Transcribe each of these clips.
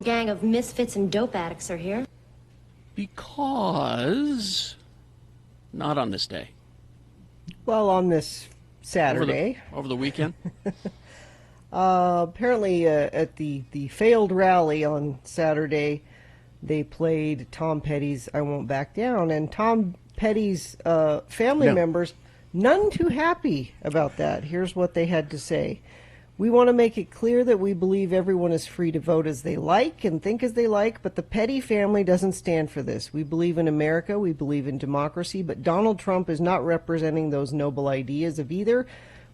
Gang of misfits and dope addicts are here. Because not on this day. Well, on this Saturday. Over the weekend? Apparently, at the failed rally on Saturday, they played Tom Petty's I Won't Back Down. And Tom Petty's family members, none too happy about that. Here's what they had to say. We want to make it clear that we believe everyone is free to vote as they like and think as they like, but the Petty family doesn't stand for this. We believe in America, we believe in democracy, but Donald Trump is not representing those noble ideas of either.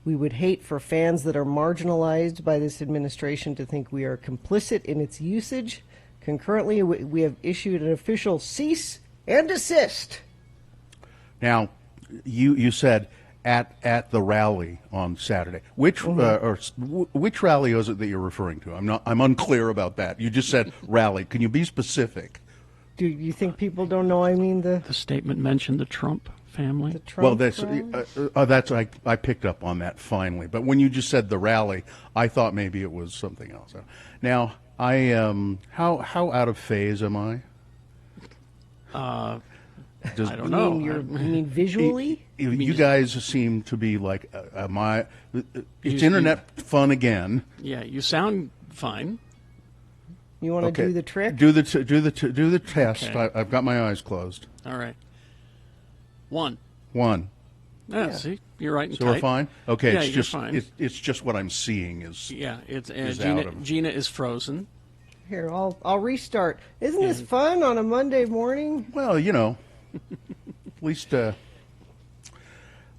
We would hate for fans that are marginalized by this administration to think we are complicit in its usage. Concurrently, we have issued an official cease and desist. Now, you said at the rally on Saturday. Which rally is it that you're referring to? I'm unclear about that. You just said rally. Can you be specific? Do you think people don't know? I mean, the statement mentioned the Trump family. The Trump I picked up on that finally. But when you just said the rally, I thought maybe it was something else. Now, how out of phase am I? I don't know. You mean visually? You guys seem to be like, it's internet fun again. Yeah, you sound fine. You want to do the trick? Do the test. Okay. I've got my eyes closed. All right. One. Yeah. See, you're right. And so tight. we're fine. Okay, yeah, it's you're just fine. It's just what I'm seeing is Gina is frozen. Here, I'll restart. Isn't this fun on a Monday morning? Well, at least.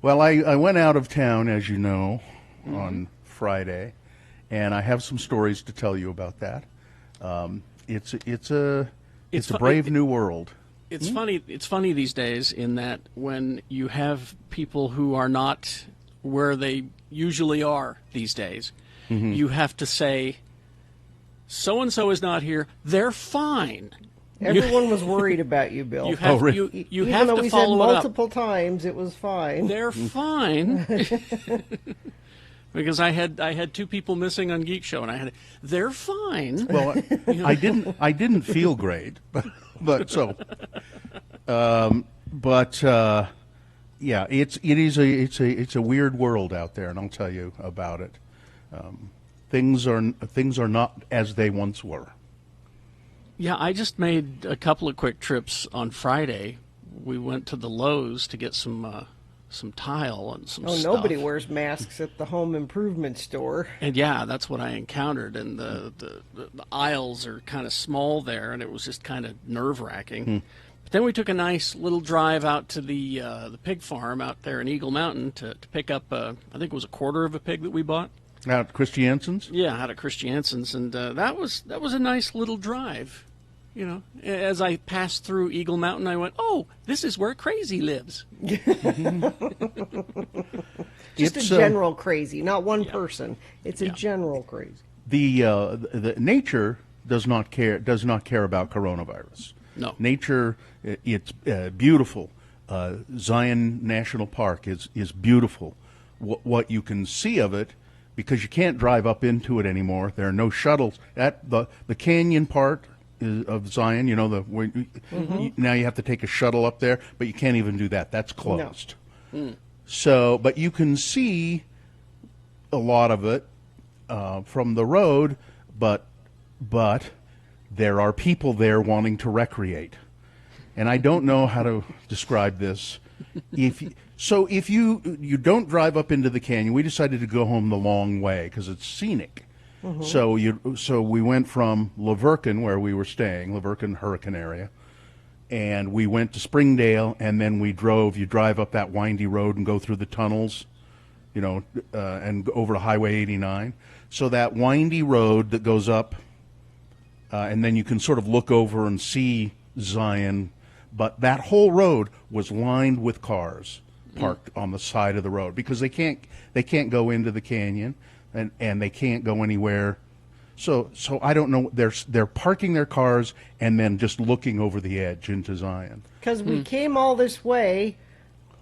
Well, I went out of town, as you know, on Friday, and I have some stories to tell you about that. It's a brave new world. It's funny. It's funny these days in that when you have people who are not where they usually are these days, you have to say, so and so is not here. They're fine. Everyone was worried about you, Bill. You have, Even have though to we follow said it multiple times, it was fine. They're fine. Because I had two people missing on Geek Show, and they're fine. Well, I didn't feel great, yeah, it's a weird world out there, and I'll tell you about it. Things are not as they once were. Yeah, I just made a couple of quick trips on Friday. We went to the Lowe's to get some tile and some stuff. Nobody wears masks at the home improvement store. And yeah, that's what I encountered. And the aisles are kind of small there, and it was just kind of nerve-wracking. But then we took a nice little drive out to the pig farm out there in Eagle Mountain to pick up, I think it was a quarter of a pig that we bought. Out at Christiansen's? Yeah, out at Christiansen's, and that was a nice little drive. As I passed through Eagle Mountain, I went, "Oh, this is where crazy lives." Just a general crazy, not one person. It's a general crazy. The nature does not care about coronavirus. No, nature, it's beautiful. Zion National Park is beautiful. What you can see of it. Because you can't drive up into it anymore. There are no shuttles. At the canyon part of Zion, now you have to take a shuttle up there, but you can't even do that. That's closed. No. So, but you can see a lot of it from the road, but there are people there wanting to recreate. And I don't know how to describe this. If you don't drive up into the canyon, we decided to go home the long way because it's scenic. So we went from La Verkin, where we were staying, La Verkin Hurricane area, and we went to Springdale, and then you drive up that windy road and go through the tunnels, and over to Highway 89. So that windy road that goes up, and then you can sort of look over and see Zion. But that whole road was lined with cars parked on the side of the road because they can't go into the canyon and they can't go anywhere. So I don't know. They're parking their cars and then just looking over the edge into Zion. Because we came all this way,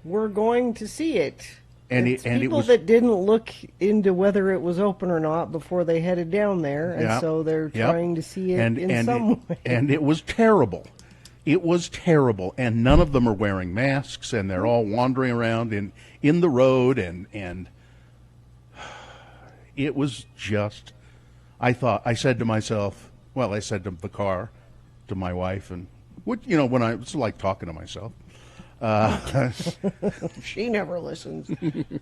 we're going to see it. And It's it people was that didn't look into whether it was open or not before they headed down there, and yeah, so they're yep. trying to see it in some way. And it was terrible. It was terrible, and none of them are wearing masks, and they're all wandering around in the road, and it was just. I said to myself, well, I said to the car, to my wife, and when it's like talking to myself. She never listens.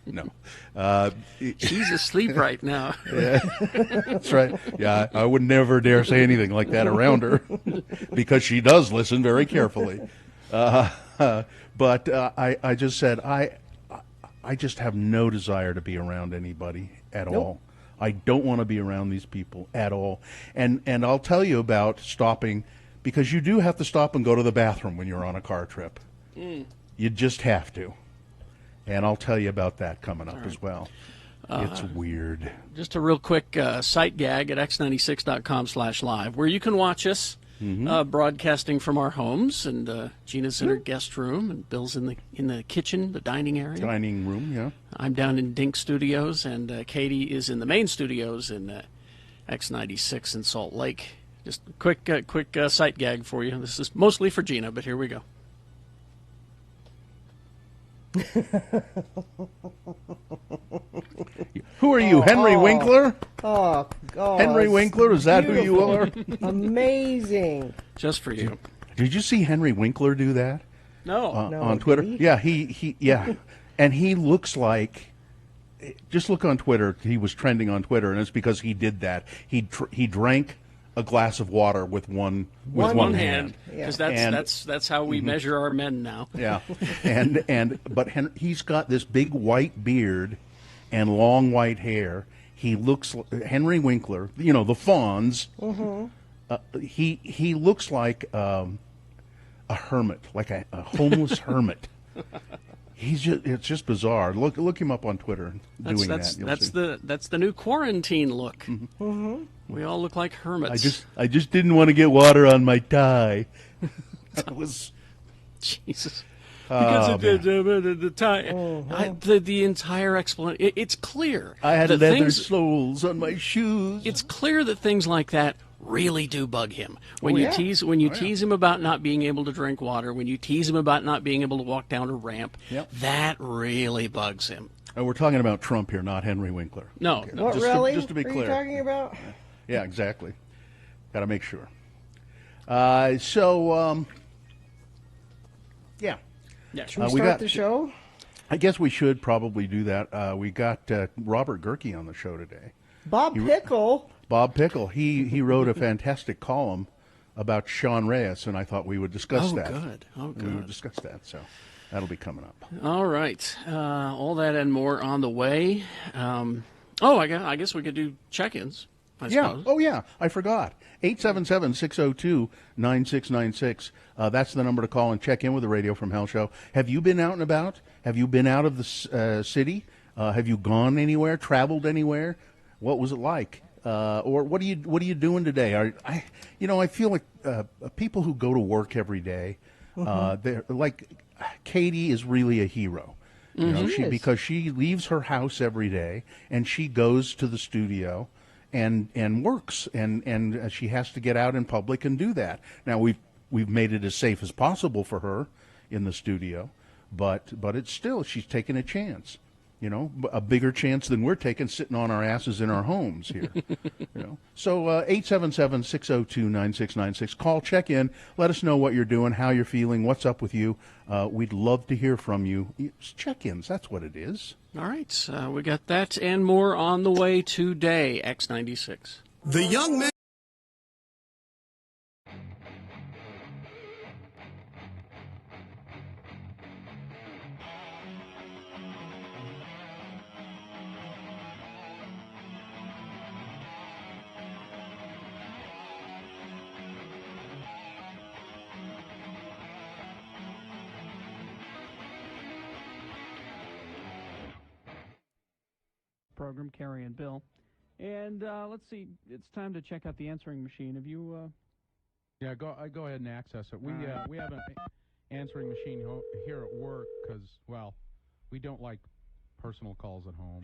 No, She's asleep right now. that's right. Yeah, I would never dare say anything like that around her because she does listen very carefully. But I just said I just have no desire to be around anybody at all. I don't want to be around these people at all. And I'll tell you about stopping, because you do have to stop and go to the bathroom when you're on a car trip. You just have to. And I'll tell you about that coming up as well. It's weird. Just a real quick site gag at x96.com/live, where you can watch us broadcasting from our homes, and Gina's in her guest room, and Bill's in the kitchen, the dining area. Dining room, yeah. I'm down in Dink Studios, and Katie is in the main studios in X96 in Salt Lake. Just a quick site gag for you. This is mostly for Gina, but here we go. Who are you, Henry Winkler? Oh, God. Henry Winkler, is that who you are? Amazing. Just for you. Did you see Henry Winkler do that No. No, on Twitter? did he? Yeah, he and he looks like. Just look on Twitter. He was trending on Twitter, and it's because he did that. He drank a glass of water with one One hand, because Yeah. that's how we measure our men now. Yeah, but he's got this big white beard and long white hair. He looks Henry Winkler, the Fonz. He looks like a hermit, like a homeless hermit. It's just bizarre. Look him up on Twitter. Doing that. That's the new quarantine look. We all look like hermits. I just didn't want to get water on my tie. That was Jesus. Because of the tie, the entire explanation. It's clear. I had that leather soles on my shoes. It's clear that things like that really do bug him. When you tease him about not being able to drink water, when you tease him about not being able to walk down a ramp, that really bugs him. And we're talking about Trump here, not Henry Winkler. No, Okay. no. What Just rally just to be are clear. you talking about? Yeah, exactly. Got to make sure. Yeah. Yeah, Should we we start got- the show? I guess we should probably do that. We got Robert Gerke on the show today. Bob Pickle. Bob Pickle. He wrote a fantastic column about Sean Reyes, and I thought we would discuss that. Good. Oh, We would good. discuss that, so that'll be coming up. All right. All that and more on the way. I guess we could do check-ins. I Yeah. suppose. Oh, yeah. I forgot. 877-602-9696. That's the number to call and check in with the Radio from Hell show. Have you been out and about? Have you been out of the city? Have you gone anywhere? Traveled anywhere? What was it like? Or what are you doing today? I feel like people who go to work every day, they're like Katie is really a hero. Because she leaves her house every day and she goes to the studio and works and she has to get out in public and do that. Now we've made it as safe as possible for her in the studio, but it's still, she's taking a chance. A bigger chance than we're taking sitting on our asses in our homes here. So 877-602-9696. Call, check in, let us know what you're doing, how you're feeling, what's up with you. We'd love to hear from you. It's check-ins, that's what it is. All right. We got that and more on the way today, X96. The young man. Program, Carrie and Bill. And let's see, it's time to check out the answering machine. Have you... Yeah, go ahead and access it. We have an answering machine here at work because, well, we don't like personal calls at home.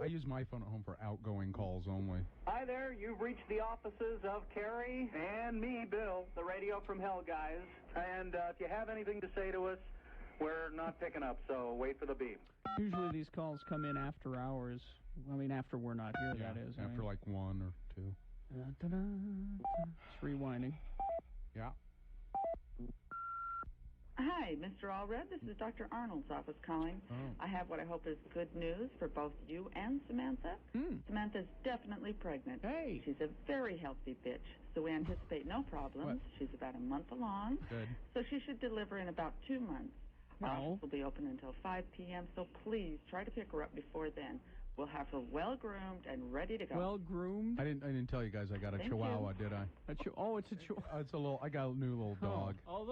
I use my phone at home for outgoing calls only. Hi there, you've reached the offices of Carrie and me, Bill, the radio from hell guys. And if you have anything to say to us, we're not picking up, so wait for the beep. Usually these calls come in after hours. I mean, after we're not here, that is. After like 1 or 2. It's rewinding. Yeah. Hi, Mr. Allred. This is Dr. Arnold's office calling. Oh. I have what I hope is good news for both you and Samantha. Samantha's definitely pregnant. Hey. She's a very healthy bitch, so we anticipate no problems. What? She's about a month along. Good. So she should deliver in about 2 months. No. Our office will be open until 5 p.m., so please try to pick her up before then. We'll have her well-groomed and ready to go. Well groomed. I didn't tell you guys I got a Thank Chihuahua, you. did I? Oh, it's a It's a little. I got a new little dog. Oh,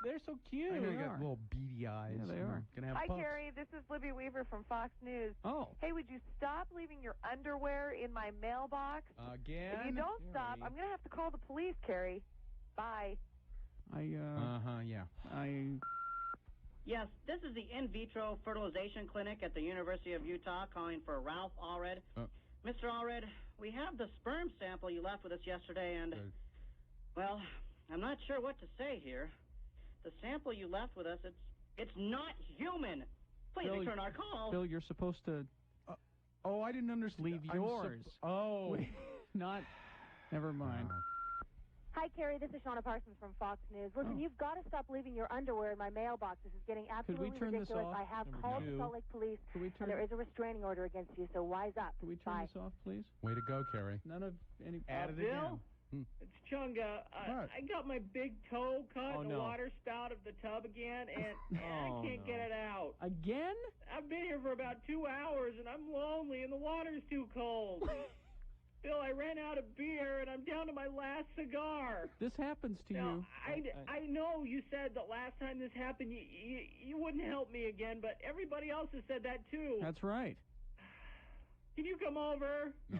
they're so cute. I know you They got are. little beady eyes. Yeah, they are. Gonna have Hi, pups. Carrie. This is Libby Weaver from Fox News. Oh. Hey, would you stop leaving your underwear in my mailbox? Again? If you don't stop, I'm going to have to call the police, Carrie. Bye. Yeah. Yes, this is the in vitro fertilization clinic at the University of Utah calling for Ralph Allred. Mr. Allred, we have the sperm sample you left with us yesterday, and, well, I'm not sure what to say here. The sample you left with us, it's not human. Please Bill, return our call. Bill, you're supposed to Oh, I didn't understand. leave yours. Oh. Not. Never mind. Hi, Carrie. This is Shauna Parsons from Fox News. Listen, you've got to stop leaving your underwear in my mailbox. This is getting absolutely turn this ridiculous. off? I have Number called two. the Salt Lake Police, Could we turn- and there is a restraining order against you, so wise up. Can we turn Bye. this off, please? Way to go, Carrie. None of any. Add it Bill? again. It's Chunga. What? I got my big toe caught in the no. water spout of the tub again, and I can't get it out. Again? I've been here for about 2 hours, and I'm lonely, and the water's too cold. Bill, I ran out of beer, and I'm down to my last cigar. This happens to Now, you. I know you said that last time this happened, you wouldn't help me again, but everybody else has said that too. That's right. Can you come over? No.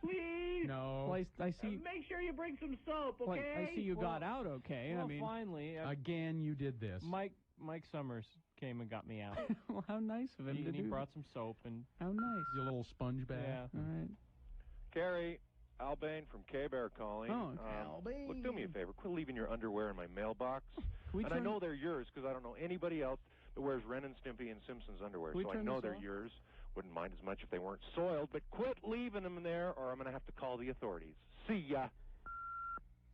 Please? No. Well, I see. Make sure you bring some soap, Well, okay? I see you got out okay. Well, I mean, finally, Again, you did this. Mike Summers came and got me out. well, how nice of him to and he do. brought some soap and How nice. Your little sponge bag. yeah. All right. Carrie, Al Bain from K-Bear calling. Oh, okay. Look, do me a favor. Quit leaving your underwear in my mailbox. we And I turn- know they're yours because I don't know anybody else that wears Ren and Stimpy and Simpsons underwear. We So I turn know this they're off? yours. Wouldn't mind as much if they weren't soiled. But quit leaving them in there or I'm going to have to call the authorities. See ya.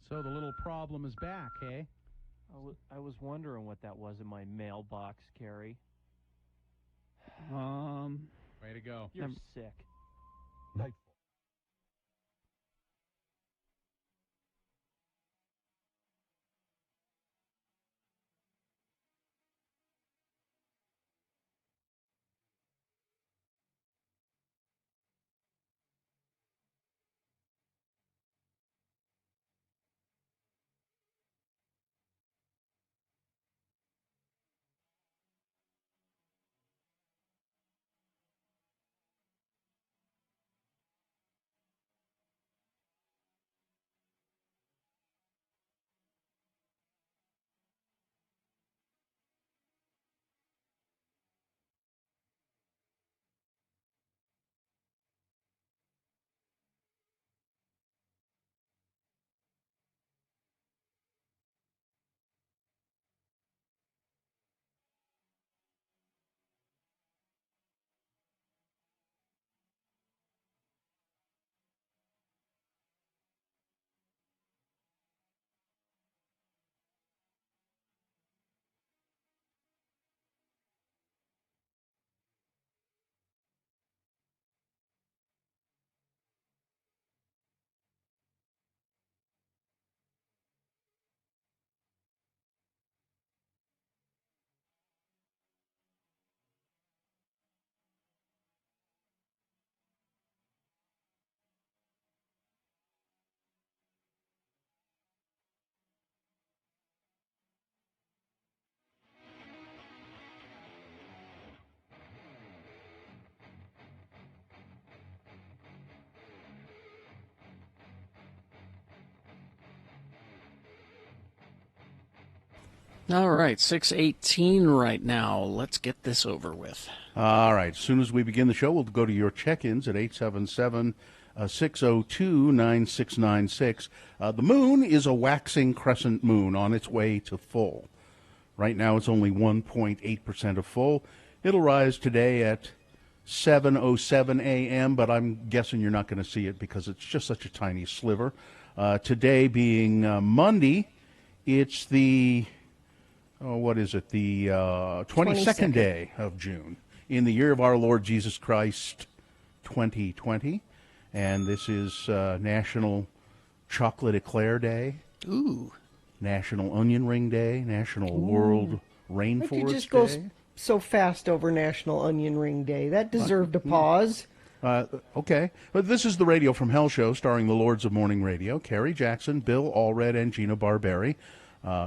So the little problem is back, hey? I was wondering what that was in my mailbox, Carrie. Way to go. You're sick. Nightfall. All right, 6:18 right now. Let's get this over with. All right. As soon as we begin the show, we'll go to your check-ins at 877-602-9696. The moon is a waxing crescent moon on its way to full. Right now it's only 1.8% of full. It'll rise today at 7:07 a.m., but I'm guessing you're not going to see it because it's just such a tiny sliver. Today being Monday, it's the... what is it? The 22nd day of June in the year of our Lord Jesus Christ, 2020. And this is National Chocolate Eclair Day. Ooh. National Onion Ring Day. National World Rainforest Day. You just go so fast over National Onion Ring Day. That deserved a pause. Okay. But this is the Radio from Hell show starring the Lords of Morning Radio, Carrie Jackson, Bill Allred, and Gina Barberi.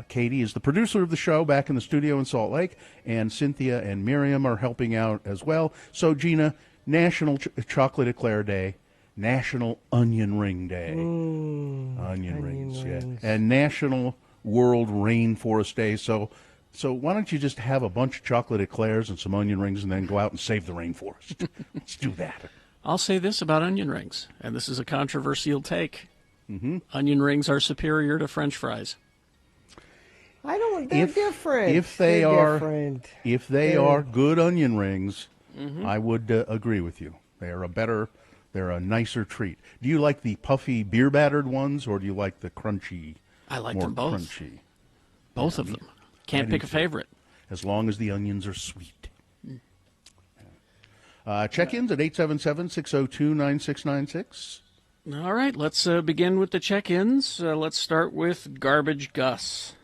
Katie is the producer of the show back in the studio in Salt Lake, and Cynthia and Miriam are helping out as well. So, Gina, National Chocolate Eclair Day, National Onion Ring Day. Onion rings, yeah. And National World Rainforest Day. So why don't you just have a bunch of chocolate eclairs and some onion rings and then go out and save the rainforest? Let's do that. I'll say this about onion rings, and this is a controversial take. Onion rings are superior to French fries. They're different. If they are good onion rings, I would agree with you. They're a nicer treat. Do you like the puffy beer battered ones, or do you like the crunchy? I like more them both. Crunchy? Both of them. Can't pick a favorite. As long as the onions are sweet. Check-ins at 877-602-9696. All right, let's begin with the check-ins. Let's start with Garbage Gus.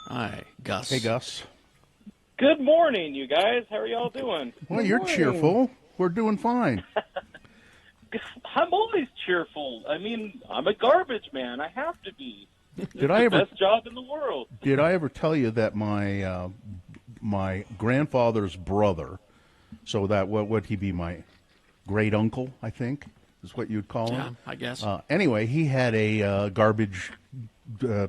Hi, Gus. Hey, Gus. Good morning, you guys. How are y'all doing? Well, you're cheerful. We're doing fine. I'm always cheerful. I mean, I'm a garbage man. I have to be. Did I ever? Best job in the world. Did I ever tell you that my my grandfather's brother, so that what would he be, my great uncle? I think is what you'd call him. Yeah, I guess. Anyway, he had a garbage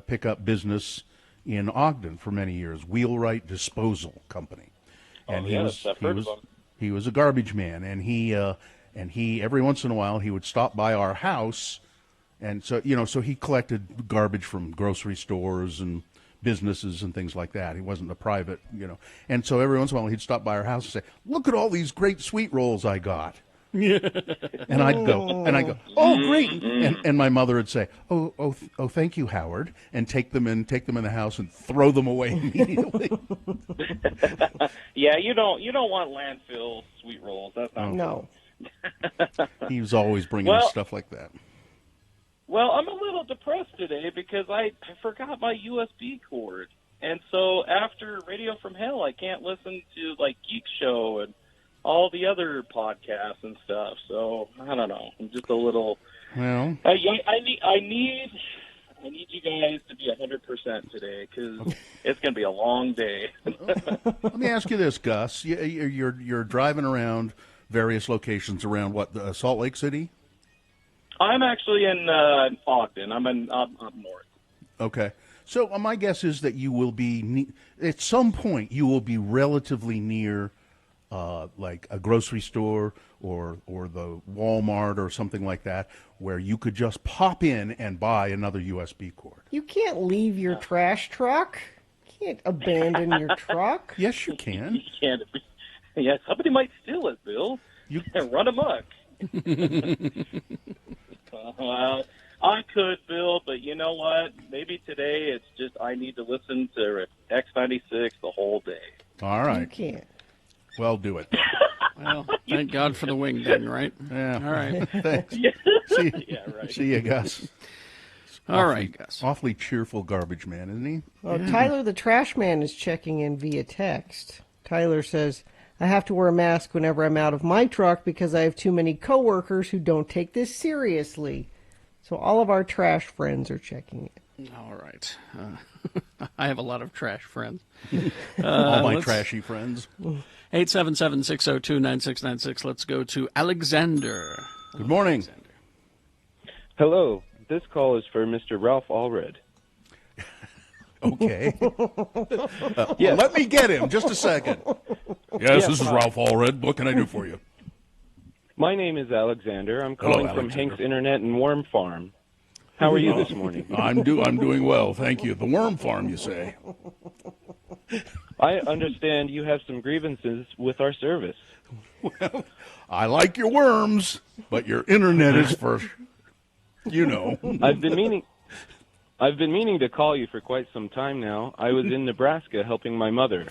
pickup business in Ogden for many years, Wheelwright Disposal Company, and I've heard of him. He was a garbage man, and he every once in a while he would stop by our house, and so he collected garbage from grocery stores and businesses and things like that. He wasn't a private, and so every once in a while he'd stop by our house and say, "Look at all these great sweet rolls I got." And I'd go, "Oh, great!" And my mother would say, "Oh, thank you, Howard," and take them in the house and throw them away immediately. Yeah, you don't want landfill sweet rolls. That's not no. He was always bringing us stuff like that. Well, I'm a little depressed today because I forgot my USB cord, and so after Radio from Hell, I can't listen to Geek Show and all the other podcasts and stuff. So I don't know. I'm just a little. Well, I need you guys to be 100% today because it's going to be a long day. Let me ask you this, Gus. You're driving around various locations around Salt Lake City? I'm actually in Ogden. I'm up north. Okay. So my guess is that you will be at some point you will be relatively near. Like a grocery store or the Walmart or something like that, where you could just pop in and buy another USB cord. You can't leave your trash truck. You can't abandon your truck. Yes, you can. You can't. Yeah, somebody might steal it, Bill. You can run amok. I could, Bill, but you know what? Maybe today it's just I need to listen to X96 the whole day. All right. You can't. Well, do it. Well, thank God for the wing then, right? Yeah. All right. Thanks. Yeah, right. See you, Gus. All right, Gus. Awfully cheerful garbage man, isn't he? Well, Tyler the trash man is checking in via text. Tyler says, I have to wear a mask whenever I'm out of my truck because I have too many coworkers who don't take this seriously. So all of our trash friends are checking in. All right. I have a lot of trash friends. All my trashy friends. 877-602-9696. Let's go to Alexander. Good morning. Alexander. Hello. This call is for Mr. Ralph Allred. Okay. Yes. Let me get him. Just a second. Yes, this is Ralph Allred. What can I do for you? My name is Alexander. I'm Hello, calling from Alexander. Hank's Internet and Worm Farm. How are you this morning? I'm doing well, thank you. The Worm Farm, you say? I understand you have some grievances with our service. Well, I like your worms, but your internet is for, you know. I've been meaning to call you for quite some time now. I was in Nebraska helping my mother.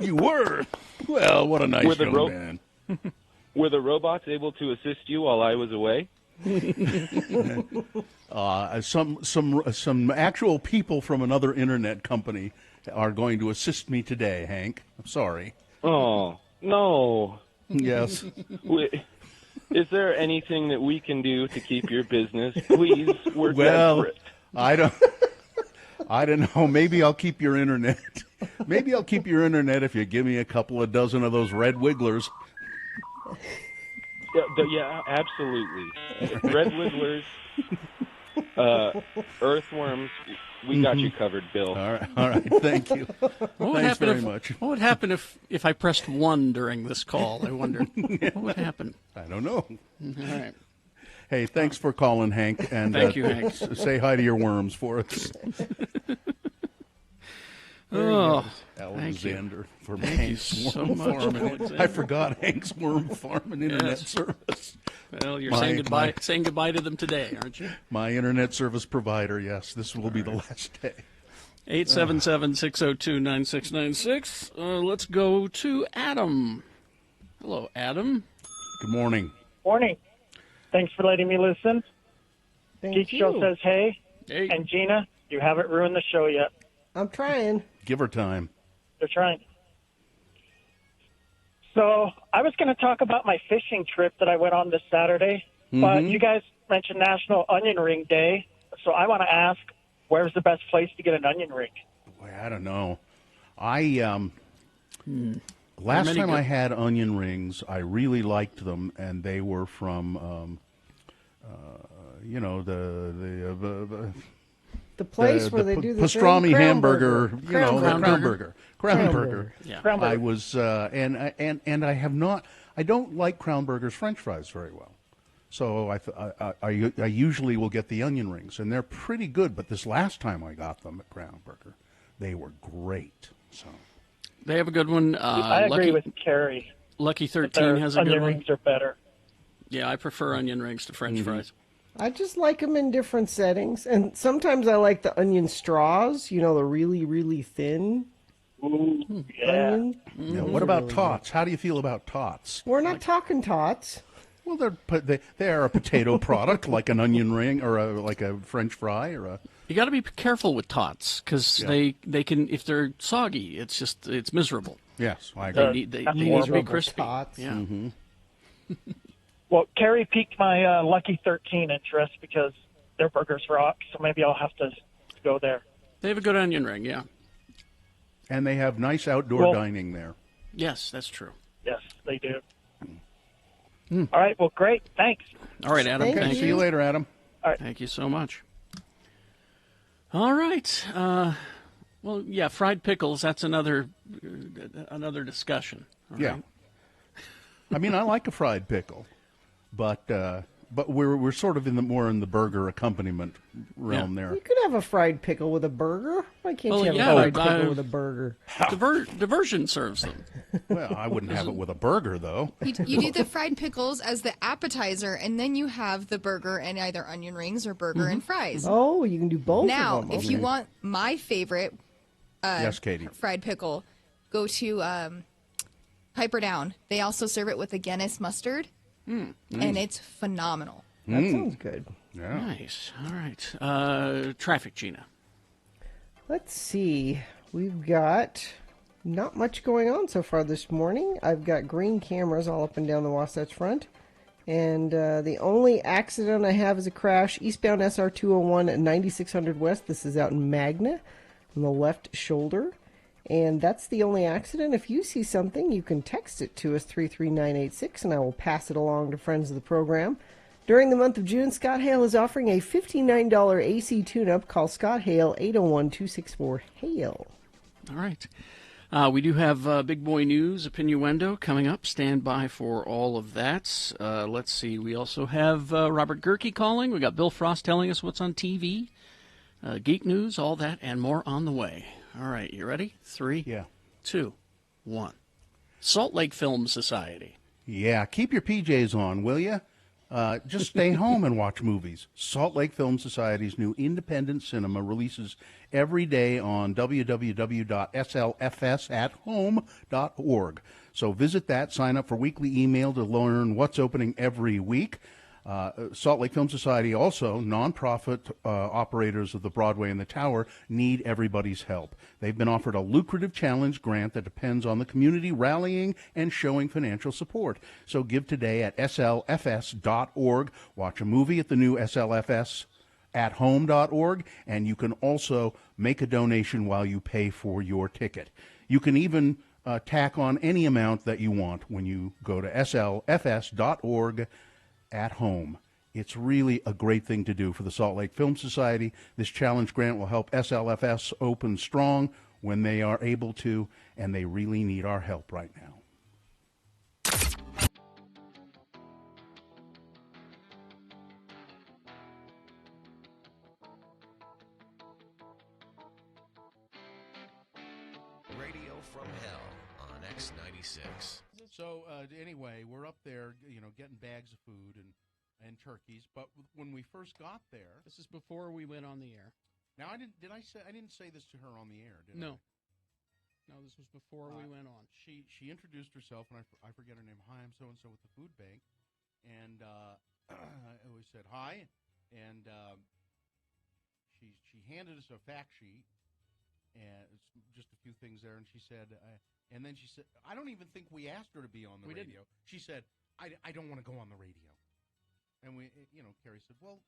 You were? Well, what a nice young man. Were the robots able to assist you while I was away? Some actual people from another internet company are going to assist me today, Hank. I'm sorry. Oh, no. Yes. Is there anything that we can do to keep your business? Please, we're desperate. I don't know. Maybe I'll keep your internet. Maybe I'll keep your internet if you give me a couple of dozen of those red wigglers. Yeah, absolutely. Red wigglers, earthworms, we got you covered, Bill. All right. Thank you. Thanks very much. What would happen if I pressed 1 during this call? I wonder. What would happen? I don't know. All right. Hey, thanks for calling, Hank. And Thank you, Hank. Say hi to your worms for us. Oh, Alexander from Thank you Hank's so Worm much, Farm. Alexander. I forgot Hank's Worm Farm and Internet Service. Well, you're saying goodbye to them today, aren't you? My internet service provider, yes. This will be the last day. 877-602-9696. Let's go to Adam. Hello, Adam. Good morning. Morning. Thanks for letting me listen. Geek you. Show says hey. Hey. And Gina, you haven't ruined the show yet. I'm trying. Give her time. They're trying. So I was going to talk about my fishing trip that I went on this Saturday, but you guys mentioned National Onion Ring Day, so I want to ask, where's the best place to get an onion ring? Boy, I don't know. Last time I had onion rings, I really liked them, and they were from, The place where they do the pastrami thing? hamburger, Crown Crown Burger. Yeah. Crown Burger. I was, and I have not. I don't like Crown Burger's French fries very well, so I usually will get the onion rings, and they're pretty good. But this last time I got them at Crown Burger, they were great. So They have a good one. I agree with Carrie. Lucky that 13 their has a good onion one. rings are better. Yeah, I prefer onion rings to French fries. I just like them in different settings, and sometimes I like the onion straws. You know, the really, really thin Ooh, yeah. onion. yeah, what about tots? How do you feel about tots? We're not talking tots. Well, they are a potato product, like an onion ring or like a French fry or a. You got to be careful with tots because Yeah. they can, if they're soggy, it's miserable. Yes, I They agree. need they That's need to be horrible. crispy. Tots. Yeah. Well, Carrie piqued my Lucky 13 interest because their burgers rock, so maybe I'll have to go there. They have a good onion ring. Yeah. And they have nice outdoor Well- dining there. Yes, that's true. Yes, they do. All right, well, great. Thanks. All right, Adam. Thank Thank See you later, Adam. Thank you so much. All right. Well, yeah, fried pickles. That's another discussion. All Yeah. right? I mean, I like a fried pickle, but we're sort of more in the burger accompaniment realm there. You could have a fried pickle with a burger. Why can't Well, you have yeah, a fried but, pickle with a burger? Diversion serves them. Well, I wouldn't have it with a burger though. You do the fried pickles as the appetizer, and then you have the burger and either onion rings or burger and fries. Oh, you can do both Now, of them. if you want my favorite Yes, Katie. fried pickle, go to Piper Down. They also serve it with a Guinness mustard, and it's phenomenal. That sounds good. Yeah. Nice. All right. Traffic, Gina. Let's see. We've got not much going on so far this morning. I've got green cameras all up and down the Wasatch Front. And the only accident I have is a crash eastbound SR 201 at 9600 West. This is out in Magna on the left shoulder. And that's the only accident. If you see something, you can text it to us 33986, and I will pass it along to friends of the program. During the month of June, Scott Hale is offering a $59 AC tune-up. Call Scott Hale, 801-264-HALE. All right. We do have Big Boy News, Opinioendo, coming up. Stand by for all of that. Let's see. We also have Robert Gerke calling. We got Bill Frost telling us what's on TV. Geek News, all that, and more on the way. All right. You ready? 3, 2, 1. Salt Lake Film Society. Yeah, keep your PJs on, will you? Just stay home and watch movies. Salt Lake Film Society's new independent cinema releases every day on www.slfsathome.org. So visit that, sign up for weekly email to learn what's opening every week. Salt Lake Film Society, also nonprofit operators of the Broadway and the Tower, need everybody's help. They've been offered a lucrative challenge grant that depends on the community rallying and showing financial support. So give today at slfs.org. Watch a movie at the new slfsathome.org, and you can also make a donation while you pay for your ticket. You can even tack on any amount that you want when you go to slfs.org at home. It's really a great thing to do for the Salt Lake Film Society. This challenge grant will help SLFS open strong when they are able to, and they really need our help right now. Radio from Hell on X96. So anyway, we're up there, getting bags of food and turkeys. But when we first got there, this is before we went on the air. Now I didn't say this to her on the air, did I? No, this was before we went on. She introduced herself, and I forget her name. Hi, I'm so and so with the food bank, and we said hi, and she handed us a fact sheet, and it's just a few things there, and she said. And then she said, I don't even think we asked her to be on the radio. Didn't. She said, I don't want to go on the radio. And Carrie said, well,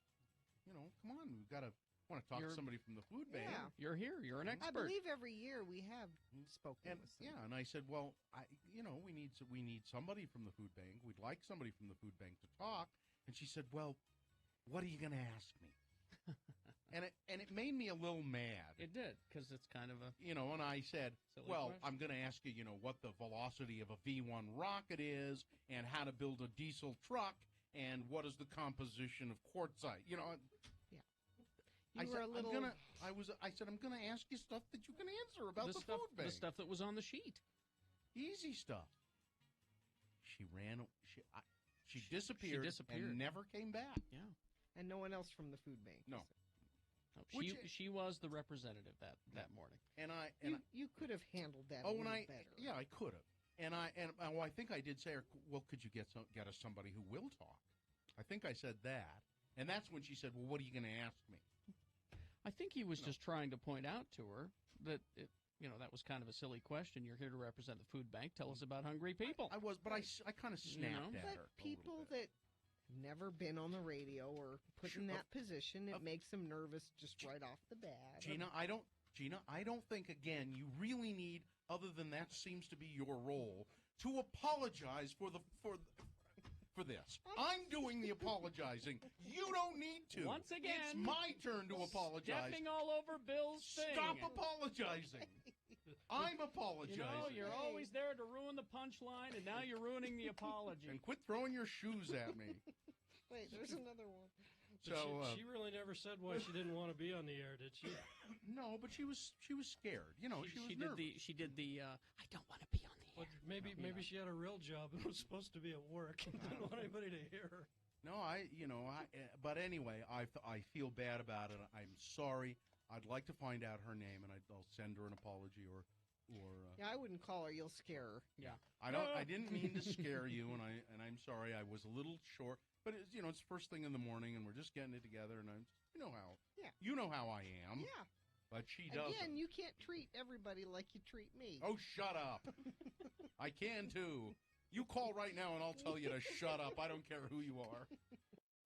come on, we've got to want to talk to somebody from the food bank. Yeah. You're here. You're an expert. I believe every year we have spoken with them. Yeah, and I said, well, we need somebody from the food bank. We'd like somebody from the food bank to talk. And she said, well, what are you going to ask me? And it made me a little mad. It did, because it's kind of a... and I said, well, question. I'm going to ask you, what the velocity of a V1 rocket is, and how to build a diesel truck, and what is the composition of quartzite. Yeah. I said, I'm going to ask you stuff that you can answer about the food bank. The stuff that was on the sheet. Easy stuff. She disappeared, and never came back. Yeah. And no one else from the food bank. No. She was the representative that morning. And you could have handled that a little better. Yeah, I could have. And I think I did say, well, could you get us somebody who will talk? I think I said that. And that's when she said, well, what are you going to ask me? I think he was just trying to point out to her that that was kind of a silly question. You're here to represent the food bank. Tell us about hungry people. I was, but I kind of snapped at her. But people that never been on the radio or put in that position, it makes them nervous just right off the bat. Gina, I don't think, again, you really need, other than that seems to be your role, to apologize for this. I'm doing the apologizing. You don't need to. Once again, it's my turn to apologize. Stepping all over Bill's thing. Stop apologizing. I'm apologizing. You're always there to ruin the punchline, and now you're ruining the apology. And quit throwing your shoes at me. Wait, there's another one. So she really never said why she didn't want to be on the air, did she? No, but she was scared. She was nervous. She did the I don't want to be on the air. Maybe she had a real job and was supposed to be at work and didn't want anybody to hear her. No, but anyway, I feel bad about it. I'm sorry. I'd like to find out her name, and I'll send her an apology or. Yeah, I wouldn't call her. You'll scare her. Yeah, I didn't mean to scare you, and I'm sorry. I was a little short, but it's first thing in the morning, and we're just getting it together, and you know how I am. Yeah. But she doesn't. Again, you can't treat everybody like you treat me. Oh, shut up. I can too. You call right now, and I'll tell you to shut up. I don't care who you are.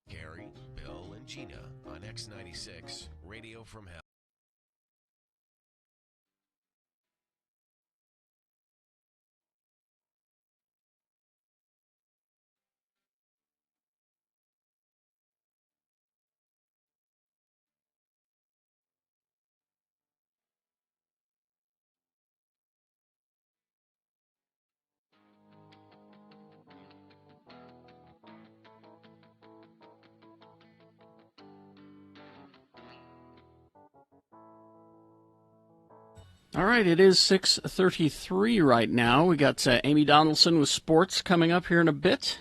Gary, Bill, and Gina on X96 Radio from Hell. All right, it is 6:33 right now. We got Amy Donaldson with sports coming up here in a bit.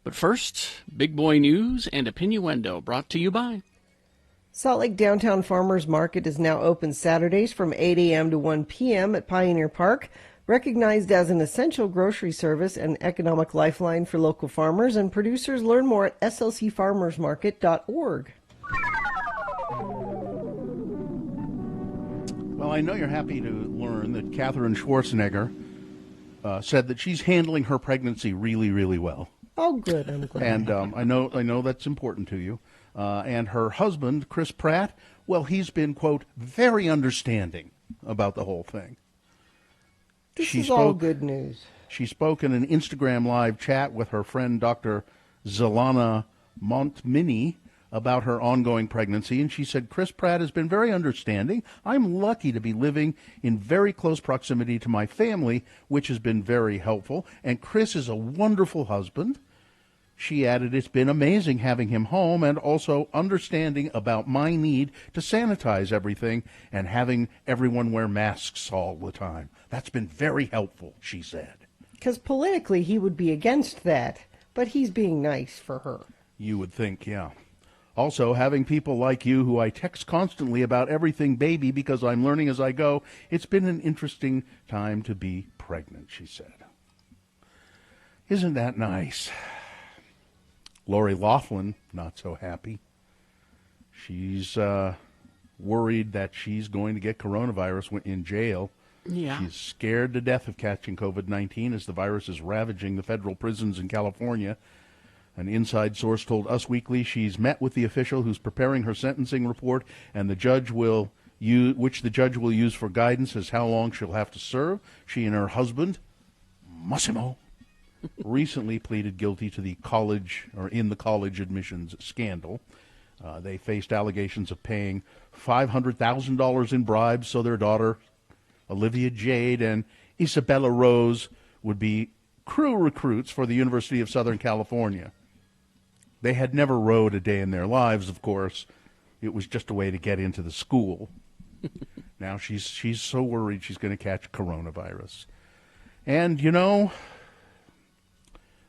But first, Big Boy News and Opinioendo, brought to you by... Salt Lake Downtown Farmers Market is now open Saturdays from 8 a.m. to 1 p.m. at Pioneer Park, recognized as an essential grocery service and economic lifeline for local farmers and producers. Learn more at slcfarmersmarket.org. Well, I know you're happy to learn that Katherine Schwarzenegger said that she's handling her pregnancy really, really well. Oh, good. I'm glad. And I know that's important to you. And her husband, Chris Pratt, well, he's been, quote, very understanding about the whole thing. This is all good news. She spoke in an Instagram live chat with her friend, Dr. Zelana Montminy, about her ongoing pregnancy, and she said, Chris Pratt has been very understanding. I'm lucky to be living in very close proximity to my family, which has been very helpful, and Chris is a wonderful husband. She added, it's been amazing having him home and also understanding about my need to sanitize everything and having everyone wear masks all the time. That's been very helpful, she said. Because politically he would be against that, but he's being nice for her. You would think, yeah. Also, having people like you who I text constantly about everything baby because I'm learning as I go, it's been an interesting time to be pregnant, she said. Isn't that nice? Lori Loughlin, not so happy. She's worried that she's going to get coronavirus in jail. Yeah. She's scared to death of catching COVID-19 as the virus is ravaging the federal prisons in California. An inside source told Us Weekly she's met with the official who's preparing her sentencing report, and the judge will which the judge will use for guidance as how long she'll have to serve. She and her husband, Massimo, recently pleaded guilty to the college admissions scandal. They faced allegations of paying $500,000 in bribes so their daughter, Olivia Jade, and Isabella Rose would be crew recruits for the University of Southern California. They had never rowed a day in their lives, of course. It was just a way to get into the school. Now she's so worried she's going to catch coronavirus. And, you know,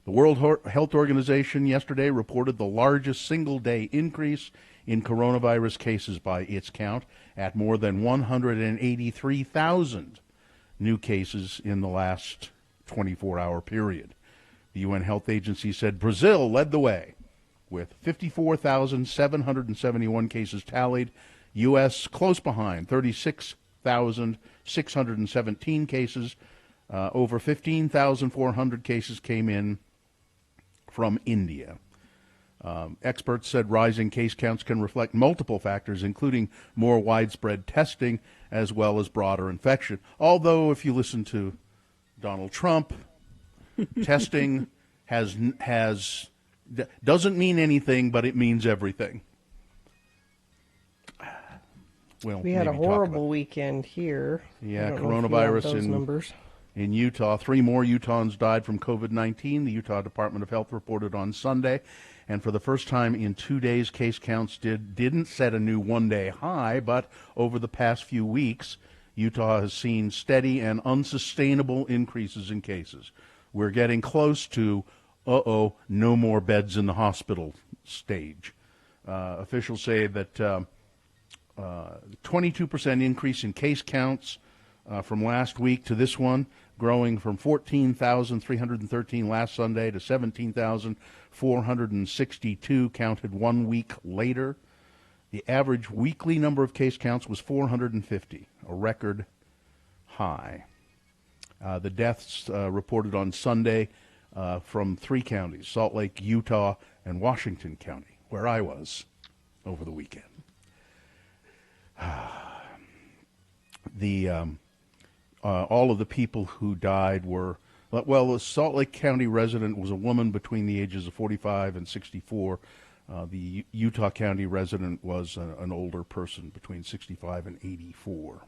the World Health Organization yesterday reported the largest single-day increase in coronavirus cases by its count at more than 183,000 new cases in the last 24-hour period. The UN Health Agency said Brazil led the way with 54,771 cases tallied. U.S. close behind, 36,617 cases. Over 15,400 cases came in from India. Experts said rising case counts can reflect multiple factors, including more widespread testing as well as broader infection. Although, if you listen to Donald Trump, testing doesn't mean anything, but it means everything. We had a horrible weekend here. Yeah, coronavirus in Utah. 3 more Utahns died from COVID-19, the Utah Department of Health reported on Sunday. And for the first time in 2 days, case counts didn't set a new one-day high, but over the past few weeks, Utah has seen steady and unsustainable increases in cases. We're getting close to, no more beds in the hospital stage. Officials say that 22% increase in case counts from last week to this one, growing from 14,313 last Sunday to 17,462 counted 1 week later. The average weekly number of case counts was 450, a record high. The deaths reported on Sunday from 3 counties, Salt Lake, Utah, and Washington County, where I was over the weekend. All of the people who died were, well, a Salt Lake County resident was a woman between the ages of 45 and 64. The Utah County resident was an older person between 65 and 84.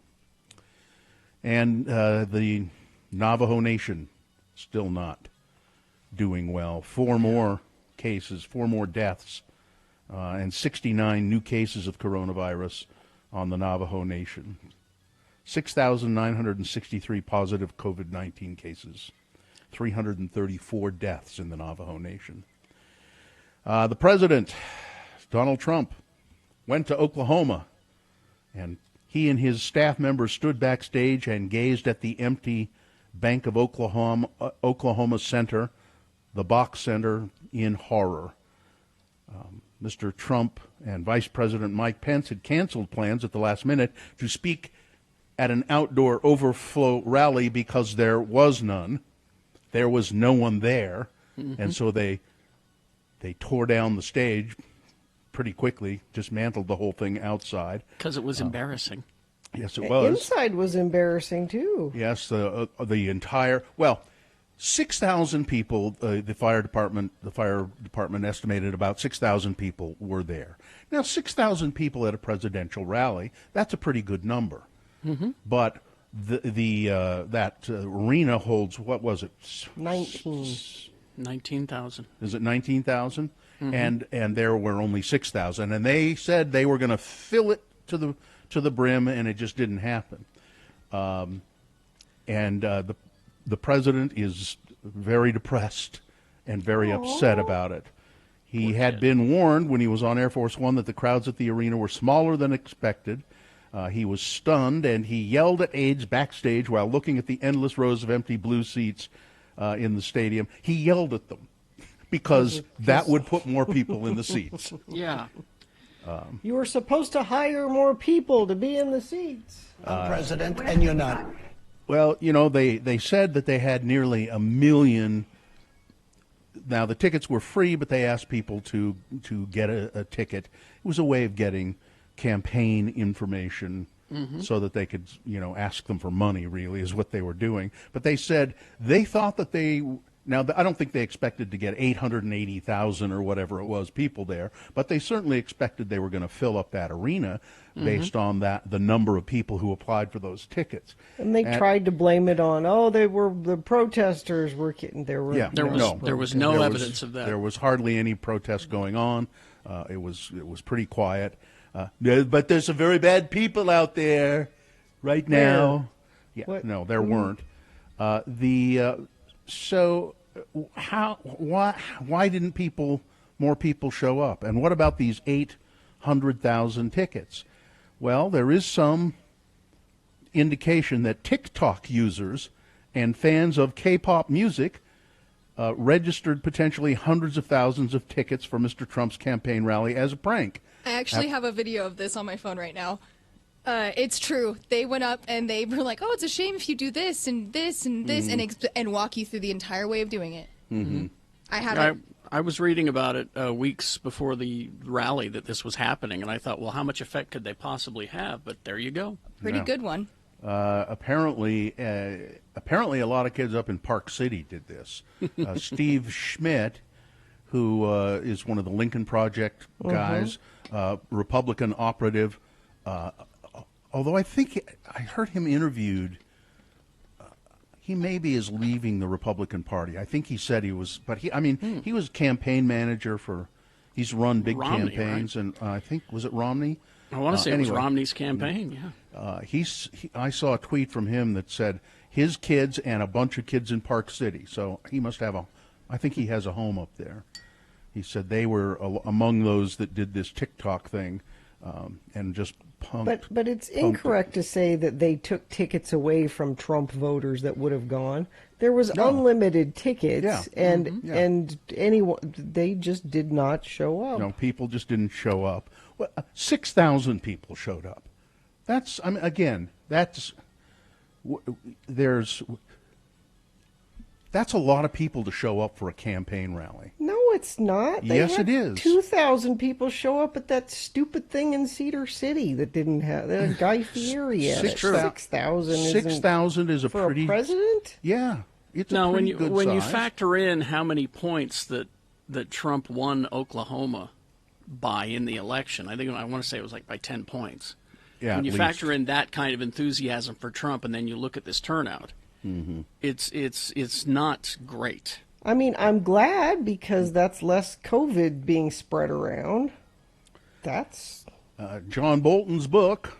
And the Navajo Nation still not doing well. 4 more cases, 4 more deaths, and 69 new cases of coronavirus on the Navajo Nation. 6,963 positive COVID-19 cases, 334 deaths in the Navajo Nation. The president, Donald Trump, went to Oklahoma, and he and his staff members stood backstage and gazed at the empty Bank of Oklahoma Center, the Box Center, in horror. Mr. Trump and Vice President Mike Pence had canceled plans at the last minute to speak at an outdoor overflow rally because there was none. There was no one there, and so they tore down the stage pretty quickly, dismantled the whole thing outside. Because it was embarrassing. Yes, it was. Inside was embarrassing, too. Yes, the entire, 6,000 people, the fire department estimated about 6,000 people were there. Now, 6,000 people at a presidential rally, that's a pretty good number. But that arena holds, what was it? 19,000. Is it 19,000? And there were only 6,000, and they said they were going to fill it to the brim, and it just didn't happen. The president is very depressed and very upset about it. He had been warned when he was on Air Force One that the crowds at the arena were smaller than expected. He was stunned, and he yelled at aides backstage while looking at the endless rows of empty blue seats in the stadium. He yelled at them because that would put more people in the seats. Yeah. You were supposed to hire more people to be in the seats. I'm president, and you're not. Well, they said that they had nearly 1 million. Now, the tickets were free, but they asked people to get a ticket. It was a way of getting campaign information so that they could, ask them for money, really, is what they were doing. But they said they thought that now, I don't think they expected to get 880,000 or whatever it was people there, but they certainly expected they were going to fill up that arena based on the number of people who applied for those tickets. And they tried to blame it on, the protesters were kidding. There was no evidence of that. There was hardly any protest going on. It was pretty quiet. But there's some very bad people out there right now. No, there weren't. So why didn't more people show up? And what about these 800,000 tickets? Well, there is some indication that TikTok users and fans of K-pop music registered potentially hundreds of thousands of tickets for Mr. Trump's campaign rally as a prank. I actually have a video of this on my phone right now. It's true. They went up and they were like, it's a shame if you do this and this and this, and walk you through the entire way of doing it. I was reading about it weeks before the rally that this was happening, and I thought, well, how much effect could they possibly have? But there you go. Pretty good one. Apparently, a lot of kids up in Park City did this. Steve Schmidt, who is one of the Lincoln Project guys, Republican operative, although I think I heard him interviewed, he maybe is leaving the Republican Party. I think he said he was, but he was campaign manager he's run big Romney, campaigns, right? And I think, was it Romney? I want to say it was Romney's campaign, yeah. I saw a tweet from him that said his kids and a bunch of kids in Park City, so he must have I think he has a home up there. He said they were among those that did this TikTok thing and just pumped. But it's incorrect to say that they took tickets away from Trump voters that would have gone. There was unlimited tickets, and anyone, they just did not show up. No, people just didn't show up. Well, 6,000 people showed up. That's a lot of people to show up for a campaign rally. No, it's not. Yes, it is. 2,000 people show up at that stupid thing in Cedar City that didn't have Guy Fieri at it. 6,000. 6,000 is for a president. Yeah, it's now a pretty when good you size. factor in how many points that Trump won Oklahoma by in the election, I want to say it was like by 10 points. Yeah, when you at factor least. in that kind of enthusiasm for Trump, and then you look at this turnout. It's not great. I mean, I'm glad because that's less COVID being spread around. That's John Bolton's book.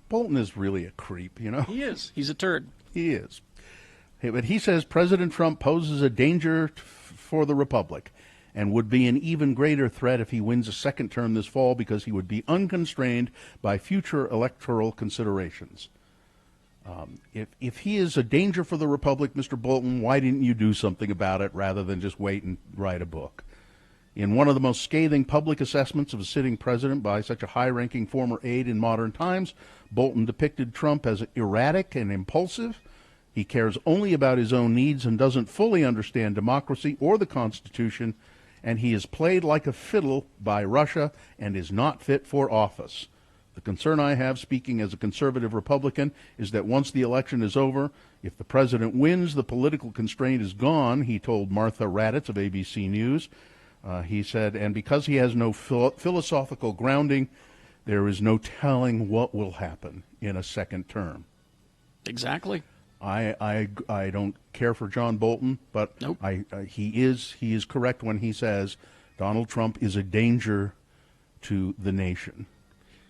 Bolton is really a creep, you know. He is. He's a turd. He is. Hey, but he says President Trump poses a danger for the republic and would be an even greater threat if he wins a second term this fall because he would be unconstrained by future electoral considerations. If he is a danger for the republic, Mr. Bolton, why didn't you do something about it rather than just wait and write a book? In one of the most scathing public assessments of a sitting president by such a high-ranking former aide in modern times, Bolton depicted Trump as erratic and impulsive. He cares only about his own needs and doesn't fully understand democracy or the Constitution, and he is played like a fiddle by Russia and is not fit for office. The concern I have, speaking as a conservative Republican, is that once the election is over, if the president wins, the political constraint is gone, he told Martha Raddatz of ABC News. He said, and because he has no philosophical grounding, there is no telling what will happen in a second term. Exactly. I don't care for John Bolton, but nope. He is correct when he says Donald Trump is a danger to the nation.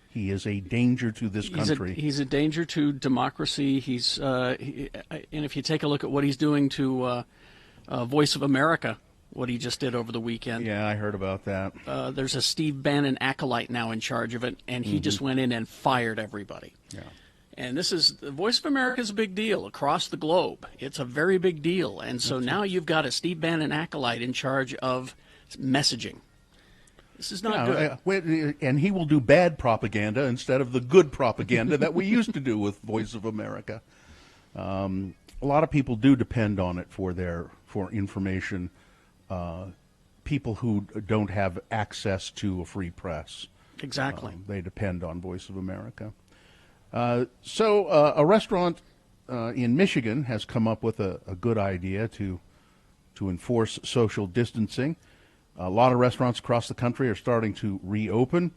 He is a danger to this country. He's a danger to democracy. And if you take a look at what he's doing to Voice of America, what he just did over the weekend. Yeah, I heard about that. There's a Steve Bannon acolyte now in charge of it, and he just went in and fired everybody. Yeah. And the Voice of America is a big deal across the globe. It's a very big deal. And so now you've got a Steve Bannon acolyte in charge of messaging. This is not good. And he will do bad propaganda instead of the good propaganda that we used to do with Voice of America. A lot of people do depend on it for information. People who don't have access to a free press. Exactly. They depend on Voice of America. So a restaurant in Michigan has come up with a good idea to enforce social distancing. A lot of restaurants across the country are starting to reopen.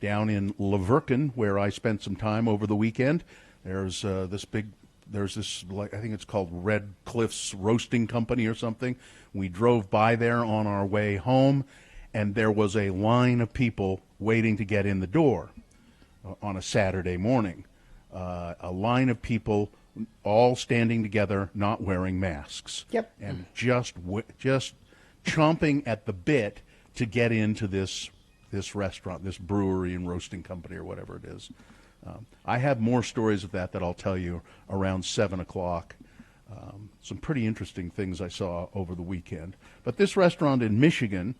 Down in Laverkin, where I spent some time over the weekend, there's this, like, I think it's called Red Cliffs Roasting Company or something. We drove by there on our way home, and there was a line of people waiting to get in the door on a Saturday morning. A line of people all standing together, not wearing masks. Yep. And just chomping at the bit to get into this restaurant, this brewery and roasting company or whatever it is. I have more stories of that I'll tell you around 7 o'clock. Some pretty interesting things I saw over the weekend. But this restaurant in Michigan,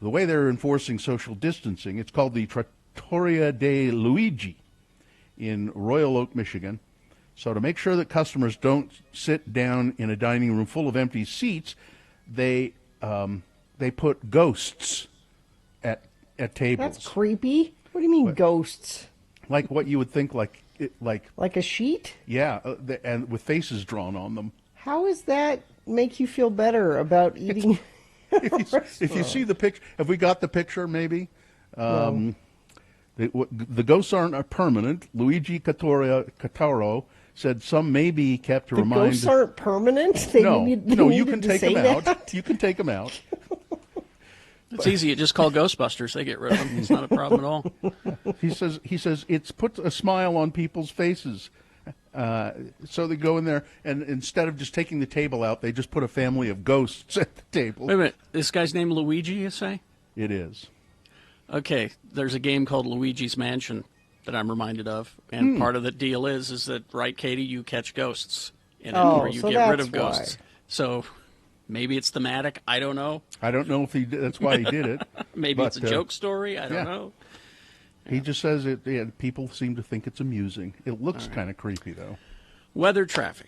the way they're enforcing social distancing, it's called the Trattoria de Luigi in Royal Oak, Michigan. So to make sure that customers don't sit down in a dining room full of empty seats, they put ghosts at tables. That's creepy. What do you mean ghosts? Like what you would think, like a sheet? Yeah, and with faces drawn on them. How does that make you feel better about eating? If you see the picture, have we got the picture? Maybe. No. The ghosts aren't permanent. Luigi Cataro said some may be kept to remind. The ghosts aren't permanent. No, you can take them out. You can take them out. It's easy. You just call Ghostbusters. They get rid of them. It's not a problem at all. He says it's put a smile on people's faces. So they go in there, and instead of just taking the table out, they just put a family of ghosts at the table. Wait a minute. This guy's name Luigi, you say? It is. Okay. There's a game called Luigi's Mansion that I'm reminded of, and part of the deal is that, right, Katie, you catch ghosts in it, or you get rid of ghosts. Why. So maybe it's thematic. I don't know. I don't know if that's why he did it. Maybe it's a joke story. I don't know. He just says it. Yeah, people seem to think it's amusing. It looks kind of creepy, though. Weather, traffic.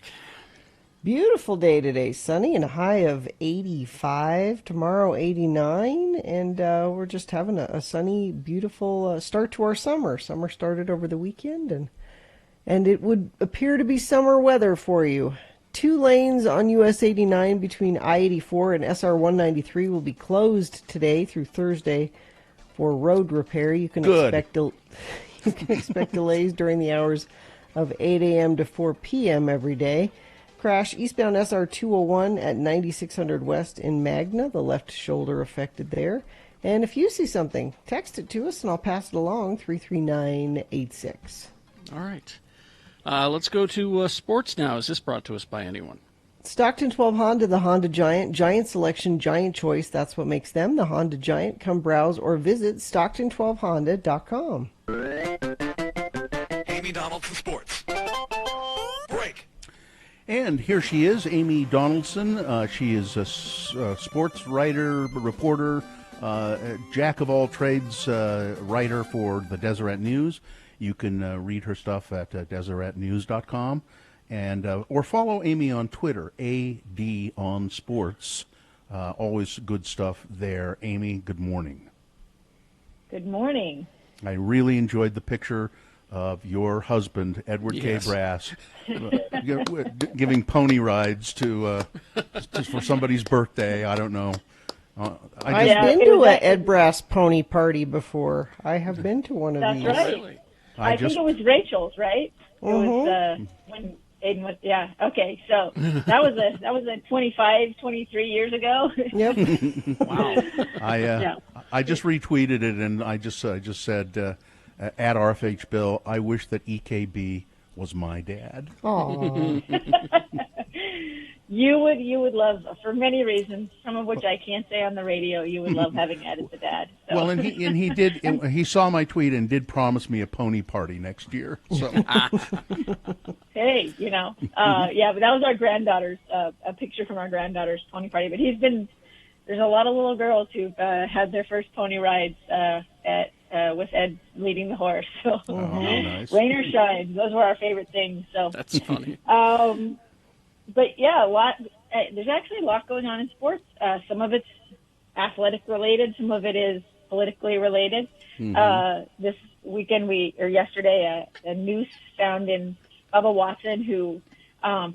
Beautiful day today, sunny, and a high of 85. Tomorrow, 89, and we're just having a sunny, beautiful start to our summer. Summer started over the weekend, and it would appear to be summer weather for you. 2 lanes on US 89 between I-84 and SR 193 will be closed today through Thursday for road repair. You can expect delays during the hours of 8 a.m. to 4 p.m. every day. Crash eastbound SR 201 at 9600 West in Magna. The left shoulder affected there. And if you see something, text it to us and I'll pass it along, 33986. All right. Let's go to sports now. Is this brought to us by anyone? Stockton 12 Honda, the Honda Giant. Giant selection, giant choice. That's what makes them the Honda Giant. Come browse or visit Stockton12Honda.com. Amy Donaldson Sports. Break. And here she is, Amy Donaldson. She is a sports writer, reporter, jack of all trades, writer for the Deseret News. You can read her stuff at DeseretNews.com. And or follow Amy on Twitter, AD on Sports. Always good stuff there. Amy, good morning. Good morning. I really enjoyed the picture of your husband, Edward Yes. K. Brass, giving pony rides to for somebody's birthday. I don't know. I've been to an Ed Brass pony party before. I have been to one of That's these. right. Really? I think it was Rachel's, right? It was when Aiden was, yeah. Okay, so that was a 25, 23 years ago. Yep. Wow. I just retweeted it, and I just said at RFH Bill, I wish that EKB was my dad. Aww. You would love, for many reasons, some of which I can't say on the radio. You would love having Ed as a dad. So. Well, and he saw my tweet and did promise me a pony party next year. So. Hey, yeah, but that was our granddaughter's, a picture from our granddaughter's pony party. But there's a lot of little girls who've had their first pony rides with Ed leading the horse. So nice. Rain or shine, those were our favorite things. So That's funny. But yeah, there's actually a lot going on in sports. Some of it's athletic related, some of it is politically related. This weekend yesterday, a noose found in Bubba Watson, who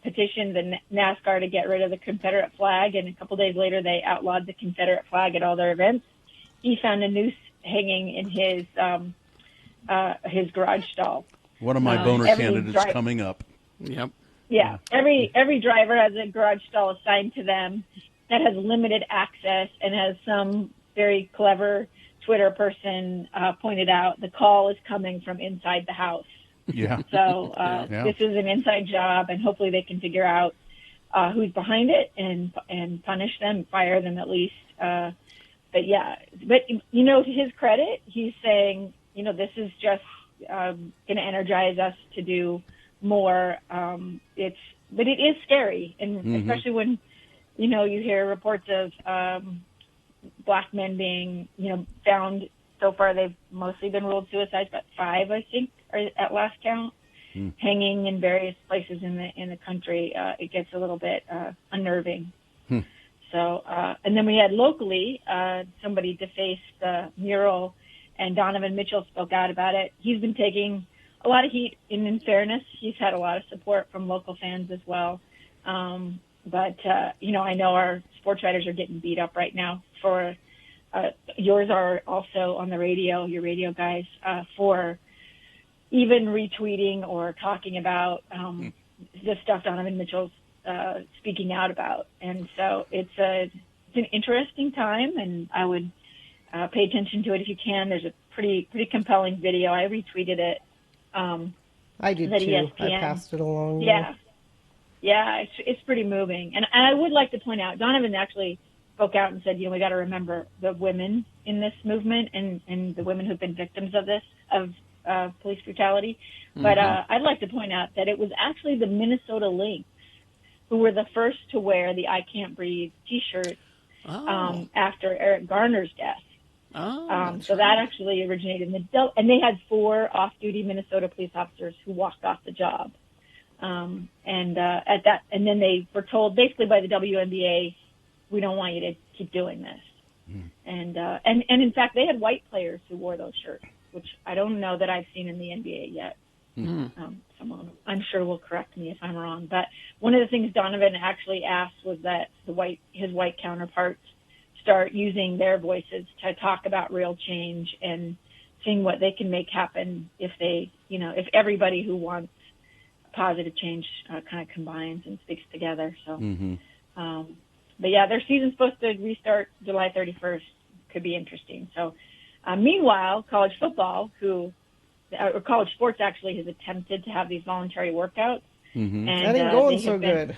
petitioned the NASCAR to get rid of the Confederate flag, and a couple days later they outlawed the Confederate flag at all their events. He found a noose hanging in his garage stall. One of my boner candidates coming up. Yep. Yeah, every driver has a garage stall assigned to them that has limited access, and as some very clever Twitter person pointed out, the call is coming from inside the house. Yeah. So This is an inside job, and hopefully they can figure out who's behind it and punish them, fire them at least. But to his credit, he's saying, this is just going to energize us to do more. But it is scary, and especially when you hear reports of black men being found. So far they've mostly been ruled suicides, but 5 I think are at last count, hanging in various places in the country. It gets a little bit unnerving. So and then we had locally somebody defaced the mural, and Donovan Mitchell spoke out about it. He's been taking a lot of heat, and in fairness, he's had a lot of support from local fans as well. But I know our sports writers are getting beat up right now for, yours are also on the radio, your radio guys, for even retweeting or talking about the stuff Donovan Mitchell's speaking out about. And so it's an interesting time, and I would pay attention to it if you can. There's a pretty compelling video. I retweeted it. I did too. ESPN. I passed it along. Yeah, it's pretty moving. And I would like to point out, Donovan actually spoke out and said, we got to remember the women in this movement and the women who've been victims of this, of police brutality. But I'd like to point out that it was actually the Minnesota Lynx who were the first to wear the I Can't Breathe T-shirt after Eric Garner's death. So that actually originated in and they had 4 off-duty Minnesota police officers who walked off the job. And then they were told basically by the WNBA, we don't want you to keep doing this. And in fact, they had white players who wore those shirts, which I don't know that I've seen in the NBA yet. Someone, I'm sure, will correct me if I'm wrong. But one of the things Donovan actually asked was that his white counterparts start using their voices to talk about real change and seeing what they can make happen if if everybody who wants positive change kind of combines and speaks together. So, but yeah, their season's supposed to restart July 31st could be interesting. So, meanwhile, college football, or college sports actually has attempted to have these voluntary workouts. Mm-hmm. And that ain't going so good.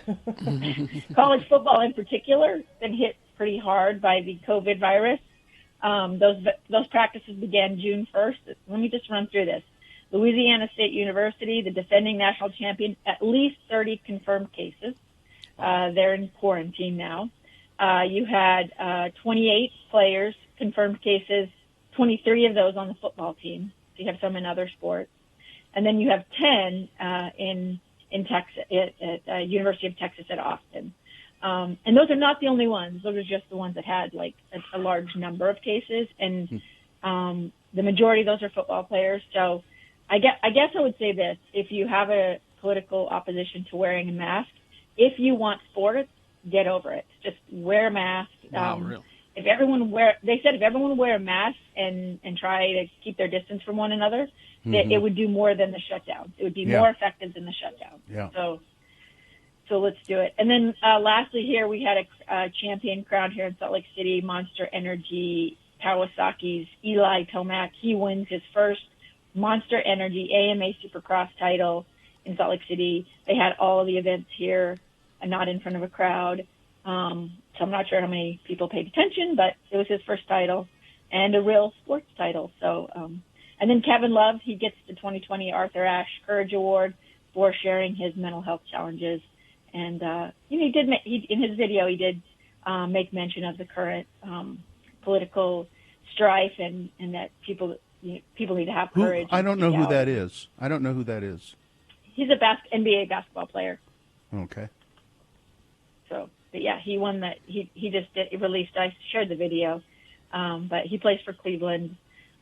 College football in particular been hit pretty hard by the COVID virus. Those practices began June 1st. Let me just run through this. Louisiana State University, the defending national champion, at least 30 confirmed cases. They're in quarantine now. You had 28 players, confirmed cases, 23 of those on the football team. So you have some in other sports. And then you have 10 in Texas, at University of Texas at Austin. And those are not the only ones. Those are just the ones that had like a large number of cases. And the majority of those are football players. So I guess I would say this. If you have a political opposition to wearing a mask, if you want sports, get over it. Just wear a mask. Wow, really? If everyone wear a mask and try to keep their distance from one another, it would do more than the shutdown. It would be more effective than the shutdown. Yeah. So let's do it. And then lastly here, we had a champion crowned here in Salt Lake City, Monster Energy Kawasaki's Eli Tomac. He wins his first Monster Energy AMA Supercross title in Salt Lake City. They had all of the events here and not in front of a crowd. So I'm not sure how many people paid attention, but it was his first title and a real sports title. So, and then Kevin Love, he gets the 2020 Arthur Ashe Courage Award for sharing his mental health challenges. And, he did in his video, he did make mention of the current political strife and that people need to have courage. I don't know who that is. He's a NBA basketball player. Okay. So, but yeah, he won that. He just released. I shared the video, but he plays for Cleveland,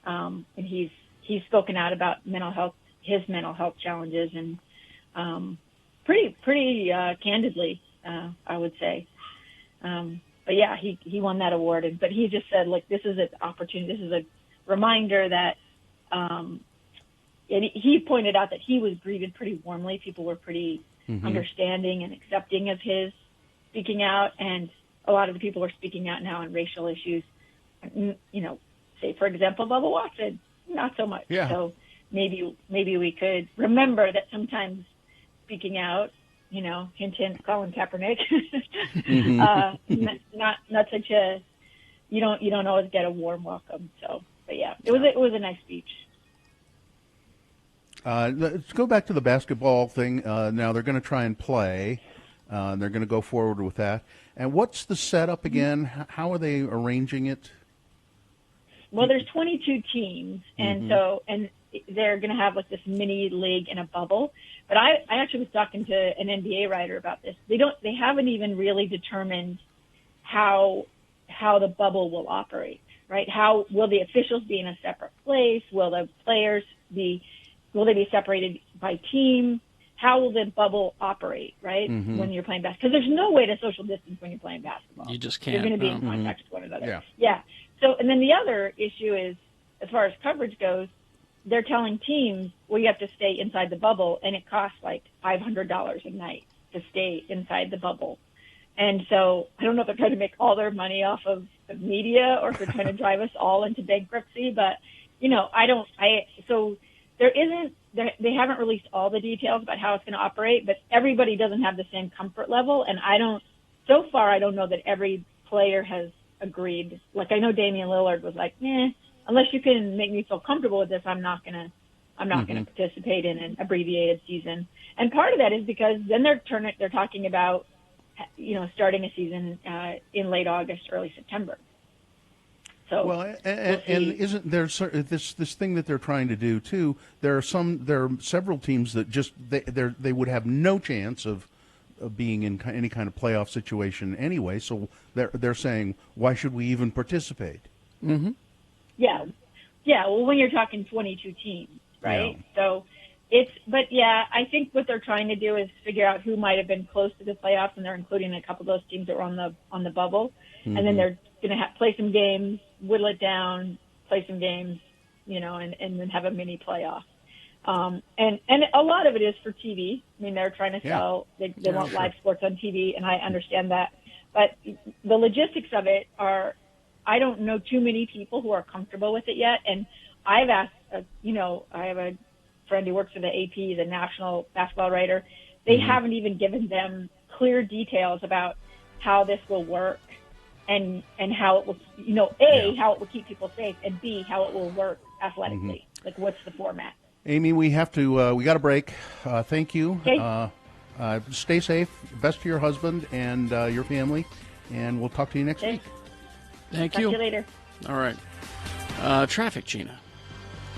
and he's spoken out about his mental health challenges, and pretty candidly, I would say. But yeah, he won that award, but he just said, like, this is an opportunity. This is a reminder that, and he pointed out that he was greeted pretty warmly. People were pretty understanding and accepting of his speaking out, and a lot of the people are speaking out now on racial issues. Say, for example, Bubba Watson, not so much. Yeah. So maybe we could remember that sometimes speaking out, hint, hint, Colin Kaepernick, not such a, you don't always get a warm welcome. So, but yeah, it was a nice speech. Let's go back to the basketball thing. Now they're going to try and play. They're going to go forward with that. And what's the setup again? How are they arranging it? Well, there's 22 teams, and they're going to have like this mini league in a bubble. But I actually was talking to an NBA writer about this. They haven't even really determined how the bubble will operate, right? How will the officials be in a separate place? Will the players will they be separated by team? How will the bubble operate, right, when you're playing basketball? Because there's no way to social distance when you're playing basketball. You just can't. You're going to be in contact with one another. Yeah. So, and then the other issue is, as far as coverage goes, they're telling teams, well, you have to stay inside the bubble, and it costs like $500 a night to stay inside the bubble. And so I don't know if they're trying to make all their money off of the media or if they're trying to drive us all into bankruptcy. But, so they haven't released all the details about how it's going to operate, but everybody doesn't have the same comfort level. And so far, I don't know that every player has agreed. Like, I know Damian Lillard was like, unless you can make me feel comfortable with this, I'm not going to participate in an abbreviated season. And part of that is because then they're talking about, starting a season in late August, early September. So, well, and isn't there this thing that they're trying to do too? There are several teams that just they would have no chance of being in any kind of playoff situation anyway. So they're saying, why should we even participate? Mm-hmm. Yeah. Well, when you're talking 22 teams, right? Yeah. So I think what they're trying to do is figure out who might have been close to the playoffs, and they're including a couple of those teams that were on the bubble, and then they're going to play some games, whittle it down, play some games, and then have a mini playoff. And a lot of it is for TV. I mean, they're trying to sell. They want live sports on TV, and I understand that. But the logistics of it are, I don't know too many people who are comfortable with it yet. And I've asked, I have a friend who works for the AP, the national basketball writer. They haven't even given them clear details about how this will work and how it will, how it will keep people safe, and B, how it will work athletically. Like, what's the format? Amy, we have to. We got a break. Thank you. Okay. Stay safe. Best to your husband and your family, and we'll talk to you next week. Thank Talk you. to you later. All right. Traffic, Gina.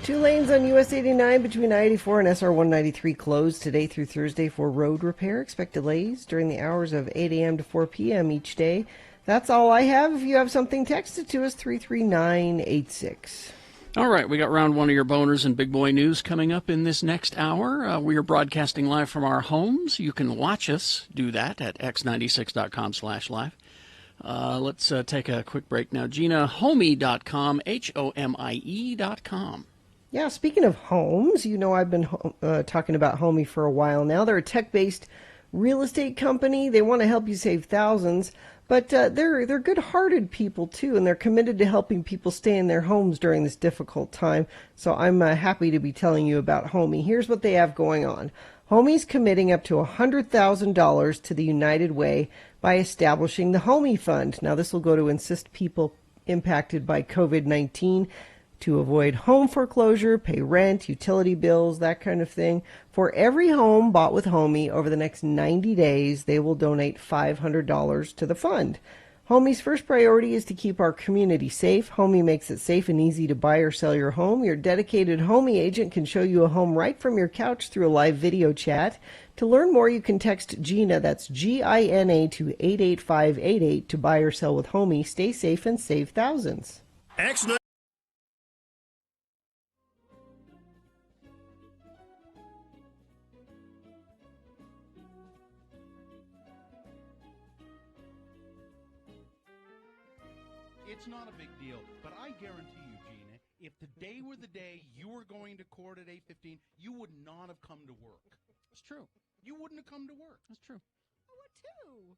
2 lanes on US 89 between I-84 and SR 193 closed today through Thursday for road repair. Expect delays during the hours of 8 a.m. to 4 p.m. each day. That's all I have. If you have something, text it to us, 33986. All right, we got round one of your boners and big boy news coming up in this next hour. We are broadcasting live from our homes. You can watch us do that at x96.com/live. Let's take a quick break now. Gina, homie.com, HOMIE.com. Yeah, speaking of homes, I've been talking about Homie for a while now. They're a tech-based real estate company. They want to help you save thousands, but they're good-hearted people too, and they're committed to helping people stay in their homes during this difficult time. So I'm happy to be telling you about Homie. Here's what they have going on. Homie's committing up to $100,000 to the United Way by establishing the Homie Fund. Now, this will go to assist people impacted by COVID-19 to avoid home foreclosure, pay rent, utility bills, that kind of thing. For every home bought with Homie over the next 90 days, they will donate $500 to the fund. Homie's first priority is to keep our community safe. Homie makes it safe and easy to buy or sell your home. Your dedicated Homie agent can show you a home right from your couch through a live video chat. To learn more, you can text Gina, that's Gina, to 88588 to buy or sell with Homie. Stay safe and save thousands. Excellent. It's not a big deal, but I guarantee you, Gina, if today were the day you were going to court at 8:15, you would not have come to work. It's true. You wouldn't have come to work. That's true. I would too.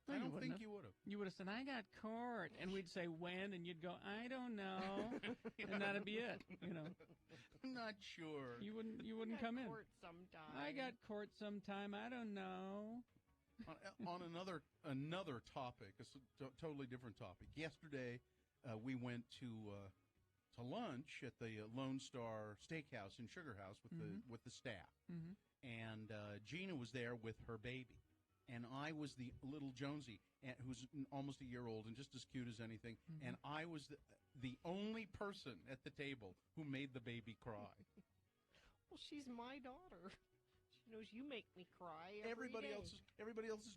I don't think you would have. You would have said, I got court. And we'd say, when? And you'd go, I don't know. And that'd be it, I'm not sure. You wouldn't come in. Court sometime. I got court sometime. I don't know. On another topic, a totally different topic. Yesterday, we went to lunch at the Lone Star Steakhouse in Sugar House with the staff, and Gina was there with her baby, and I was the little Jonesy, who's almost a year old and just as cute as anything, and I was the only person at the table who made the baby cry. Well, she's my daughter. She knows you make me cry Everybody else is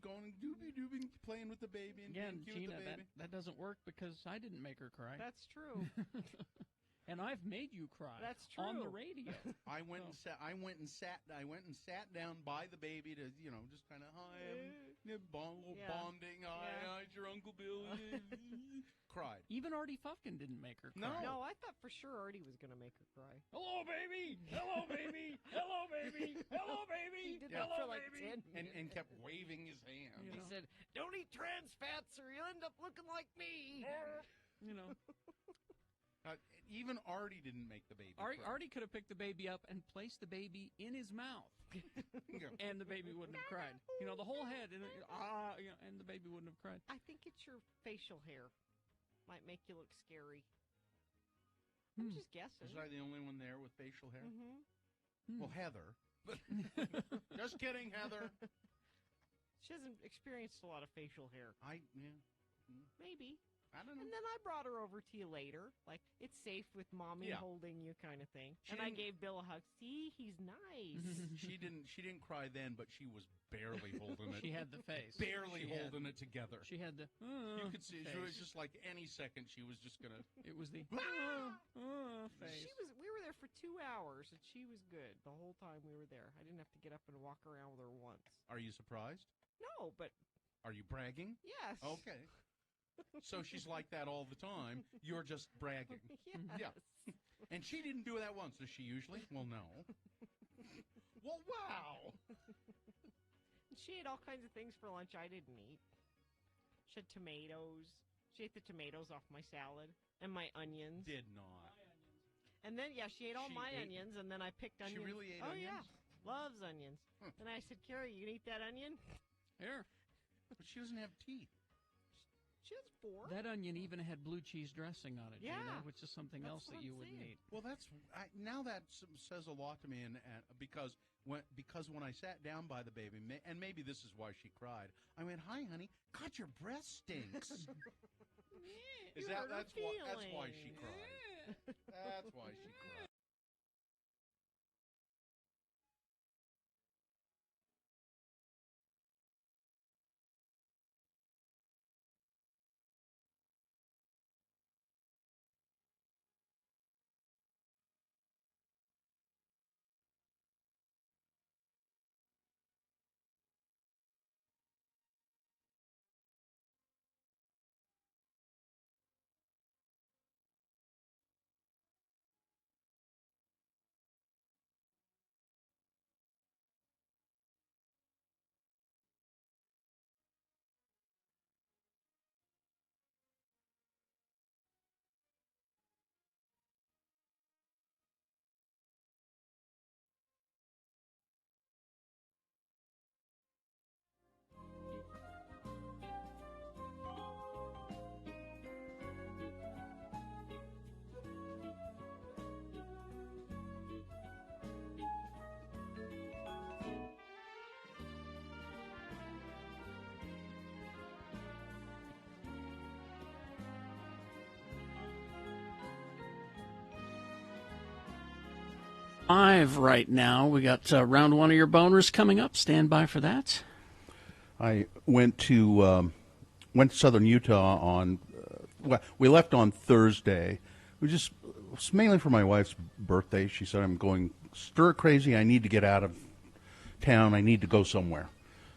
going doobie playing with the baby and being cute Gina, with the baby. that doesn't work because I didn't make her cry. That's true. And I've made you cry. That's true. On the radio. I went and sat down by the baby to just kind of bonding. Hi, it's your Uncle Bill. Cried. Even Artie Fufkin didn't make her cry. No, I thought for sure Artie was going to make her cry. Hello, baby. Hello, baby. Hello, baby. Hello, baby. He did that for like 10 minutes. And kept waving his hand. He said, don't eat trans fats or you'll end up looking like me. Even Artie didn't make the baby cry. Artie could have picked the baby up and placed the baby in his mouth, and the baby wouldn't have cried. The whole head, and the baby wouldn't have cried. I think it's your facial hair. Might make you look scary. I'm just guessing. Was I the only one there with facial hair? Mm-hmm. Well, Heather. Just kidding, Heather. She hasn't experienced a lot of facial hair. Maybe. I don't know. And then I brought her over to you later. Like, it's safe with mommy holding you kind of thing. And I gave Bill a hug. See, he's nice. She didn't cry then, but she was barely holding it. She had the face. Barely holding it together. She had the you could see face. she was just like any second she was just going to. It was the face. We were there for 2 hours, and she was good the whole time we were there. I didn't have to get up and walk around with her once. Are you surprised? No, but... Are you bragging? Yes. Okay. So she's like that all the time. You're just bragging. Yes. Yeah. And she didn't do that once, does she usually? Well, no. Well, wow. She ate all kinds of things for lunch I didn't eat. She had tomatoes. She ate the tomatoes off my salad and my onions. Did not. And then, yeah, she ate all my ate- onions, and then I picked onions. She really ate oh, onions? yeah. Loves onions. And I said, Carrie, you gonna eat that onion? Here. But she doesn't have teeth. She was 4. That onion even had blue cheese dressing on it, Yeah. Gina, which is something That's else what that you I'm wouldn't saying. eat. Well, now that says a lot to me, and because when I sat down by the baby, and maybe this is why she cried, I went, "Hi, honey. God, your breath stinks." That's why she cried. That's why she cried. Live right now. We got round one of your boners coming up. Stand by for that. I went to Southern Utah on. We left on Thursday. It's mainly for my wife's birthday. She said, "I'm going stir crazy. I need to get out of town. I need to go somewhere."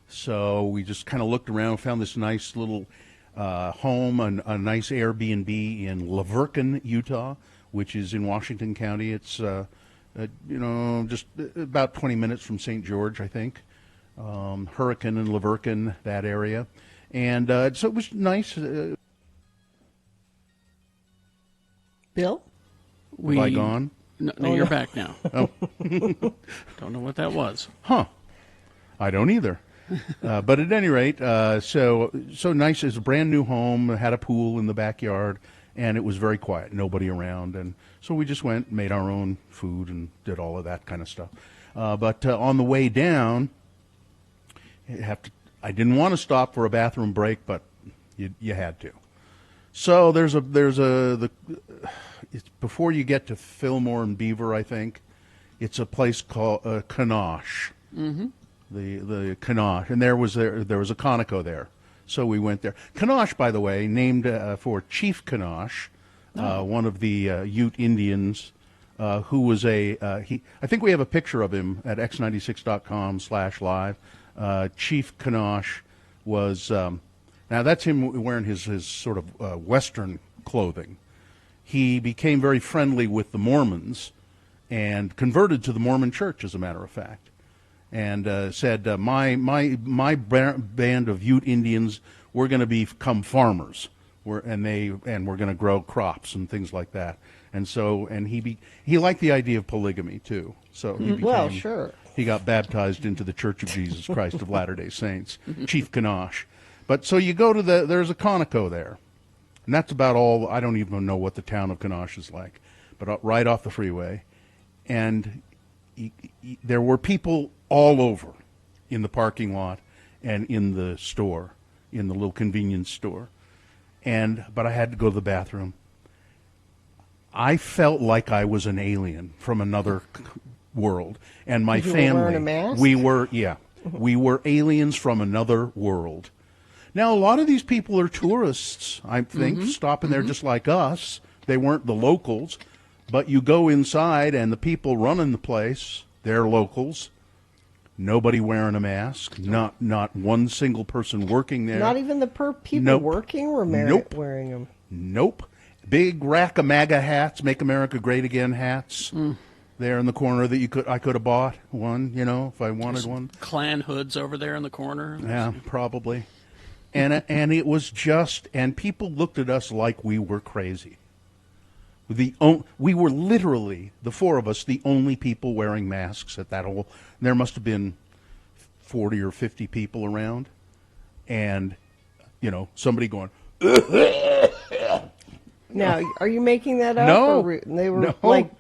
So we just kind of looked around, found this nice little home, a nice Airbnb in Laverton, Utah, which is in Washington County. It's just about 20 minutes from St. George, I think. Hurricane and Laverton, that area. And so it was nice. Bill? Have I gone? No, you're back now. Oh. Don't know what that was. Huh. I don't either. But at any rate, so nice. It's a brand new home, had a pool in the backyard, and it was very quiet, nobody around. And so we just went, made our own food, and did all of that kind of stuff. But on the way down, I didn't want to stop for a bathroom break, but you had to. So it's before you get to Fillmore and Beaver, I think. It's a place called Kanosh. Mm-hmm. The Kanosh, and there was a Conoco there, so we went there. Kanosh, by the way, named for Chief Kanosh, one of the Ute Indians, who was I think we have a picture of him at x96.com/live. Chief Kanosh was now that's him wearing his sort of Western clothing. He became very friendly with the Mormons and converted to the Mormon Church, as a matter of fact. And said, my band of Ute Indians, we're going to become farmers, and we're going to grow crops and things like that. And so, he liked the idea of polygamy too. So he got baptized into the Church of Jesus Christ of Latter-day Saints, Chief Kanosh. But so you go to there's a Conoco there, and that's about all. I don't even know what the town of Kanosh is like, but right off the freeway, and there were people all over in the parking lot and in the store, in the little convenience store. But I had to go to the bathroom. I felt like I was an alien from another world. And my family. family, wearing a mask? we were aliens from another world. Now, a lot of these people are tourists, I think, stopping there just like us. They weren't the locals. But you go inside, and the people running the place, they're locals. Nobody wearing a mask. Not one single person working there. Not even the people working were wearing them. Nope. Big rack of MAGA hats, Make America Great Again hats. There in the corner that I could have bought one, if I wanted one. Klan hoods over there in the corner. Yeah, probably. and it was just, and people looked at us like we were crazy. We were literally, the four of us, the only people wearing masks at that whole. There must have been 40 or 50 people around, and somebody going. Now, are you making that up? No, or they were no, like.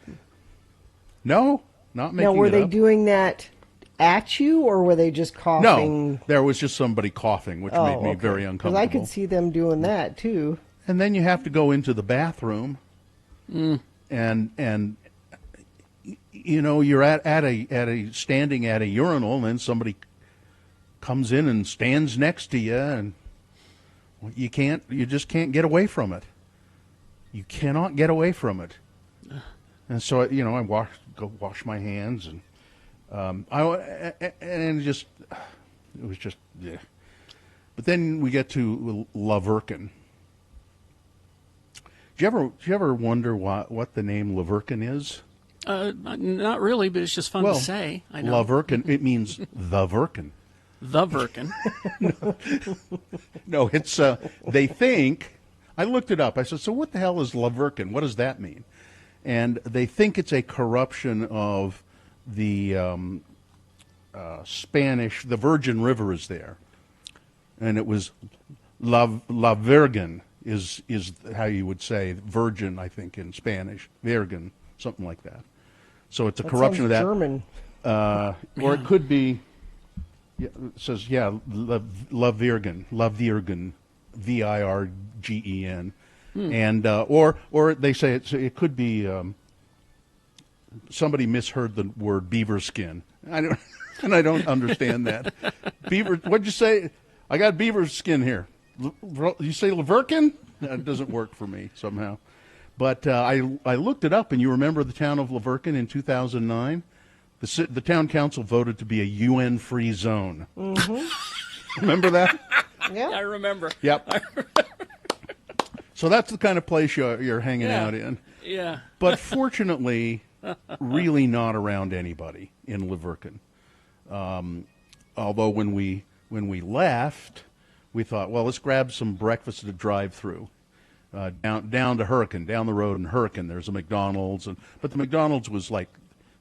No, not making. Now, were it they up. doing that at you, or were they just coughing? No, there was just somebody coughing, which made me very uncomfortable. Because I could see them doing that too. And then you have to go into the bathroom, and you're at a standing at a urinal, and then somebody comes in and stands next to you, and you just can't get away from it. You cannot get away from it. And so I go wash my hands, and it was just yeah. But then we get to Laverkin. Do you ever wonder what the name Laverkin is? Not really, but it's just fun to say. I know. Laverkin, it means the Verkin. The Verkin. No, it's they think. I looked it up. I said, so what the hell is Laverkin? What does that mean? And they think it's a corruption of the Spanish. The Virgin River is there, and it was La Virgen is how you would say virgin, I think, in Spanish. Virgen, something like that. So it's a corruption of that. German. Or it could be. Yeah, it says La Virgen, Virgen, and or they say it could be somebody misheard the word beaver skin. I don't understand that. Beaver, what'd you say? I got beaver skin here. You say Laverkin? That doesn't work for me somehow. But I looked it up, and you remember the town of Laverkin in 2009? The town council voted to be a UN-free zone. Mm-hmm. Remember that? Yeah, I remember. Yep. So that's the kind of place you're hanging out in. Yeah. But fortunately, really not around anybody in Laverkin. Although when we left, we thought, well, let's grab some breakfast at a drive-through. Down to Hurricane, down the road in Hurricane, there's a McDonald's, but the McDonald's was like.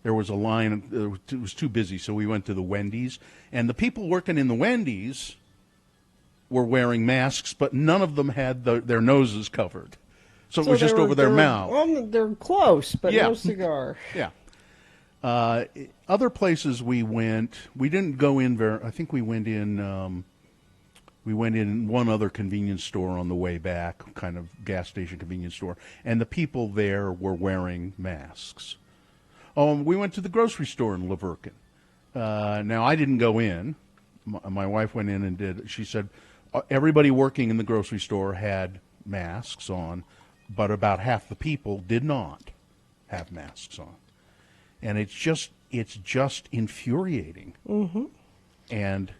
There was a line. It was too busy, so we went to the Wendy's. And the people working in the Wendy's were wearing masks, but none of them had their noses covered. So it was just over their mouth. Well, they're close, but no cigar. Yeah. Other places we went, we didn't go in very. I think we went in. We went in one other convenience store on the way back, kind of gas station convenience store, and the people there were wearing masks. We went to the grocery store in Laverkin. Now, I didn't go in. My wife went in and did. She said everybody working in the grocery store had masks on, but about half the people did not have masks on. And it's just infuriating. Mm-hmm. And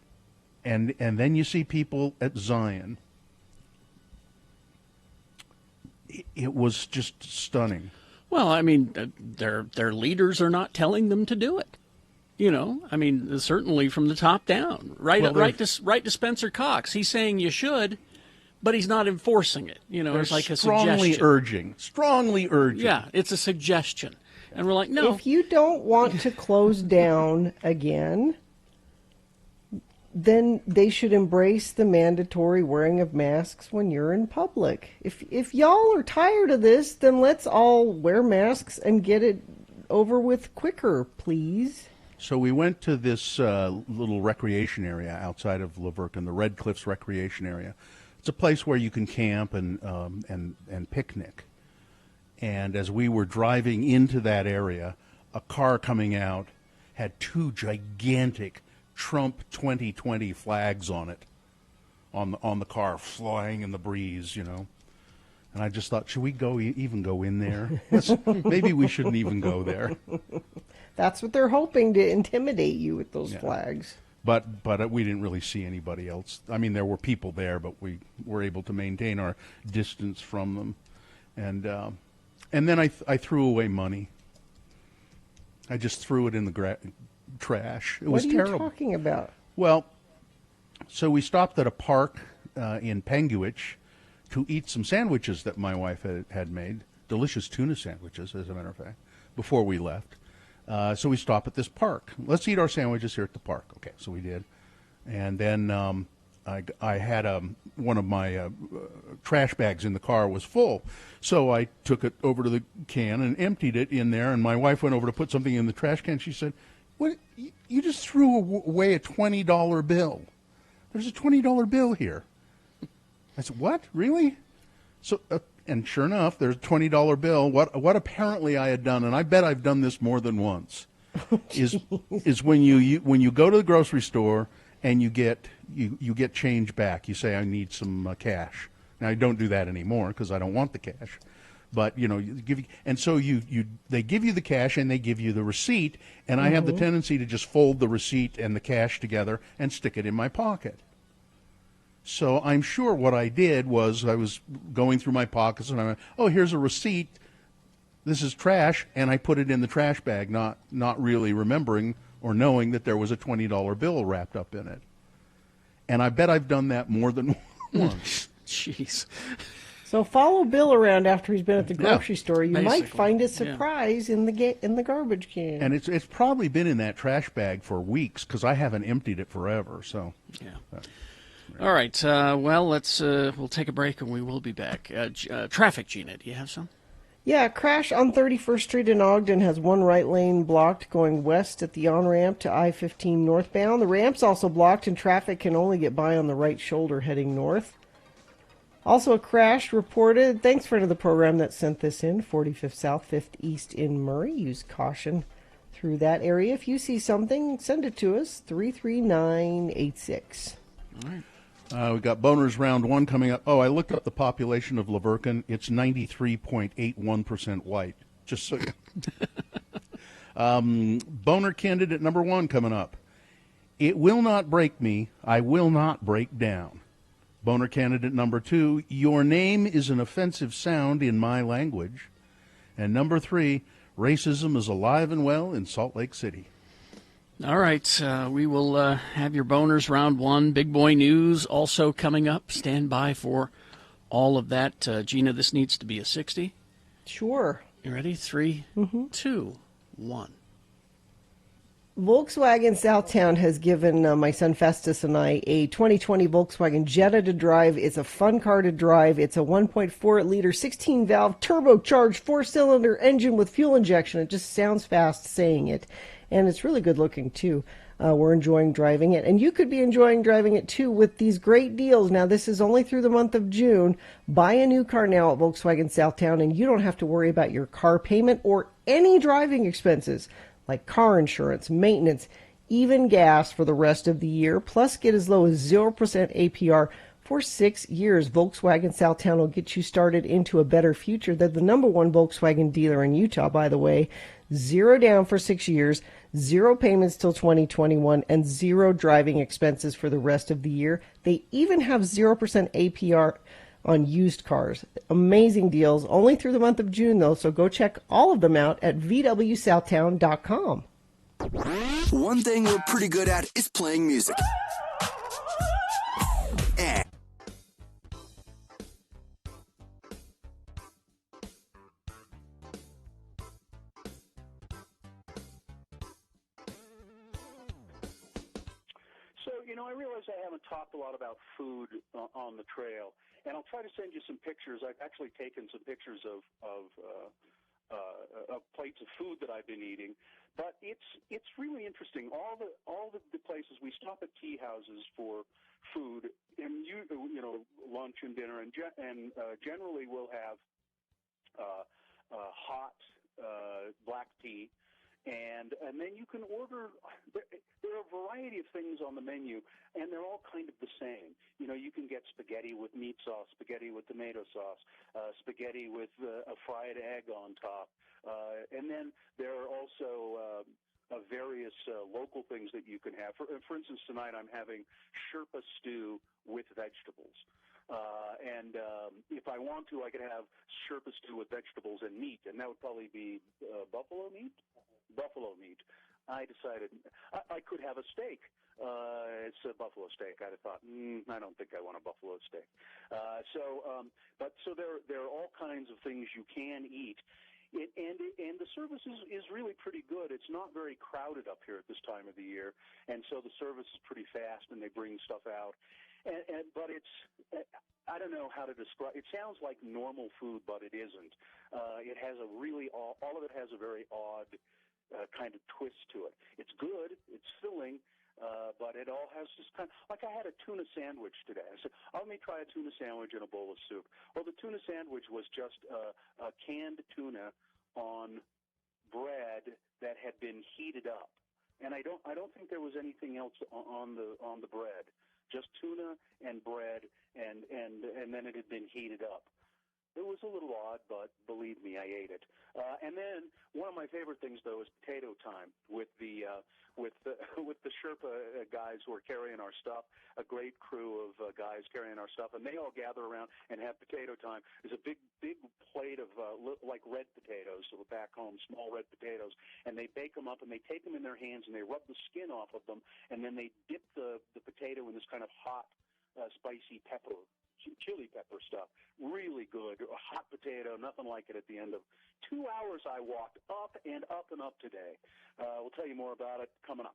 then you see people at Zion. It was just stunning. Well, I mean, their leaders are not telling them to do it. I mean, certainly from the top down, right to Spencer Cox. He's saying you should, but he's not enforcing it. It's like a suggestion. Strongly urging. Yeah, it's a suggestion, and we're like, no. If you don't want to close down again, then they should embrace the mandatory wearing of masks when you're in public. If y'all are tired of this, then let's all wear masks and get it over with quicker, please. So we went to this little recreation area outside of Laverkin, the Red Cliffs Recreation Area. It's a place where you can camp and picnic. And as we were driving into that area, a car coming out had two gigantic Trump 2020 flags on it, on the car, flying in the breeze, And I just thought, should we even go in there? Maybe we shouldn't even go there. That's what they're hoping, to intimidate you with those flags. But we didn't really see anybody else. I mean, there were people there, but we were able to maintain our distance from them. And then I threw away money. I just threw it in the trash. It was terrible. What are you talking about? Well, so we stopped at a park in Panguitch to eat some sandwiches that my wife had made, delicious tuna sandwiches, as a matter of fact, before we left. So we stopped at this park. Let's eat our sandwiches here at the park. Okay, so we did. And then I had one of my trash bags in the car was full. So I took it over to the can and emptied it in there, and my wife went over to put something in the trash can. She said, "What? You just threw away a $20 bill. There's a $20 bill here." I said, "What? Really?" So, and sure enough, there's a $20 bill. What apparently I had done, and I bet I've done this more than once, is when you go to the grocery store and you get change back. You say, "I need some cash." Now I don't do that anymore because I don't want the cash. But they give you the cash and they give you the receipt, and I have the tendency to just fold the receipt and the cash together and stick it in my pocket. So I'm sure what I did was I was going through my pockets and I went, "Oh, here's a receipt. This is trash," and I put it in the trash bag, not really remembering or knowing that there was a $20 bill wrapped up in it. And I bet I've done that more than once. Jeez. So follow Bill around after he's been at the grocery store. You basically. might find a surprise in the garbage can. And it's probably been in that trash bag for weeks because I haven't emptied it forever. So yeah. All right. Well, we'll take a break and we will be back. Traffic, Gina. Do you have some? Yeah, a crash on 31st Street in Ogden has one right lane blocked going west at the on-ramp to I-15 northbound. The ramp's also blocked and traffic can only get by on the right shoulder heading north. Also a crash reported. Thanks, friend of the program that sent this in. 45th South, 5th East in Murray. Use caution through that area. If you see something, send it to us, 33986. All right. We got boners round one coming up. Oh, I looked up the population of Lavercan. It's 93.81% white. Just so boner candidate number one coming up. It will not break me. I will not break down. Boner candidate number two. Your name is an offensive sound in my language. And number three. Racism is alive and well in Salt Lake City. All right, we will have your boners round one. Big boy news also coming up. Stand by for all of that. Gina, this needs to be a 60. Sure. You ready? 3, 2, 1. Volkswagen Southtown has given my son Festus and I a 2020 Volkswagen Jetta to drive. It's a fun car to drive. It's a 1.4-liter, 16-valve, turbocharged, 4-cylinder engine with fuel injection. It just sounds fast saying it. And it's really good looking, too. We're enjoying driving it. And you could be enjoying driving it, too, with these great deals. Now, this is only through the month of June. Buy a new car now at Volkswagen Southtown, and you don't have to worry about your car payment or any driving expenses, like car insurance, maintenance, even gas for the rest of the year. Plus, get as low as 0% APR for 6 years. Volkswagen Southtown will get you started into a better future. They're the #1 Volkswagen dealer in Utah, by the way. 0 down for 6 years, 0 payments till 2021, and 0 driving expenses for the rest of the year. They even have 0% APR on used cars. Amazing deals, only through the month of June, though, so go check all of them out at VWSouthtown.com. One thing we're pretty good at is playing music. And So, I realize I haven't talked a lot about food on the trail, and I'll try to send you some pictures. I've actually taken some pictures of plates of food that I've been eating, but it's really interesting. All the places we stop at tea houses for food, and lunch and dinner, and generally we'll have hot black tea. And then you can order. There are a variety of things on the menu, and they're all kind of the same. You can get spaghetti with meat sauce, spaghetti with tomato sauce, spaghetti with a fried egg on top, and then there are also various local things that you can have. For instance, tonight I'm having Sherpa stew with vegetables. And if I want to, I could have Sherpa stew with vegetables and meat, and that would probably be buffalo meat. I decided I could have a steak. It's a buffalo steak. I'd have thought, I don't think I want a buffalo steak. So there are all kinds of things you can eat. And the service is really pretty good. It's not very crowded up here at this time of the year, and so the service is pretty fast, and they bring stuff out. But it's, I don't know how to describe. It sounds like normal food, but it isn't. It has a really all of it has a very odd kind of twist to it. It's good. It's filling. But it all has this kind of, like I had a tuna sandwich today. I said, let me try a tuna sandwich and a bowl of soup. Well, the tuna sandwich was just a canned tuna on bread that had been heated up. And I don't think there was anything else on the bread. Just tuna and bread, and then it had been heated up. It was a little odd, but believe me, I ate it. And then one of my favorite things, though, is potato time with the Sherpa guys who are carrying our stuff. A great crew of guys carrying our stuff, and they all gather around and have potato time. There's a big plate of like red potatoes, so back home, small red potatoes, and they bake them up and they take them in their hands and they rub the skin off of them, and then they dip the potato in this kind of hot, spicy pepper. Chili pepper stuff. Really good. A hot potato, nothing like it at the end of 2 hours I walked up and up and up today. We'll tell you more about it coming up.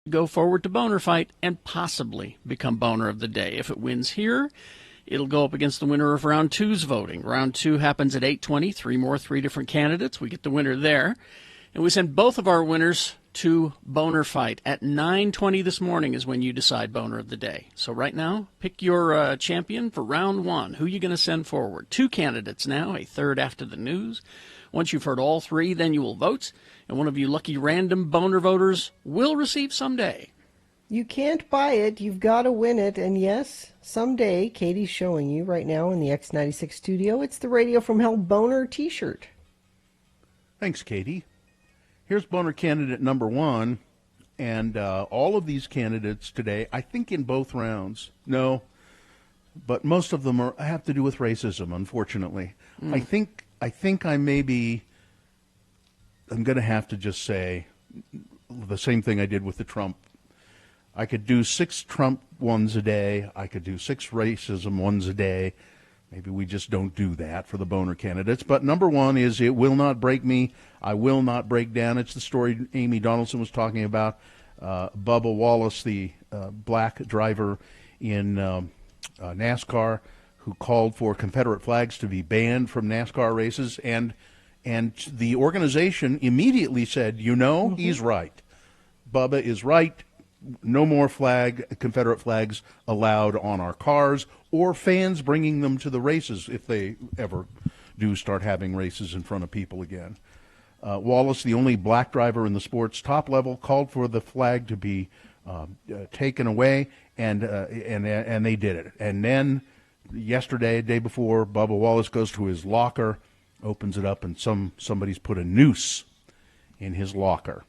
Go forward to Boner Fight and possibly become Boner of the Day. If it wins here, it'll go up against the winner of Round 2's voting. Round 2 happens at 8:20, three different candidates. We get the winner there. And we send both of our winners to Boner Fight. At 9:20 this morning is when you decide Boner of the Day. So right now, pick your champion for Round 1. Who are you going to send forward? 2 candidates now, a third after the news. Once you've heard all 3, then you will vote, and one of you lucky random Boner voters will receive someday. You can't buy it, you've got to win it, and yes, someday, Katie's showing you right now in the X96 studio, it's the Radio from Hell Boner t-shirt. Thanks, Katie. Here's Boner candidate number 1, and all of these candidates today, I think in both rounds, no, but most of them have to do with racism, unfortunately. I think I'm going to have to just say the same thing I did with the Trump. I could do 6 Trump ones a day. I could do 6 racism ones a day. Maybe we just don't do that for the Boner candidates. But number 1 is It Will Not Break Me. I Will Not Break Down. It's the story Amy Donaldson was talking about. Bubba Wallace, the black driver in NASCAR, who called for Confederate flags to be banned from NASCAR races, and the organization immediately said, he's right. Bubba is right. No more Confederate flags allowed on our cars, or fans bringing them to the races if they ever do start having races in front of people again. Wallace, the only black driver in the sport's top level, called for the flag to be taken away, and they did it. And then yesterday, day before, Bubba Wallace goes to his locker, opens it up, and somebody's put a noose in his locker.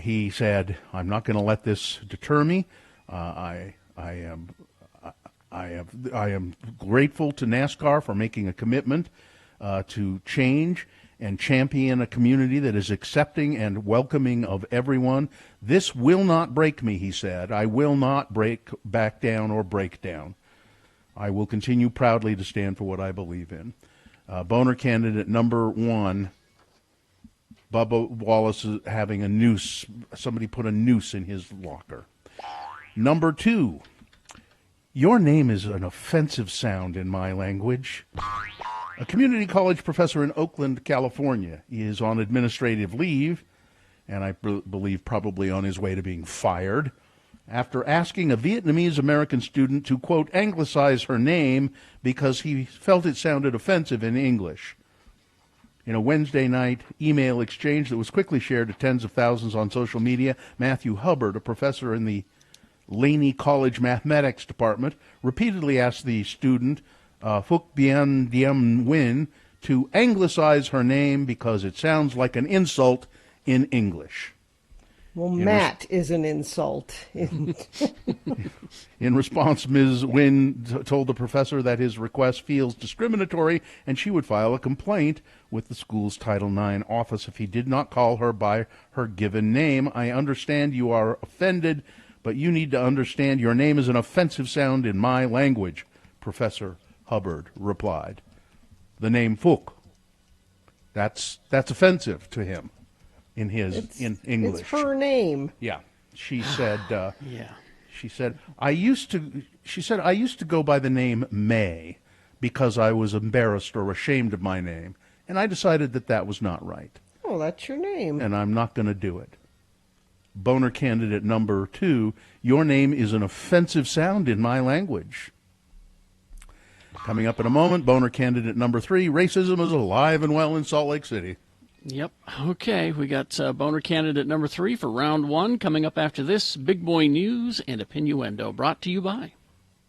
He said, "I'm not going to let this deter me. I am grateful to NASCAR for making a commitment to change and champion a community that is accepting and welcoming of everyone. This will not break me," he said. "I will not back down or break down. I will continue proudly to stand for what I believe in." Boner candidate number 1, Bubba Wallace is having a noose. Somebody put a noose in his locker. Number 2, your name is an offensive sound in my language. A community college professor in Oakland, California, is on administrative leave, and I believe probably on his way to being fired, after asking a Vietnamese American student to, quote, anglicize her name because he felt it sounded offensive in English. In a Wednesday night email exchange that was quickly shared to tens of thousands on social media, Matthew Hubbard, a professor in the Laney College Mathematics Department, repeatedly asked the student, Phuc Bien Diem Nguyen, to anglicize her name because it sounds like an insult in English. Well, Matt is an insult. In response, Ms. Nguyen told the professor that his request feels discriminatory and she would file a complaint with the school's Title IX office if he did not call her by her given name. "I understand you are offended, but you need to understand your name is an offensive sound in my language," Professor Hubbard replied. The name Phuc, that's offensive to him in English. It's her name. Yeah. She said yeah. She said I used to go by the name May because I was embarrassed or ashamed of my name, and I decided that was not right. Oh, that's your name. And I'm not going to do it. Boner candidate number 2, your name is an offensive sound in my language. Coming up in a moment, Boner candidate number 3, racism is alive and well in Salt Lake City. Yep. Okay, we got Boner candidate number 3 for round 1 coming up after this. Big Boy News and Opinnuendo, brought to you by.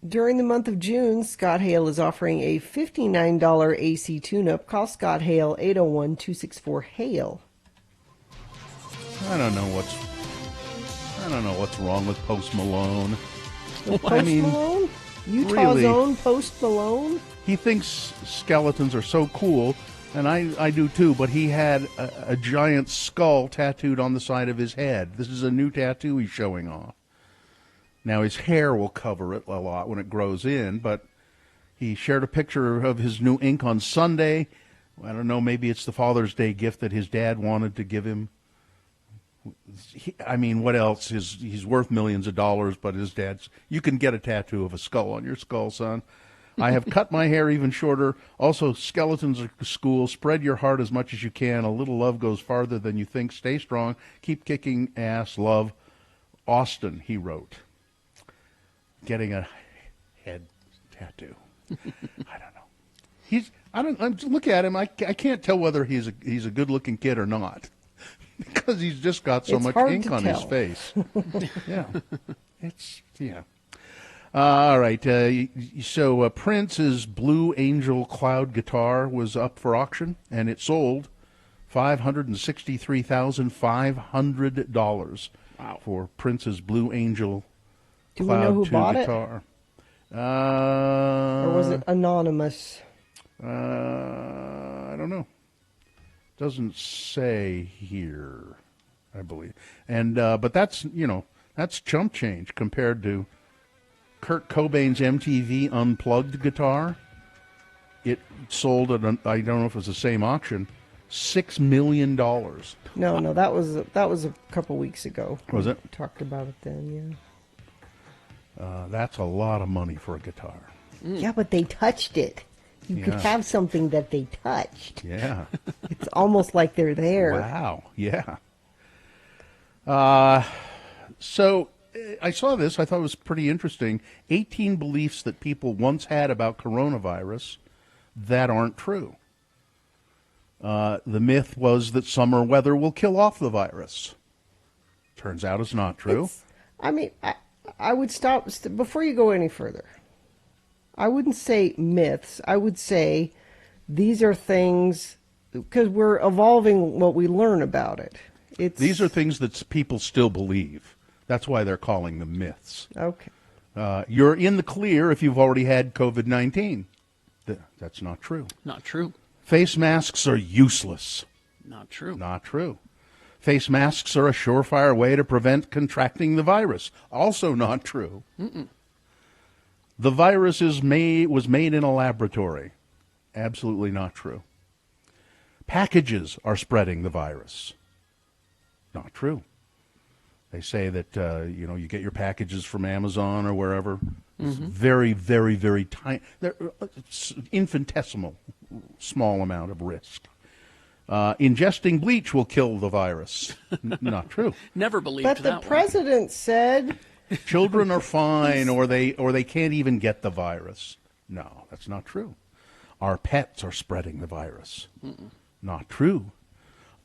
During the month of June, Scott Hale is offering a $59 AC tune-up. Call Scott Hale, 801-264-HALE. I don't know what's wrong with Post Malone. Malone? Utah's really, own Post Malone? He thinks skeletons are so cool, and I do too, but he had a giant skull tattooed on the side of his head. This is a new tattoo he's showing off. Now, his hair will cover it a lot when it grows in, but he shared a picture of his new ink on Sunday. I don't know, maybe it's the Father's Day gift that his dad wanted to give him. What else? He's worth millions of dollars, but his dad's... You can get a tattoo of a skull on your skull, son. I have cut my hair even shorter. Also, skeletons are cool. Spread your heart as much as you can. A little love goes farther than you think. Stay strong. Keep kicking ass. Love, Austin, he wrote. Getting a head tattoo. I don't know. Look at him. I can't tell whether he's a good-looking kid or not. Because he's just got so much ink on his face. Yeah. All right. So Prince's Blue Angel Cloud guitar was up for auction, and it sold $563,500 for Prince's Blue Angel Do Cloud we know who 2 bought guitar. Or was it anonymous? I don't know. Doesn't say here, I believe. And but that's chump change compared to Kurt Cobain's MTV Unplugged guitar. It sold at I don't know if it was the same auction, $6 million. No, that was a couple weeks ago. Was it? We talked about it then, yeah. That's a lot of money for a guitar. Yeah, but they touched it. You could Yeah. have something that they touched. Yeah. It's almost like they're there. Wow. Yeah. So I saw this. I thought it was pretty interesting. 18 beliefs that people once had about coronavirus that aren't true. The myth was that summer weather will kill off the virus. Turns out it's not true. I would stop before you go any further. I wouldn't say myths. I would say these are things, because we're evolving what we learn about it. These are things that people still believe. That's why they're calling them myths. Okay. You're in the clear if you've already had COVID-19. That's not true. Not true. Face masks are useless. Not true. Not true. Face masks are a surefire way to prevent contracting the virus. Also not true. Mm-mm. The virus was made in a laboratory. Absolutely not true. Packages are spreading the virus. Not true. They say that you get your packages from Amazon or wherever. It's very, very, very tiny. It's infinitesimal, small amount of risk. Ingesting bleach will kill the virus. Not true. Never believed But that the president said children are fine, or they can't even get the virus. No, that's not true. Our pets are spreading the virus. Mm-mm. Not true.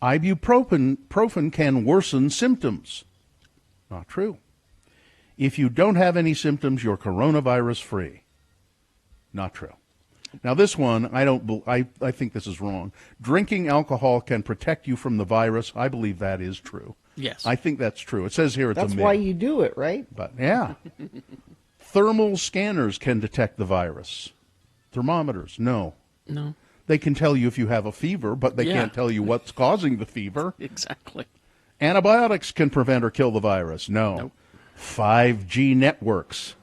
Ibuprofen can worsen symptoms. Not true. If you don't have any symptoms, you're coronavirus free. Not true. Now this one, I think this is wrong. Drinking alcohol can protect you from the virus. I believe that is true. Yes. I think that's true. It says here it's that's a myth. why you do it, right? But yeah. Thermal scanners can detect the virus. Thermometers, no. No. They can tell you if you have a fever, but they can't tell you what's causing the fever. Exactly. Antibiotics can prevent or kill the virus. No. Nope. 5G networks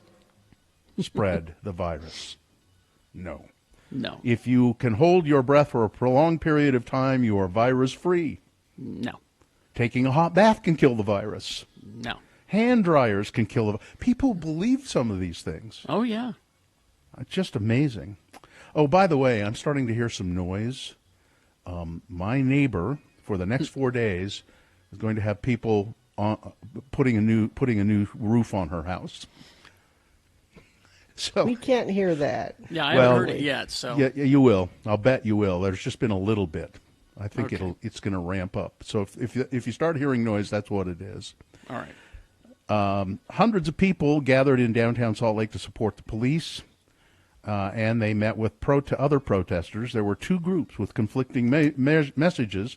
spread the virus. No. No. If you can hold your breath for a prolonged period of time, you are virus-free. No. Taking a hot bath can kill the virus. No. Hand dryers can kill the virus. People believe some of these things. Oh, yeah. It's just amazing. Oh, by the way, I'm starting to hear some noise. My neighbor, for the next 4 days, is going to have people putting a new roof on her house. So we can't hear that. Yeah, I haven't heard it yet. So yeah, you will. I'll bet you will. There's just been a little bit. I think Okay. it's going to ramp up. So if you start hearing noise, that's what it is. All right. Hundreds of people gathered in downtown Salt Lake to support the police, and they met with other protesters. There were two groups with conflicting messages.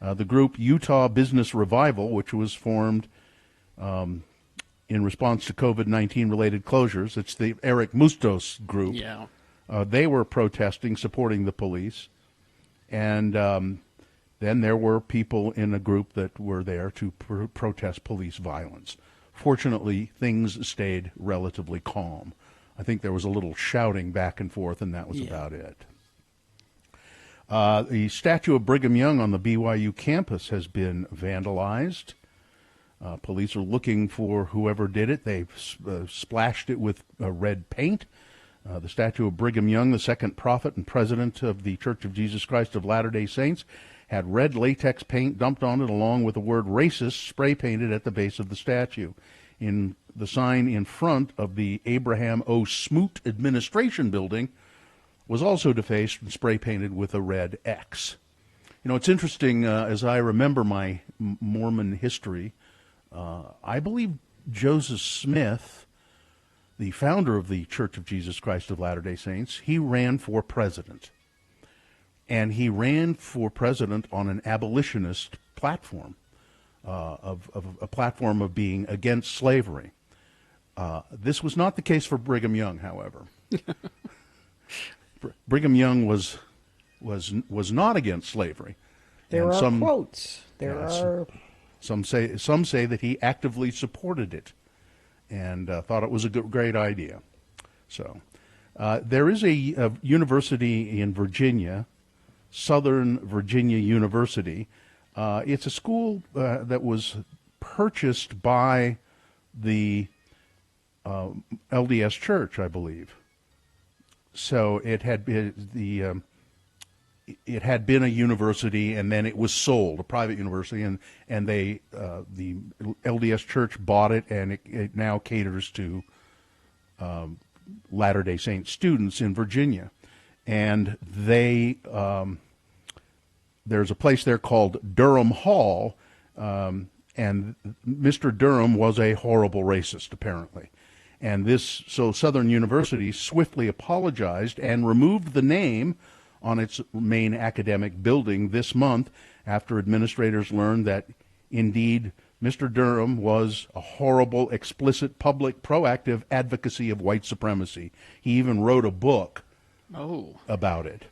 The group Utah Business Revival, which was formed in response to COVID-19 related closures. It's the Eric Mustos group. Yeah. They were protesting, supporting the police. And then there were people in a group that were there to protest police violence. Fortunately, things stayed relatively calm. I think there was a little shouting back and forth, and that was about it. The statue of Brigham Young on the BYU campus has been vandalized. Police are looking for whoever did it. They've splashed it with red paint. The statue of Brigham Young, the second prophet and president of the Church of Jesus Christ of Latter-day Saints, had red latex paint dumped on it along with the word racist spray painted at the base of the statue. In the sign in front of the Abraham O. Smoot Administration Building was also defaced and spray painted with a red X. You know, it's interesting, as I remember my Mormon history, I believe Joseph Smith, the founder of the Church of Jesus Christ of Latter-day Saints, he ran for president. And he ran for president on an abolitionist platform, of a platform of being against slavery. This was not the case for Brigham Young, however. Brigham Young was not against slavery. There And are quotes. There are. Some say that he actively supported it and thought it was a great idea. So there is a university in Virginia, Southern Virginia University. It's a school that was purchased by the LDS Church, I believe. so it had been it had been a university, and then it was sold, a private university, and they the LDS Church bought it, and it now caters to Latter-day Saint students in Virginia. And they there's a place there called Durham Hall, and Mr. Durham was a horrible racist, apparently. And so Southern University swiftly apologized and removed the name on its main academic building this month after administrators learned that, indeed, Mr. Durham was a horrible, explicit, public, proactive advocacy of white supremacy. He even wrote a book about it.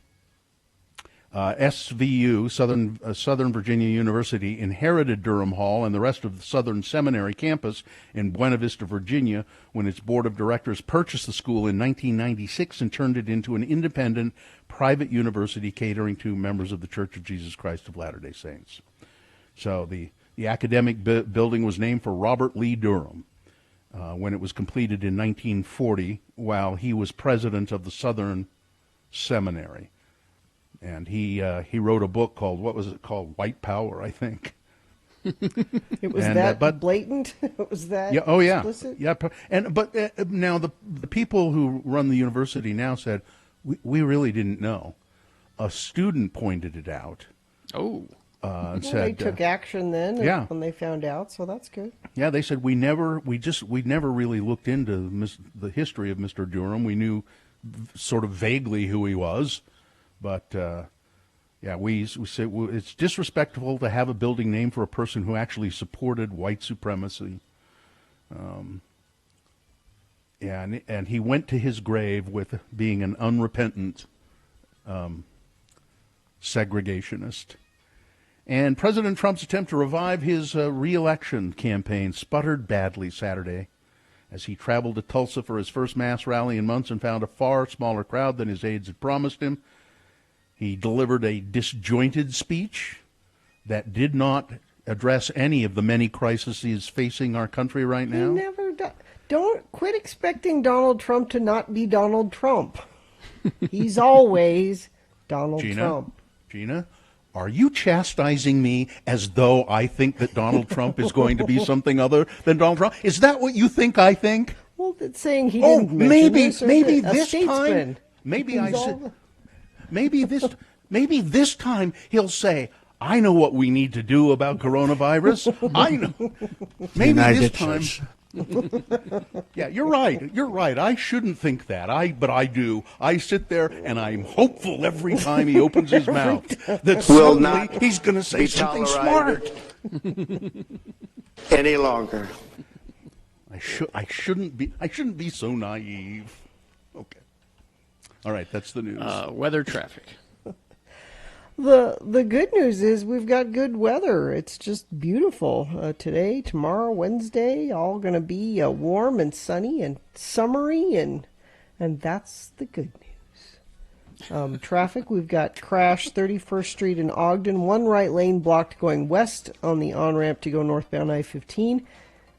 SVU, Southern Virginia University, inherited Durham Hall and the rest of the Southern Seminary campus in Buena Vista, Virginia, when its board of directors purchased the school in 1996 and turned it into an independent, private university catering to members of the Church of Jesus Christ of Latter-day Saints. So the academic building was named for Robert Lee Durham when it was completed in 1940 while he was president of the Southern Seminary. And he wrote a book called, what was it called? White Power, I think. It was that blatant? It was that explicit? Yeah. But now the people who run the university now said, we really didn't know. A student pointed it out. And said, they took action then when they found out, so that's good. Yeah, they said we never really looked into the history of Mr. Durham. We knew sort of vaguely who he was. But, we say it's disrespectful to have a building named for a person who actually supported white supremacy. And he went to his grave with being an unrepentant segregationist. And President Trump's attempt to revive his re-election campaign sputtered badly Saturday as he traveled to Tulsa for his first mass rally in months and found a far smaller crowd than his aides had promised him. He delivered a disjointed speech that did not address any of the many crises facing our country right now. Don't quit expecting Donald Trump to not be Donald Trump. He's always Donald Trump. Gina, are you chastising me as though I think that Donald Trump is going to be something other than Donald Trump? Is that what you think I think? Well, it's saying he didn't mention maybe this time. Maybe this time he'll say, I know what we need to do about coronavirus. I know. Maybe this time. Yeah, you're right. I shouldn't think that. But I do. I sit there and I'm hopeful every time he opens his mouth that suddenly he's going to say something smart. Any longer. I shouldn't be so naive. Okay. All right, that's the news. Weather, traffic. The good news is we've got good weather. It's just beautiful. Today, tomorrow, Wednesday, all going to be warm and sunny and summery, and that's the good news. Traffic, we've got crash 31st Street in Ogden. One right lane blocked going west on the on-ramp to go northbound I-15.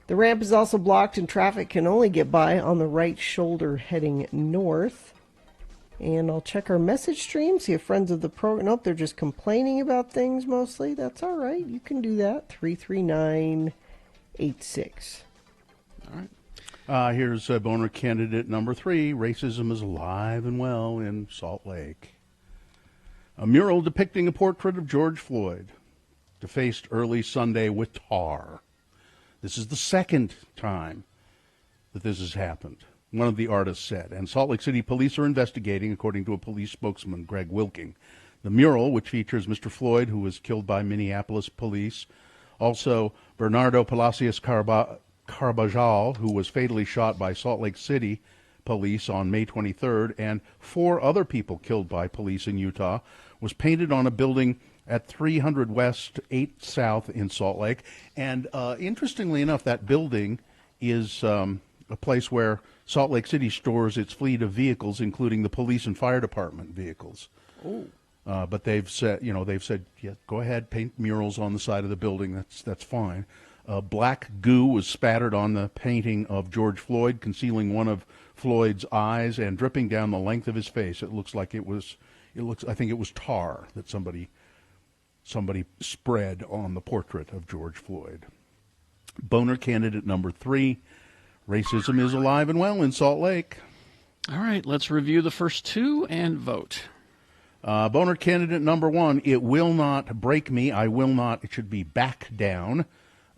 The ramp is also blocked, and traffic can only get by on the right shoulder heading north. And I'll check our message stream, see if friends of the program... Nope, they're just complaining about things mostly. That's all right. You can do that. 33986. All right. Here's boner candidate number 3. Racism is alive and well in Salt Lake. A mural depicting a portrait of George Floyd defaced early Sunday with tar. This is the second time that this has happened, one of the artists said, and Salt Lake City police are investigating, according to a police spokesman, Greg Wilking. The mural, which features Mr. Floyd, who was killed by Minneapolis police, also Bernardo Palacios Carbajal, who was fatally shot by Salt Lake City police on May 23rd, and 4 other people killed by police in Utah, was painted on a building at 300 West, 8 South in Salt Lake. And interestingly enough, that building is a place where Salt Lake City stores its fleet of vehicles, including the police and fire department vehicles. But they've said, yeah, go ahead, paint murals on the side of the building. That's fine. Black goo was spattered on the painting of George Floyd, concealing one of Floyd's eyes and dripping down the length of his face. It looks like I think it was tar that somebody spread on the portrait of George Floyd. Boner candidate number 3, racism is alive and well in Salt Lake. All right, let's review the first 2 and vote. Boner candidate number 1, it will not break me, I will not, it should be back down.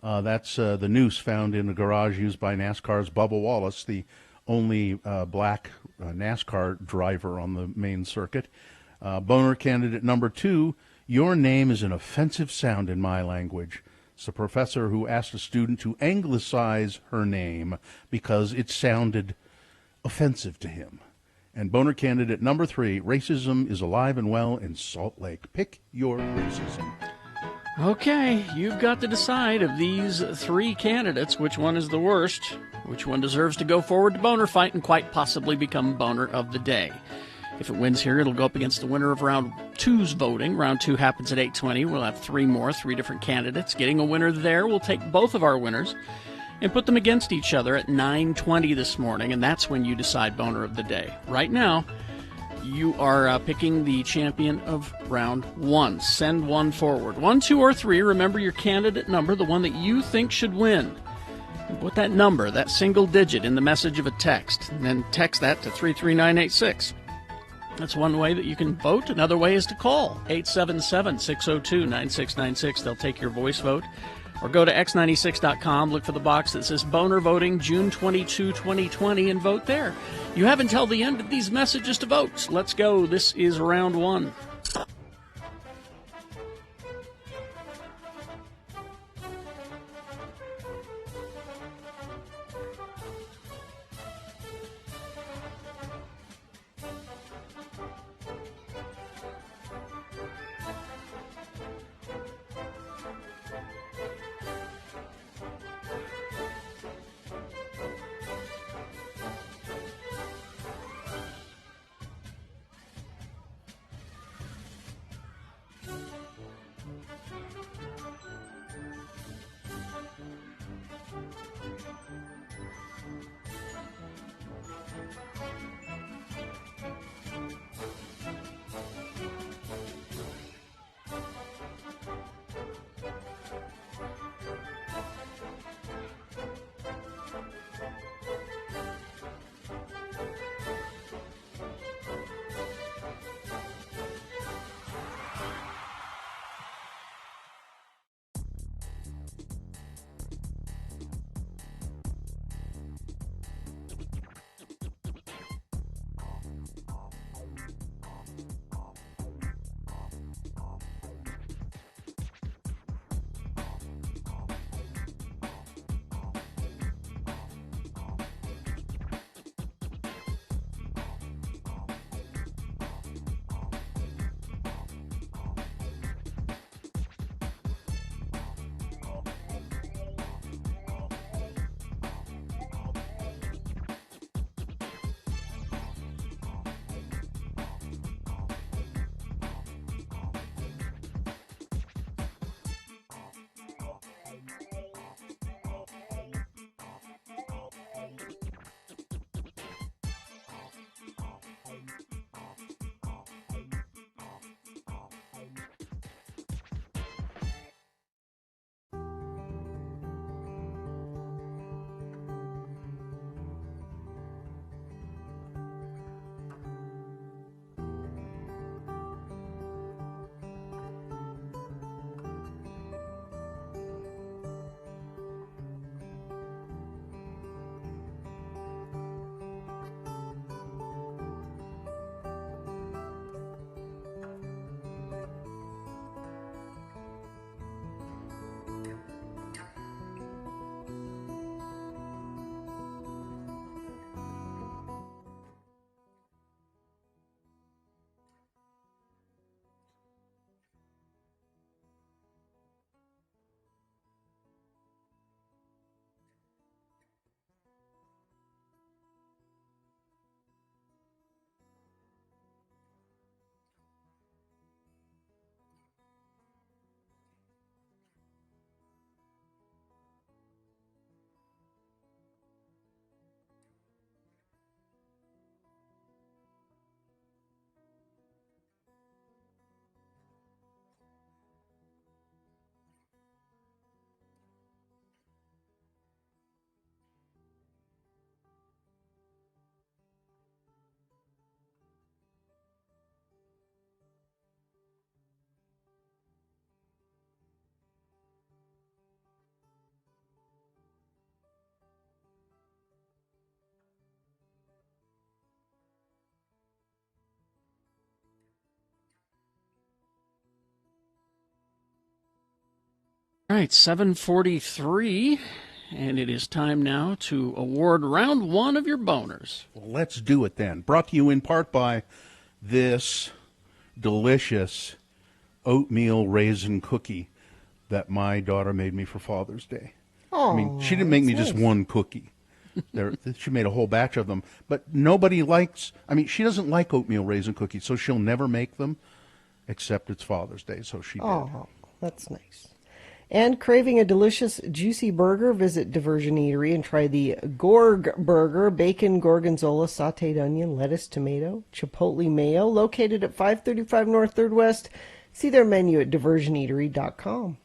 That's the noose found in the garage used by NASCAR's Bubba Wallace, the only black NASCAR driver on the main circuit. Boner candidate number 2, your name is an offensive sound in my language. It's the professor who asked a student to anglicize her name because it sounded offensive to him. And boner candidate number 3, racism is alive and well in Salt Lake. Pick your racism. Okay, you've got to decide of these 3 candidates which one is the worst, which one deserves to go forward to boner fight and quite possibly become boner of the day. If it wins here, it'll go up against the winner of round 2's voting. Round 2 happens at 8:20. We'll have 3 different candidates. Getting a winner there, we'll take both of our winners and put them against each other at 9:20 this morning, and that's when you decide boner of the day. Right now, you are picking the champion of round 1. Send one forward. 1, 2, or 3. Remember your candidate number, the one that you think should win. And put that number, that single digit, in the message of a text, and then text that to 33986. That's one way that you can vote. Another way is to call 877-602-9696. They'll take your voice vote. Or go to x96.com, look for the box that says Boner Voting June 22, 2020, and vote there. You have until the end of these messages to vote. Let's go. This is round 1. All right, 7:43, and it is time now to award round one of your boners. Well, let's do it then. Brought to you in part by this delicious oatmeal raisin cookie that my daughter made me for Father's Day. Oh, I mean, she didn't make me just one cookie. She made a whole batch of them. But nobody likes, I mean, she doesn't like oatmeal raisin cookies, so she'll never make them, except it's Father's Day, so she did. Oh, that's nice. And craving a delicious, juicy burger, visit Diversion Eatery and try the Gorg Burger, bacon, gorgonzola, sautéed onion, lettuce, tomato, chipotle mayo, located at 535 North 3rd West. See their menu at diversioneatery.com.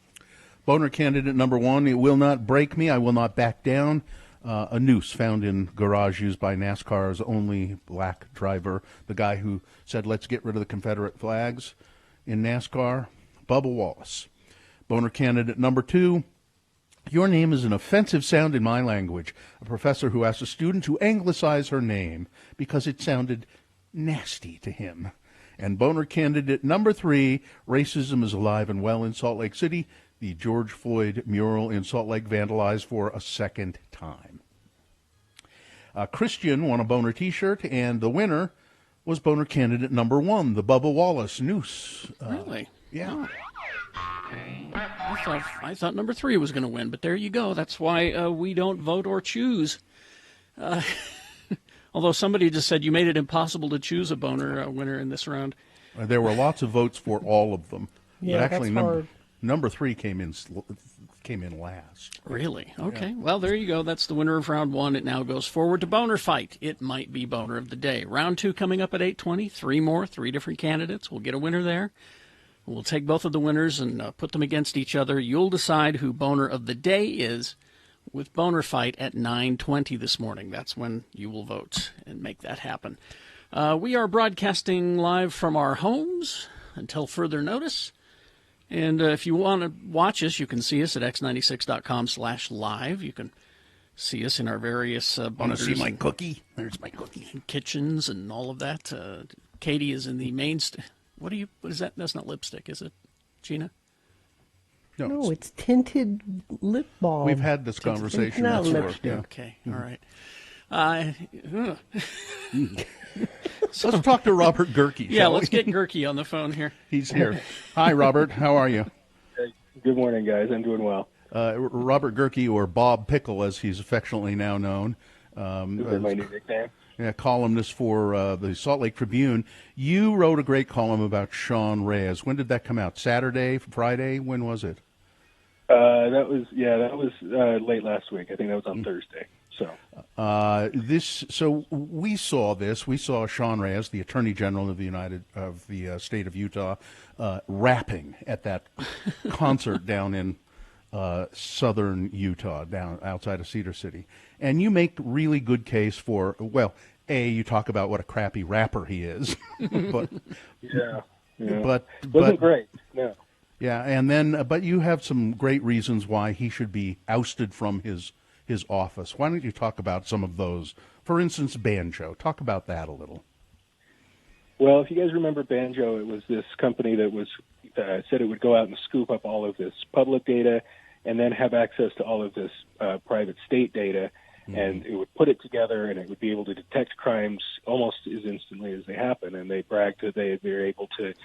Boner candidate number one, it will not break me, I will not back down. A noose found in garage used by NASCAR's only black driver, the guy who said, let's get rid of the Confederate flags in NASCAR, Bubba Wallace. Boner candidate number two, your name is an offensive sound in my language. A professor who asked a student to anglicize her name because it sounded nasty to him. And boner candidate number three, racism is alive and well in Salt Lake City. The George Floyd mural in Salt Lake vandalized for a second time. Christian won a boner T-shirt, and the winner was boner candidate number one, the Bubba Wallace noose. Really? Yeah. I thought number three was going to win, but there you go. That's why we don't vote or choose. Although somebody just said you made it impossible to choose a boner winner in this round. There were lots of votes for all of them. Yeah, but actually, that's hard. Number three came in last. Really? Okay. Yeah. Well, there you go. That's the winner of round one. It now goes forward to Boner Fight. It might be Boner of the Day. Round two coming up at 8:20. Three more, three different candidates. We'll get a winner there. We'll take both of the winners and put them against each other. You'll decide who Boner of the Day is with Boner Fight at 9:20 this morning. That's when you will vote and make that happen. We are broadcasting live from our homes until further notice. And if you want to watch us, you can see us at x96.com/live. You can see us in our various Want to see my cookie? There's my cookie. Kitchens and all of that. Katie is in the main. What is that? That's not lipstick, is it, Gina? No, it's tinted lip balm. We've had this conversation not before. lipstick. Yeah. Okay, all right. Let's talk to Robert Gerke. Yeah, let's get Gerke on the phone here. He's here. Hi, Robert. How are you? Good morning, guys. I'm doing well. Robert Gerke, or Bob Pickle, as he's affectionately now known. Is that my new nickname? Yeah, columnist for the Salt Lake Tribune. You wrote a great column about Sean Reyes. When did that come out? Saturday, Friday? When was it? That was late last week. I think that was on Thursday. So So we saw this. We saw Sean Reyes, the Attorney General of the state of Utah, rapping at that concert down in southern Utah, down outside of Cedar City. And you make really good case for, well, you talk about what a crappy rapper he is, but but wasn't great. No. Yeah, and then but you have some great reasons why he should be ousted from his office. Why don't you talk about some of those? For instance, Banjo. Talk about that a little. Well, if you guys remember Banjo, it was this company that was said it would go out and scoop up all of this public data and then have access to all of this private state data, and it would put it together, and it would be able to detect crimes almost as instantly as they happen. And they bragged that they were able to,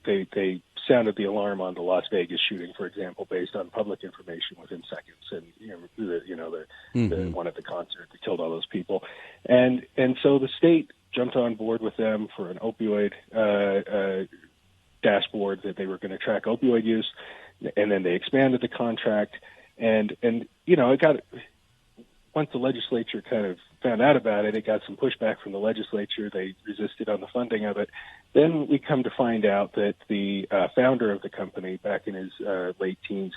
they sounded the alarm on the Las Vegas shooting, for example, based on public information within seconds. And the one at the concert that killed all those people, and so the state jumped on board with them for an opioid dashboard that they were going to track opioid use, and then they expanded the contract, and it got. Once the legislature kind of found out about it, it got some pushback from the legislature. They resisted on the funding of it. Then we come to find out that the founder of the company, back in his late teens,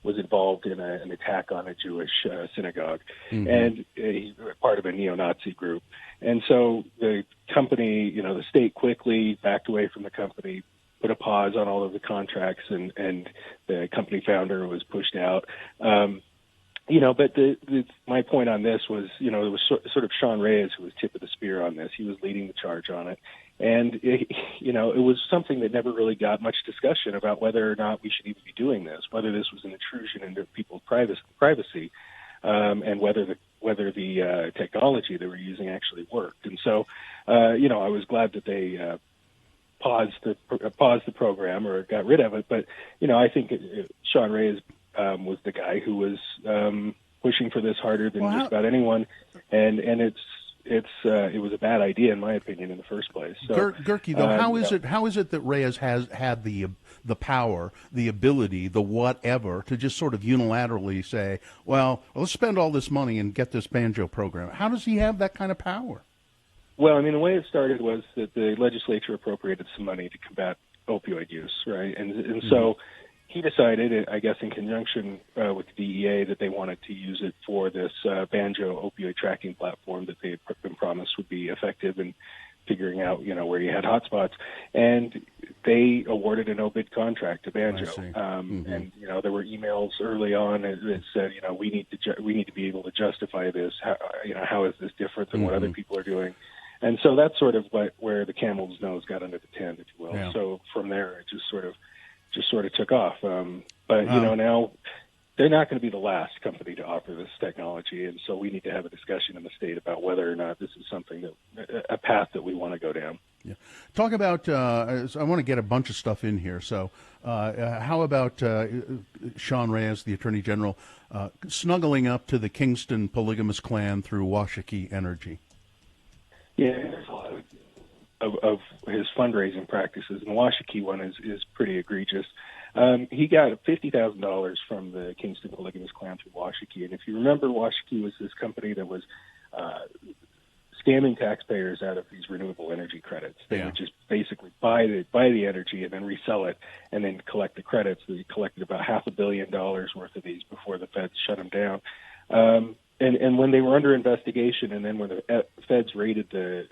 was involved in an attack on a Jewish synagogue, and he's part of a neo-Nazi group. And so the company, the state quickly backed away from the company, put a pause on all of the contracts, and the company founder was pushed out. but my point on this was, it was sort of Sean Reyes who was tip of the spear on this. He was leading the charge on it. And, it was something that never really got much discussion about whether or not we should even be doing this, whether this was an intrusion into people's privacy, and whether the technology they were using actually worked. And so, I was glad that they paused the program or got rid of it. But, I think Sean Reyes was the guy who was pushing for this harder than just about anyone, and it was a bad idea in my opinion in the first place. So, Gerke, though, how is it that Reyes has had the power, the ability, the whatever to just sort of unilaterally say, well, let's spend all this money and get this banjo program? How does he have that kind of power? Well, I mean, the way it started was that the legislature appropriated some money to combat opioid use, right? And so he decided, I guess in conjunction with the DEA, that they wanted to use it for this banjo opioid tracking platform that they had been promised would be effective in figuring out, where you had hotspots. And they awarded a no-bid contract to Banjo. And, there were emails early on that said, we need to be able to justify this. How is this different than what other people are doing? And so that's sort of where the camel's nose got under the tent, if you will. Yeah. So from there, it just sort of took off. But now they're not going to be the last company to offer this technology, and so we need to have a discussion in the state about whether or not this is something a path that we want to go down. Yeah. Talk about. I want to get a bunch of stuff in here. So, how about Sean Reyes, the Attorney General, snuggling up to the Kingston polygamous clan through Washakie Energy? Yeah, there's a lot of his fundraising practices, and the Washakie one is pretty egregious. He got $50,000 from the Kingston polygamous clan through Washakie, and if you remember, Washakie was this company that was scamming taxpayers out of these renewable energy credits. They would just basically buy the energy and then resell it, and then collect the credits. They collected about $500 million worth of these before the feds shut them down. And when they were under investigation, and then when the feds raided their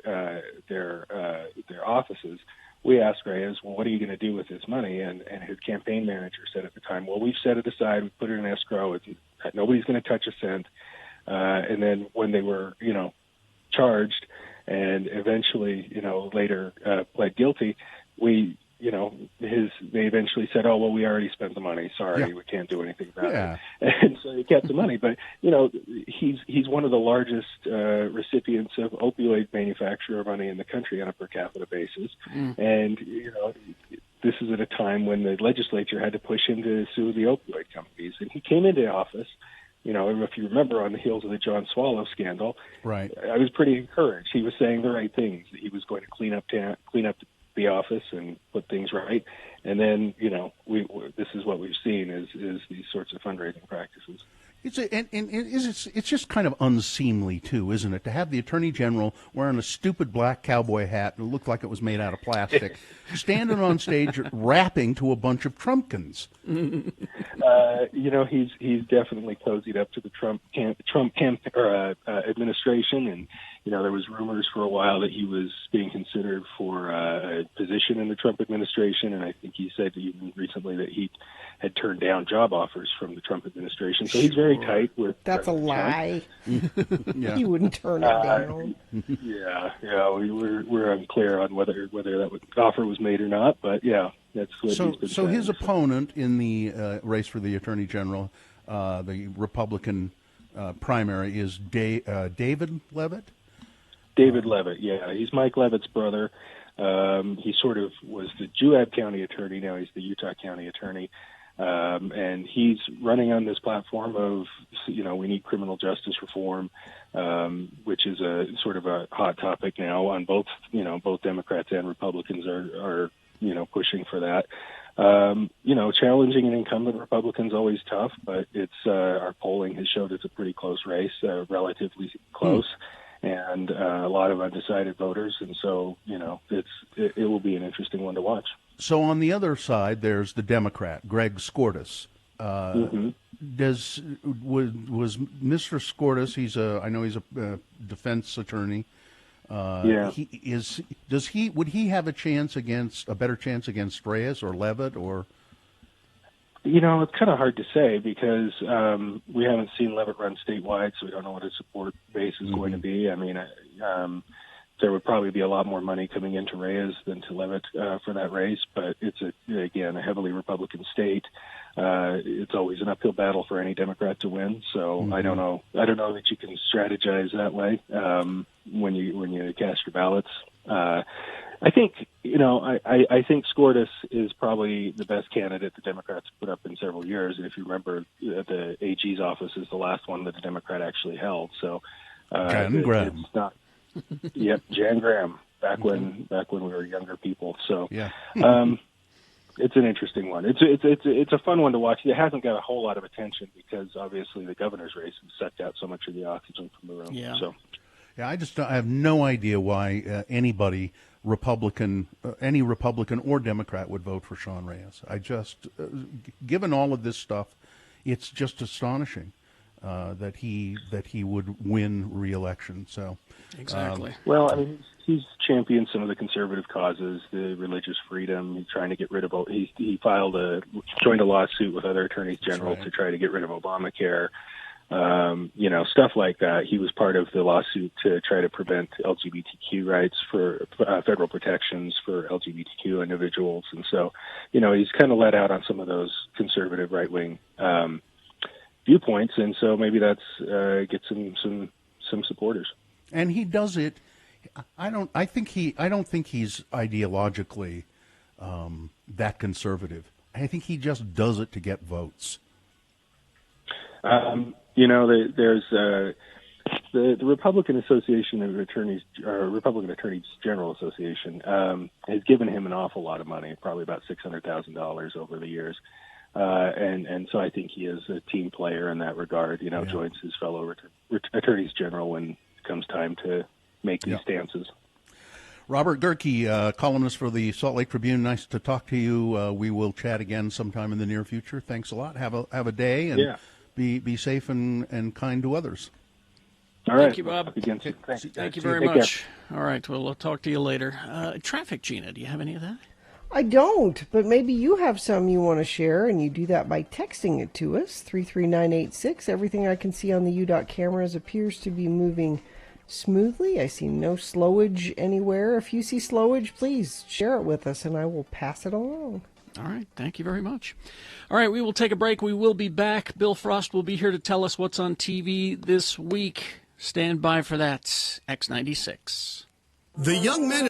offices, we asked Reyes, well, what are you going to do with this money? And his campaign manager said at the time, well, we've set it aside, we put it in escrow, nobody's going to touch a cent. And then when they were, charged and eventually, later pled guilty, they eventually said, oh, well, we already spent the money. Sorry, we can't do anything about it. And so he kept the money. But, he's one of the largest recipients of opioid manufacturer money in the country on a per capita basis. And, this is at a time when the legislature had to push him to sue the opioid companies. And he came into office, if you remember, on the heels of the John Swallow scandal. Right. I was pretty encouraged. He was saying the right things. That he was going to clean up the office and put things right. And then, this is what we've seen is these sorts of fundraising practices. It's just kind of unseemly, too, isn't it, to have the Attorney General wearing a stupid black cowboy hat that looked like it was made out of plastic, standing on stage rapping to a bunch of Trumpkins. He's definitely cozied up to the Trump administration, and there was rumors for a while that he was being considered for a position in the Trump administration, and I think he said even recently that he had turned down job offers from the Trump administration. So he's very tight with. That's a lie. He wouldn't turn it down. We're unclear on whether that offer was made or not, but that's what he's been saying. His opponent in the race for the Attorney General, the Republican primary, is David Leavitt. David Leavitt, he's Mike Leavitt's brother. He sort of was the Juab County attorney. Now he's the Utah County attorney. And he's running on this platform of, we need criminal justice reform, which is a sort of a hot topic now on both Democrats and Republicans are pushing for that. Challenging an incumbent Republican's always tough, but it's our polling has showed it's a pretty close race, relatively close. And a lot of undecided voters, and so it will be an interesting one to watch. So on the other side, there's the Democrat, Greg Skordas. Was Mr. Skordas? I know he's a defense attorney. Would he have a better chance against Reyes or Leavitt or? It's kind of hard to say because we haven't seen Levitt run statewide, so we don't know what his support base is going to be. I mean, there would probably be a lot more money coming into Reyes than to Levitt for that race, but it's a heavily Republican state. It's always an uphill battle for any Democrat to win. So I don't know that you can strategize that way when you cast your ballots. I think I think Skordas is probably the best candidate the Democrats put up in several years. And if you remember, the AG's office is the last one that the Democrat actually held. So Jan Graham. It's not. Yep, Jan Graham. Back when we were younger people. So yeah. It's an interesting one. It's a fun one to watch. It hasn't got a whole lot of attention because obviously the governor's race has sucked out so much of the oxygen from the room. Yeah. So. Yeah, I have no idea why anybody, any Republican or Democrat, would vote for Sean Reyes. I just, given all of this stuff, it's just astonishing that he would win re-election. So exactly. Well, I mean, he's championed some of the conservative causes, the religious freedom. He's trying to get rid of. He joined a lawsuit with other attorneys general to try to get rid of Obamacare. Stuff like that. He was part of the lawsuit to try to prevent LGBTQ rights for federal protections for LGBTQ individuals. And so, he's kind of let out on some of those conservative right-wing viewpoints. And so maybe that's gets him some supporters. And he does it. I don't think he's ideologically that conservative. I think he just does it to get votes. There's the Republican Association of Attorneys, or Republican Attorneys General Association, has given him an awful lot of money, probably about $600,000 over the years, and so I think he is a team player in that regard. Joins his fellow attorneys general when it comes time to make these stances. Robert Gehrke, columnist for the Salt Lake Tribune. Nice to talk to you. We will chat again sometime in the near future. Thanks a lot. Have a day and. Yeah. Be safe and kind to others. All right. Thank you, Bob. Thank you very much. All right. Well, we'll talk to you later. Traffic, Gina. Do you have any of that? I don't, but maybe you have some you want to share, and you do that by texting it to us, 33986. Everything I can see on the U.dot cameras appears to be moving smoothly. I see no slowage anywhere. If you see slowage, please share it with us, and I will pass it along. All right. Thank you very much. All right. We will take a break. We will be back. Bill Frost will be here to tell us what's on TV this week. Stand by for that. X96. The young men.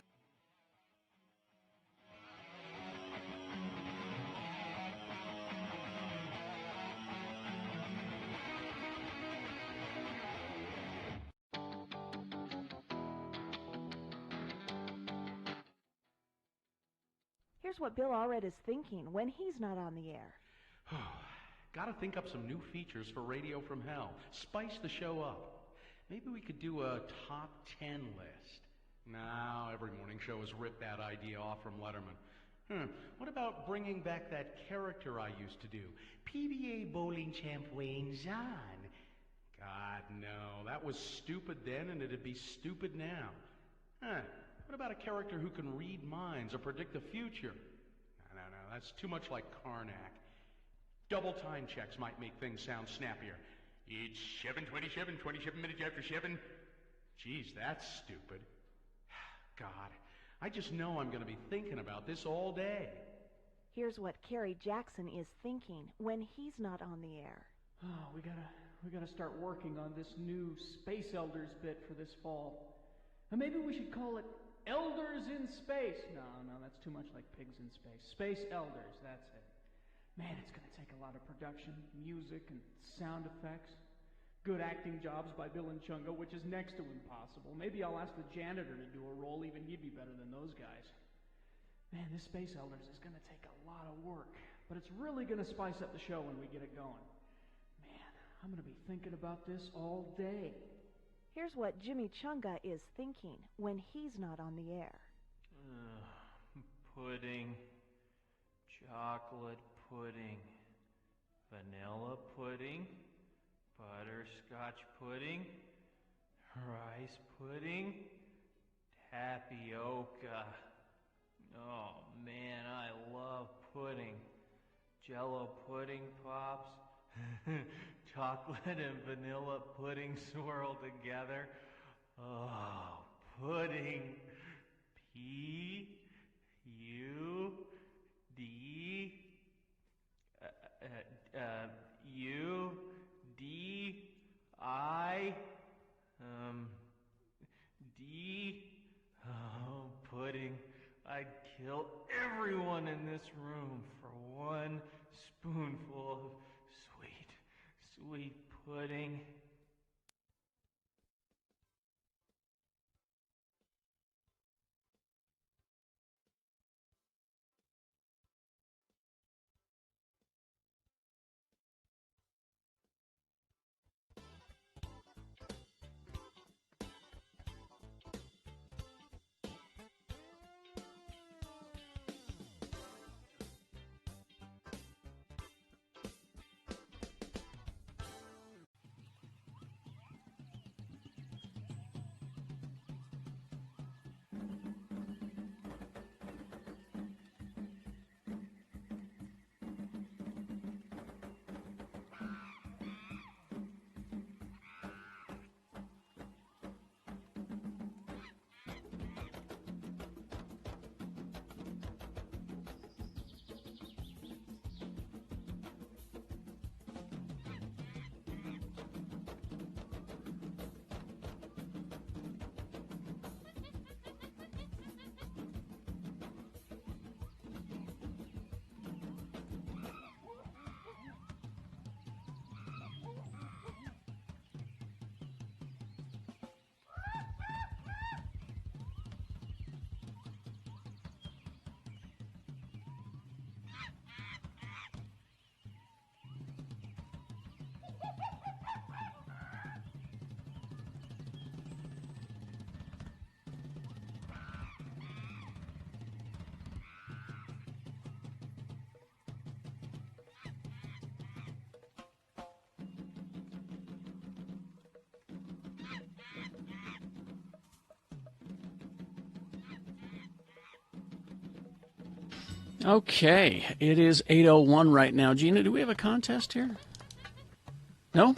Here's what Bill Allred is thinking when he's not on the air. Gotta think up some new features for Radio from Hell. Spice the show up. Maybe we could do a top 10 list. Now, every morning show has ripped that idea off from Letterman. What about bringing back that character I used to do? PBA bowling champ Wayne Zahn. God, no. That was stupid then, and it'd be stupid now. What about a character who can read minds or predict the future? No. That's too much like Karnak. Double time checks might make things sound snappier. It's 7:27, 27 minutes after 7. Geez, that's stupid. God, I just know I'm going to be thinking about this all day. Here's what Kerry Jackson is thinking when he's not on the air. Oh, we gotta start working on this new Space Elders bit for this fall. And maybe we should call it Elders in Space. No, that's too much like Pigs in Space. Space Elders, that's it. Man, it's going to take a lot of production, music, and sound effects. Good acting jobs by Bill and Chunga, which is next to impossible. Maybe I'll ask the janitor to do a role, even he'd be better than those guys. Man, this Space Elders is going to take a lot of work, but it's really going to spice up the show when we get it going. Man, I'm going to be thinking about this all day. Here's what Jimmy Chunga is thinking when he's not on the air. Pudding, chocolate pudding, vanilla pudding, butterscotch pudding, rice pudding, tapioca. Oh man, I love pudding. Jello pudding pops, chocolate and vanilla pudding swirled together. Oh, pudding. P-U-D-D-I-D. Oh, pudding. I'd kill everyone in this room for one spoonful of sweet, sweet pudding. Okay, it is 8:01 right now. Gina, do we have a contest here? No?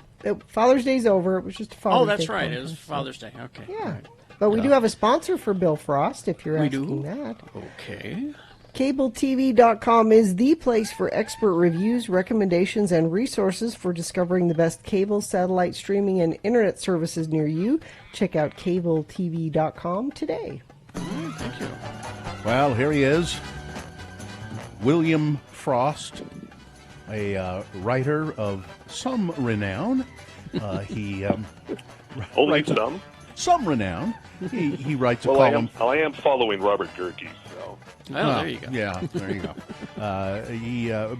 Father's Day's over. It was just a Father's Day. Oh, that's right. contest. It was Father's Day. Okay. Yeah. But we do have a sponsor for Bill Frost, if you're asking that. Okay. CableTV.com is the place for expert reviews, recommendations, and resources for discovering the best cable, satellite, streaming, and internet services near you. Check out CableTV.com today. Thank you. Well, here he is. William Frost, a writer of some renown. He only writes some renown. He writes a well, column. I am following Robert Gerke, so. There you go. Yeah, there you go.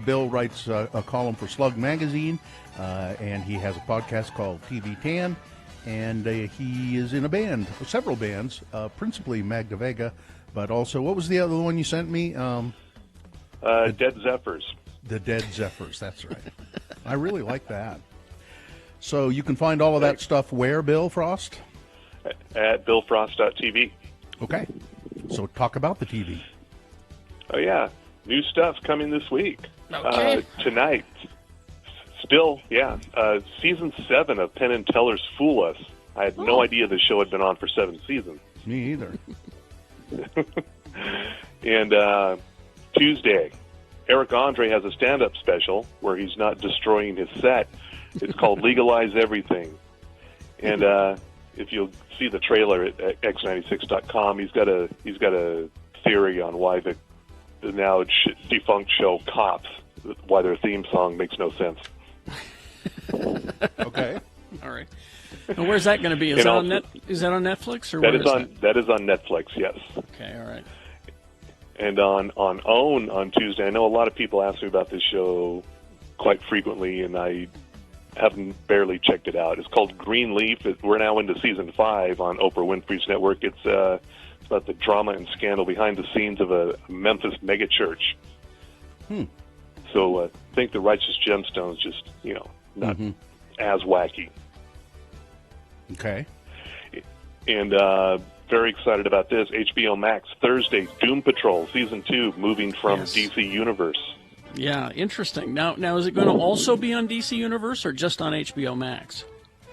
Bill writes a column for Slug Magazine, and he has a podcast called TV Tan, and he is in a band, several bands, principally Magda Vega, but also, what was the other one you sent me? Dead Zephyrs. The Dead Zephyrs, that's right. I really like that. So you can find all of that stuff where, Bill Frost? At billfrost.tv. Okay. So talk about the TV. Oh, yeah. New stuff coming this week. Okay. Tonight. Still, yeah. Season 7 of Penn and Teller's Fool Us. I had no idea the show had been on for 7 seasons. Me either. And Tuesday, Eric Andre has a stand-up special where he's not destroying his set. It's called Legalize Everything. And if you'll see the trailer at x96.com, he's got a theory on why the now defunct show Cops, why their theme song makes no sense. Okay. All right. And where's that going to be? Is that on Netflix or that where is on that is on Netflix? Yes. Okay. All right. And on OWN on Tuesday, I know a lot of people ask me about this show quite frequently, and I haven't barely checked it out. It's called Greenleaf. We're now into season 5 on Oprah Winfrey's network. It's about the drama and scandal behind the scenes of a Memphis megachurch. So I think the Righteous Gemstones just, not as wacky. Okay. And very excited about this. HBO Max, Thursday, Doom Patrol, Season 2, moving from DC Universe. Yeah, interesting. Now, is it going to also be on DC Universe or just on HBO Max?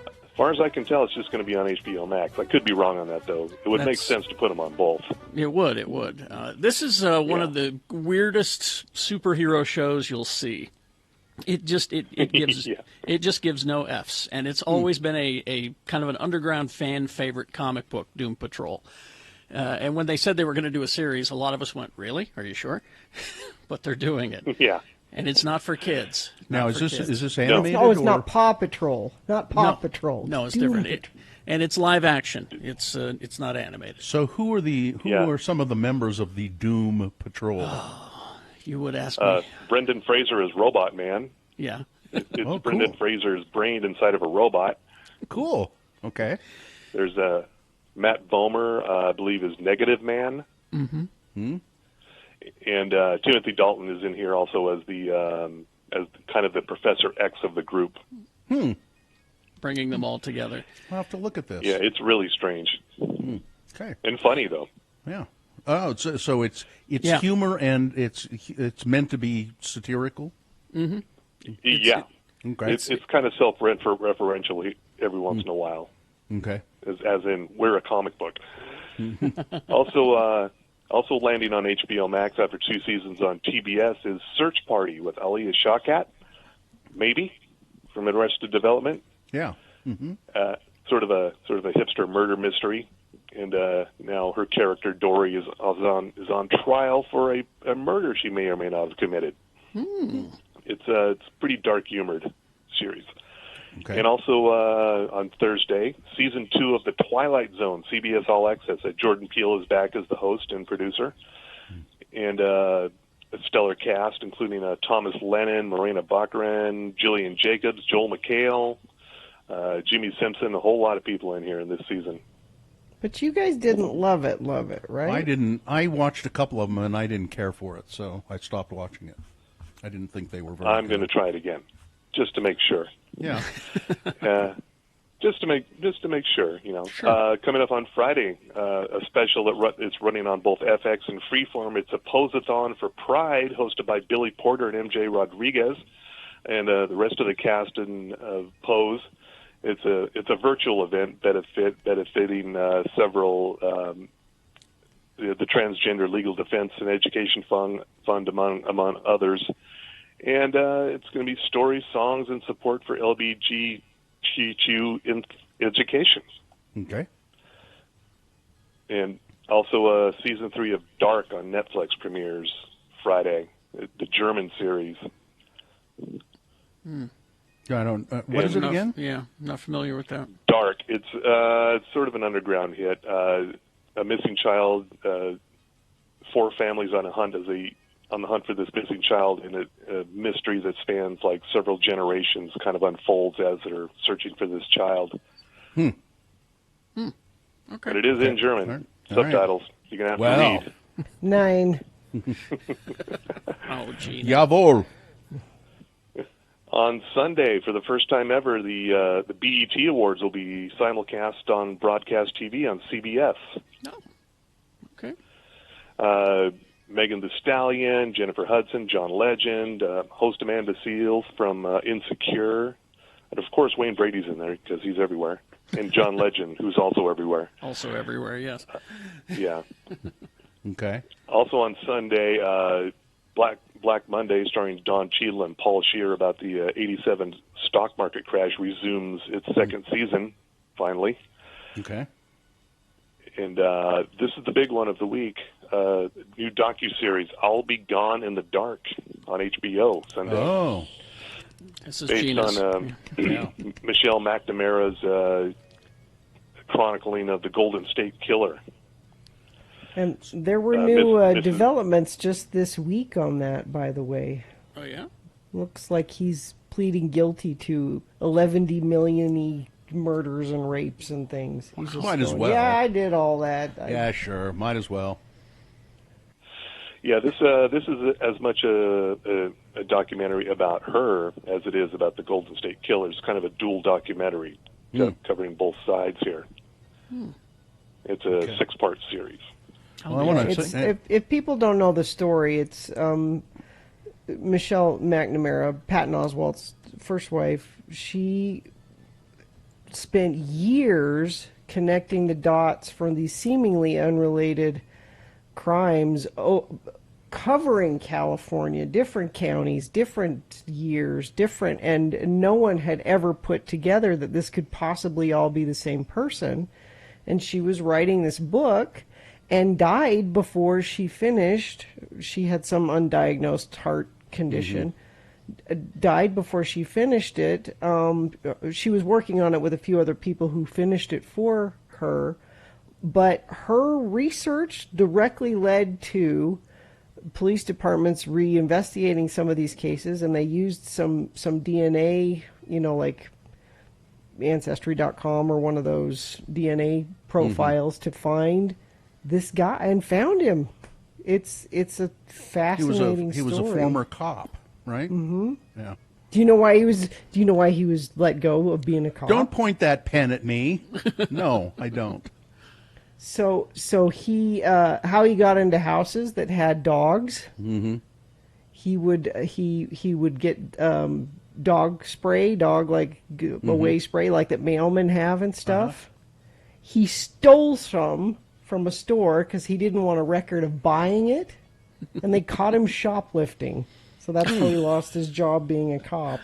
As far as I can tell, it's just going to be on HBO Max. I could be wrong on that, though. It would make sense to put them on both. It would. It would. This is one of the weirdest superhero shows you'll see. It just gives it just gives no Fs, and it's always been a kind of an underground fan favorite comic book, Doom Patrol. And when they said they were going to do a series, a lot of us went, "Really? Are you sure?" But they're doing it. Yeah. And it's not for kids. Now, is this animated? No, it's not Paw Patrol. Not Paw Patrol. No, it's Doom different. And it's live action. It's not animated. So who are some of the members of the Doom Patrol? You would ask me. Brendan Fraser is Robot Man. Yeah. It's Brendan Fraser's brain inside of a robot. Cool. Okay. There's Matt Bomer, I believe, is Negative Man. Mm-hmm. And Timothy Dalton is in here also as as kind of the Professor X of the group. Bringing them all together. I'll have to look at this. Yeah, it's really strange. Okay. And funny, though. Yeah. Oh, so it's humor and it's meant to be satirical? Mm-hmm. Yeah. Okay. It's kind of self-referential every once in a while. Okay. As in, we're a comic book. Also landing on HBO Max after 2 seasons on TBS is Search Party with Alia Shawkat, maybe, from Arrested Development. Yeah. Mm-hmm. Sort of a hipster murder mystery, and now her character Dory is on trial for a murder she may or may not have committed. It's pretty dark humored series. Okay. And also on Thursday, season 2 of The Twilight Zone, CBS All Access. Jordan Peele is back as the host and producer, and a stellar cast including Thomas Lennon, Morena Baccarin, Gillian Jacobs, Joel McHale, Jimmy Simpson, a whole lot of people in here in this season. But you guys didn't love it, right? I didn't. I watched a couple of them and I didn't care for it, so I stopped watching it. I didn't think they were very I'm good. going to try it again, just to make sure. Yeah. Just to make sure, Sure. Coming up on Friday, a special that it's running on both FX and Freeform. It's a Pose-a-thon for Pride, hosted by Billy Porter and MJ Rodriguez, and the rest of the cast in Pose. It's a virtual event benefiting several the Transgender Legal Defense and Education Fund among others. And it's going to be stories, songs, and support for LGBTQ in education. Okay. And also season 3 of Dark on Netflix premieres Friday, the German series. I don't. What is it again? Yeah, not familiar with that. Dark. It's sort of an underground hit. A missing child. 4 families on the hunt for this missing child, and a mystery that spans like several generations kind of unfolds as they're searching for this child. Okay. But it is in German. All Subtitles. You're going to have to read. 9. Oh, gee. Jawohl. On Sunday, for the first time ever, the BET Awards will be simulcast on broadcast TV on CBS. Oh. Okay. Megan Thee Stallion, Jennifer Hudson, John Legend, host Amanda Seales from Insecure, and of course Wayne Brady's in there because he's everywhere, and John Legend, who's also everywhere. Also everywhere, yes. Yeah. Okay. Also on Sunday, Black Monday, starring Don Cheadle and Paul Scheer, about the '87 stock market crash, resumes its second season, finally. Okay. And this is the big one of the week. New docuseries, I'll Be Gone in the Dark, on HBO Sunday. Oh. This is based Gina's. on Michelle McNamara's chronicling of the Golden State Killer. And there were new developments just this week on that, by the way. Oh, yeah? Looks like he's pleading guilty to 11 million murders and rapes and things. He's just Might as well. Yeah, I did all that. Yeah, sure. Might as well. Yeah, this is as much a documentary about her as it is about the Golden State Killer. It's kind of a dual documentary covering both sides here. It's a 6-part series. If people don't know the story, it's Michelle McNamara, Patton Oswalt's first wife, she spent years connecting the dots from these seemingly unrelated crimes, covering California, different counties, different years, and no one had ever put together that this could possibly all be the same person. And she was writing this book and died before she finished. She had some undiagnosed heart condition. Died before she finished it. She was working on it with a few other people who finished it for her, but her research directly led to police departments reinvestigating some of these cases, and they used some DNA, like Ancestry.com or one of those DNA profiles to find this guy, and found him. It's a fascinating story. He was a former cop, right? Mm-hmm. Yeah. Do you know why he was let go of being a cop? Don't point that pen at me. No, I don't. So he how he got into houses that had dogs. Mm-hmm. He would get dog spray, away spray like that mailmen have and stuff. He stole some from a store because he didn't want a record of buying it, and they caught him shoplifting. So that's how he lost his job being a cop.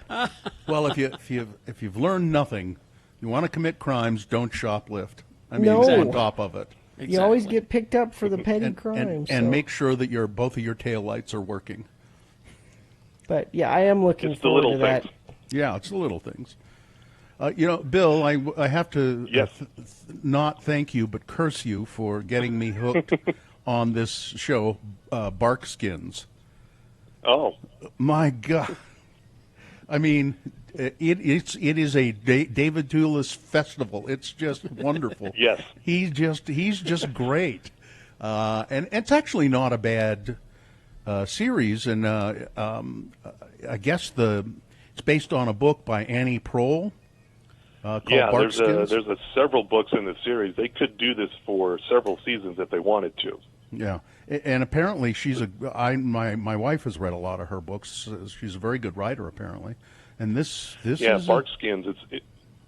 Well, if you've learned nothing, you want to commit crimes, don't shoplift. I mean, No. on top of it. You always get picked up for the petty crimes. And so. make sure that both of your taillights are working. But yeah, I am looking forward to that. Yeah, it's the little things. Bill, I have to not thank you, but curse you for getting me hooked on this show, Barkskins. Oh. My God. I mean, it is a David Toulis festival. It's just wonderful. Yes. He's just great. And it's actually not a bad series. And I guess it's based on a book by Annie Proulx called Barkskins. There's several books in the series. They could do this for several seasons if they wanted to. Yeah, and apparently my wife has read a lot of her books. She's a very good writer, apparently. And this is Barkskins.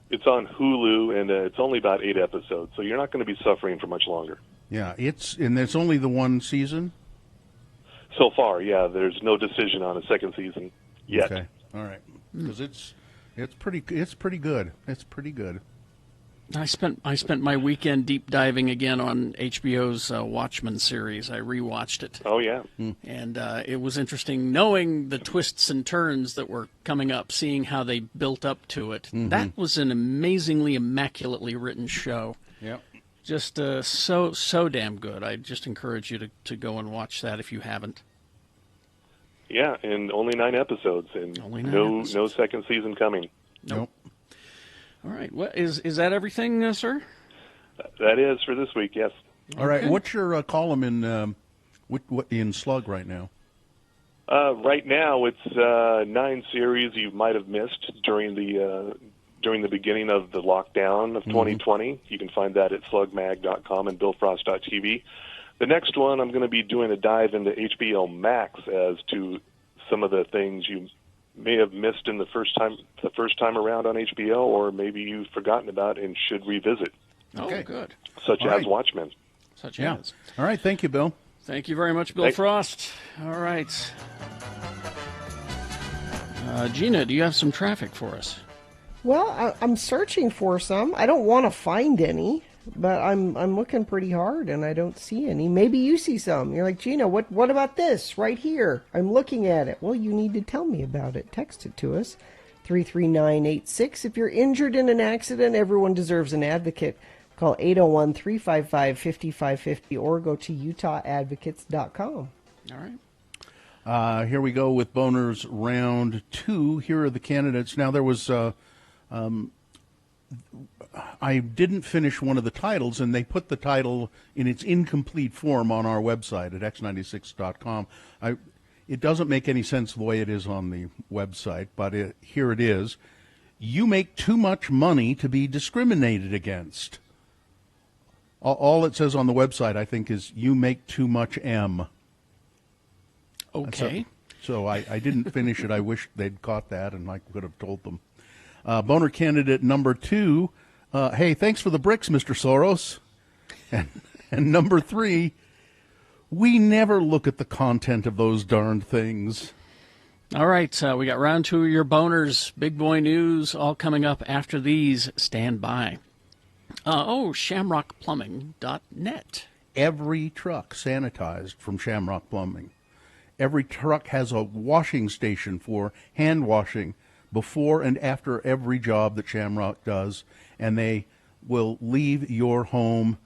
It's on Hulu, and it's only about 8 episodes, so you're not going to be suffering for much longer. Yeah, there's only the one season. So far, yeah. There's no decision on a second season yet. Okay, all right, because it's pretty good. It's pretty good. I spent my weekend deep diving again on HBO's Watchmen series. I rewatched it. Oh yeah, and it was interesting knowing the twists and turns that were coming up, seeing how they built up to it. Mm-hmm. That was an amazingly, immaculately written show. Yep. Just so damn good. I just encourage you to go and watch that if you haven't. Yeah, and only 9 episodes, and no second season coming. Nope. All right. What is that everything, sir? That is for this week. Yes. All right. What's your column in Slug right now? Right now, it's 9 series you might have missed during the beginning of the lockdown of 2020. You can find that at slugmag.com and billfrost.tv. The next one, I'm going to be doing a dive into HBO Max as to some of the things you may have missed in the first time around on HBO, or maybe you've forgotten about and should revisit. Okay, good. Such as Watchmen. Such as. All right, thank you, Bill. Thank you very much, Bill Frost. All right. Gina, do you have some traffic for us? Well, I'm searching for some. I don't want to find any, but I'm looking pretty hard and I don't see any. Maybe you see some. You're like, Gina, what about this right here? I'm looking at it. Well, you need to tell me about it. Text it to us, 33986. If you're injured in an accident, everyone deserves an advocate. Call 801-355-5550 or go to utahodvocates.com. All right. Here we go with Boners Round 2. Here are the candidates. Now, there was... I didn't finish one of the titles, and they put the title in its incomplete form on our website at x96.com. It doesn't make any sense the way it is on the website, but here it is. You make too much money to be discriminated against. All it says on the website, I think, is you make too much M. Okay. So I didn't finish it. I wish they'd caught that, and I could have told them. Boner candidate number 2, hey, thanks for the bricks, Mr. Soros. And number 3, we never look at the content of those darned things. All right, we got round 2 of your boners, big boy news, all coming up after these. Stand by. ShamrockPlumbing.net. Every truck sanitized from Shamrock Plumbing. Every truck has a washing station for hand washing before and after every job that Shamrock does, and they will leave your home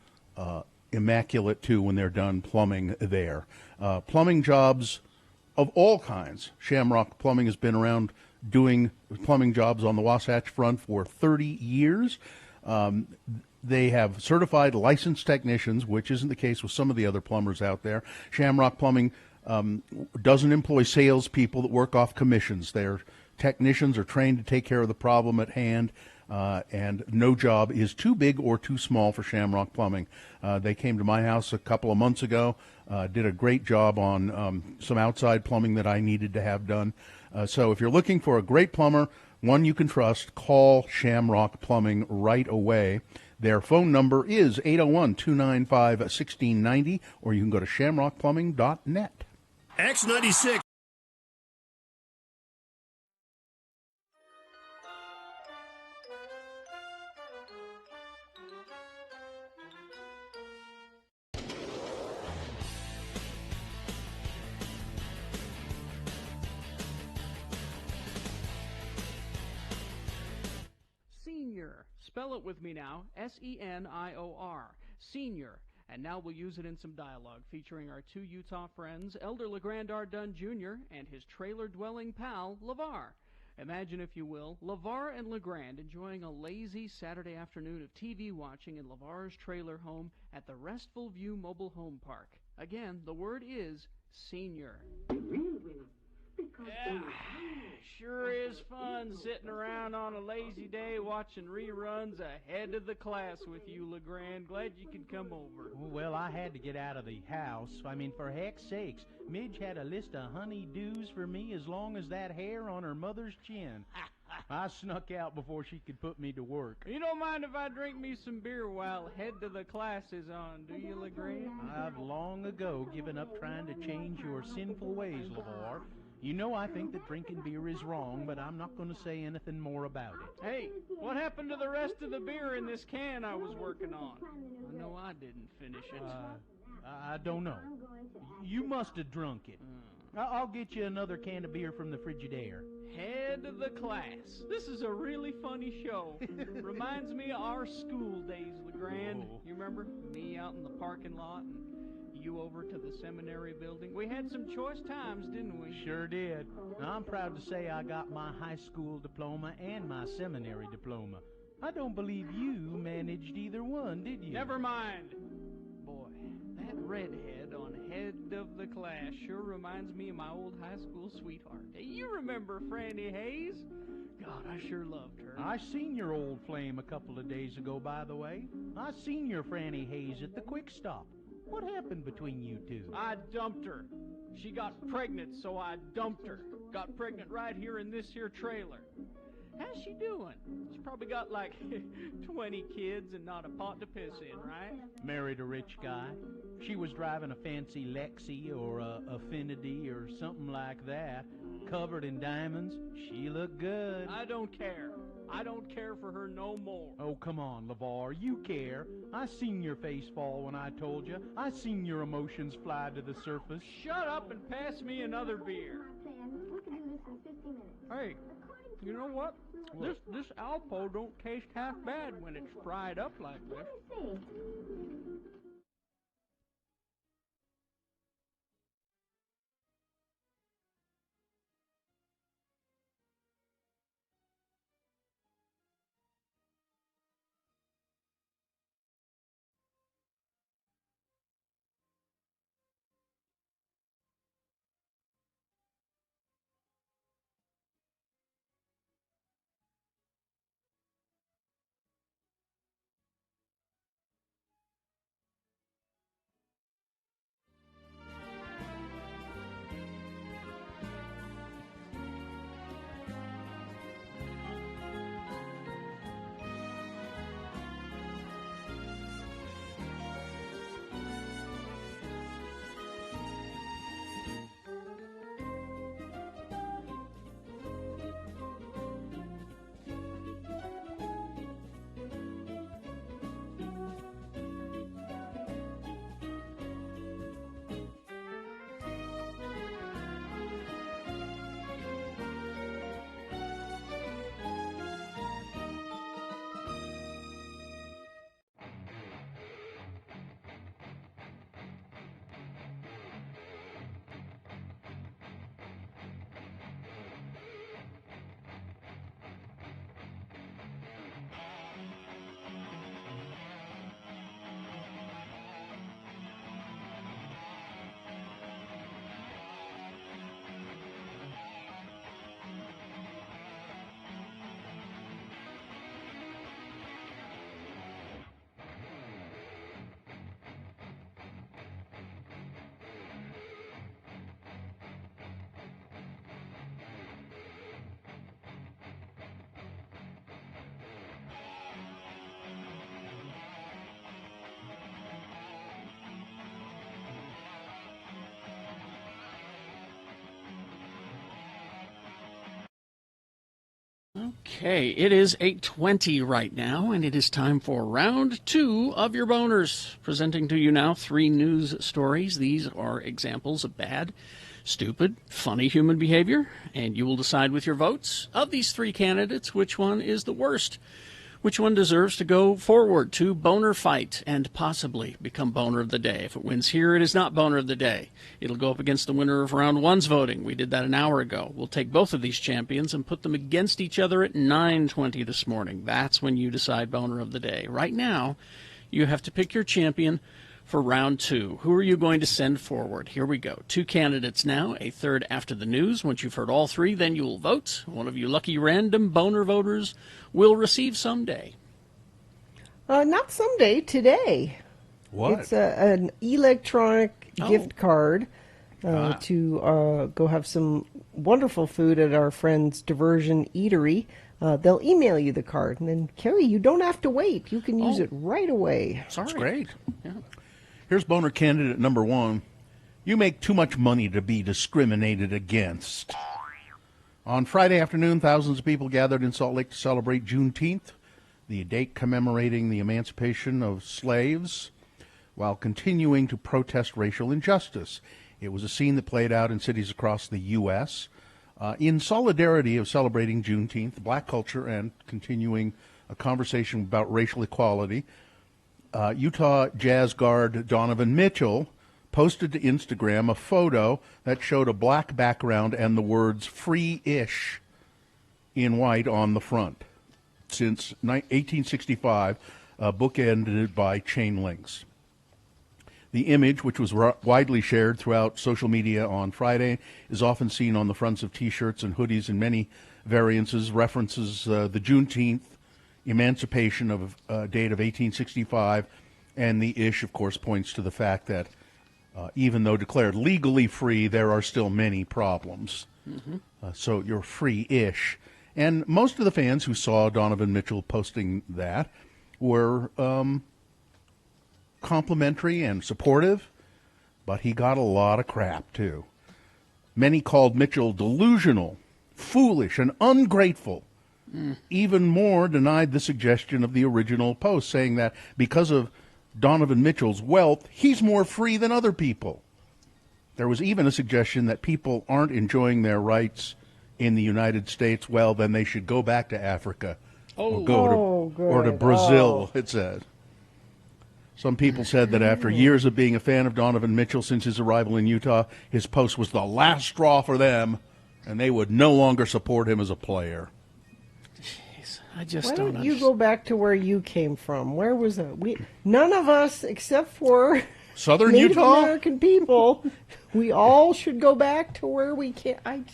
immaculate, too, when they're done plumbing there. Plumbing jobs of all kinds. Shamrock Plumbing has been around doing plumbing jobs on the Wasatch Front for 30 years. They have certified licensed technicians, which isn't the case with some of the other plumbers out there. Shamrock Plumbing doesn't employ salespeople that work off commissions. Their technicians are trained to take care of the problem at hand, and no job is too big or too small for Shamrock Plumbing. They came to my house a couple of months ago, did a great job on some outside plumbing that I needed to have done. So if you're looking for a great plumber, one you can trust, call Shamrock Plumbing right away. Their phone number is 801-295-1690, or you can go to shamrockplumbing.net. X96. Senior. Spell it with me now. Senior. Senior. And now we'll use it in some dialogue featuring our 2 Utah friends, Elder LeGrand Ardun Jr. and his trailer-dwelling pal, LeVar. Imagine, if you will, LeVar and LeGrand enjoying a lazy Saturday afternoon of TV watching in LeVar's trailer home at the Restful View Mobile Home Park. Again, the word is senior. Yeah, sure is fun sitting around on a lazy day watching reruns ahead of the class with you, LeGrand. Glad you could come over. Well, I had to get out of the house. I mean, for heck's sakes, Midge had a list of honey-dos for me as long as that hair on her mother's chin. I snuck out before she could put me to work. You don't mind if I drink me some beer while Head to the Class is on, do you, LeGrand? I've long ago given up trying to change your sinful ways, LeVar. You know I think that drinking beer is wrong, but I'm not going to say anything more about it. Hey, what happened to the rest of the beer in this can I was working on? I know I didn't finish it. I don't know. You must have drunk it. I'll get you another can of beer from the Frigidaire. Head of the Class. This is a really funny show. Reminds me of our school days, LeGrand. You remember me out in the parking lot and you over to the seminary building? We had some choice times, didn't we? Sure did. Now, I'm proud to say I got my high school diploma and my seminary diploma. I don't believe you managed either one, did you? Never mind. Boy, that redhead on Head of the Class sure reminds me of my old high school sweetheart. Hey, you remember Franny Hayes? God, I sure loved her. I seen your old flame a couple of days ago, by the way. I seen your Franny Hayes at the Quick Stop. What happened between you two? I dumped her. She got pregnant, so I dumped her. Got pregnant right here in this here trailer. How's she doing? She's probably got like 20 kids and not a pot to piss in, right? Married a rich guy. She was driving a fancy Lexi or a Affinity or something like that, covered in diamonds. She looked good. I don't care. I don't care for her no more. Oh, come on, LeVar. You care. I seen your face fall when I told you. I seen your emotions fly to the surface. Shut up and pass me another beer. Hey, you know what? This Alpo don't taste half bad when it's fried up like this. Okay, it is 8:20 right now, and it is time for round 2 of your boners. Presenting to you now 3 news stories. These are examples of bad, stupid, funny human behavior, and you will decide with your votes of these 3 candidates which one is the worst, which one deserves to go forward to Boner Fight and possibly become Boner of the Day. If it wins here, it is not Boner of the Day. It'll go up against the winner of round 1's voting. We did that an hour ago. We'll take both of these champions and put them against each other at 9:20 this morning. That's when you decide Boner of the Day. Right now, you have to pick your champion for round 2. Who are you going to send forward? Here we go. 2 candidates now, a third after the news. Once you've heard all 3, then you will vote. One of you lucky random Boner voters will receive someday. Not someday, today. What? It's an electronic gift card to go have some wonderful food at our friend's Diversion Eatery. They'll email you the card. And then, Kerry, you don't have to wait. You can use it right away. That's great. Yeah. Here's Boner candidate number 1. You make too much money to be discriminated against. On Friday afternoon, thousands of people gathered in Salt Lake to celebrate Juneteenth, the date commemorating the emancipation of slaves, while continuing to protest racial injustice. It was a scene that played out in cities across the U.S. In solidarity of celebrating Juneteenth, black culture, and continuing a conversation about racial equality, Utah Jazz guard Donovan Mitchell posted to Instagram a photo that showed a black background and the words "free-ish" in white on the front. Since 1865, bookended by chain links. The image, which was widely shared throughout social media on Friday, is often seen on the fronts of T-shirts and hoodies in many variances, references the Juneteenth emancipation of date of 1865, and the ish, of course, points to the fact that even though declared legally free, there are still many problems. So you're free-ish. And most of the fans who saw Donovan Mitchell posting that were complimentary and supportive, but he got a lot of crap, too. Many called Mitchell delusional, foolish, and ungrateful. Even more denied the suggestion of the original post, saying that because of Donovan Mitchell's wealth, he's more free than other people. There was even a suggestion that people aren't enjoying their rights in the United States, well, then they should go back to Africa or to Brazil, it said. Some people said that after years of being a fan of Donovan Mitchell since his arrival in Utah, his post was the last straw for them, and they would no longer support him as a player. I just Why don't don't you go back to where you came from? Where was it? None of us, except for Southern Native Utah? American people, we all should go back to where we came. I'm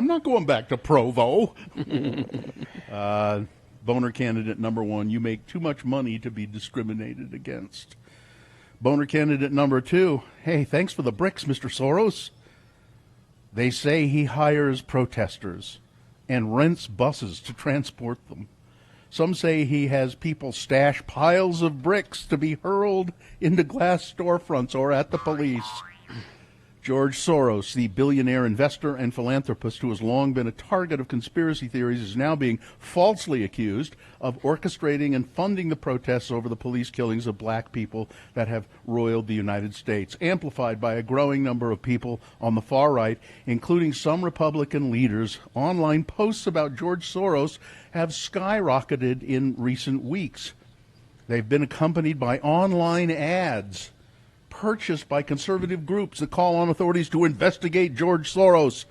not going back to Provo. Boner candidate number 1, you make too much money to be discriminated against. Boner candidate number 2, hey, thanks for the bricks, Mr. Soros. They say he hires protesters and rents buses to transport them. Some say he has people stash piles of bricks to be hurled into glass storefronts or at the police. George Soros, the billionaire investor and philanthropist who has long been a target of conspiracy theories, is now being falsely accused of orchestrating and funding the protests over the police killings of black people that have roiled the United States, amplified by a growing number of people on the far right, including some Republican leaders. Online posts about George Soros have skyrocketed in recent weeks. They've been accompanied by online ads purchased by conservative groups that call on authorities to investigate George Soros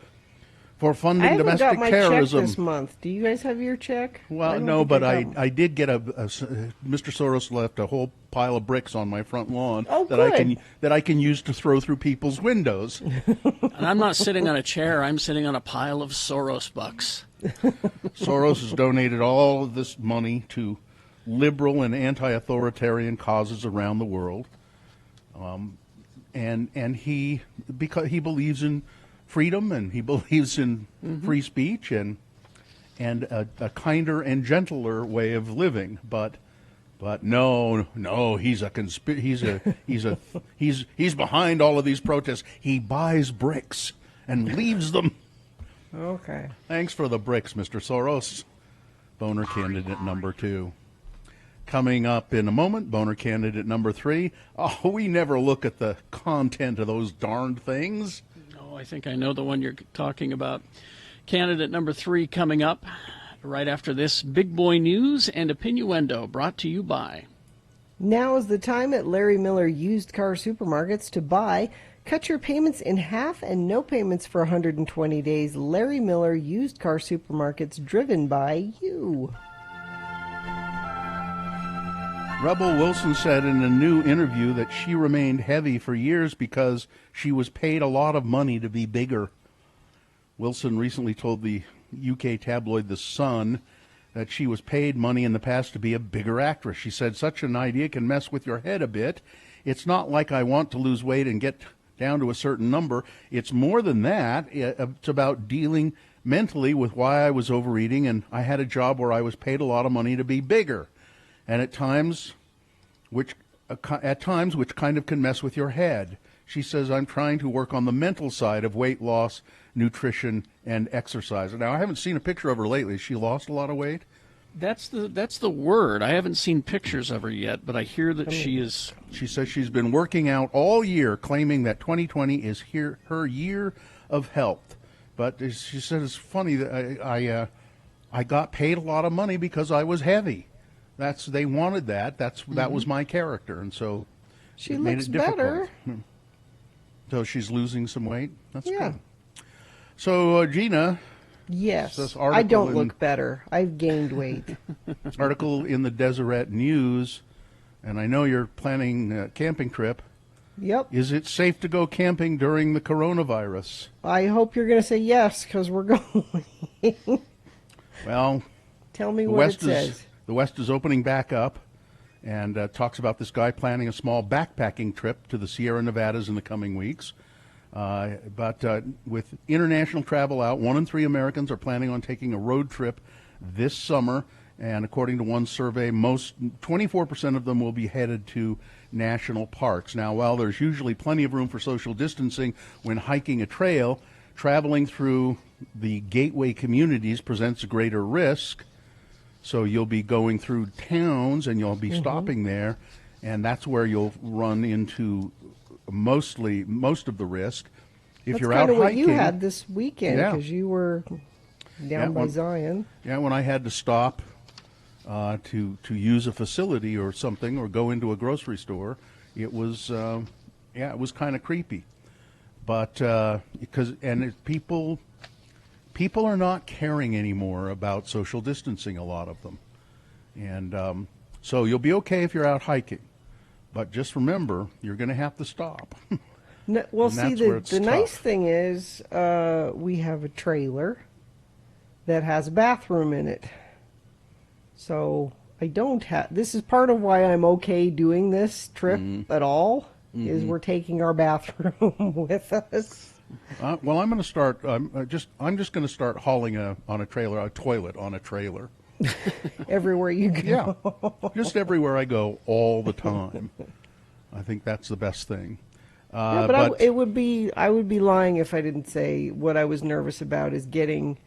for funding domestic terrorism. I haven't got my check this month. Do you guys have your check? Well, no, but I did get Mr. Soros left a whole pile of bricks on my front lawn that I can use to throw through people's windows. And I'm not sitting on a chair. I'm sitting on a pile of Soros bucks. Soros has donated all of this money to liberal and anti-authoritarian causes around the world. And he, because he believes in freedom and he believes in free speech and a kinder and gentler way of living, but no, he's behind all of these protests. He buys bricks and leaves them Okay. Thanks for the bricks, Mr. Soros. Boner candidate number 2. Coming up in a moment, boner candidate number 3. Oh, we never look at the content of those darned things. Oh, I think I know the one you're talking about. Candidate number 3 coming up right after this Big Boy News and Opinioendo, brought to you by... Now is the time at Larry Miller Used Car Supermarkets to buy. Cut your payments in half and no payments for 120 days. Larry Miller Used Car Supermarkets, driven by you. Rebel Wilson said in a new interview that she remained heavy for years because she was paid a lot of money to be bigger. Wilson recently told the UK tabloid The Sun that she was paid money in the past to be a bigger actress. She said, such an idea can mess with your head a bit. It's not like I want to lose weight and get down to a certain number. It's more than that. It's about dealing mentally with why I was overeating, and I had a job where I was paid a lot of money to be bigger. And at times, which kind of can mess with your head. She says, I'm trying to work on the mental side of weight loss, nutrition, and exercise. Now, I haven't seen a picture of her lately. Has she lost a lot of weight? That's the word. I haven't seen pictures of her yet, but I hear that she is... She says she's been working out all year, claiming that 2020 is her year of health. But she said it's funny that I got paid a lot of money because I was heavy. They wanted that. That was my character, and so she made looks it difficult. better. So she's losing some weight. That's Yeah. good. So Gina. Yes, this I don't look better. I've gained weight. Article in the Deseret News, and I know you're planning a camping trip. Yep. Is it safe to go camping during the coronavirus? I hope you're going to say yes, because we're going. Well, tell me what it says. The West is opening back up, and talks about this guy planning a small backpacking trip to the Sierra Nevadas in the coming weeks. But with international travel out, 1 in 3 Americans are planning on taking a road trip this summer. And according to one survey, 24% of them will be headed to national parks. Now, while there's usually plenty of room for social distancing when hiking a trail, traveling through the gateway communities presents a greater risk. So you'll be going through towns and you'll be stopping there, and that's where you'll run into most of the risk. If That's you're kind out of what hiking, you had this weekend, Yeah. because you were down by Zion. Yeah, when I had to stop to use a facility or something, or go into a grocery store, it was it was kind of creepy. But people are not caring anymore about social distancing, a lot of them, and so you'll be okay if you're out hiking, but just remember you're going to have to stop. No, well, And see, that's where the it's nice tough. thing is we have a trailer that has a bathroom in it. So I don't have... This is part of why I'm okay doing this trip at all, is we're taking our bathroom with us. Well, I'm going to start. I'm just going to start hauling a toilet on a trailer. Everywhere you go. Yeah, just everywhere I go, all the time. I think that's the best thing. Yeah, but I would be lying if I didn't say what I was nervous about is getting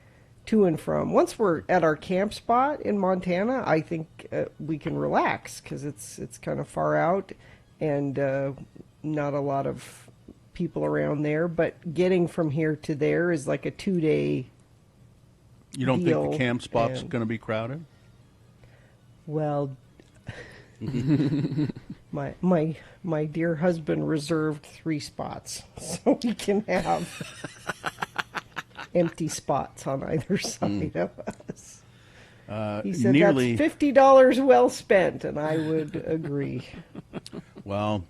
to and from. Once we're at our camp spot in Montana, I think we can relax, because it's kind of far out and not a lot of people around there. But getting from here to there is like a 2-day. You don't deal, think the camp spot's and- going to be crowded? Well, my dear husband reserved 3 spots, so we can have empty spots on either side of us. He said nearly, that's $50 well spent, and I would agree. Well,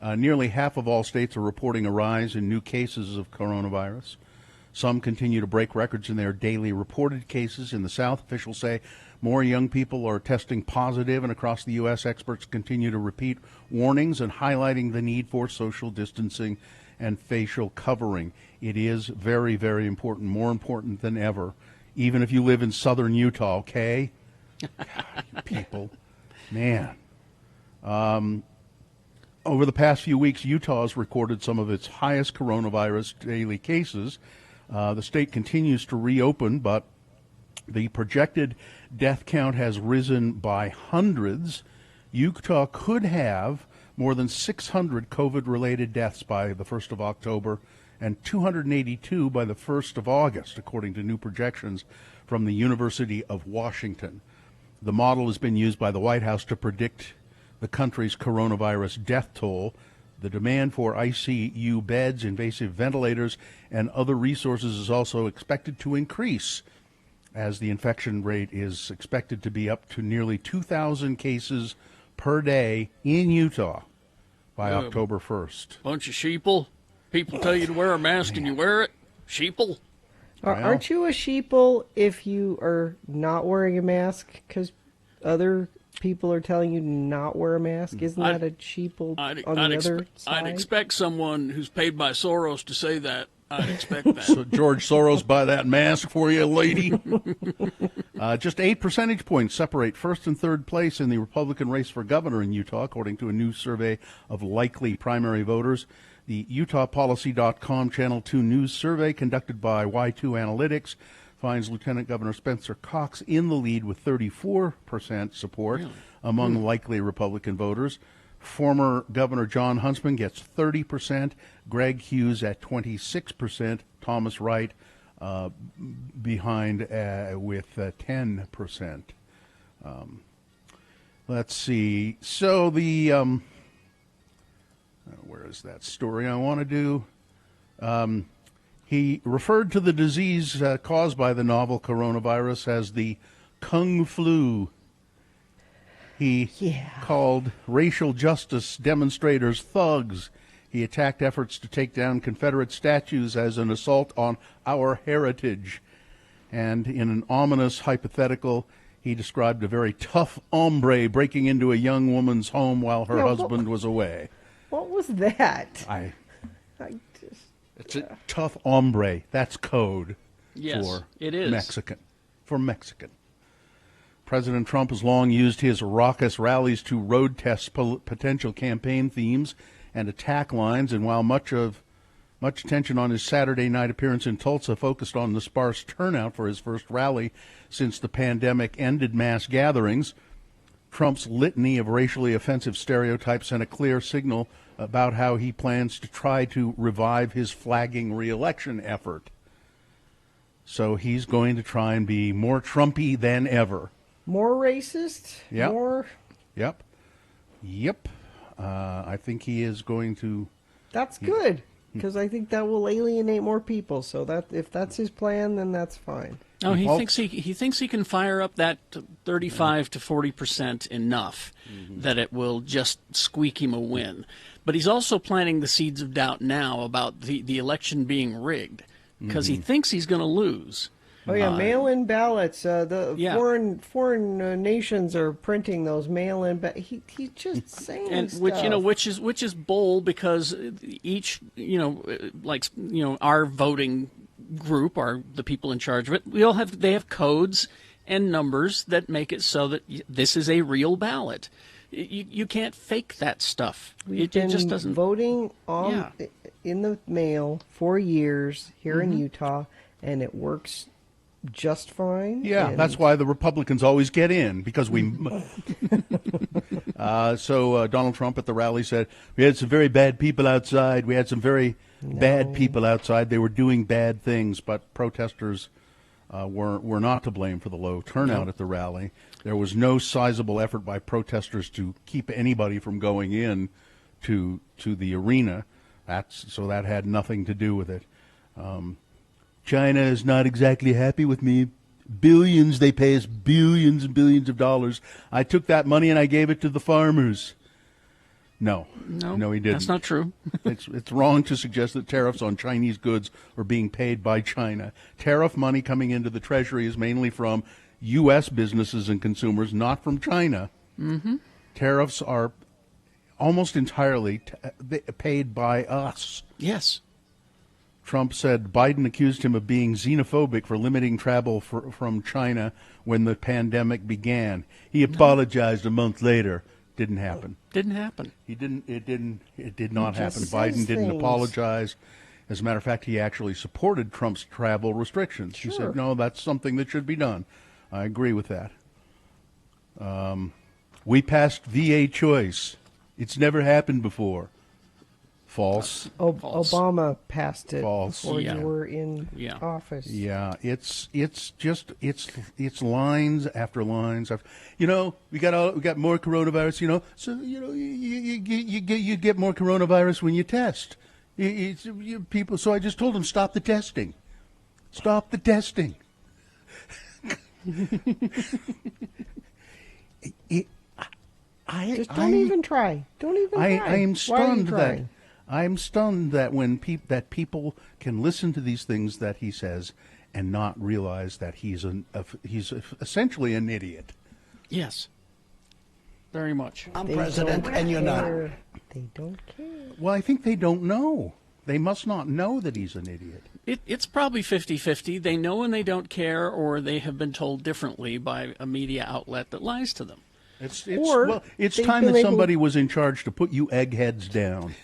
nearly half of all states are reporting a rise in new cases of coronavirus. Some continue to break records in their daily reported cases. In the South, officials say more young people are testing positive, and across the U.S., experts continue to repeat warnings and highlighting the need for social distancing and facial covering. It is very, very important, more important than ever, even if you live in southern Utah, okay? God, you people, man. Over the past few weeks, Utah has recorded some of its highest coronavirus daily cases. The state continues to reopen, but the projected death count has risen by hundreds. Utah could have more than 600 COVID-related deaths by the 1st of October and 282 by the 1st of August, according to new projections from the University of Washington. The model has been used by the White House to predict the country's coronavirus death toll. The demand for ICU beds, invasive ventilators, and other resources is also expected to increase, as the infection rate is expected to be up to nearly 2,000 cases per day in Utah by October 1st. Bunch of sheeple. People tell you to wear a mask and you wear it. Sheeple. Aren't you a sheeple if you are not wearing a mask because other people are telling you not wear a mask? Isn't that a sheeple on the other side? I'd expect someone who's paid by Soros to say that. I'd expect that. So George Soros, buy that mask for you, lady. Just 8 percentage points separate first and third place in the Republican race for governor in Utah, according to a new survey of likely primary voters. The UtahPolicy.com Channel 2 News survey conducted by Y2 Analytics finds Lieutenant Governor Spencer Cox in the lead with 34% support among likely Republican voters. Former Governor John Huntsman gets 30%, Greg Hughes at 26%, Thomas Wright behind with 10%. Let's see. So the where is that story I want to do? He referred to the disease caused by the novel coronavirus as the Kung Flu. He called racial justice demonstrators thugs. He attacked efforts to take down Confederate statues as an assault on our heritage. And in an ominous hypothetical, he described a very tough hombre breaking into a young woman's home while her husband was away. What was that? It's a tough hombre. That's code Yes, for it is. Mexican. President Trump has long used his raucous rallies to road test potential campaign themes and attack lines, and while much attention on his Saturday night appearance in Tulsa focused on the sparse turnout for his first rally since the pandemic ended mass gatherings, Trump's litany of racially offensive stereotypes sent a clear signal about how he plans to try to revive his flagging re-election effort. So he's going to try and be more Trumpy than ever. More racist? Yep. More? Yep. I think he is going to... That's good, because I think that will alienate more people. So that if that's his plan, then that's fine. No, he thinks he can fire up that 35 to 40% enough that it will just squeak him a win. But he's also planting the seeds of doubt now about the election being rigged, because he thinks he's going to lose. Oh yeah, mail-in ballots. Foreign nations are printing those mail-in. But he's just saying and stuff. which is bold, because each our voting group are the people in charge of it. They have codes and numbers that make it so that this is a real ballot. You can't fake that stuff. It just doesn't. Voting in the mail for years here in Utah, and it works just fine. Yeah, that's why the Republicans always get in, because we... So Donald Trump at the rally said, we had some very bad people outside. We had some very bad people outside. They were doing bad things, but protesters were not to blame for the low turnout at the rally. There was no sizable effort by protesters to keep anybody from going in to the arena. So that had nothing to do with it. China is not exactly happy with me. Billions, they pay us billions and billions of dollars. I took that money and I gave it to the farmers. No, he didn't. That's not true. It's wrong to suggest that tariffs on Chinese goods are being paid by China. Tariff money coming into the Treasury is mainly from U.S. businesses and consumers, not from China. Mm-hmm. Tariffs are almost entirely paid by us. Yes. Trump said Biden accused him of being xenophobic for limiting travel from China when the pandemic began. He apologized a month later. Didn't happen. Didn't happen. It did not happen. says Biden didn't things. apologize. As a matter of fact, he actually supported Trump's travel restrictions. He said, no, that's something that should be done. I agree with that. We passed VA choice. It's never happened before. False. Obama passed it False. before you were in office. Yeah, it's lines after lines. We got more coronavirus. So you get more coronavirus when you test. People. So I just told them, stop the testing. Stop the testing. Just don't even try. Don't even try. I am stunned Why are you trying? I'm stunned that when people can listen to these things that he says and not realize that he's essentially an idiot. Yes, very much. I'm president and you're not. They don't care. Well, I think they don't know. They must not know that he's an idiot. It's probably 50-50. They know and they don't care, or they have been told differently by a media outlet that lies to them. It's time that somebody was in charge to put you eggheads down.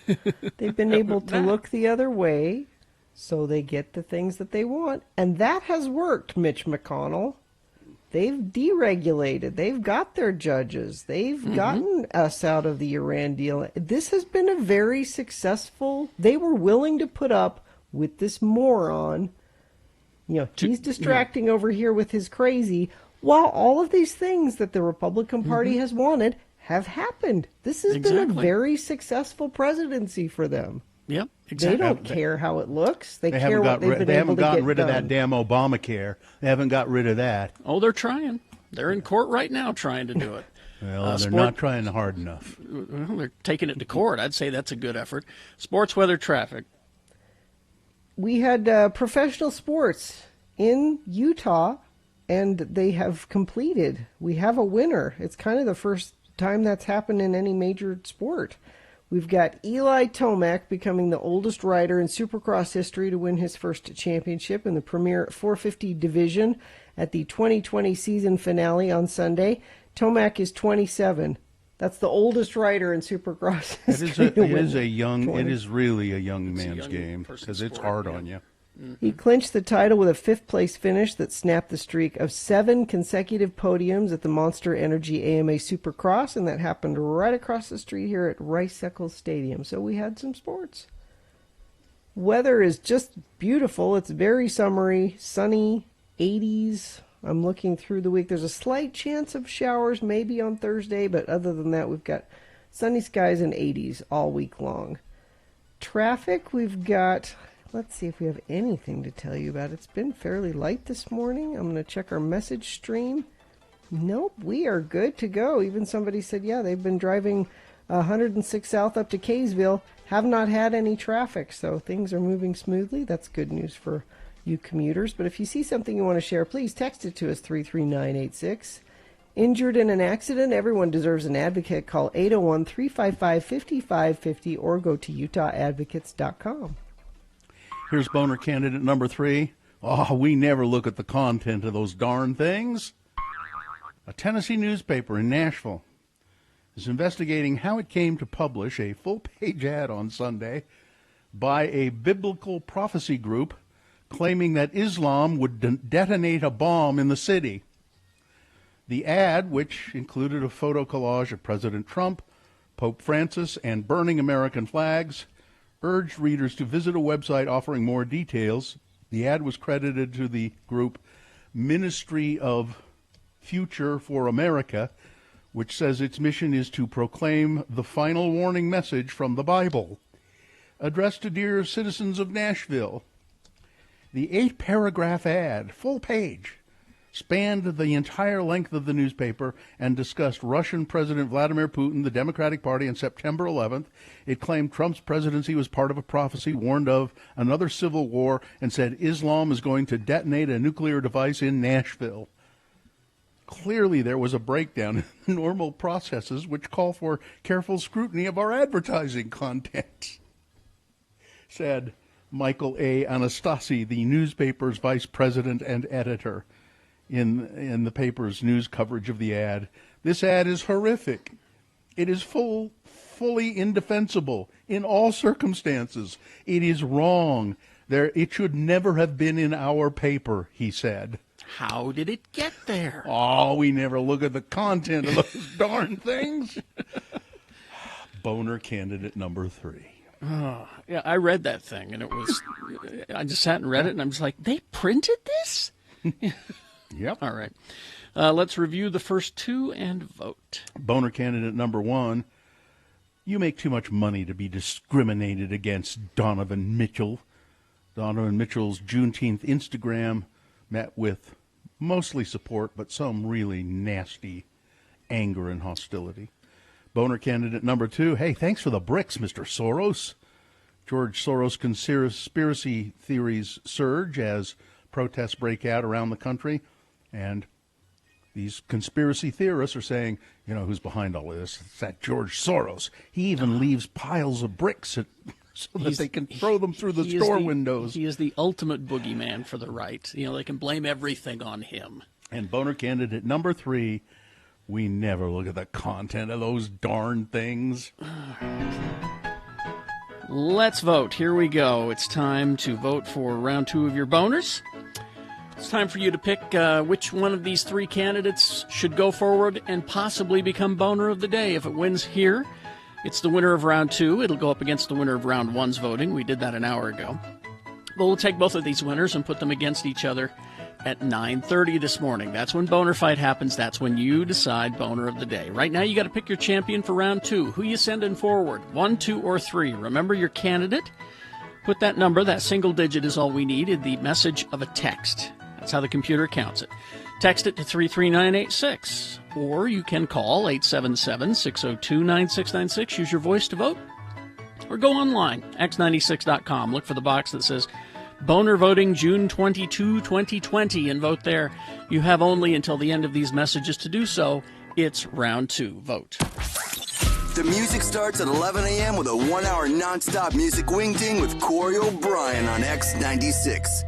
They've been able to look the other way, so they get the things that they want. And that has worked, Mitch McConnell. They've deregulated. They've got their judges. They've gotten us out of the Iran deal. This has been a very successful... They were willing to put up with this moron. He's distracting over here with his crazy... While all of these things that the Republican Party has wanted have happened. This has been a very successful presidency for them. Yep, exactly. They don't care how it looks. They care haven't what they've been able to get done. They haven't gotten rid of that damn Obamacare. They haven't got rid of that. Oh, they're trying. They're in court right now trying to do it. Well, they're not trying hard enough. Well, they're taking it to court. I'd say that's a good effort. Sports, weather, traffic. We had professional sports in Utah. And they have completed. We have a winner. It's kind of the first time that's happened in any major sport. We've got Eli Tomac becoming the oldest rider in Supercross history to win his first championship in the Premier 450 division at the 2020 season finale on Sunday. Tomac is 27. That's the oldest rider in Supercross history. It is really a young man's game because it's hard on you. He clinched the title with a fifth-place finish that snapped the streak of 7 consecutive podiums at the Monster Energy AMA Supercross, and that happened right across the street here at Rice-Eccles Stadium. So we had some sports. Weather is just beautiful. It's very summery, sunny, 80s. I'm looking through the week. There's a slight chance of showers maybe on Thursday, but other than that, we've got sunny skies and 80s all week long. Traffic, we've got... Let's see if we have anything to tell you about. It's been fairly light this morning. I'm going to check our message stream. Nope, we are good to go. Even somebody said, yeah, they've been driving 106 South up to Kaysville. Have not had any traffic, so things are moving smoothly. That's good news for you commuters. But if you see something you want to share, please text it to us, 33986. Injured in an accident? Everyone deserves an advocate. Call 801-355-5550 or go to utahadvocates.com. Here's boner candidate number 3. Oh, we never look at the content of those darn things. A Tennessee newspaper in Nashville is investigating how it came to publish a full-page ad on Sunday by a biblical prophecy group claiming that Islam would detonate a bomb in the city. The ad, which included a photo collage of President Trump, Pope Francis, and burning American flags, urged readers to visit a website offering more details. The ad was credited to the group Ministry of Future for America, which says its mission is to proclaim the final warning message from the Bible, addressed to dear citizens of Nashville. The 8-paragraph ad, full page, spanned the entire length of the newspaper and discussed Russian President Vladimir Putin, the Democratic Party, on September 11th. It claimed Trump's presidency was part of a prophecy, warned of another civil war, and said Islam is going to detonate a nuclear device in Nashville. Clearly, there was a breakdown in normal processes which call for careful scrutiny of our advertising content, said Michael A. Anastasi, the newspaper's vice president and editor, in the paper's news coverage of the ad. This ad is horrific. It is full fully indefensible in all circumstances. It is wrong. It should never have been in our paper, he said. How did it get there? Oh, we never look at the content of those darn things. Boner candidate number 3. Oh, yeah, I read that thing, and I just sat and read it, and I'm just like, they printed this? Yep. All right. Let's review the first 2 and vote. Boner candidate number 1. You make too much money to be discriminated against, Donovan Mitchell. Donovan Mitchell's Juneteenth Instagram met with mostly support, but some really nasty anger and hostility. Boner candidate number 2. Hey, thanks for the bricks, Mr. Soros. George Soros conspiracy theories surge as protests break out around the country, and these conspiracy theorists are saying, who's behind all of this? It's that George Soros. He even leaves piles of bricks so that they can throw them through the store windows. He is the ultimate boogeyman for the right. They can blame everything on him. And Boner candidate number 3, we never look at the content of those darn things. Let's vote. Here we go. It's time to vote for round 2 of your boners. It's time for you to pick which one of these 3 candidates should go forward and possibly become boner of the day. If it wins here, it's the winner of round 2. It'll go up against the winner of round 1's voting. We did that an hour ago. But we'll take both of these winners and put them against each other at 9:30 this morning. That's when Boner Fight happens. That's when you decide boner of the day. Right now, you got to pick your champion for round 2. Who you sending forward? 1, 2, or 3. Remember your candidate. Put that number, that single digit is all we need, in the message of a text. That's how the computer counts it. Text it to 33986. Or you can call 877-602-9696. Use your voice to vote. Or go online, x96.com. Look for the box that says Boner Voting June 22, 2020, and vote there. You have only until the end of these messages to do so. It's round 2. Vote. The music starts at 11 a.m. with a 1-hour nonstop music wing ding with Corey O'Brien on X96.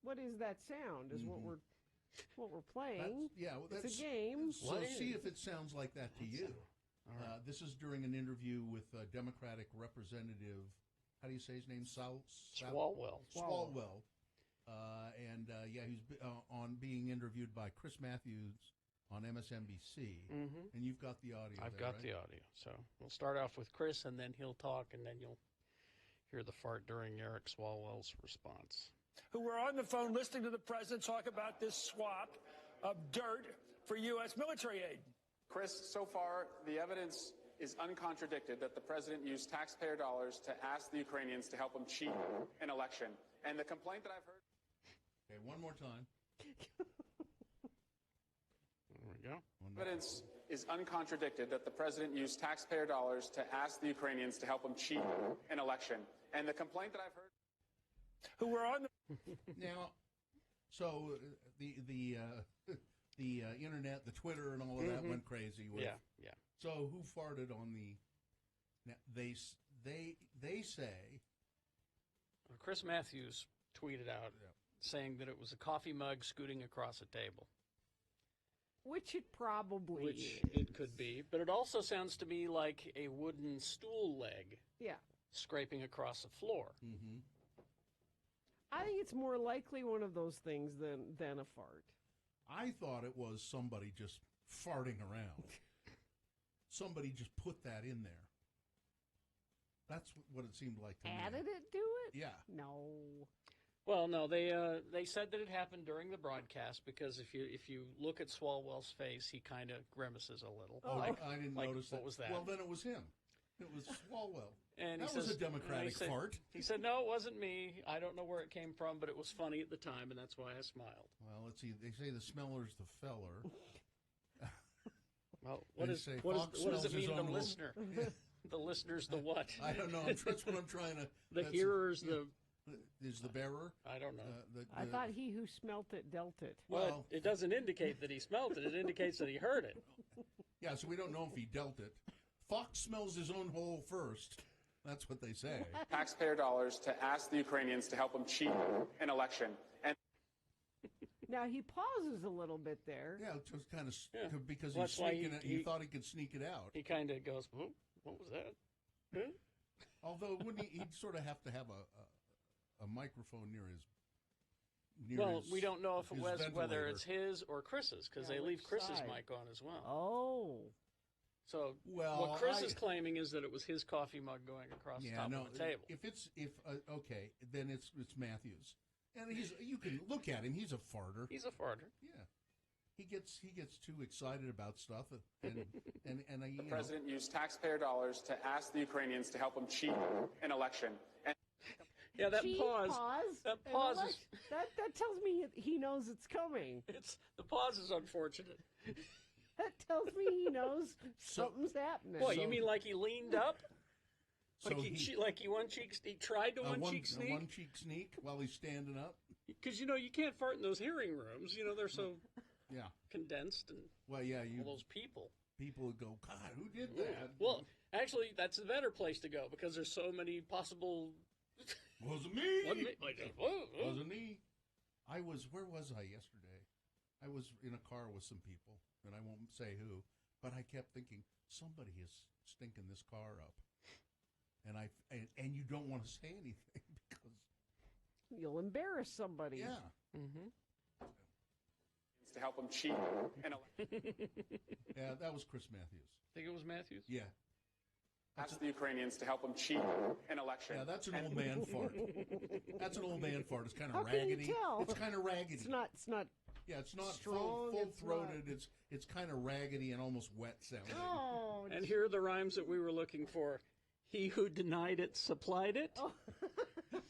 What is that sound? Is what we're playing. It's a game. So see if it sounds like that to you. This is during an interview with Democratic Representative. How do you say his name? Swalwell. Swalwell. He's on being interviewed by Chris Matthews on MSNBC. Mm-hmm. And you've got the audio. I've got the audio. So we'll start off with Chris, and then he'll talk, and then you'll hear the fart during Eric Swalwell's response. Who were on the phone listening to the president talk about this swap of dirt for U.S. military aid. Chris, so far, the evidence is uncontradicted that the president used taxpayer dollars to ask the Ukrainians to help him cheat an election. And the complaint that I've heard... Okay, one more time. There we go. Evidence is uncontradicted that the president used taxpayer dollars to ask the Ukrainians to help him cheat an election. And the complaint that I've heard... Who were on the... Now, so the internet, the Twitter, and all of that went crazy. Yeah. So who farted on the? Now, they say. Chris Matthews tweeted out saying that it was a coffee mug scooting across a table. Which it probably is. It could be, but it also sounds to me like a wooden stool leg. Yeah. Scraping across a floor. Mm-hmm. I think it's more likely one of those things than a fart. I thought it was somebody just farting around. Somebody just put that in there. That's what it seemed like to me. Added it to it? Yeah. No. Well, no, they said that it happened during the broadcast because if you look at Swalwell's face, he kind of grimaces a little. I didn't notice that. What was that? Well, then it was him. It was Swalwell. And that he was says, a Democratic fart. He said, no, it wasn't me. I don't know where it came from, but it was funny at the time, and that's why I smiled. Well, let's see. They say the smeller's the feller. Well, what does it mean to the listener? The listener's the what? I don't know. That's what I'm trying to... The hearer's Is the bearer? I don't know. I thought he who smelt it dealt it. Well, it doesn't indicate that he smelled it. It indicates that he heard it. Yeah, so we don't know if he dealt it. Fox smells his own hole first. That's what they say. Taxpayer dollars to ask the Ukrainians to help him cheat an election. And now he pauses a little bit there. Yeah, just kind of because Well, he's that's why sneaking it. He thought he could sneak it out. He kind of goes, "Whoa, what was that?" Huh? Although wouldn't he'd sort of have to have a microphone near his. Well, we don't know if it was whether ventilator. it's his or Chris's because they leave Chris's mic on as well. Oh. So Well, what Chris is claiming is that it was his coffee mug going across the top of the table. Okay, then it's Matthews, and you can look at him. He's a farter. He's a farter. Yeah, he gets too excited about stuff, and the president used taxpayer dollars to ask the Ukrainians to help him cheat an election. And yeah, that Cheat, pause. pause. That and pause elect- that tells me he knows it's coming. The pause is unfortunate. That tells me he knows something's happening. What, you mean like he leaned up? So Like he tried to one-cheek sneak? A one-cheek sneak while he's standing up? Because, you can't fart in those hearing rooms. They're so condensed and all those people. People would go, God, who did that? Yeah. Well, actually, that's the better place to go because there's so many possible... Wasn't me. Wasn't me. Where was I yesterday? I was in a car with some people, and I won't say who, but I kept thinking, somebody is stinking this car up. And you don't want to say anything because you'll embarrass somebody. Yeah. Mm-hmm. to help him cheat an election. Yeah, that was Chris Matthews. Think it was Matthews? Yeah. Ask the Ukrainians to help him cheat an election. Yeah, that's an old man fart. That's an old man fart. It's kind How of raggedy. Can you tell? It's kind of raggedy. It's not. Yeah, it's not strong, full-throated. It's kind of raggedy and almost wet sounding. Oh, and here are the rhymes that we were looking for. He who denied it supplied it. Oh.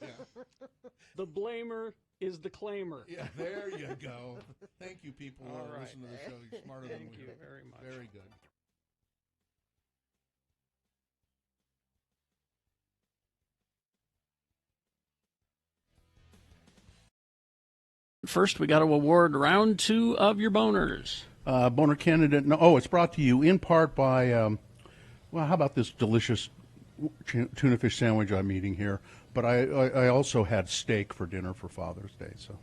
Yeah. The blamer is the claimer. Yeah, there you go. Thank you, people who All right. listen to the show. You're smarter than we Thank you are. very much. Very good. First, we got to award round 2 of your boners. Boner candidate. No, it's brought to you in part by. How about this delicious tuna fish sandwich I'm eating here? But I also had steak for dinner for Father's Day. So.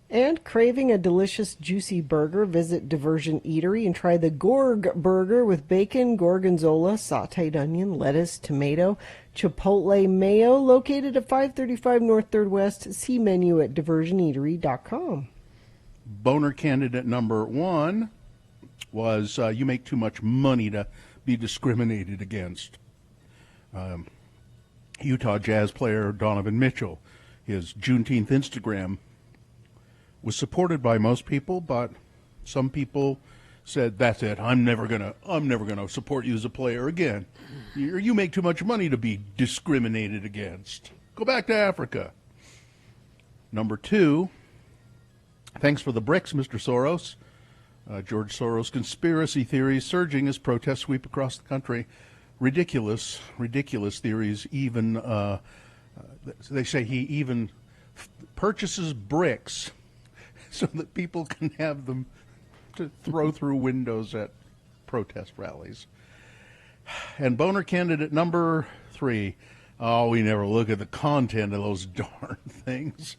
And craving a delicious, juicy burger, visit Diversion Eatery and try the Gorg Burger with bacon, gorgonzola, sautéed onion, lettuce, tomato, chipotle mayo, located at 535 North 3rd West. See menu at diversioneatery.com. Boner candidate number 1 was you make too much money to be discriminated against. Utah Jazz player Donovan Mitchell, his Juneteenth Instagram was supported by most people, but some people said, "That's it. I'm never gonna support you as a player again. You make too much money to be discriminated against. Go back to Africa." Number 2, thanks for the bricks, Mr. Soros. George Soros conspiracy theories surging as protests sweep across the country. Ridiculous theories. Even they say he even purchases bricks so that people can have them to throw through windows at protest rallies. And boner candidate number 3. Oh, we never look at the content of those darn things.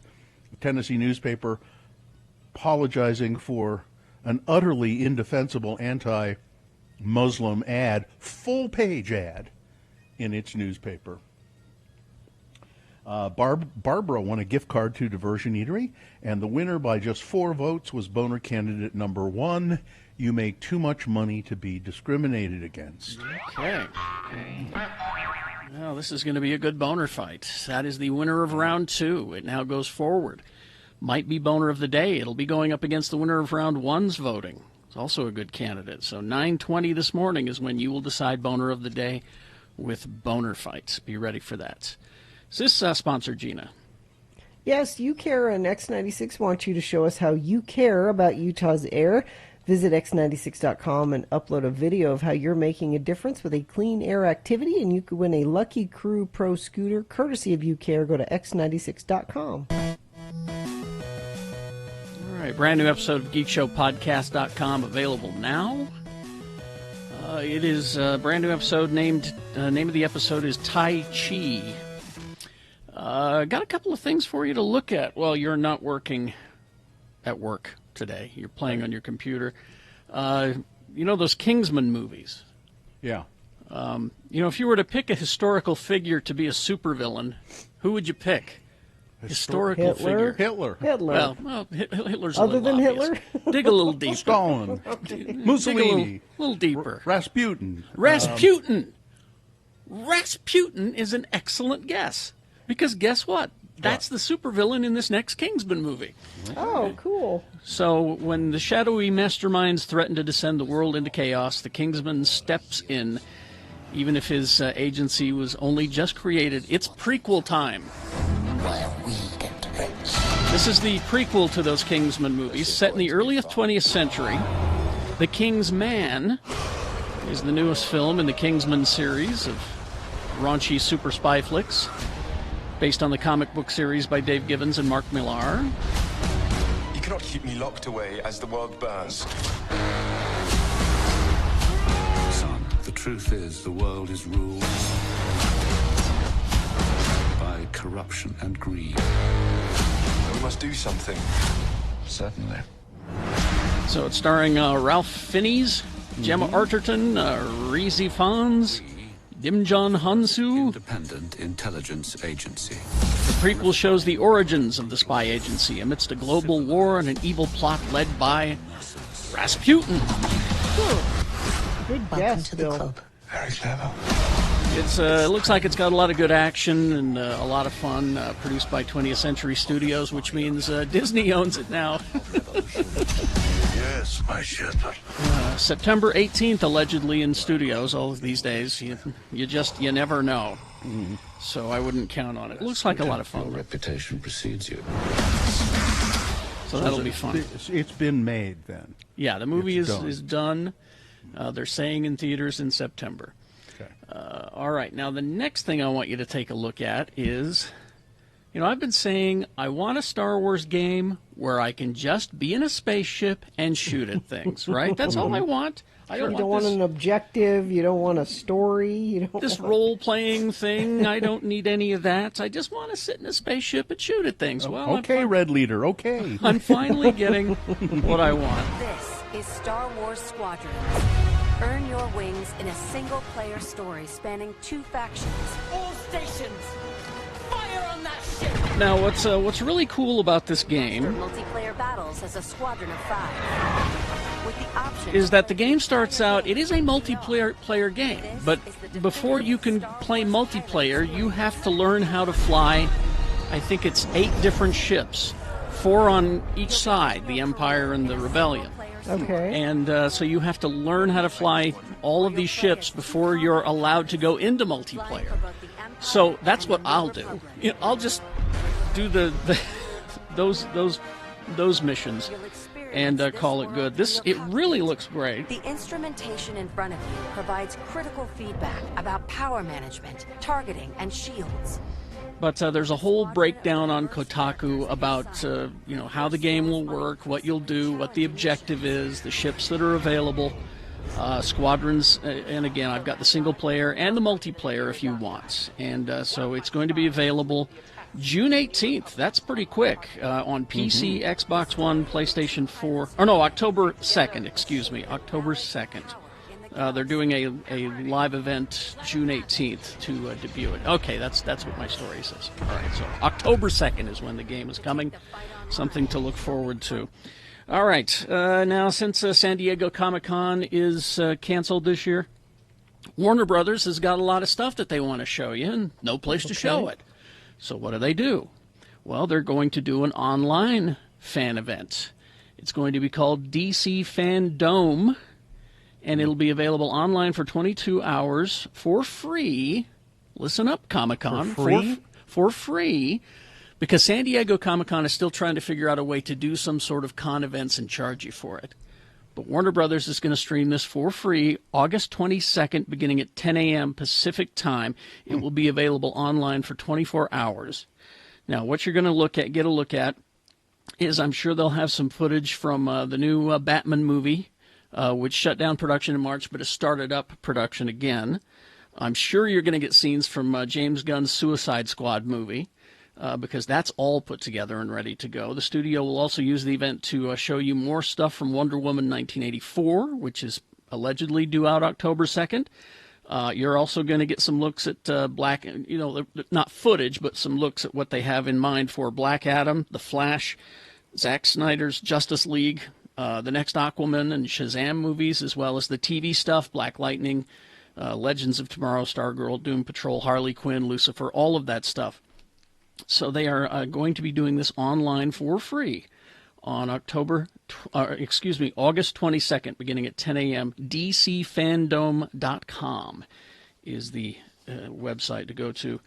The Tennessee newspaper apologizing for an utterly indefensible anti-Muslim ad, full-page ad, in its newspaper. Barbara won a gift card to Diversion Eatery, and the winner by just 4 votes was boner candidate number 1. You make too much money to be discriminated against. Okay. Well, this is going to be a good boner fight. That is the winner of round 2. It now goes forward. Might be boner of the day. It'll be going up against the winner of round 1's voting. It's also a good candidate. So 9:20 this morning is when you will decide boner of the day with boner fights. Be ready for that. Is this sponsored, Gina? Yes, UCare and X96 want you to show us how you care about Utah's air. Visit x96.com and upload a video of how you're making a difference with a clean air activity, and you could win a Lucky Crew Pro scooter courtesy of UCare. Go to x96.com. All right, brand new episode of GeekShowPodcast.com available now. It is a brand new episode name of the episode is Tai Chi. Got a couple of things for you to look at while you're not working at work today. You're playing on your computer. You know those Kingsman movies? Yeah. If you were to pick a historical figure to be a supervillain, who would you pick? Historical Hitler? figure. Hitler. Well, Hitler's a Other little than obvious. Hitler? Dig a little deeper. Stalin. Mussolini. Dig a little deeper. Rasputin. Rasputin is an excellent guess. Because guess what? That's the supervillain in this next Kingsman movie. Oh, cool. So when the shadowy masterminds threaten to descend the world into chaos, the Kingsman steps in, even if his agency was only just created. It's prequel time. This is the prequel to those Kingsman movies, set in the early 20th century. The King's Man is the newest film in the Kingsman series of raunchy super spy flicks, based on the comic book series by Dave Gibbons and Mark Millar. You cannot keep me locked away as the world burns. Son, the truth is the world is ruled by corruption and greed. We must do something. Certainly. So it's starring Ralph Fiennes, Gemma Arterton, Reese Fons, Dimjon Hansu. Independent intelligence agency. The prequel shows the origins of the spy agency amidst a global war and an evil plot led by Rasputin. Good guess, Bill. Very clever. It looks like it's got a lot of good action and a lot of fun, produced by 20th Century Studios, which means Disney owns it now. Yes, my ship. September 18th, allegedly in studios. All of these days, you never know. So I wouldn't count on it. It looks like a lot of fun. Your reputation precedes you. So that'll be fun. It's been made then. Yeah, the movie is done. They're saying in theaters in September. Okay. All right. Now, the next thing I want you to take a look at is, I've been saying I want a Star Wars game where I can just be in a spaceship and shoot at things, right? That's all I want. I You don't want an objective. You don't want a story. You don't this want... role-playing thing. I don't need any of that. I just want to sit in a spaceship and shoot at things. Well, okay, Red Leader, okay. I'm finally getting what I want. This is Star Wars Squadrons. Earn your wings in a single-player story spanning 2 factions. All stations, fire on that ship! Now, what's really cool about this game Multiplayer battles as a squadron of 5. With the option is that the game starts out, it is a multiplayer game, but before you can play multiplayer, you have to learn how to fly, I think it's 8 different ships, 4 on each side, the Empire and the Rebellion. Okay. And so you have to learn how to fly all of these ships before you're allowed to go into multiplayer. So that's what I'll do. I'll just do those missions and call it good. It really looks great. The instrumentation in front of you provides critical feedback about power management, targeting, and shields. But there's a whole breakdown on Kotaku about how the game will work, what you'll do, what the objective is, the ships that are available, squadrons, and again, I've got the single player and the multiplayer if you want. And so it's going to be available June 18th. That's pretty quick on PC, Xbox One, PlayStation 4. Or no, October 2nd, excuse me, October 2nd. They're doing a live event June 18th to debut it. Okay, that's what my story says. All right, so October 2nd is when the game is coming. Something to look forward to. All right, now since San Diego Comic-Con is canceled this year, Warner Brothers has got a lot of stuff that they want to show you and no place to show it. So what do? Well, they're going to do an online fan event. It's going to be called DC Fandome. and it'll be available online for 22 hours for free. Listen up, Comic-Con. For free? For free, because San Diego Comic-Con is still trying to figure out a way to do some sort of con events and charge you for it. But Warner Brothers is going to stream this for free August 22nd, beginning at 10 a.m. Pacific time. It will be available online for 24 hours. Now, what you're going to get a look at, is I'm sure they'll have some footage from the new Batman movie, which shut down production in March but has started up production again. I'm sure you're going to get scenes from James Gunn's Suicide Squad movie, because that's all put together and ready to go. The studio will also use the event to show you more stuff from Wonder Woman 1984, which is allegedly due out October 2nd. You're also going to get some looks at Black, not footage, but some looks at what they have in mind for Black Adam, The Flash, Zack Snyder's Justice League, the next Aquaman and Shazam movies, as well as the TV stuff, Black Lightning, Legends of Tomorrow, Stargirl, Doom Patrol, Harley Quinn, Lucifer, all of that stuff. So they are going to be doing this online for free on August 22nd, beginning at 10 a.m. DCFandom.com is the website to go to.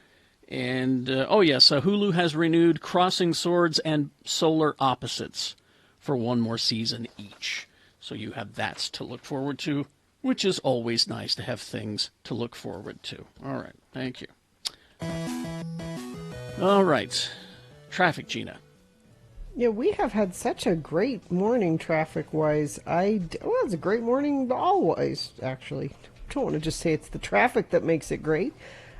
And, Hulu has renewed Crossing Swords and Solar Opposites for one more season each. So you have that to look forward to, which is always nice to have things to look forward to. All right, thank you. All right, traffic, Gina. Yeah, we have had such a great morning traffic-wise. It's a great morning all-wise, actually. Don't want to just say it's the traffic that makes it great.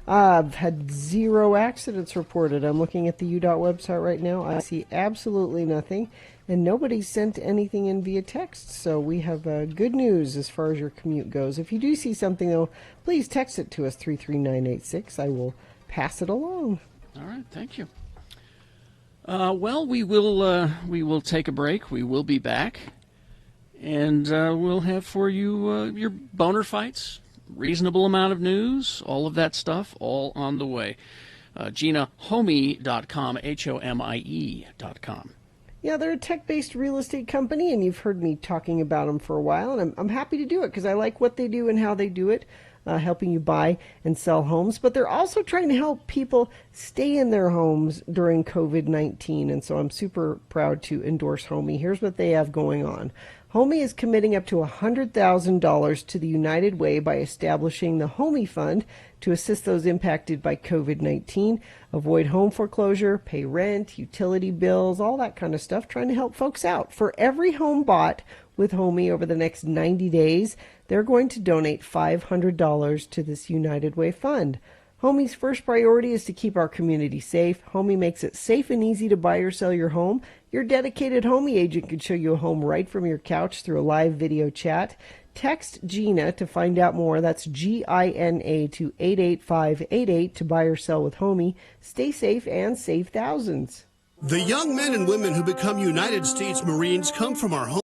I've had 0 accidents reported. I'm looking at the UDOT website right now. I see absolutely nothing, and nobody sent anything in via text. So we have good news as far as your commute goes. If you do see something, though, please text it to us, 33986. I will pass it along. All right, thank you. We will take a break. We will be back, and we'll have for you your boner fights, reasonable amount of news, all of that stuff, all on the way. GinaHomie.com, HOMIE.com. Yeah, they're a tech-based real estate company, and you've heard me talking about them for a while, and I'm happy to do it because I like what they do and how they do it. Helping you buy and sell homes, but they're also trying to help people stay in their homes during COVID-19, and so I'm super proud to endorse Homie. Here's what they have going on. Homie is committing up to $100,000 to the United Way by establishing the Homie Fund to assist those impacted by COVID-19, avoid home foreclosure, pay rent, utility bills, all that kind of stuff, trying to help folks out. For every home bought with Homie over the next 90 days, they're going to donate $500 to this United Way fund. Homie's first priority is to keep our community safe. Homie makes it safe and easy to buy or sell your home. Your dedicated Homie agent can show you a home right from your couch through a live video chat. Text Gina to find out more. That's GINA to 88588 to buy or sell with Homie. Stay safe and save thousands. The young men and women who become United States Marines come from our home.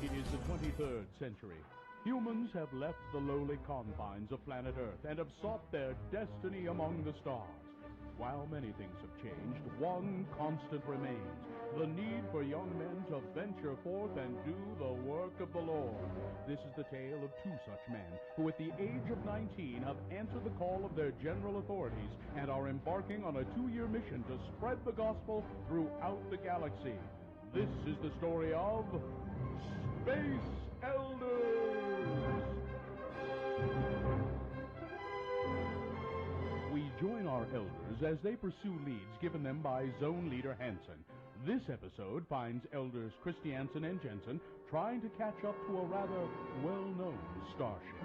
It is the 23rd century. Humans have left the lowly confines of planet Earth and have sought their destiny among the stars. While many things have changed, one constant remains: the need for young men to venture forth and do the work of the Lord. This is the tale of 2 such men who at the age of 19 have answered the call of their general authorities and are embarking on a 2-year mission to spread the gospel throughout the galaxy. This is the story of Space Elders! We join our elders as they pursue leads given them by Zone Leader Hansen. This episode finds elders Christiansen and Jensen trying to catch up to a rather well-known starship.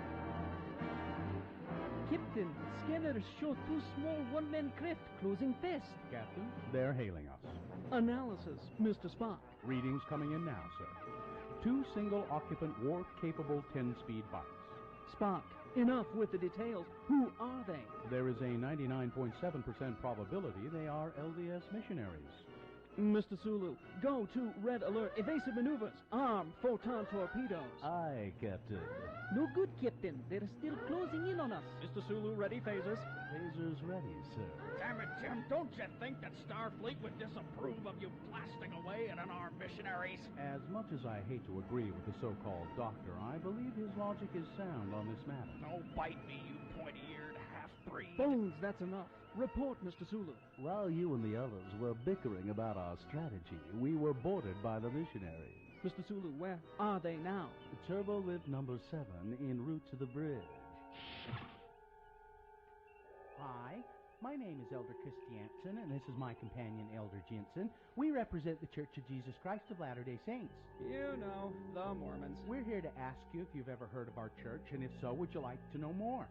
Captain, scanners show 2 small one-man craft closing fast. Captain, they're hailing us. Analysis, Mr. Spock. Readings coming in now, sir. 2 single-occupant warp-capable 10-speed bikes. Spock, enough with the details. Who are they? There is a 99.7% probability they are LDS missionaries. Mr. Sulu, go to red alert. Evasive maneuvers. Arm photon torpedoes. Aye, Captain. No good, Captain. They're still closing in on us. Mr. Sulu, ready phasers. Phasers ready, sir. Damn it, Jim. Don't you think that Starfleet would disapprove of you blasting away at unarmed missionaries? As much as I hate to agree with the so-called doctor, I believe his logic is sound on this matter. Don't bite me, you pointy-eared half-breed. Bones, that's enough. Report, Mr. Sulu. While you and the others were bickering about our strategy, we were boarded by the missionaries. Mr. Sulu, where are they now? Turbo lift number 7 en route to the bridge. Hi, my name is Elder Christiansen, and this is my companion, Elder Jensen. We represent the Church of Jesus Christ of Latter-day Saints. You know, the Mormons. We're here to ask you if you've ever heard of our church, and if so, would you like to know more?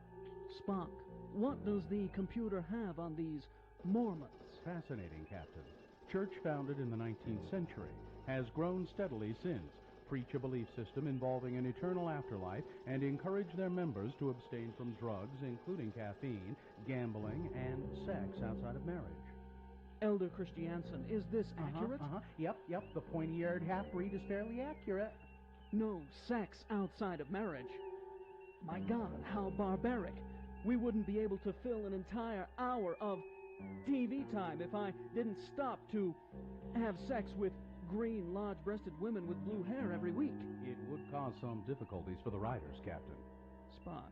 Spock, what does the computer have on these Mormons? Fascinating, Captain. Church founded in the 19th century, has grown steadily since, preach a belief system involving an eternal afterlife, and encourage their members to abstain from drugs, including caffeine, gambling, and sex outside of marriage. Elder Christiansen, is this accurate? Yep, the pointy-eared half-breed is fairly accurate. No sex outside of marriage. My God, how barbaric. We wouldn't be able to fill an entire hour of TV time if I didn't stop to have sex with green, large-breasted women with blue hair every week. It would cause some difficulties for the riders, Captain. Spock,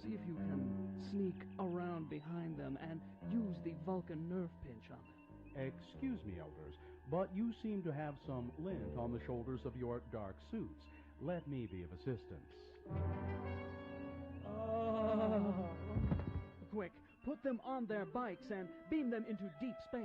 see if you can sneak around behind them and use the Vulcan nerve pinch on them. Excuse me, elders, but you seem to have some lint on the shoulders of your dark suits. Let me be of assistance. Quick, put them on their bikes and beam them into deep space.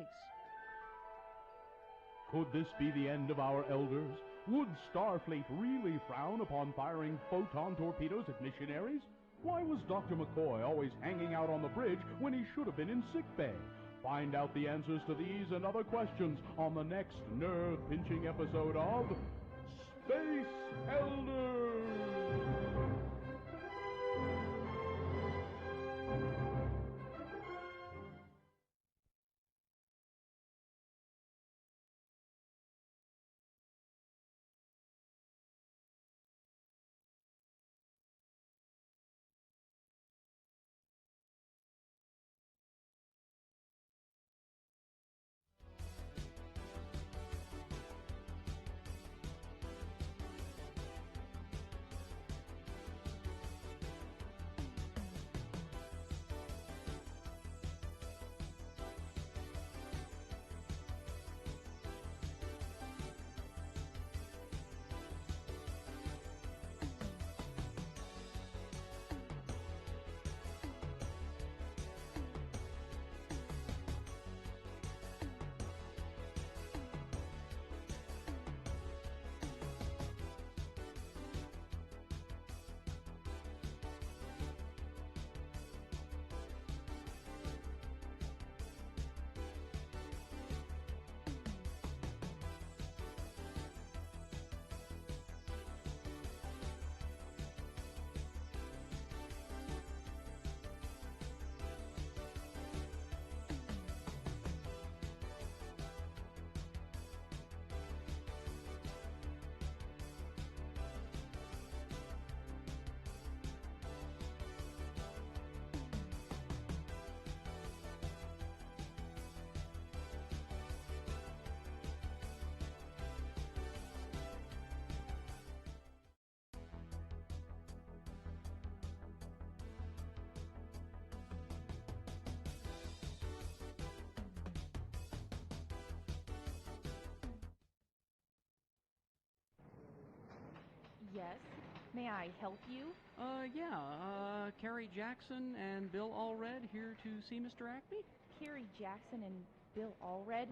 Could this be the end of our elders? Would Starfleet really frown upon firing photon torpedoes at missionaries? Why was Dr. McCoy always hanging out on the bridge when he should have been in sickbay? Find out the answers to these and other questions on the next nerve-pinching episode of Space Elders! Yes. May I help you? Carrie Jackson and Bill Allred here to see Mr. Acme? Carrie Jackson and Bill Allred?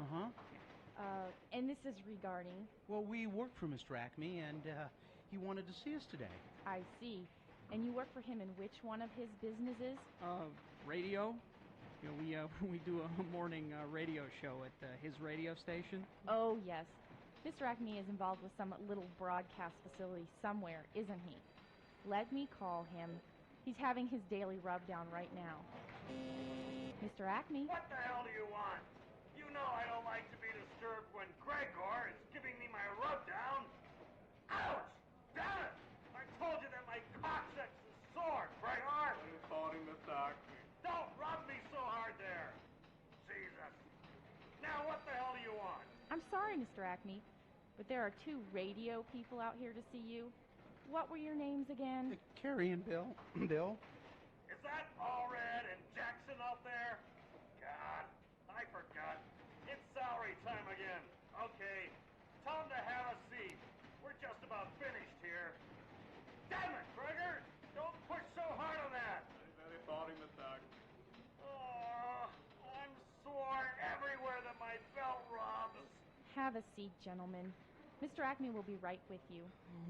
And this is regarding... Well, we work for Mr. Acme, and he wanted to see us today. I see. And you work for him in which one of his businesses? Radio. You know, we do a morning radio show at his radio station. Oh, yes. Mr. Acme is involved with some little broadcast facility somewhere, isn't he? Let me call him. He's having his daily rub-down right now. Mr. Acme? What the hell do you want? You know I don't like to be disturbed sorry, Mr. Acme, but there are 2 radio people out here to see you. What were your names again? Carrie and Bill. Bill? Is that Allred and Jackson out there? God, I forgot. It's salary time again. Okay, tell them to have a seat. We're just about finished here. Damn it, Gregor! Don't push so hard on that. Very sorry, Mr. Acme. Oh, I'm sore everywhere that my belt rubs. Have a seat, gentlemen. Mr. Acme will be right with you.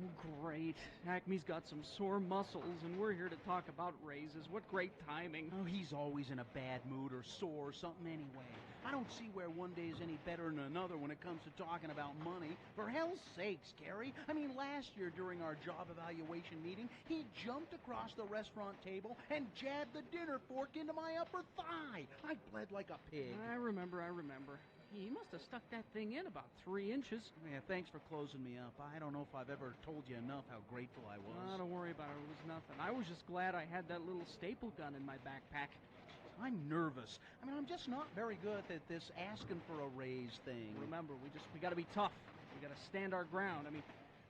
Oh, great. Acme's got some sore muscles, and we're here to talk about raises. What great timing. Oh, he's always in a bad mood or sore or something anyway. I don't see where one day is any better than another when it comes to talking about money. For hell's sakes, Gary. I mean, last year during our job evaluation meeting, he jumped across the restaurant table and jabbed the dinner fork into my upper thigh. I bled like a pig. I remember. He must have stuck that thing in about 3 inches. Yeah, thanks for closing me up. I don't know if I've ever told you enough how grateful I was. Don't worry about it. It was nothing. I was just glad I had that little staple gun in my backpack. I'm nervous. I mean, I'm just not very good at this asking for a raise thing. Remember, we got to be tough. We got to stand our ground. I mean,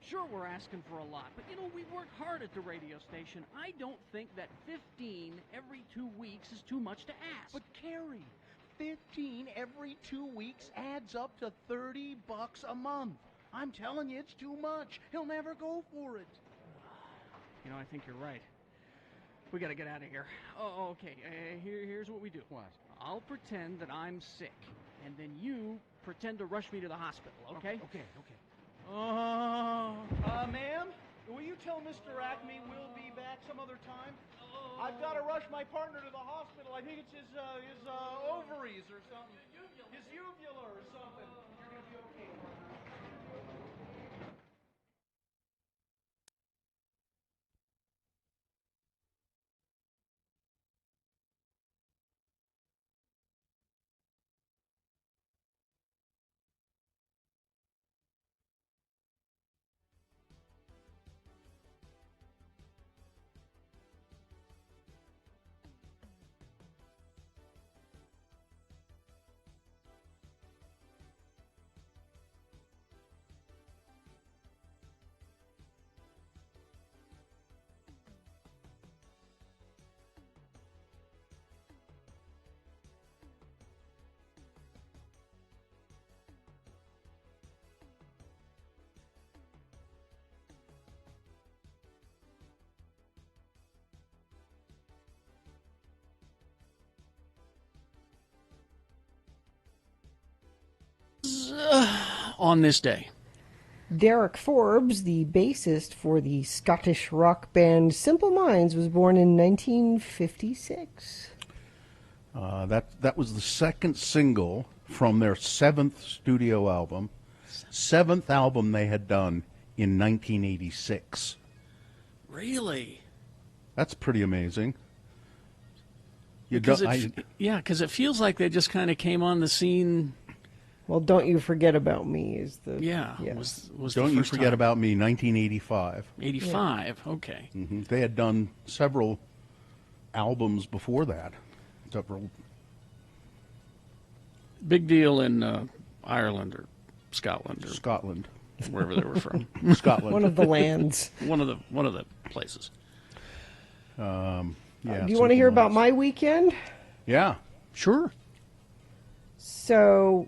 sure, we're asking for a lot, but, we work hard at the radio station. I don't think that 15 every 2 weeks is too much to ask. But, Carrie, 15 every 2 weeks adds up to $30 a month. I'm telling you, it's too much. He'll never go for it. I think you're right. We got to get out of here. Oh, okay. Here's what we do. What? I'll pretend that I'm sick, and then you pretend to rush me to the hospital, okay? Okay. Ma'am, will you tell Mr. Acme we'll be back some other time? I've got to rush my partner to the hospital. I think it's his ovaries or something. His uvula or something. You're going to be okay, partner. On this day, Derek Forbes, the bassist for the Scottish rock band Simple Minds, was born in 1956. That was the second single from their 7th studio album. 7th album they had done in 1986. Really? That's pretty amazing. Because it feels like they just kind of came on the scene. Well, Don't You Forget About Me is the... was Don't the You first Forget time. About Me, 1985. 85, okay. Mm-hmm. They had done several albums before that. Several. Big deal in Ireland or Scotland. Wherever they were from. Scotland. One of the lands. One of the places. Yeah. Do you want to hear about my weekend? Yeah. Sure. So,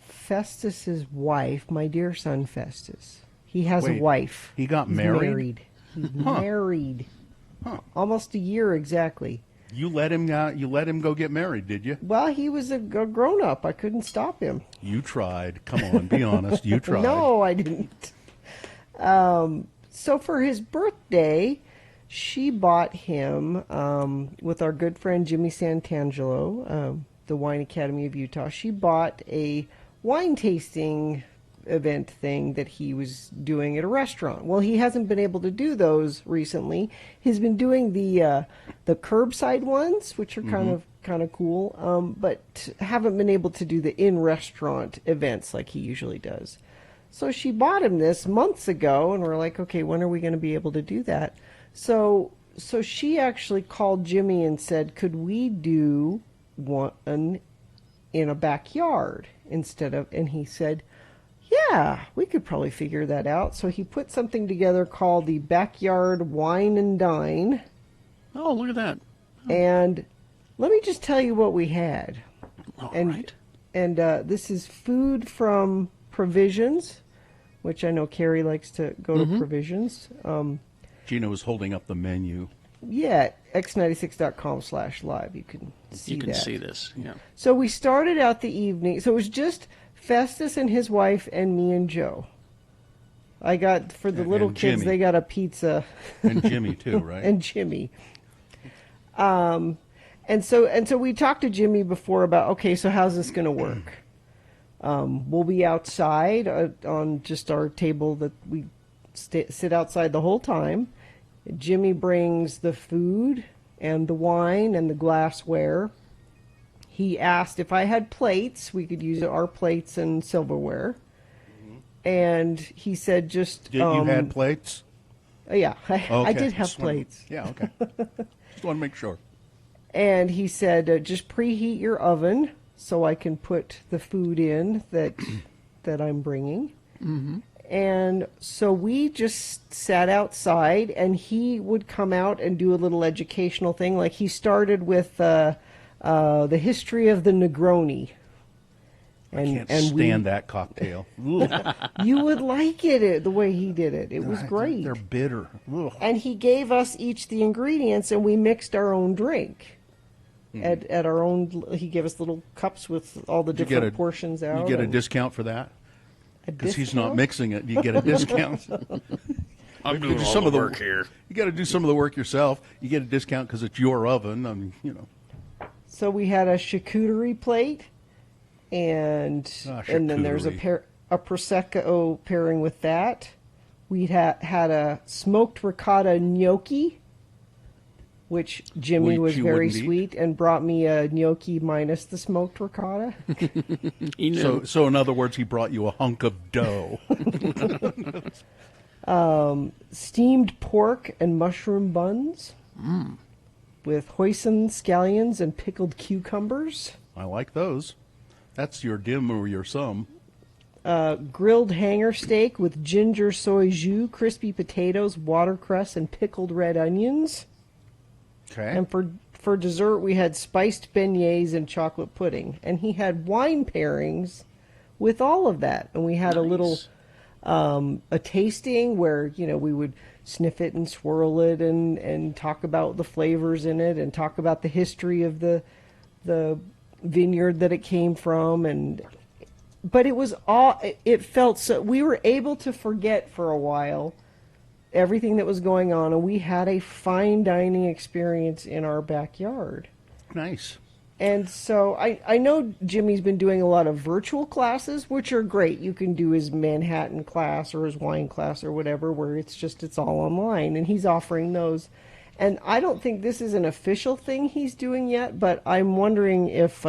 Festus's wife, my dear son Festus, he has a wife. He got married? He's married. Almost a year exactly. You let him go get married, did you? Well, he was a grown-up. I couldn't stop him. You tried. Come on, be honest. You tried. No, I didn't. So for his birthday, she bought him, with our good friend Jimmy Santangelo, the Wine Academy of Utah, she bought a wine tasting event thing that he was doing at a restaurant. Well, he hasn't been able to do those recently. He's been doing the curbside ones, which are kind of cool, but haven't been able to do the in-restaurant events like he usually does. So she bought him this months ago, and we're like, okay, when are we going to be able to do that? So she actually called Jimmy and said, could we do one in a backyard instead of, and he said, Yeah, we could probably figure that out. So he put something together called the Backyard Wine and Dine. Oh, look at that. And let me just tell you what we had. All and right. and this is food from Provisions, which I know Carrie likes to go to Provisions. Gina was holding up the menu. Yeah, x96.com/live. You can see You can that. see this, yeah. So we started out the evening. So it was just Festus and his wife and me and Joe. I got, for the little and kids, Jimmy. they got a pizza. And Jimmy too, right? And Jimmy. And so we talked to Jimmy before about, okay, so how's this going to work? We'll be outside on just our table that we sit outside the whole time. Jimmy brings the food and the wine and the glassware. He asked if I had plates. We could use our plates and silverware. And he said just... You had plates? Yeah, I Okay. did have plates. Yeah, okay. Just want to make sure. And he said, just preheat your oven so I can put the food in that I'm bringing. Mm-hmm. And so we just sat outside, and he would come out and do a little educational thing. Like he started with the history of the Negroni. I can't stand that cocktail. You would like it the way he did it. It was great. They're bitter. Ugh. And he gave us each the ingredients, and we mixed our own drink. At our own, he gave us little cups with all the different portions out. You get a discount for that? A Because he's not discount? mixing it. You get a discount. I'm You doing do all some the of work here. You got to do some of the work yourself. You get a discount because it's your oven. I mean, you know. So we had a charcuterie plate, and then there's a prosecco pairing with that. We had a smoked ricotta gnocchi, which Jimmy was you very wouldn't eat? sweet and brought me a gnocchi minus the smoked ricotta. He knew. So in other words, he brought you a hunk of dough. Steamed pork and mushroom buns with hoisin scallions and pickled cucumbers. I like those. That's your dim or your sum. Grilled hanger steak with ginger soy jus, crispy potatoes, watercress, and pickled red onions. Okay. And for dessert, we had spiced beignets and chocolate pudding. And he had wine pairings with all of that. And we had a little a tasting where, we would sniff it and swirl it and talk about the flavors in it and talk about the history of the vineyard that it came from. But it was it felt so, we were able to forget for a while everything that was going on, and we had a fine dining experience in our backyard. Nice. And so I know Jimmy's been doing a lot of virtual classes, which are great. You can do his Manhattan class or his wine class or whatever, where it's all online, and he's offering those. And I don't think this is an official thing he's doing yet, but I'm wondering if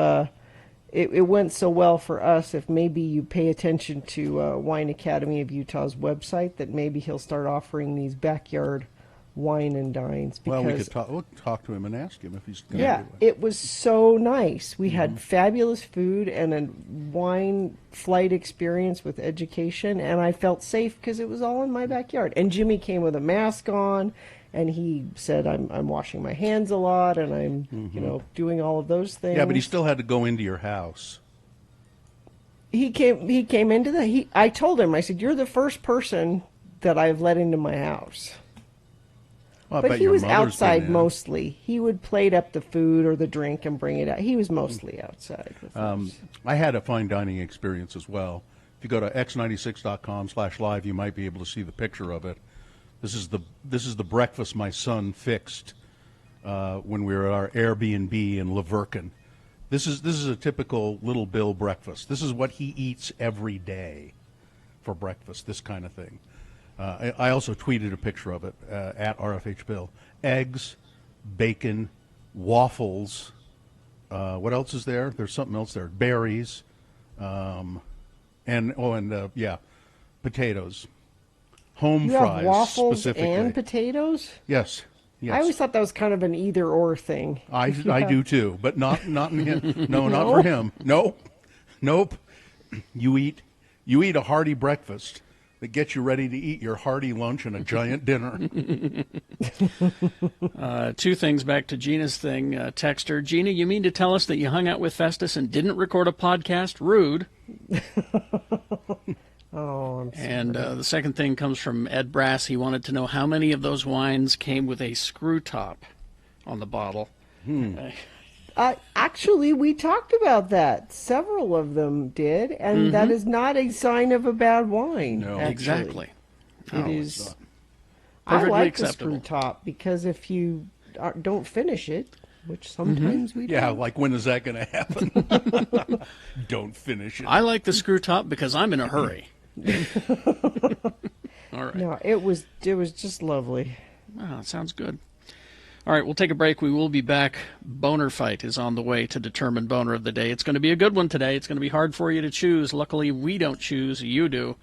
it went so well for us, if maybe you pay attention to Wine Academy of Utah's website, that maybe he'll start offering these backyard wine and dines. Well, we could we'll talk to him and ask him if he's going to Yeah, do it. it was so nice. We had fabulous food and a wine flight experience with education, and I felt safe because it was all in my backyard. And Jimmy came with a mask on, and he said, I'm washing my hands a lot, and I'm doing all of those things. Yeah, but he still had to go into your house. He came into I told him, I said, you're the first person that I've let into my house. Well, I But bet he your was mother's outside been in. mostly. He would plate up the food or the drink and bring it out. He was mostly outside with us. I had a fine dining experience as well. If you go to x96.com/live, you might be able to see the picture of it. This is the breakfast my son fixed when we were at our Airbnb in Laverkin. This is a typical Little Bill breakfast. This is what he eats every day for breakfast. This kind of thing. I also tweeted a picture of it at RFH Bill. Eggs, bacon, waffles. What else is there? There's something else there. Berries, potatoes. Home you fries have waffles specifically. and potatoes? Yes. I always thought that was kind of an either-or thing. I Yeah. do too, but not in him. No, not for him. Nope. You eat You eat a hearty breakfast that gets you ready to eat your hearty lunch and a giant dinner. Two things back to Gina's thing. Texter, Gina, you mean to tell us that you hung out with Festus and didn't record a podcast? Rude. Oh, I'm sorry. And the second thing comes from Ed Brass. He wanted to know how many of those wines came with a screw top on the bottle. Actually, we talked about that. Several of them did, and that is not a sign of a bad wine. No, actually. Exactly. It is. Perfectly I like acceptable. the screw top because if you don't finish it, which sometimes we do. Yeah, like when is that going to happen? Don't finish it. I like the screw top because I'm in a hurry. All right. No, it was just lovely. Oh, sounds good. All right, we'll take a break. We will be back. Boner Fight is on the way to determine Boner of the Day. It's going to be a good one today. It's going to be hard for you to choose. Luckily, we don't choose. You do.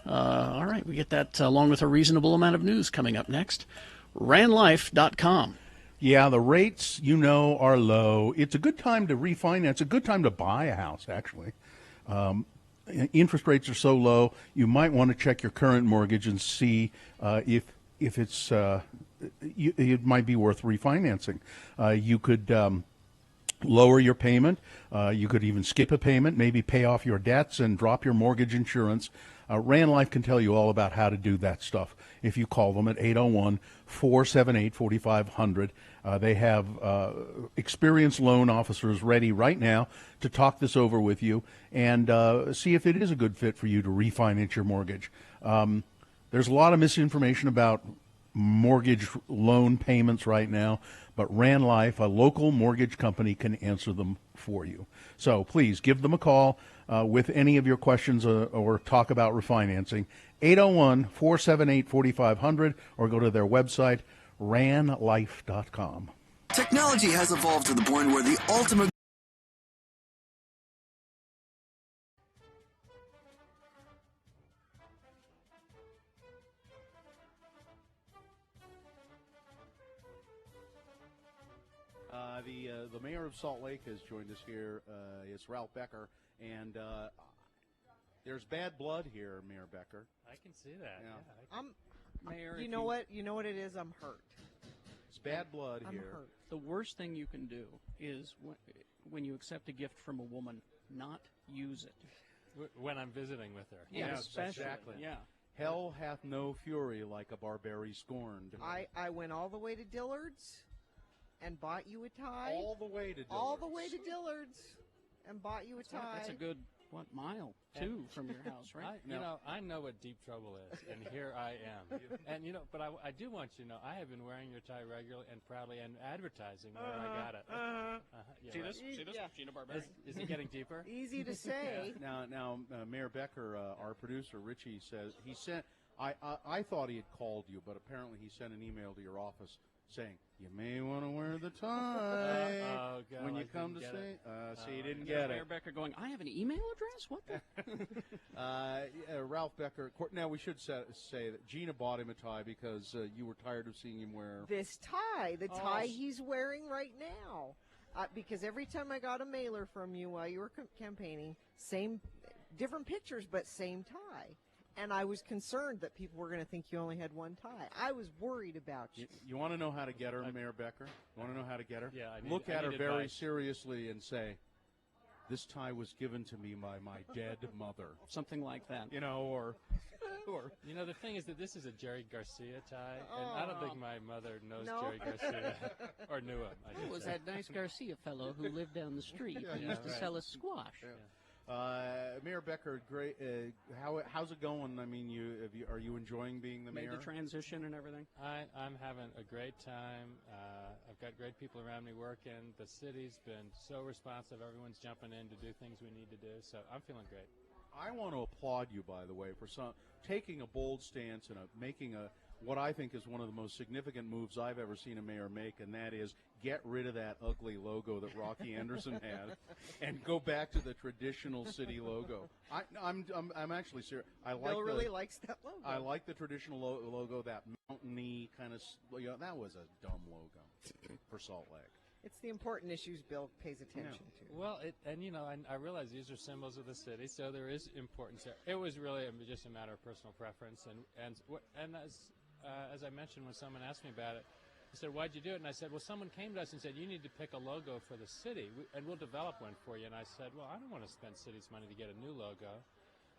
All right, we get that along with a reasonable amount of news coming up next. RanLife.com. Yeah, the rates, are low. It's a good time to refinance. A good time to buy a house, actually. Interest rates are so low, you might want to check your current mortgage and see if it's it might be worth refinancing. You could lower your payment. You could even skip a payment, maybe pay off your debts and drop your mortgage insurance. Rand Life can tell you all about how to do that stuff if you call them at 801-478-4500. They have experienced loan officers ready right now to talk this over with you and see if it is a good fit for you to refinance your mortgage. There's a lot of misinformation about mortgage loan payments right now, but Rand Life, a local mortgage company, can answer them for you. So please give them a call with any of your questions or talk about refinancing. 801-478-4500 or go to their website, ranlife.com. Technology has evolved to the point where the ultimate The mayor of Salt Lake has joined us here. It's Ralph Becker, and there's bad blood here, Mayor Becker. I can see that. Yeah. Mayor, you know what? You know what it is? I'm hurt. It's bad blood I'm here. hurt. The worst thing you can do is when you accept a gift from a woman, not use it. When I'm visiting with her. Yeah, Yes, especially. exactly. Yeah. Hell hath no fury like a Barbary scorned. I went all the way to Dillard's and bought you a tie. All the way to Dillard's. All the way to Dillard's and bought you a tie. That's a good, mile, too, from your house, right? I know what deep trouble is, and here I am. And, but I do want you to know, I have been wearing your tie regularly and proudly and advertising where I got it. Yeah, See right. this? See this? Gina Barbera. Is it getting deeper? Easy to say. Now, Mayor Becker, our producer, Richie, says he sent, I thought he had called you, but apparently he sent an email to your office saying, you may want to wear the tie when you come to see. See, you didn't get it. Mayor Becker going, I have an email address? What the? Ralph Becker, now we should say that Gina bought him a tie because you were tired of seeing him wear This tie, the tie he's wearing right now. Because every time I got a mailer from you while you were campaigning, different pictures, but same tie. And I was concerned that people were going to think you only had one tie. I was worried about you. You want to know how to get her, Mayor Becker? You want to know how to get her? Yeah, Look at her very advice. seriously and say, this tie was given to me by my dead mother. Something like that. Or the thing is that this is a Jerry Garcia tie, and I don't think my mother knows Jerry Garcia or knew him. It was that nice Garcia fellow who lived down the street. He used to sell us squash. Yeah. Mayor Becker, great. How's it going? I mean, are you enjoying being the mayor? Made the transition and everything? I'm having a great time. I've got great people around me working. The city's been so responsive. Everyone's jumping in to do things we need to do. So I'm feeling great. I want to applaud you, by the way, for taking a bold stance and making what I think is one of the most significant moves I've ever seen a mayor make, and that is get rid of that ugly logo that Rocky Anderson had and go back to the traditional city logo. I'm actually serious. Bill really likes that logo. I like the traditional logo, that mountainy kind of. That was a dumb logo for Salt Lake. It's the important issues Bill pays attention to. Well, I realize these are symbols of the city, so there is importance there. It was really just a matter of personal preference, and as I mentioned when someone asked me about it, he said, "Why'd you do it?" And I said, "Well, someone came to us and said you need to pick a logo for the city, and we'll develop one for you." And I said, "Well, I don't want to spend city's money to get a new logo."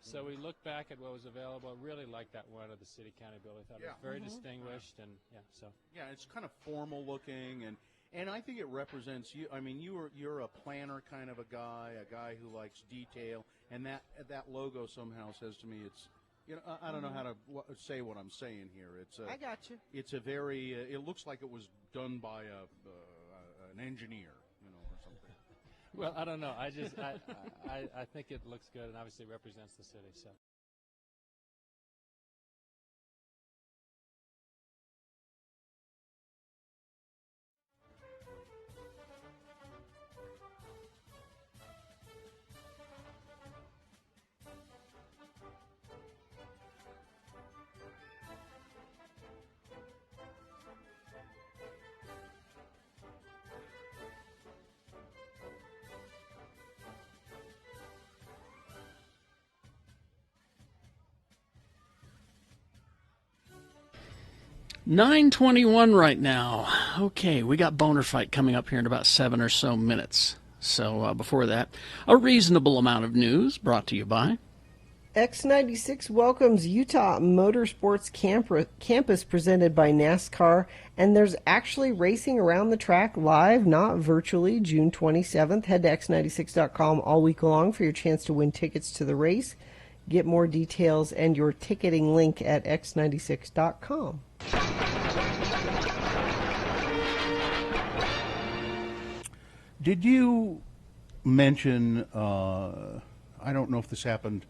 So we looked back at what was available. Really liked that one of the city-county building. Thought it was very distinguished, and it's kind of formal looking, and I think it represents you. I mean, you're a planner kind of a guy who likes detail, and that logo somehow says to me it's. I don't know how to say what I'm saying here. I got you. It's a very. It looks like it was done by an engineer, or something. Well, I don't know. I think it looks good, and obviously represents the city. So. $9:21 right now. Okay, we got Boner Fight coming up here in about 7 or so minutes. So before that, a reasonable amount of news brought to you by X96 welcomes Utah Motorsports Campus presented by NASCAR, and there's actually racing around the track live, not virtually, June 27th. Head to x96.com all week long for your chance to win tickets to the race. Get more details and your ticketing link at x96.com. Did you mention, I don't know if this happened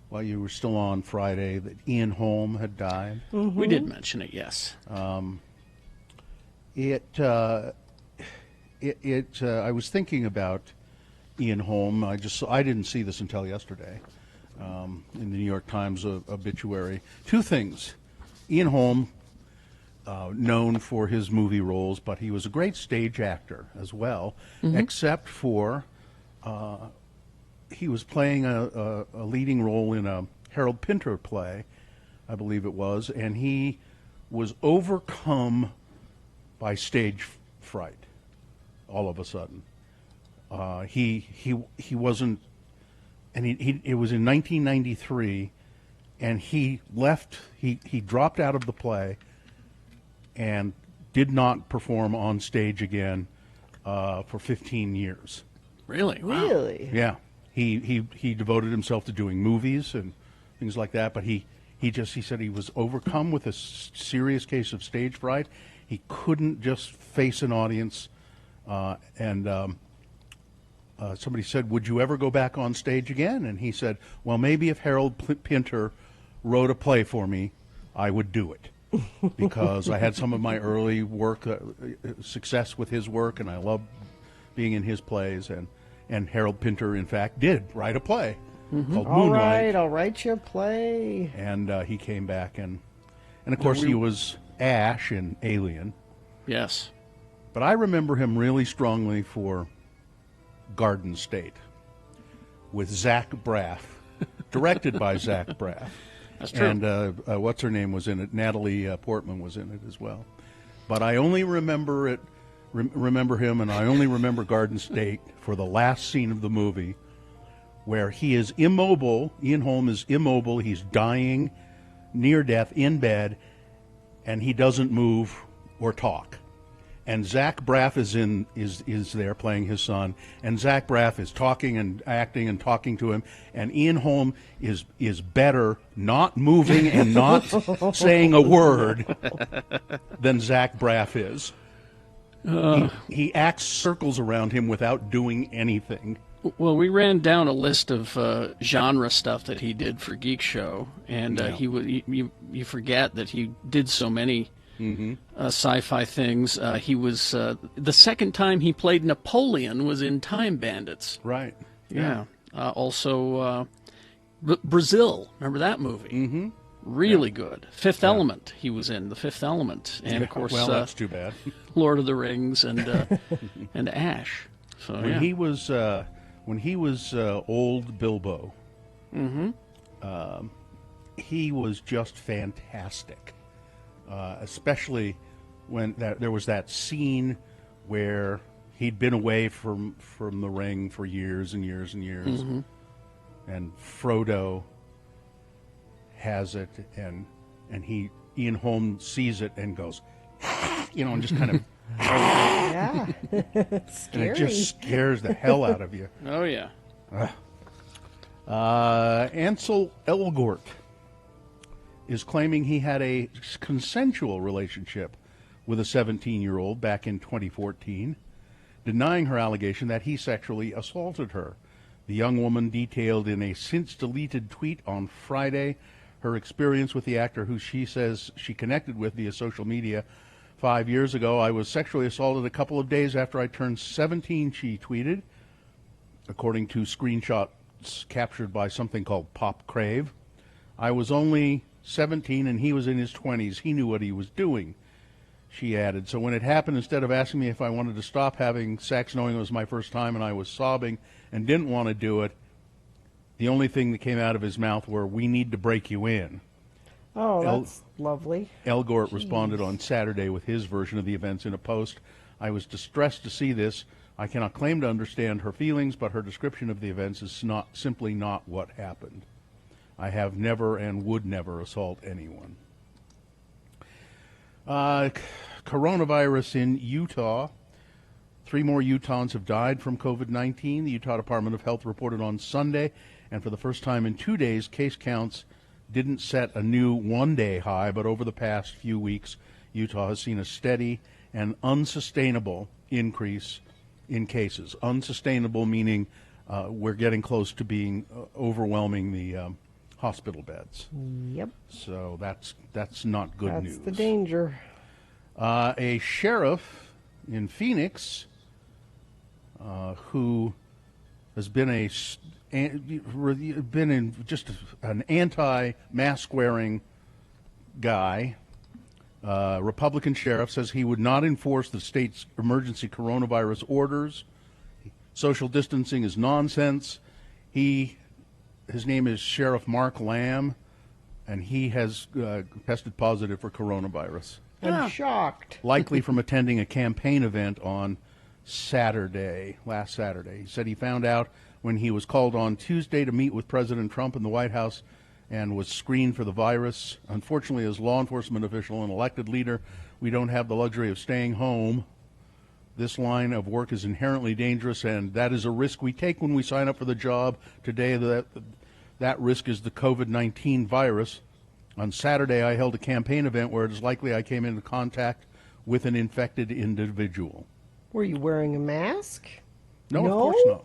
while you were still on Friday, that Ian Holm had died? Mm-hmm. We did mention it, yes. I was thinking about Ian Holm. I didn't see this until yesterday in the New York Times obituary. Two things. Ian Holm, known for his movie roles, but he was a great stage actor as well, except for he was playing a leading role in a Harold Pinter play, I believe it was, and he was overcome by stage fright all of a sudden. He wasn't, and it was in 1993, and he left, he dropped out of the play and did not perform on stage again for 15 years. Really? Wow. Really? Yeah. He devoted himself to doing movies and things like that, but he said he was overcome with a serious case of stage fright. He couldn't just face an audience, and somebody said, "Would you ever go back on stage again?" And he said, "Well, maybe if Harold Pinter wrote a play for me, I would do it." Because I had some of my early work, success with his work, and I loved being in his plays. And Harold Pinter, in fact, did write a play called Moonlight. All right, I'll write you a play. And he came back, and of course he was Ash in Alien. Yes. But I remember him really strongly for Garden State with Zach Braff, directed by Zach Braff. That's true. And what's her name was in it? Natalie Portman was in it as well. But I only remember it. Remember him, and I only remember Garden State for the last scene of the movie where he is immobile. Ian Holm is immobile. He's dying, near death, in bed, and he doesn't move or talk. And Zach Braff is there playing his son, and Zach Braff is talking and acting and talking to him, and Ian Holm is better not moving and not saying a word than Zach Braff is. He acts circles around him without doing anything. Well, we ran down a list of genre stuff that he did for Geek Show, and you forget that he did so many sci-fi things. He was the second time he played Napoleon was in Time Bandits. Right. Yeah. Also, Brazil. Remember that movie? Really good. Fifth Element. He was in The Fifth Element, and of course, well, that's too bad. Lord of the Rings and and Ash. So when he was old Bilbo, he was just fantastic. Especially when there was that scene where he'd been away from the ring for years and years and years, and Frodo has it, and Ian Holm sees it and goes, and just kind of, Yeah, and scary. it just scares the hell out of you. Oh yeah. Ansel Elgort is claiming he had a consensual relationship with a 17-year-old back in 2014, denying her allegation that he sexually assaulted her. The young woman detailed in a since-deleted tweet on Friday her experience with the actor, who she says she connected with via social media 5 years ago. I was sexually assaulted a couple of days after I turned 17, she tweeted, according to screenshots captured by something called Pop Crave. I was only 17 and he was in his 20s. He knew what he was doing, she added. So when it happened, instead of asking me if I wanted to stop having sex, knowing it was my first time and I was sobbing and didn't want to do it, the only thing that came out of his mouth were, "We need to break you in." Oh, that's lovely. Elgort responded on Saturday with his version of the events in a post. I was distressed to see this. I cannot claim to understand her feelings, but her description of the events is simply not what happened. I have never and would never assault anyone. Coronavirus in Utah. 3 more Utahns have died from COVID-19. The Utah Department of Health reported on Sunday, and for the first time in 2 days, case counts didn't set a new one-day high, but over the past few weeks, Utah has seen a steady and unsustainable increase in cases. Unsustainable meaning we're getting close to being overwhelming the hospital beds. Yep. So that's not good news. That's the danger. A sheriff in Phoenix who has been just an anti-mask wearing guy, Republican sheriff, says he would not enforce the state's emergency coronavirus orders. Social distancing is nonsense. His name is Sheriff Mark Lamb, and he has tested positive for coronavirus. I'm shocked. Likely from attending a campaign event on last Saturday. He said he found out when he was called on Tuesday to meet with President Trump in the White House and was screened for the virus. Unfortunately, as law enforcement official and elected leader, we don't have the luxury of staying home. This line of work is inherently dangerous, and that is a risk we take when we sign up for the job. Today, that risk is the COVID-19 virus. On Saturday, I held a campaign event where it is likely I came into contact with an infected individual. Were you wearing a mask? No, of course not.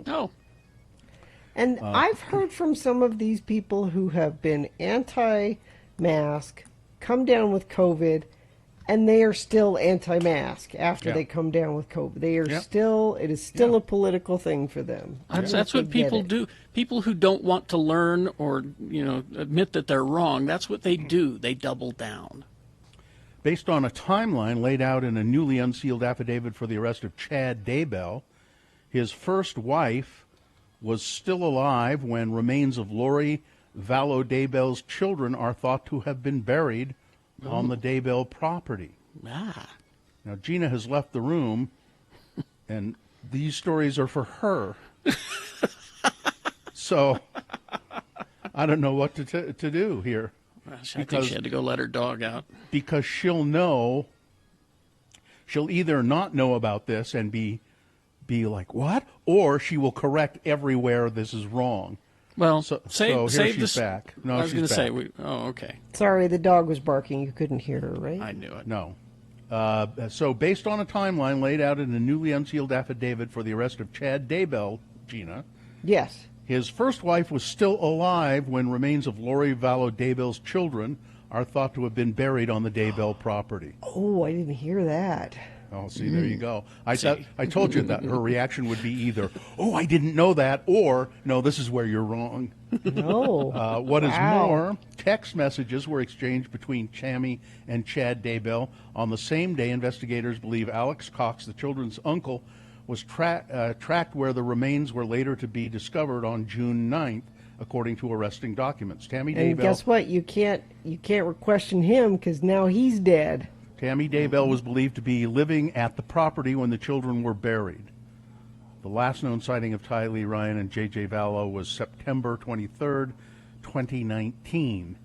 No. And I've heard from some of these people who have been anti-mask, come down with COVID, and they are still anti-mask after they come down with COVID. They are it is still a political thing for them. That's what people do. People who don't want to learn or, admit that they're wrong, that's what they do. They double down. Based on a timeline laid out in a newly unsealed affidavit for the arrest of Chad Daybell, his first wife was still alive when remains of Lori Vallow Daybell's children are thought to have been buried on the Daybell property. Ah. Now, Gina has left the room, and these stories are for her. So, I don't know what to do here. I think she had to go let her dog out. Because she'll either not know about this and be like, what? Or she will correct everywhere this is wrong. Well, so save she's this. back. No, I was she's going to say, back. okay. Sorry, the dog was barking. You couldn't hear her, right? I knew it. No. So based on a timeline laid out in a newly unsealed affidavit for the arrest of Chad Daybell, Gina. Yes. His first wife was still alive when remains of Lori Vallow Daybell's children are thought to have been buried on the Daybell property. Oh, I didn't hear that. Oh, see, there you go. I told you that her reaction would be either, oh, I didn't know that, or, no, this is where you're wrong. No. What is Wow. more, text messages were exchanged between Tammy and Chad Daybell. On the same day, investigators believe Alex Cox, the children's uncle, was tracked where the remains were later to be discovered on June 9th, according to arresting documents. Tammy And Daybell. guess what? You can't question him because now he's dead. Tammy Daybell was believed to be living at the property when the children were buried. The last known sighting of Ty Lee Ryan and J.J. Vallow was September 23rd, 2019.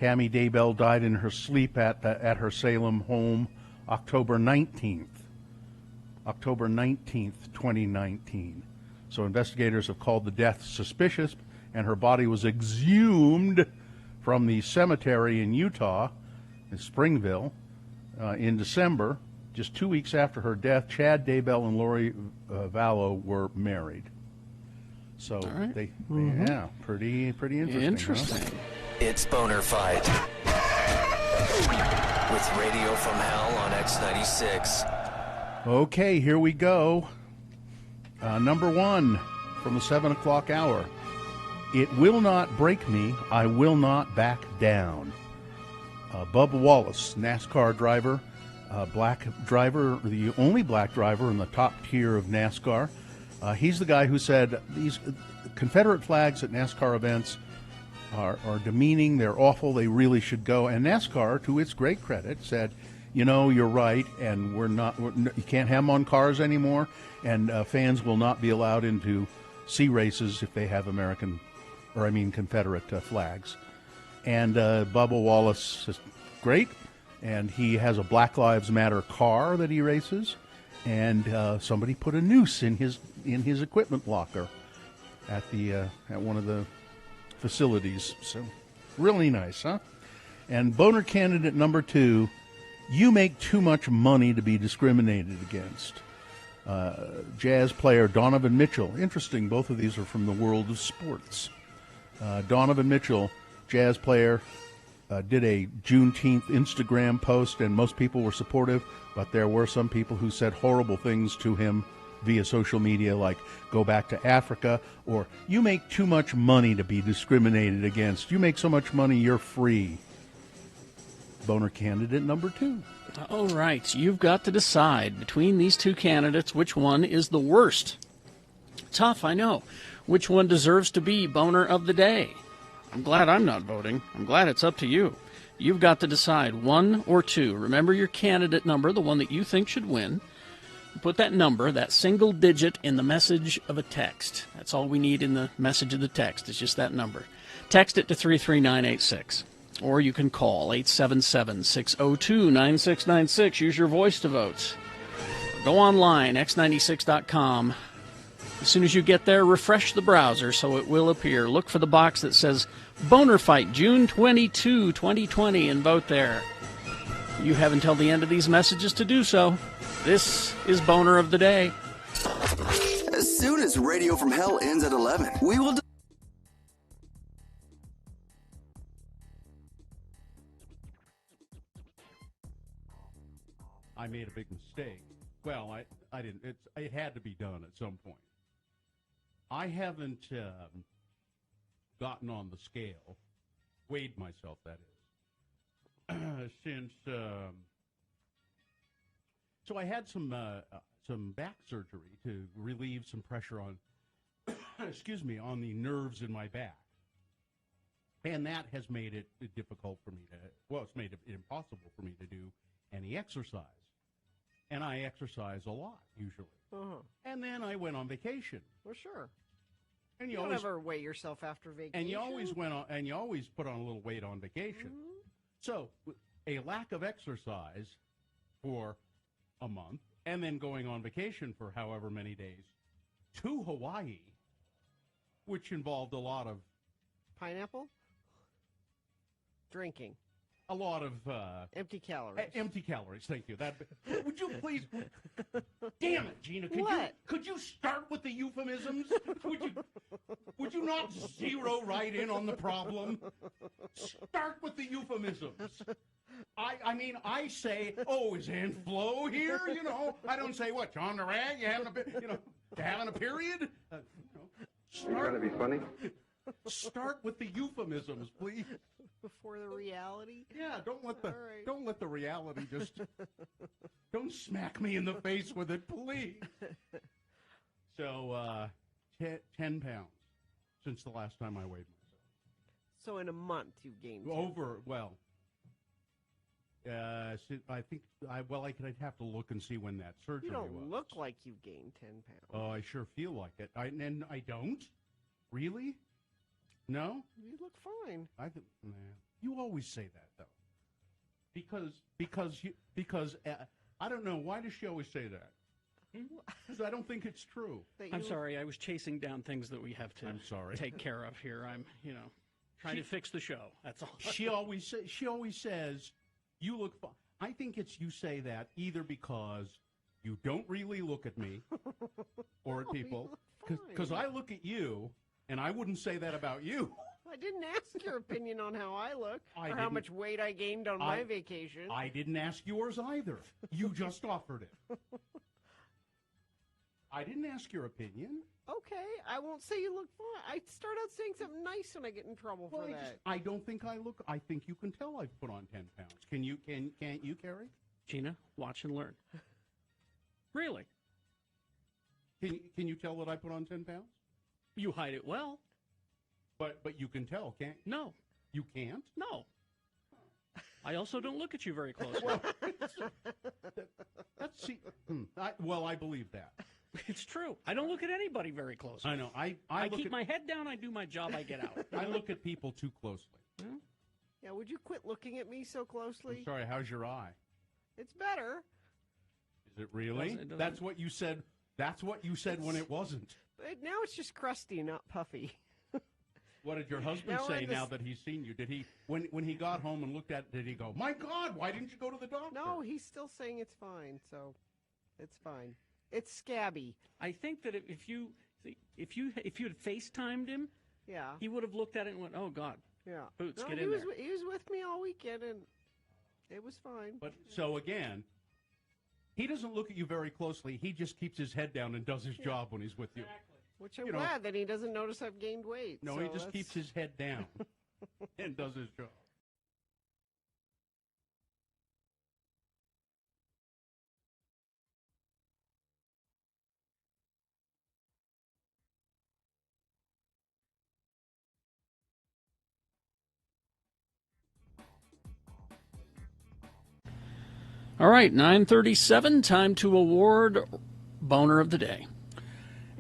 Tammy Daybell died in her sleep at her Salem home October 19th. October 19th, 2019. So investigators have called the death suspicious, and her body was exhumed from the cemetery in Utah, in Springville, in December. Just 2 weeks after her death, Chad Daybell and Lori Vallow were married. So yeah, pretty interesting. Interesting. Huh? It's Boner Fight with Radio from Hell on X96. Okay, here we go. Number one from the 7 o'clock hour. It will not break me. I will not back down. Bubba Wallace, NASCAR driver, black driver, the only black driver in the top tier of NASCAR. He's the guy who said these Confederate flags at NASCAR events are demeaning. They're awful. They really should go. And NASCAR, to its great credit, said, you know, you're right, and you can't have them on cars anymore, and fans will not be allowed into C races if they have Confederate flags. And Bubba Wallace is great, and he has a Black Lives Matter car that he races, and somebody put a noose in his equipment locker at one of the facilities. So really nice, huh? And boner candidate number 2. You make too much money to be discriminated against. Jazz player Donovan Mitchell. Interesting, both of these are from the world of sports. Donovan Mitchell, jazz player, did a Juneteenth Instagram post, and most people were supportive, but there were some people who said horrible things to him via social media, like, go back to Africa, or, you make too much money to be discriminated against. You make so much money, you're free. Boner candidate number 2. All right, you've got to decide between these two candidates which one is the worst. Tough, I know. Which one deserves to be boner of the day? I'm glad I'm not voting. I'm glad it's up to you. You've got to decide 1 or 2. Remember your candidate number, the one that you think should win. Put that number, that single digit, in the message of a text. That's all we need in the message of the text. It's just that number. Text it to 33986. Or you can call 877-602-9696. Use your voice to vote. Go online, x96.com. As soon as you get there, refresh the browser so it will appear. Look for the box that says Boner Fight June 22, 2020, and vote there. You have until the end of these messages to do so. This is Boner of the Day. As soon as Radio from Hell ends at 11, we will... I made a big mistake. Well, I didn't. It had to be done at some point. I haven't gotten on the scale, weighed myself, that is, since. So I had some back surgery to relieve some pressure on, excuse me, on the nerves in my back, and that has made it difficult for me to. Well, it's made it impossible for me to do any exercise. And I exercise a lot, usually. Uh-huh. And then I went on vacation. Well, sure. And you don't ever weigh yourself after vacation. And you always put on a little weight on vacation. Mm-hmm. So a lack of exercise for a month, and then going on vacation for however many days to Hawaii, which involved a lot of pineapple, drinking. A lot of empty calories. Empty calories. Thank you. That. Would you please? Damn it, Gina. Could you start with the euphemisms? Would you not zero right in on the problem? Start with the euphemisms. I say, oh, is Ann Flo here? You know, I don't say what, John Durag, you having a period? You trying to be funny? Start with the euphemisms, please. Before the reality? Yeah, don't let the right. don't let the reality just don't smack me in the face with it, please. So 10 pounds since the last time I weighed myself. So in a month you've gained 10. I think I'd have to look and see when that surgery You don't was. look like you've gained 10 pounds. Oh, I sure feel like it. And I don't. Really? No. You look fine. You always say that though. Because I don't know, why does she always say that? Because I don't think it's true. I'm sorry. I was chasing down things that we have to take care of here. I'm, trying to fix the show. That's all. She always says, you look fine. I think it's you say that either because you don't really look at me or at people. Because I look at you, and I wouldn't say that about you. I didn't ask your opinion on how I look or how much weight I gained on my vacation. I didn't ask yours either. You just offered it. I didn't ask your opinion. Okay, I won't say you look fine. I start out saying something nice when I get in trouble for that. I don't think I look. I think you can tell I've put on 10 pounds. Can't you, Carrie? Gina, watch and learn. Really? Can you tell that I put on 10 pounds? You hide it well. But you can tell, can't you? No. You can't? No. I also don't look at you very closely. I believe that. It's true. I don't look at anybody very closely. I know. I keep my head down. I do my job. I get out. I look at people too closely. Yeah, would you quit looking at me so closely? I'm sorry, how's your eye? It's better. Is it really? It doesn't. That's what you said. That's what you said when it wasn't. But now it's just crusty, not puffy. What did your husband say now that he's seen you? Did he, when he got home and looked at it, did he go, "My God, why didn't you go to the doctor?" No, he's still saying it's fine, so it's fine. It's scabby. I think that if you had FaceTimed him, yeah, he would have looked at it and went, "Oh God, yeah, Boots, no, get he in was, there." He was with me all weekend, and it was fine. But so again, he doesn't look at you very closely. He just keeps his head down and does his job when he's with you. Which I'm glad that he doesn't notice I've gained weight. No, so he just keeps his head down and does his job. All right, 9:37. Time to award Boner of the Day.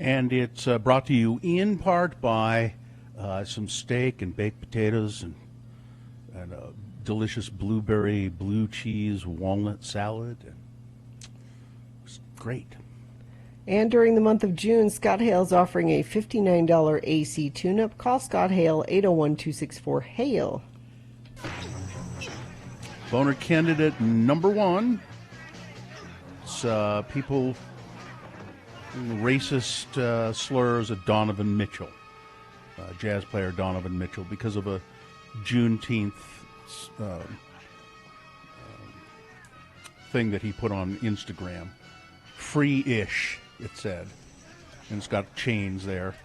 And it's brought to you in part by some steak and baked potatoes and a delicious blueberry blue cheese walnut salad. It's great. And during the month of June, Scott Hale's offering a $59 AC tune-up. Call Scott Hale, 801-264-HALE. Boner candidate number one. It's people... racist slurs at Donovan Mitchell, jazz player Donovan Mitchell, because of a Juneteenth thing that he put on Instagram. Free-ish, it said. And it's got chains there.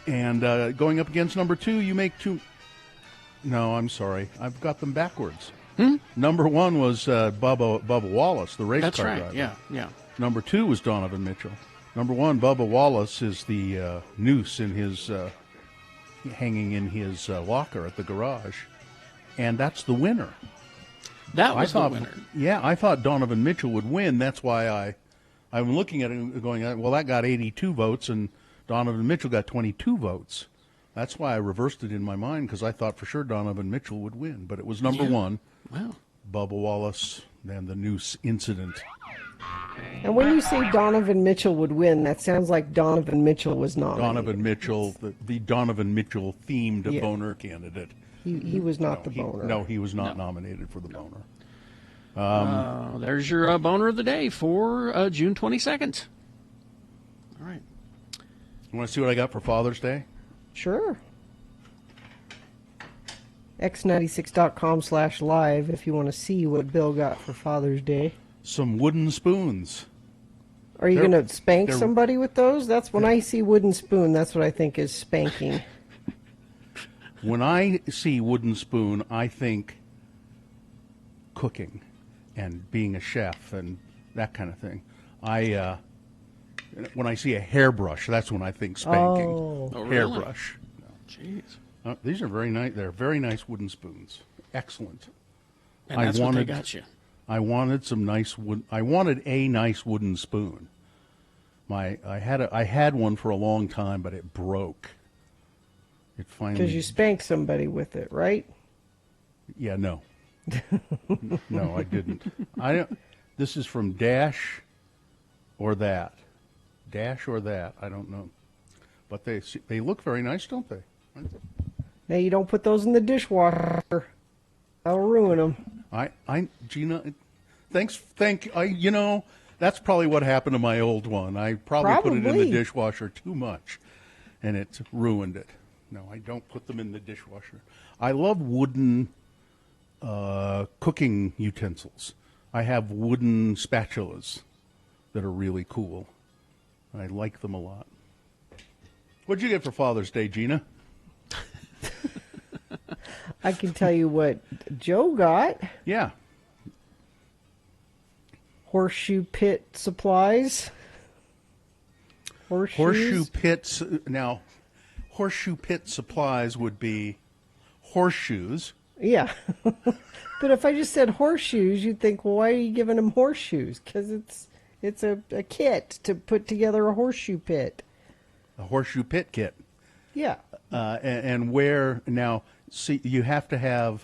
And going up against number two, you make two... No, I'm sorry. I've got them backwards. Number one was Bubba Wallace, the race car driver. That's right, yeah. Number two was Donovan Mitchell. Number one, Bubba Wallace, is the noose in his hanging in his locker at the garage, and that's the winner. That was the winner. Yeah, I thought Donovan Mitchell would win. That's why I'm looking at it and going, well, that got 82 votes, and Donovan Mitchell got 22 votes. That's why I reversed it in my mind, because I thought for sure Donovan Mitchell would win, but it was number one. Wow. Bubba Wallace, and the noose incident. And when you say Donovan Mitchell would win, that sounds like Donovan Mitchell was nominated. Donovan Mitchell, the Donovan Mitchell themed boner candidate. He was not the boner. No, he was not nominated for the boner. There's your Boner of the Day for June 22nd. All right. You want to see what I got for Father's Day? Sure. X96.com/live if you want to see what Bill got for Father's Day. Some wooden spoons. Are you going to spank somebody with those? That's when I see wooden spoon, that's what I think is spanking. When I see wooden spoon, I think cooking and being a chef and that kind of thing. When I see a hairbrush, that's when I think spanking. Oh, really? Hairbrush. Jeez. These are very nice. They're very nice wooden spoons. Excellent. And that's what they got you. I wanted some nice wood. I wanted a nice wooden spoon. I had one for a long time, but it broke. It finally. Because you spanked somebody with it, right? Yeah, no. No, I didn't. This is from Dash or That. Dash or That. I don't know. But they look very nice, don't they? Now you don't put those in the dishwasher. That'll ruin them. Gina, that's probably what happened to my old one. I probably put it in the dishwasher too much, and it ruined it. No, I don't put them in the dishwasher. I love wooden cooking utensils. I have wooden spatulas that are really cool. I like them a lot. What'd you get for Father's Day, Gina? I can tell you what Joe got. Yeah. Horseshoe pit supplies. Horseshoe pits. Now, horseshoe pit supplies would be horseshoes. Yeah. But if I just said horseshoes, you'd think, well, why are you giving them horseshoes? Because it's a kit to put together a horseshoe pit. A horseshoe pit kit. Yeah. And where now? See, you have to have,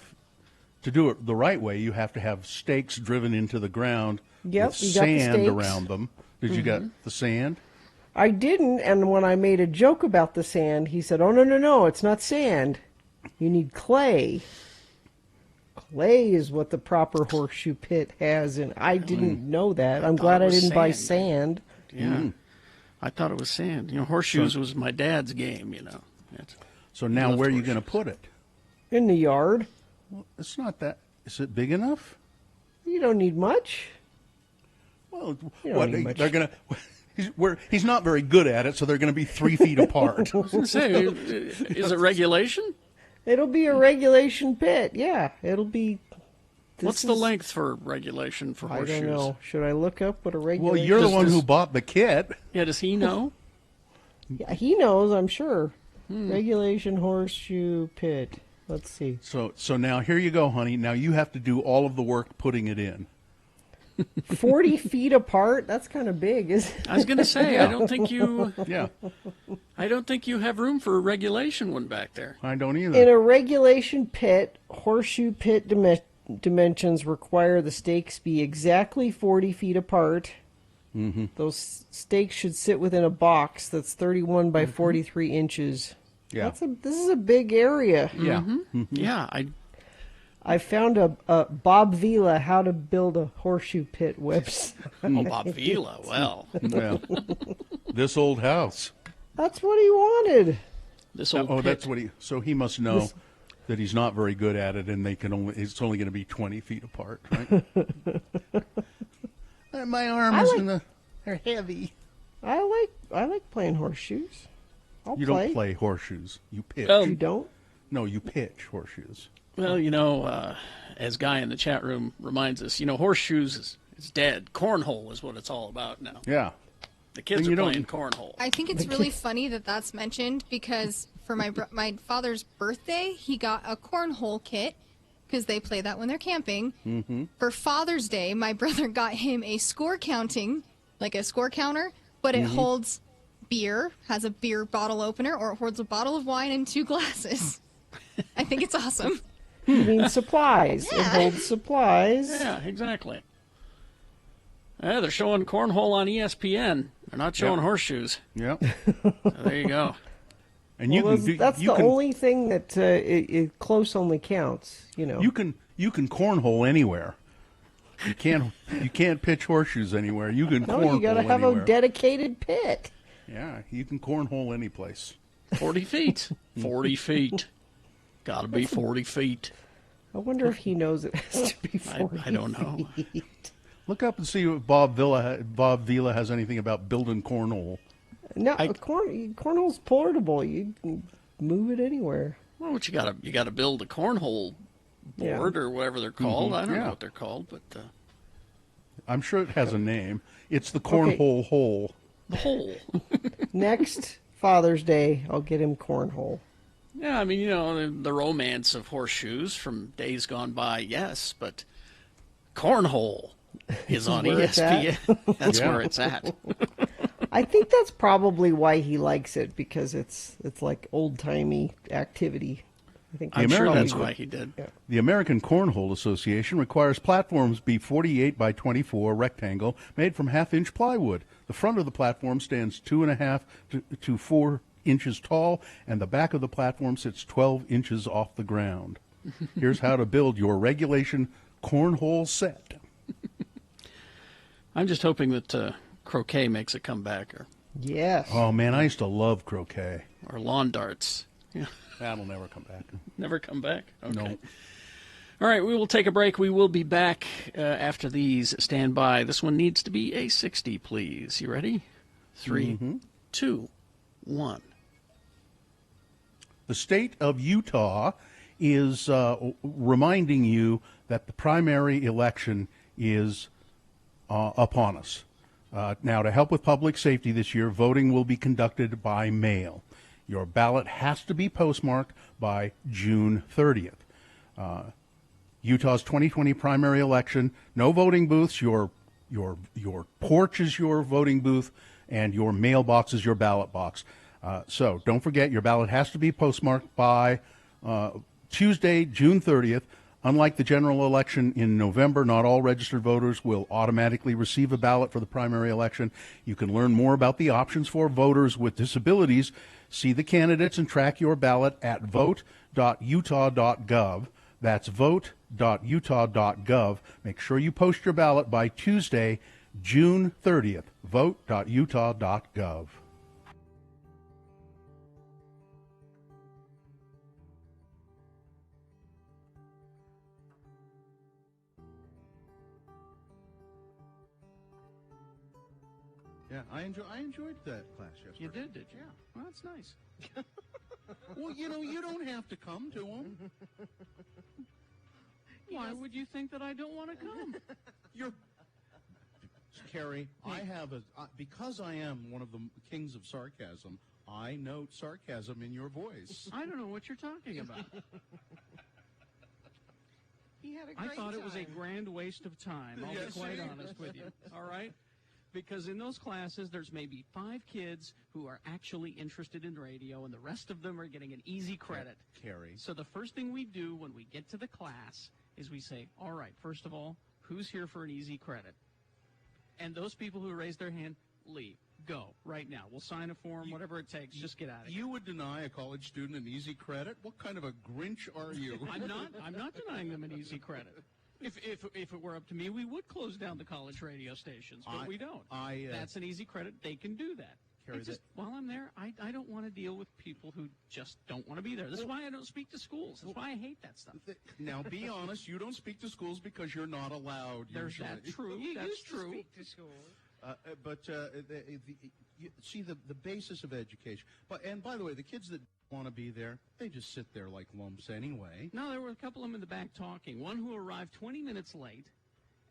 to do it the right way, you have to have stakes driven into the ground with sand around them. Did you get the sand? I didn't, and when I made a joke about the sand, he said, oh, no, it's not sand. You need clay. Clay is what the proper horseshoe pit has, and I didn't know that. I'm glad I didn't buy sand. Yeah. I thought it was sand. Horseshoes was my dad's game, So now where are you going to put it? In the yard. Well, it's not that. Is it big enough? You don't need much. Well, they're going to. He's not very good at it, so they're going to be 3 feet apart. I was going to say, is it regulation? It'll be a regulation pit. Yeah, it'll be. What's the length for regulation for horseshoes? I don't know. Should I look up what a regulation? Well, you're the one who bought the kit. Yeah, does he know? Yeah, he knows, I'm sure. Regulation horseshoe pit. Let's see. So now here you go, honey. Now you have to do all of the work putting it in. 40 feet apart? That's kind of big, isn't it? I was going to say, I don't think you. Yeah. I don't think you have room for a regulation one back there. I don't either. In a regulation pit, horseshoe pit dimensions require the stakes be exactly 40 feet apart. Mm-hmm. Those stakes should sit within a box that's 31 by 43 inches. Yeah. This is a big area. Yeah. Mm-hmm. Yeah. I found a Bob Vila how to build a horseshoe pit website. Oh, Bob Vila. Well. Yeah. This old house. That's what he wanted. This old pit. That's what he. So he must know that he's not very good at it, and it's only going to be 20 feet apart, right? My arms they're heavy. I like playing horseshoes. You don't play horseshoes. You pitch. You don't? No, you pitch horseshoes. Well, as Guy in the chat room reminds us, horseshoes is dead. Cornhole is what it's all about now. Yeah. The kids are playing cornhole. I think it's really funny that that's mentioned because for my father's birthday, he got a cornhole kit because they play that when they're camping. Mm-hmm. For Father's Day, my brother got him a score counter, but it holds beer, has a beer bottle opener, or it holds a bottle of wine and 2 glasses. I think it's awesome. You mean supplies. Yeah. It holds supplies. Yeah, exactly. Yeah, they're showing cornhole on ESPN. They're not showing horseshoes. Yep. So there you go. And that's the only thing that it close only counts. You can cornhole anywhere. You can't pitch horseshoes anywhere. You can cornhole you got to have anywhere. a dedicated pit. Yeah, you can cornhole any place. 40 feet. 40 feet. Got to be 40 feet. I wonder if he knows it has to be 40 I don't know. feet. Look up and see if Bob Vila has anything about building cornhole. No, cornhole's portable. You can move it anywhere. Well, what you gotta build a cornhole board or whatever they're called. I don't know what they're called, but I'm sure it has a name. It's the cornhole hole. The hole. Next Father's Day, I'll get him cornhole. Yeah, I mean, you know, the romance of horseshoes from days gone by, yes, but cornhole is on ESPN. That's where it's at. I think that's probably why he likes it, because it's like old-timey activity. I think I'm sure that's why he did. Yeah. The American Cornhole Association requires platforms be 48 by 24 rectangle made from half-inch plywood. The front of the platform stands 2.5 to 4 inches tall, and the back of the platform sits 12 inches off the ground. Here's how to build your regulation cornhole set. I'm just hoping that croquet makes a comeback. Yes. Oh, man, I used to love croquet. Or lawn darts. Yeah. That'll never come back. Never come back? Okay. No. All right, we will take a break. We will be back after these. Stand by. This one needs to be a 60, please. You ready? 3, 2, 1. The state of Utah is reminding you that the primary election is upon us. Now, to help with public safety this year, voting will be conducted by mail. Your ballot has to be postmarked by June 30th. Utah's 2020 primary election, no voting booths. Your porch is your voting booth, and your mailbox is your ballot box. So don't forget, your ballot has to be postmarked by Tuesday, June 30th. Unlike the general election in November, not all registered voters will automatically receive a ballot for the primary election. You can learn more about the options for voters with disabilities. See the candidates and track your ballot at vote.utah.gov. That's vote.utah.gov. Make sure you post your ballot by Tuesday, June 30th. Vote.utah.gov. Yeah, I enjoyed that class yesterday. You did you? Yeah. Well, that's nice. Well, you know, you don't have to come to them. Why would you think that I don't want to come? Carrie, I have because I am one of the kings of sarcasm, I note sarcasm in your voice. I don't know what you're talking about. He had a I great thought it was a time. grand waste of time. I'll be quite honest with you. All right? Because in those classes, there's maybe 5 kids who are actually interested in radio, and the rest of them are getting an easy credit. Carrie. So the first thing we do when we get to the class is we say, all right, first of all, who's here for an easy credit? And those people who raise their hand, leave. Go right now. We'll sign a form, whatever it takes. Just get out of here. You would deny a college student an easy credit? What kind of a Grinch are you? I'm not denying them an easy credit. If it were up to me, we would close down the college radio stations, but we don't. That's an easy credit. They can do that. Carrie, While I'm there, I don't want to deal with people who just don't want to be there. That's why I don't speak to schools. That's why I hate that stuff. Now, be honest. You don't speak to schools because you're not allowed. There's usually. that true. That's true. Speak to schools. See the basis of education. And by the way, the kids that want to be there, they just sit there like lumps anyway. No, there were a couple of them in the back talking. One who arrived 20 minutes late,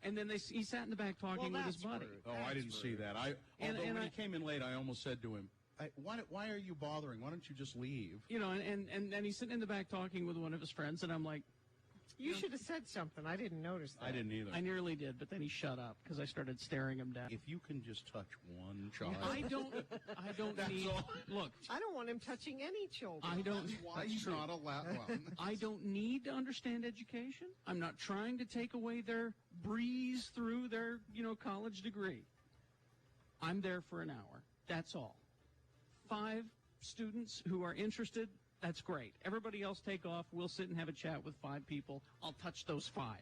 and then he sat in the back talking with his buddy. I didn't see that. When he came in late, I almost said to him, why are you bothering? Why don't you just leave? You know, and he's sitting in the back talking with one of his friends, and I'm like, You should have said something. I didn't notice that. I didn't either. I nearly did, but then he shut up because I started staring him down. If you can just touch one child. I don't need. all. Look, I don't want him touching any children. I don't. That's why that's he's true. not allowed. Well, I don't need to understand education. I'm not trying to take away their breeze through their, college degree. I'm there for an hour. That's all. 5 students who are interested, that's great. Everybody else take off. We'll sit and have a chat with 5 people. I'll touch those 5.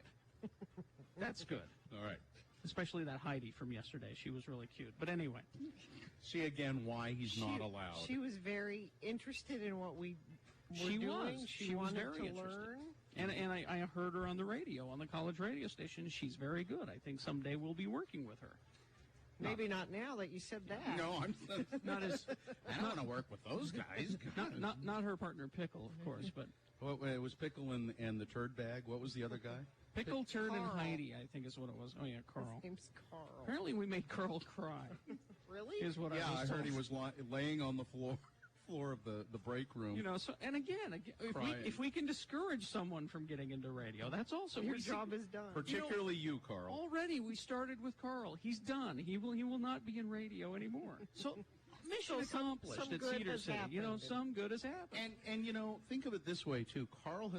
That's good. all right. Especially that Heidi from yesterday. She was really cute. But anyway. See again why he's not allowed. She was very interested in what we were doing. She was wanted very to interested. learn. And I heard her on the radio, on the college radio station. She's very good. I think someday we'll be working with her. Maybe not now that you said that. No, I'm not as. I don't want to work with those guys. Not her partner Pickle, of course, but It was Pickle and the turd bag. What was the other guy? Pickle, Turd, and Carl. Heidi, I think is what it was. Oh yeah, Carl. His name's Carl. Apparently, we made Carl cry. Really? Is what Yeah, I I was heard told. he was laying on the floor of the break room. You know, so and again, if we can discourage someone from getting into radio, that's also Your we see- job is done. Particularly you, Carl. Already, we started with Carl. He's done. He will not be in radio anymore. So mission So some accomplished at good Cedar has City. You know, happened. some good has happened. And you know, think of it this way too. Carl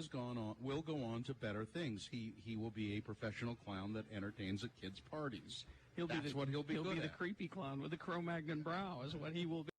will go on to better things. He will be a professional clown that entertains at kids' parties. That's what he'll be good the at. creepy clown with the Cro-Magnon brow is what he will be.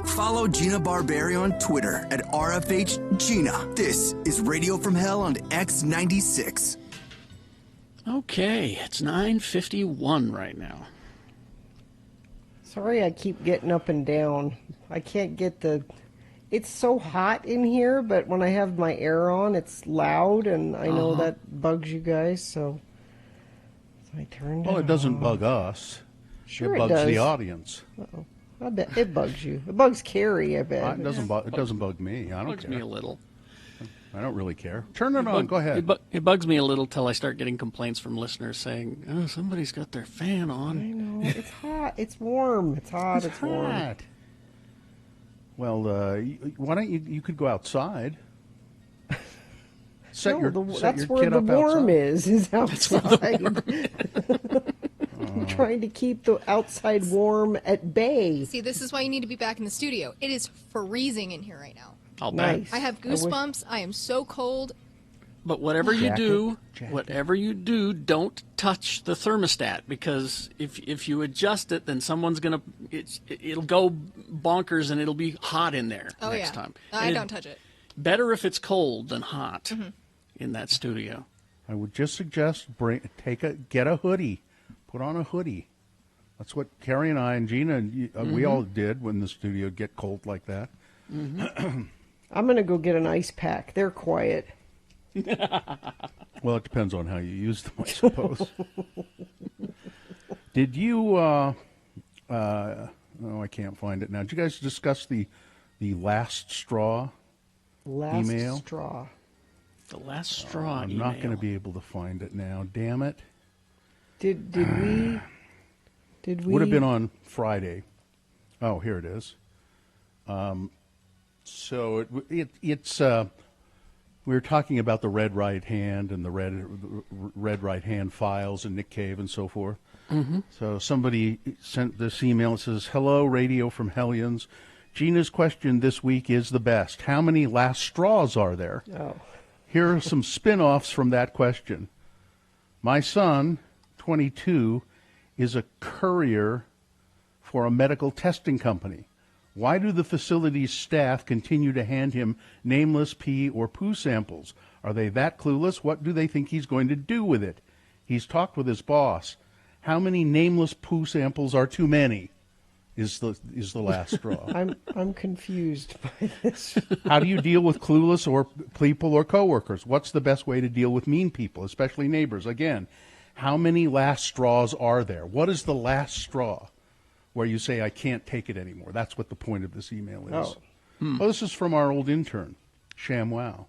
Follow Gina Barberi on Twitter at RFHGina. This is Radio from Hell on X96. Okay, it's 9:51 right now. Sorry I keep getting up and down. I can't get the... It's so hot in here, but when I have my air on, it's loud, and I know that bugs you guys, so I turned Well, it doesn't bug us. Sure it it bugs does. the audience. Uh-oh. I bet it bugs you. It bugs Carrie, I bet. It doesn't bug me. I don't Bugs care. me a little. I don't really care. Turn it on. Go ahead. It bugs me a little till I start getting complaints from listeners saying, "Oh, somebody's got their fan on." I know. It's hot. It's warm. It's hot. It's warm. hot. Well, why don't you could go outside. Set No, your set that's your where kid the up warm outside. is outside. I'm trying to keep the outside warm at bay. See, this is why you need to be back in the studio. It is freezing in here right now. I'll bet. I have goosebumps. I am so cold. But whatever you do, don't touch the thermostat, because if you adjust it, then someone's it'll go bonkers and it'll be hot in there Oh, next yeah. time. I And don't touch it. Better if it's cold than hot Mm-hmm. in that studio. I would just suggest get a hoodie, put on a hoodie. That's what Carrie and I and Gina we all did when the studio get cold like that. I'm going to go get an ice pack. They're quiet. Well, it depends on how you use them, I suppose. Did you? Oh, I can't find it now. Did you guys discuss the last straw email? Straw. The last straw. I'm not going to be able to find it now. Damn it! Did we? Would have been on Friday. Oh, here it is. So it's we were talking about the red right hand and the red right hand files and Nick Cave and so forth. Mm-hmm. So somebody sent this email. It says, "Hello, Radio from Hellions. Gina's question this week is the best. How many last straws are there?" Oh. Here are some spin-offs from that question. My son, 22, is a courier for a medical testing company. Why do the facility's staff continue to hand him nameless pee or poo samples? Are they that clueless? What do they think he's going to do with it? He's talked with his boss. How many nameless poo samples are too many? Is the last straw. I'm confused by this. How do you deal with clueless or people or coworkers? What's the best way to deal with mean people, especially neighbors? Again, how many last straws are there? What is the last straw where you say, I can't take it anymore? That's what the point of this email is. Oh. Well, this is from our old intern, ShamWow.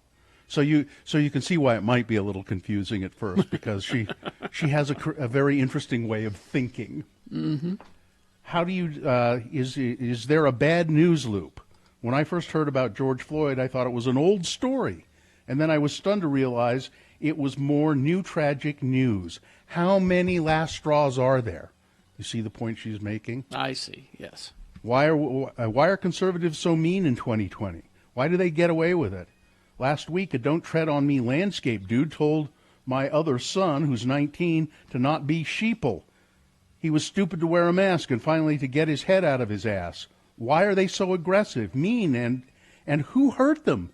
So you can see why it might be a little confusing at first, because she has a very interesting way of thinking. Mm-hmm. How do you is there a bad news loop? When I first heard about George Floyd, I thought it was an old story. And then I was stunned to realize it was more new tragic news. How many last straws are there? You see the point she's making? I see, yes. Why are conservatives so mean in 2020? Why do they get away with it? Last week, a Don't Tread on Me landscape dude told my other son, who's 19, to not be sheeple. He was stupid to wear a mask and finally to get his head out of his ass. Why are they so aggressive, mean, and who hurt them?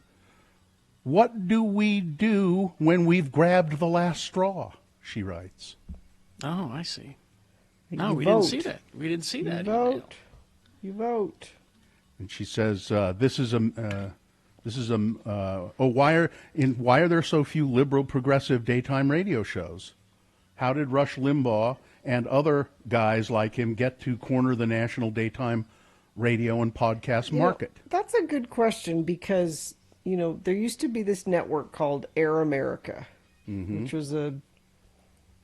What do we do when we've grabbed the last straw? She writes. Oh, I see. No, You we vote. didn't see that. We didn't see that. You email. vote. You vote. And she says, why are there so few liberal progressive daytime radio shows? How did Rush Limbaugh and other guys like him get to corner the national daytime radio and podcast market? That's a good question because, there used to be this network called Air America, which was a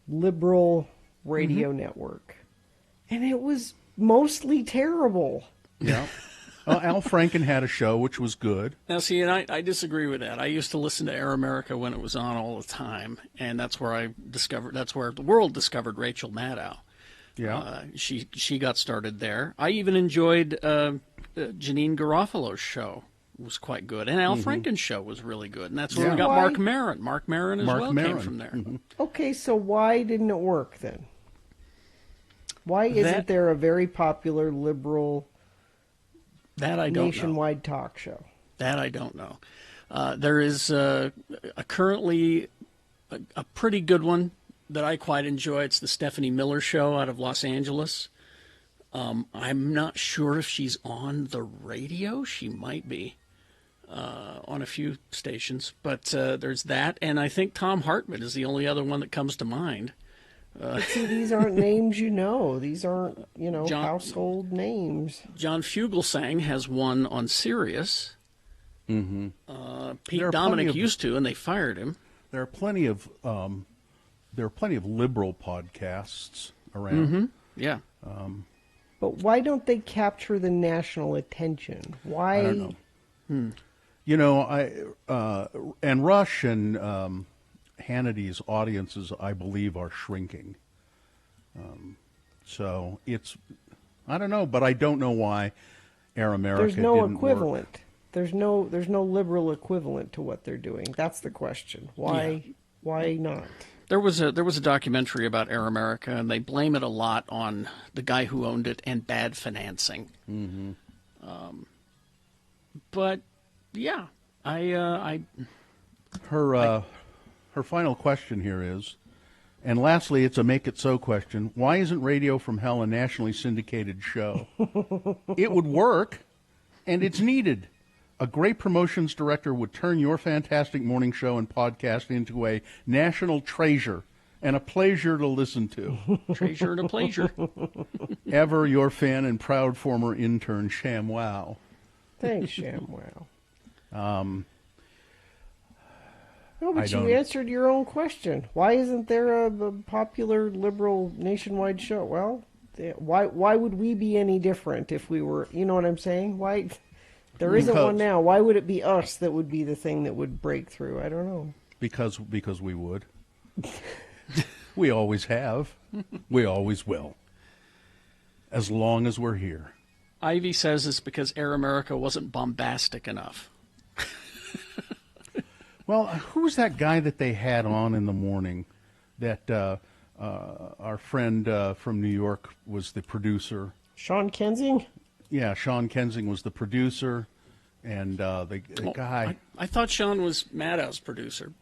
liberal radio network. And it was mostly terrible. Yeah. Well, Al Franken had a show which was good. Now, see, and I disagree with that. I used to listen to Air America when it was on all the time, and that's where the world discovered Rachel Maddow. Yeah. She got started there. I even enjoyed Janine Garofalo's show. It was quite good. And Al Franken's show was really good. And that's where we got Mark Maron. Mark Maron as well came from there. Okay, so why didn't it work then? Why isn't there a very popular liberal nationwide talk show? That I don't know. There is currently a pretty good one that I quite enjoy. It's the Stephanie Miller Show out of Los Angeles. I'm not sure if she's on the radio. She might be on a few stations. But there's that. And I think Tom Hartman is the only other one that comes to mind. But see, these aren't names you know. These aren't, household names. John Fugelsang has one on Sirius. Mm-hmm. Pete Dominic used to, and they fired him. There are plenty of liberal podcasts around. Mm-hmm. Yeah. But why don't they capture the national attention? Why? I don't know. And Rush and Hannity's audiences, I believe, are shrinking. So it's, I don't know, but I don't know why Air America There's no didn't equivalent. work. There's no liberal equivalent to what they're doing. That's the question. Why? Yeah. Why not? There was a documentary about Air America, and they blame it a lot on the guy who owned it and bad financing. Mm-hmm. But yeah, Her final question here is, and lastly, it's a make it so question. Why isn't Radio from Hell a nationally syndicated show? It would work, and it's needed. A great promotions director would turn your fantastic morning show and podcast into a national treasure and a pleasure to listen to. Treasure and a pleasure. Ever your fan and proud former intern, ShamWow. Thanks, ShamWow. No, I but you don't- answered your own question. Why isn't there a popular liberal nationwide show? Well, why would we be any different if we were? You know what I'm saying? Why? There isn't one now. Why would it be us that would be the thing that would break through? I don't know. Because we would. We always have. We always will. As long as we're here. Ivy says it's because Air America wasn't bombastic enough. Well, who's that guy that they had on in the morning? That our friend from New York was the producer. Sean Kensing? Yeah, Sean Kensing was the producer, and the guy. I thought Sean was Maddow's producer.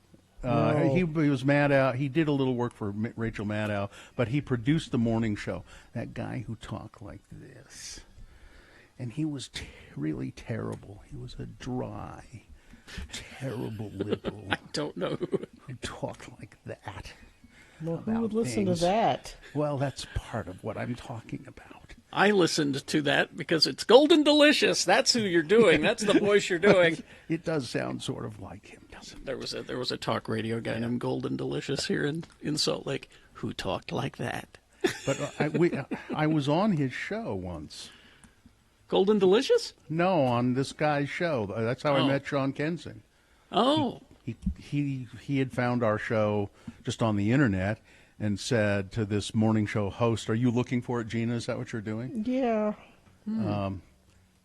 He was Maddow. He did a little work for Rachel Maddow, but he produced the morning show. That guy who talked like this, and he was really terrible. He was a dry, terrible liberal. I don't know who talked like that. Well, who would listen to that? Well, that's part of what I'm talking about. I listened to that because it's Golden Delicious. That's who you're doing. That's the voice you're doing. It does sound sort of like him, doesn't it? There was a talk radio guy named Golden Delicious here in Salt Lake who talked like that. But I was on his show once. Golden Delicious? No, on this guy's show. That's how I met Sean Kensing. Oh. he had found our show just on the internet and said to this morning show host, "Are you looking for it, Gina? Is that what you're doing?" Yeah.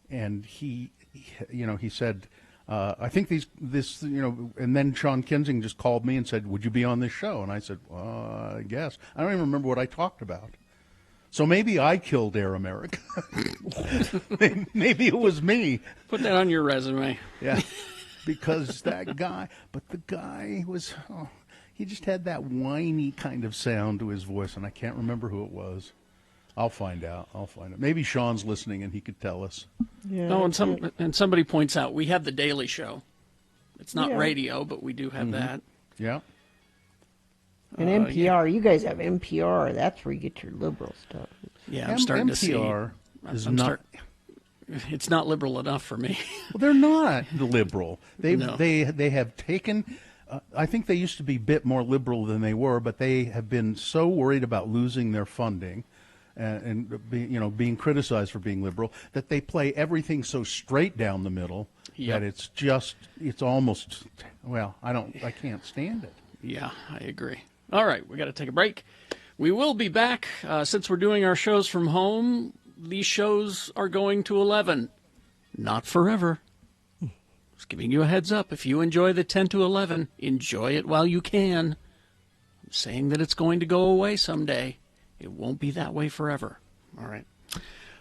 And he said, "I think this, and then Sean Kinsing just called me and said, 'Would you be on this show?' And I said, 'I guess.' I don't even remember what I talked about. So maybe I killed Air America. Maybe it was me. Put that on your resume. Yeah, because the guy was, he just had that whiny kind of sound to his voice, and I can't remember who it was. I'll find out. Maybe Sean's listening and he could tell us. Yeah. No, and somebody points out we have the Daily Show. It's not Yeah. radio, but we do have that. Yeah. And NPR, you guys have NPR. That's where you get your liberal stuff. Yeah, I'm starting to see. NPR is not. It's not liberal enough for me. Well, they're not liberal. They No. they have taken. I think they used to be a bit more liberal than they were, but they have been so worried about losing their funding and being criticized for being liberal that they play everything so straight down the middle that it's almost, I can't stand it. Yeah, I agree. All right, we got to take a break. We will be back. Since we're doing our shows from home, these shows are going to 11. Not forever. Just giving you a heads up. If you enjoy the 10 to 11, enjoy it while you can. I'm saying that it's going to go away someday. It won't be that way forever. All right.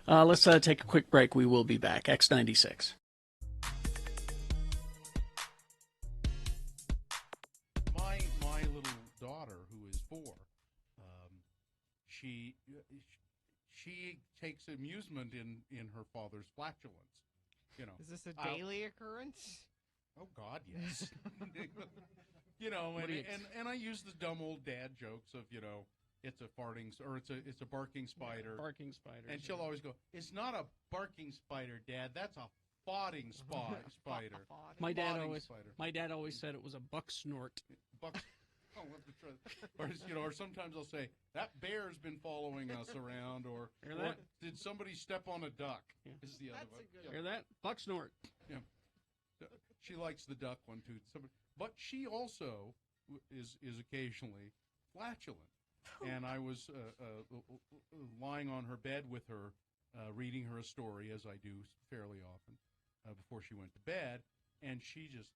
Let's take a quick break. We will be back. X96. My little daughter, who is 4, she takes amusement in her father's flatulence. Is this a daily occurrence? Oh God, yes. And I use the dumb old dad jokes of it's a farting or it's a barking spider. Barking spider. And she'll always go, "It's not a barking spider, Dad. That's a foding spider." My dad always said it was a buck snort. Or sometimes I'll say, "That bear's been following us around," or "Did somebody step on a duck?" Is the other one. Hear that? Buck snort. Yeah. She likes the duck one too. But she also is occasionally flatulent. And I was lying on her bed with her, reading her a story, as I do fairly often, before she went to bed, and she just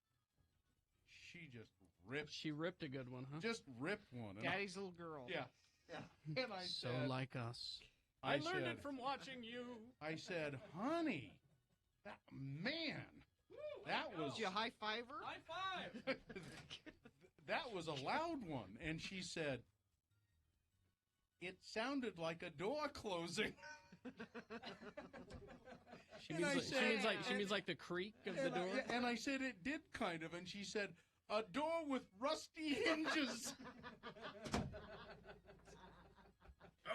ripped. She ripped a good one, huh? Just ripped one. And Daddy's little girl. Yeah. And I So said, like us. I learned said- it from watching you. I said, "Honey, that was." Did you high five her? High five. That was a loud one, and she said, "It sounded like a door closing." She means like the creak of the door. And I said it did kind of, and she said, "A door with rusty hinges."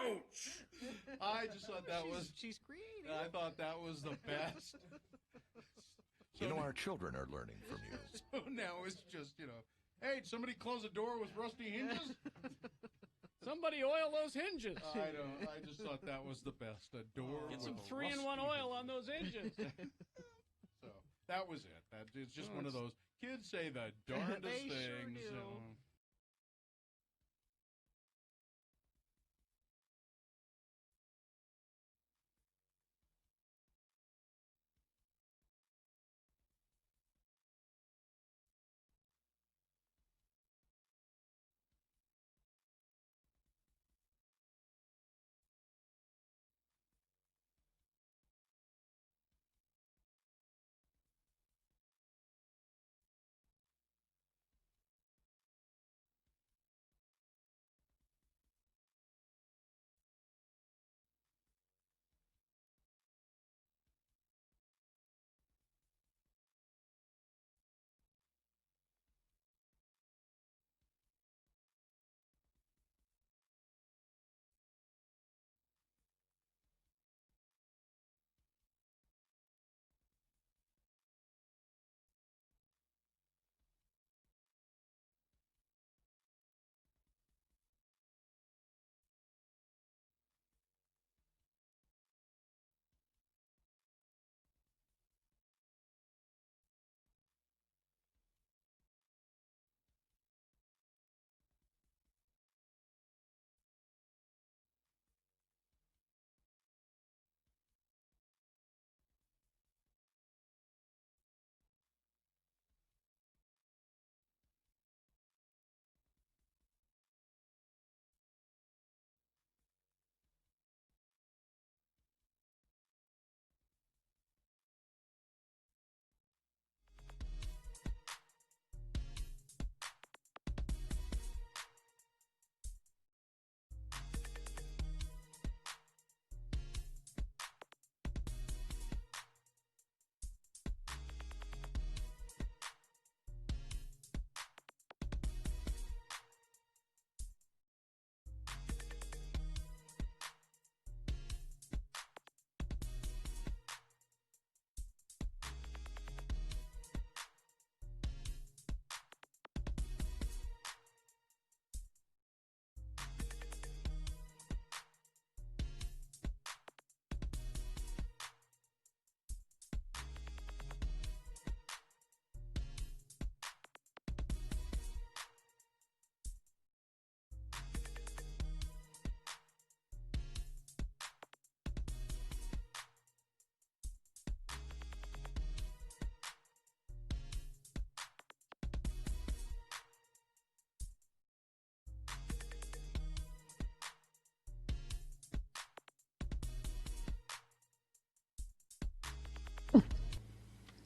Ouch! I just thought she's creative. I thought that was the best. Our children are learning from you. So now it's just hey, did somebody close a door with rusty hinges? Somebody oil those hinges. I just thought that was the best. A door. Get some with 3-in-1 rusty oil on those hinges. So that was it. It's just one of those kids say the darndest They things. sure do.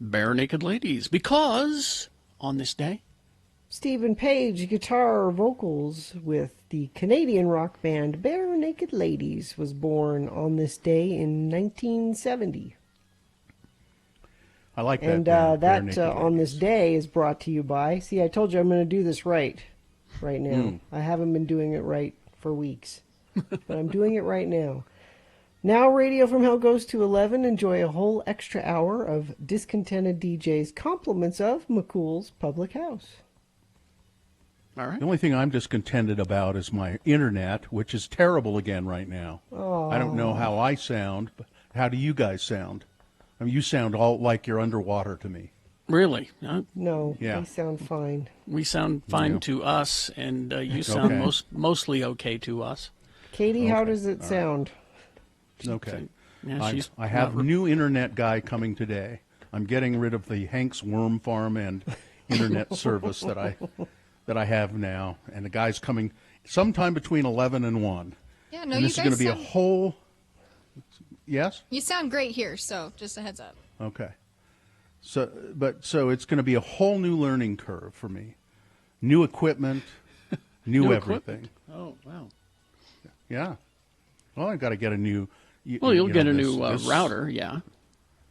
Bare Naked Ladies, because on this day, Stephen Page, guitar vocals with the Canadian rock band Bare Naked Ladies, was born on this day in 1970. I like that. And band, Bare that Naked on this day is brought to you by. See, I told you I'm going to do this right now. I haven't been doing it right for weeks, but I'm doing it right now. Now Radio from Hell goes to 11. Enjoy a whole extra hour of Discontented DJs, compliments of McCool's Public House. All right. The only thing I'm discontented about is my internet, which is terrible again right now. Oh. I don't know how I sound, but how do you guys sound? I mean, you sound all like you're underwater to me. Really? No, Yeah. they sound fine. We sound fine Yeah. to us, and you sound Okay. mostly okay to us. Katie, how Okay. does it All sound? Okay. Yeah, she's I have not- new internet guy coming today. I'm getting rid of the Hank's Worm Farm and internet service that I have now, and the guy's coming sometime between 11 and 1. Yeah, no, and you this is guys going to be a sound- whole. Yes. You sound great here, so just a heads up. Okay. So it's going to be a whole new learning curve for me. New equipment, new everything. equipment? Oh, wow. Yeah. Well, I got to get a new. Well, you'll get a this- new this- router, yeah.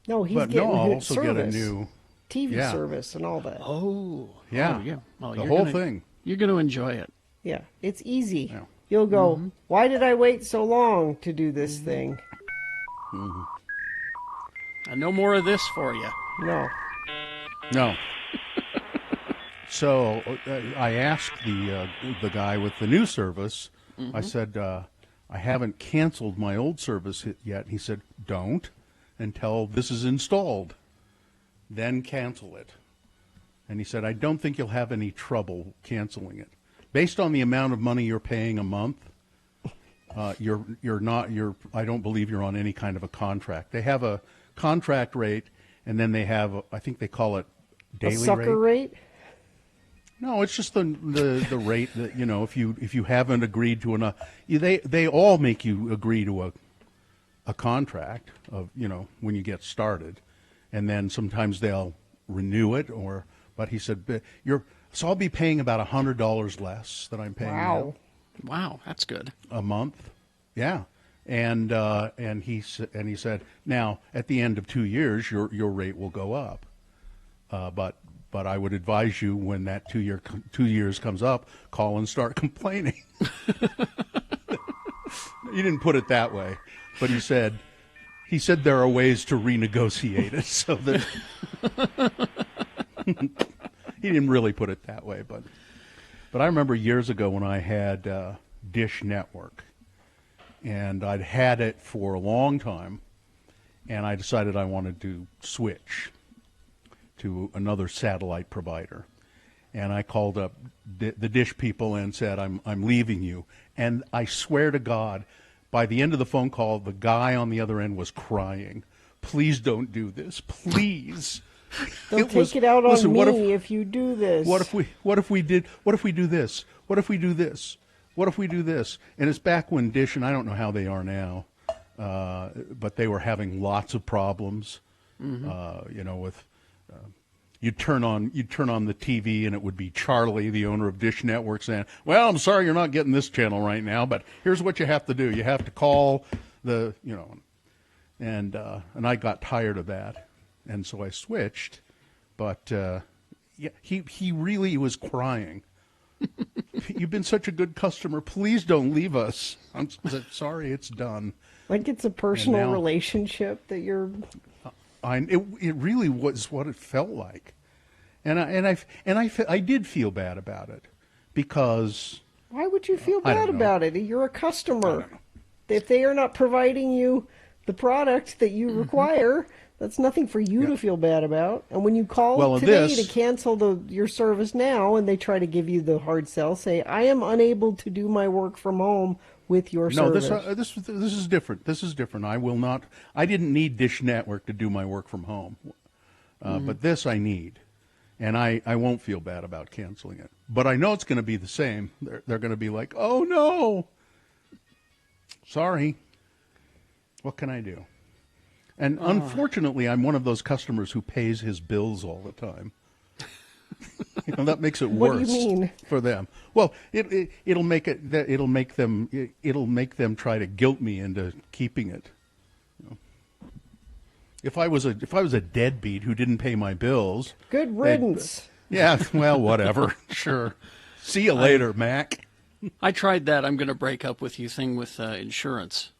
No, he's But getting no, I'll his also service, get a new TV yeah. service and all that. Oh. Yeah. Oh, yeah. Well, The you're whole gonna- thing. You're going to enjoy it. Yeah, it's easy. You'll go, why did I wait so long to do this thing? And no more of this for you. No. No. So I asked the guy with the new service. I said, I haven't canceled my old service yet. He said, don't until this is installed. Then cancel it. And he said, I don't think you'll have any trouble canceling it. Based on the amount of money you're paying a month, I don't believe you're on any kind of a contract. They have a contract rate, and then they have, I think they call it daily A sucker rate? No, it's just the rate that, if you haven't agreed to enough, they all make you agree to a contract of, when you get started, and then sometimes they'll renew it but he said so I'll be paying about $100 less than I'm paying now. Wow, that's good. A month. Yeah. And he said, now at the end of 2 years your rate will go up. But I would advise you, when that 2 years comes up, call and start complaining. He didn't put it that way, but he said there are ways to renegotiate it so that he didn't really put it that way, but I remember years ago when I had Dish Network, and I'd had it for a long time, and I decided I wanted to switch to another satellite provider, and I called up the Dish people and said, I'm leaving you. And I swear to God, by the end of the phone call, the guy on the other end was crying. Please don't do this, please. They'll take it out on me if you do this. What if we do this? What if we do this? What if we do this? And it's back when Dish, and I don't know how they are now, but they were having lots of problems. With you'd turn on the TV and it would be Charlie, the owner of Dish Network, saying, "Well, I'm sorry you're not getting this channel right now, but here's what you have to do. You have to call the and I got tired of that, and so I switched. But he really was crying. You've been such a good customer. Please don't leave us. I'm sorry, it's done. Like it's a personal relationship that you're. It really was what it felt like, and I did feel bad about it, because Why would you feel bad about it? You're a customer. If they are not providing you the product that you require, that's nothing for you to feel bad about. And when you call today to cancel your service now, and they try to give you the hard sell, say, "I am unable to do my work from home with your service." No, this is different. This is different. I didn't need Dish Network to do my work from home, but this I need, and I won't feel bad about canceling it. But I know it's going to be the same. They're going to be like, "Oh no, sorry. What can I do?" And unfortunately, I'm one of those customers who pays his bills all the time. That makes it What worse do you mean? for them. Well, it'll make them try to guilt me into keeping it. If I was a deadbeat who didn't pay my bills, good riddance. Yeah, well, whatever. Sure. See you later, Mac. I tried that I'm going to break up with you thing with insurance,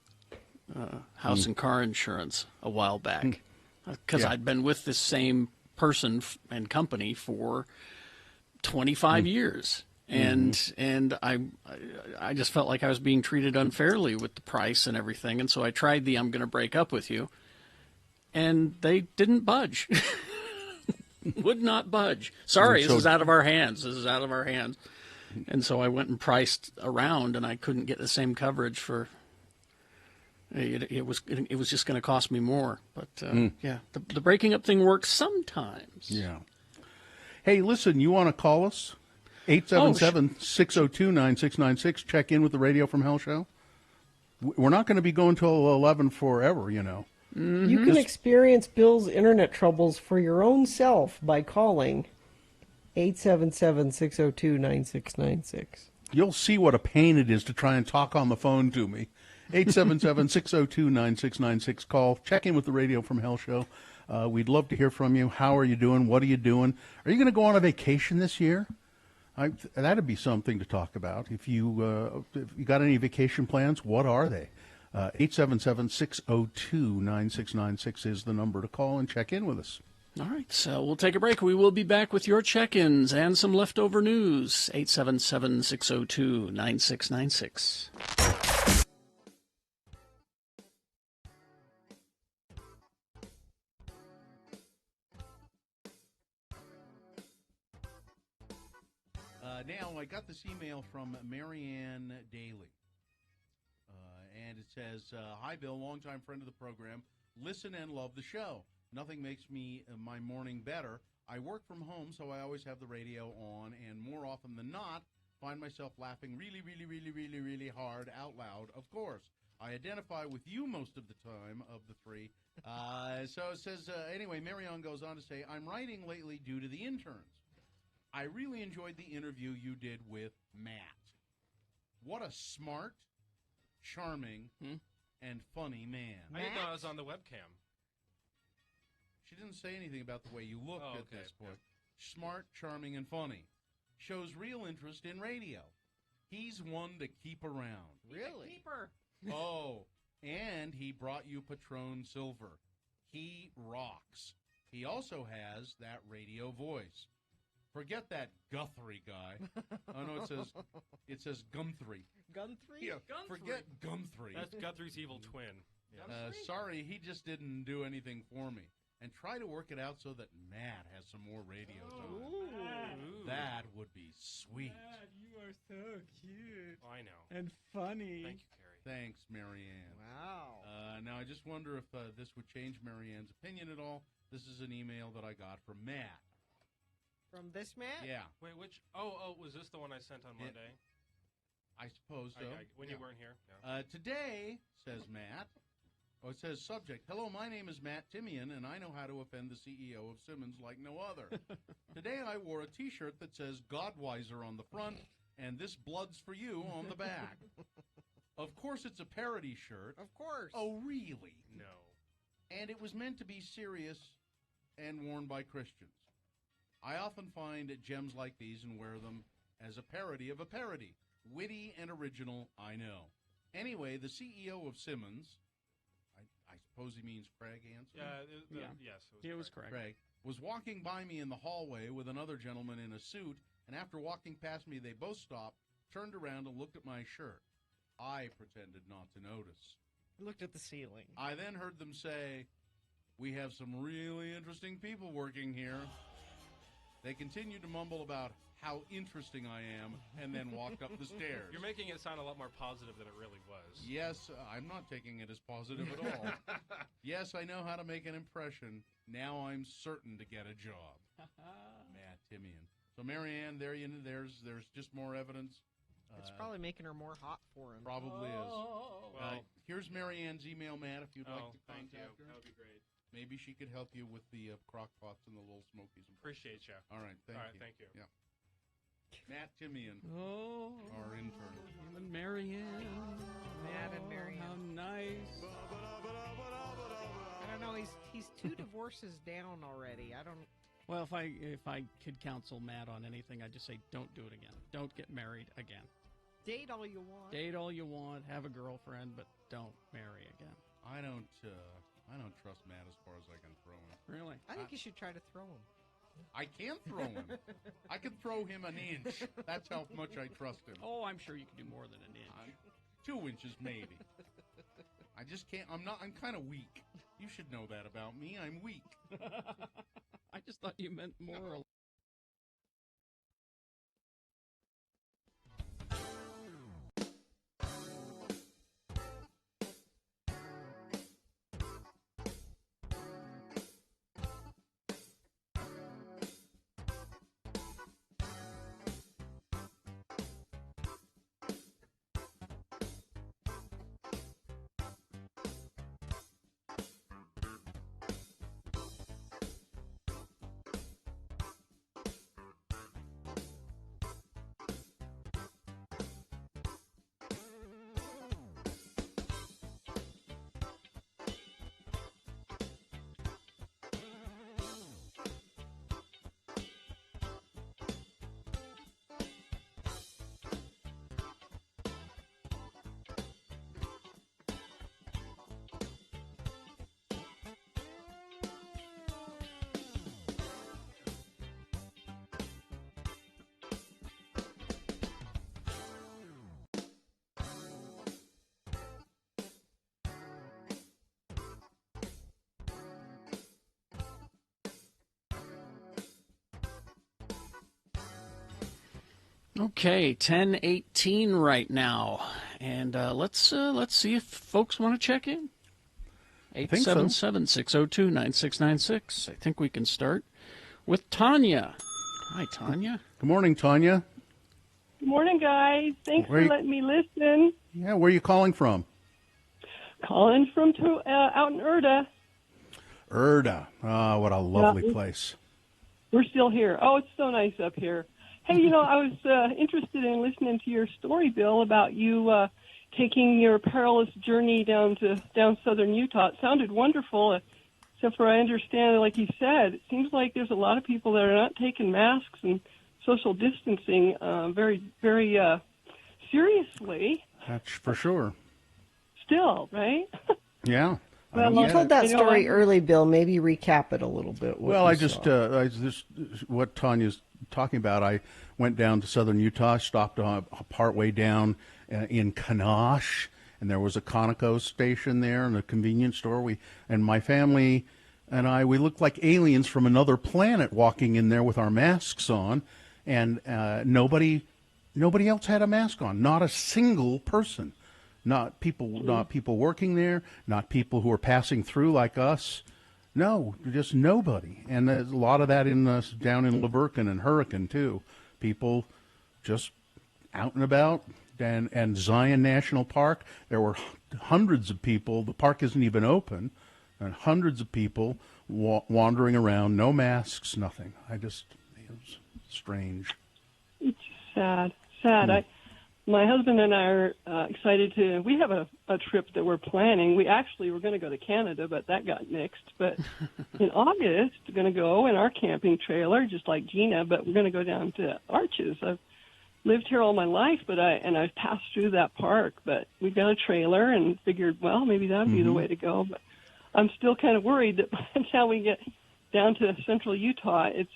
house and car insurance, a while back, because I'd been with this same person and company for 25 years, and I just felt like I was being treated unfairly with the price and everything, and so I tried the I'm going to break up with you, and they didn't budge. Would not budge. Sorry, this is out of our hands. This is out of our hands. And so I went and priced around, and I couldn't get the same coverage for. It was just going to cost me more. But yeah, the breaking up thing works sometimes. Yeah. Hey, listen, you want to call us? 877-602-9696. Check in with the Radio from Hell show. We're not going to be going till 11 forever, you know. Mm-hmm. You can experience Bill's internet troubles for your own self by calling 877-602-9696. You'll see what a pain it is to try and talk on the phone to me. 877-602-9696. Call. Check in with the Radio from Hell show. We'd love to hear from you. How are you doing? What are you doing? Are you going to go on a vacation this year? That'd be something to talk about. If you got any vacation plans, what are they? 877-602-9696 is the number to call and check in with us. All right, so we'll take a break. We will be back with your check-ins and some leftover news. 877-602-9696. Now, I got this email from Marianne Daly. And it says, hi, Bill, longtime friend of the program. Listen and love the show. Nothing makes me my morning better. I work from home, so I always have the radio on, and more often than not, find myself laughing really, really, really, really, really hard out loud, of course. I identify with you most of the time of the three. So it says, anyway, Marianne goes on to say, I'm writing lately due to the interns. I really enjoyed the interview you did with Matt. What a smart, charming, and funny man. I didn't know I was on the webcam. She didn't say anything about the way you looked at this point. Smart, charming, and funny. Shows real interest in radio. He's one to keep around. Really? Keeper. Oh, and he brought you Patron Silver. He rocks. He also has that radio voice. Forget that Guthrie guy. Oh no, it says Gumthrie. Gumthrie? Yeah, forget Gumthrie. That's Guthrie's evil twin. Sorry, he just didn't do anything for me. And try to work it out so that Matt has some more radios on. Ooh. That would be sweet. Matt, you are so cute. Oh, I know. And funny. Thank you, Carrie. Thanks, Marianne. Wow. Now, I just wonder if this would change Marianne's opinion at all. This is an email that I got from Matt. From this Matt? Yeah. Wait, which? Oh, was this the one I sent on Monday? I suppose so. When you weren't here? Yeah. Today, says Matt, it says subject, hello, my name is Matt Timian, and I know how to offend the CEO of Simmons like no other. Today I wore a T-shirt that says Godweiser on the front, and This Blood's for You on the back. Of course it's a parody shirt. Of course. Oh, really? No. And it was meant to be serious and worn by Christians. I often find gems like these and wear them as a parody of a parody. Witty and original, I know. Anyway, the CEO of Simmons, I suppose he means Craig Hansen? Yes. It was Craig. Was walking by me in the hallway with another gentleman in a suit, and after walking past me, they both stopped, turned around, and looked at my shirt. I pretended not to notice. Looked at the ceiling. I then heard them say, we have some really interesting people working here. They continued to mumble about how interesting I am, and then walked up the stairs. You're making it sound a lot more positive than it really was. Yes, I'm not taking it as positive at all. Yes, I know how to make an impression. Now I'm certain to get a job. Matt Timian. So, Marianne, there's just more evidence. It's probably making her more hot for him. Probably is. Well, Here's Mary Ann's email, Matt, if you'd like to thank you. contact her. That would be great. Maybe she could help you with the crock pots and the little smokies. Appreciate you. All right, thank you. Thank you. Yeah. Matt Timian, Oh, our intern. him and Marianne. Matt and Marianne. How nice. I don't know. He's 2 divorces down already. I don't. Well, if I could counsel Matt on anything, I'd just say don't do it again. Don't get married again. Date all you want. Date all you want, have a girlfriend, but don't marry again. I don't trust Matt as far as I can throw him. Really? I think you should try to throw him. I can't throw him. I can throw him an inch. That's how much I trust him. Oh, I'm sure you can do more than an inch. 2 inches, maybe. I just can't. I'm kind of weak. You should know that about me. I'm weak. I just thought you meant moral. Okay, 10:18 right now, and let's see if folks want to check in. 877-602-9696. I think we can start with Tanya. Hi, Tanya. Good morning, Tanya. Good morning, guys. Thanks Where for you- letting me listen. Yeah, where are you calling from? Calling from out in Erda. Erda. Ah, what a lovely Yeah. place. We're still here. Oh, it's so nice up here. Hey, I was interested in listening to your story, Bill, about you taking your perilous journey down southern Utah. It sounded wonderful, except for I understand, like you said, it seems like there's a lot of people that are not taking masks and social distancing very, very seriously. That's for sure. Still, right? Yeah. Well, you told that story early, Bill. Maybe recap it a little bit. Well, I just what Tanya's talking about. I went down to southern Utah, stopped part way down in Kanosh, and there was a Conoco station there and a convenience store. And my family and we looked like aliens from another planet walking in there with our masks on, and nobody else had a mask on. Not a single person. Not people working there, not people who are passing through like us. No, just nobody. And there's a lot of that down in Laverton and Hurricane too. People just out and about. And Zion National Park, there were hundreds of people. The park isn't even open, and hundreds of people wandering around, no masks, nothing. It was strange. It's sad. My husband and I are excited we have a trip that we're planning. We actually were going to go to Canada, but that got nixed. But in August, we're going to go in our camping trailer, just like Gina, but we're going to go down to Arches. I've lived here all my life, but I've passed through that park, but we've got a trailer and figured, well, maybe that would be the way to go. But I'm still kind of worried that by the time we get down to central Utah, it's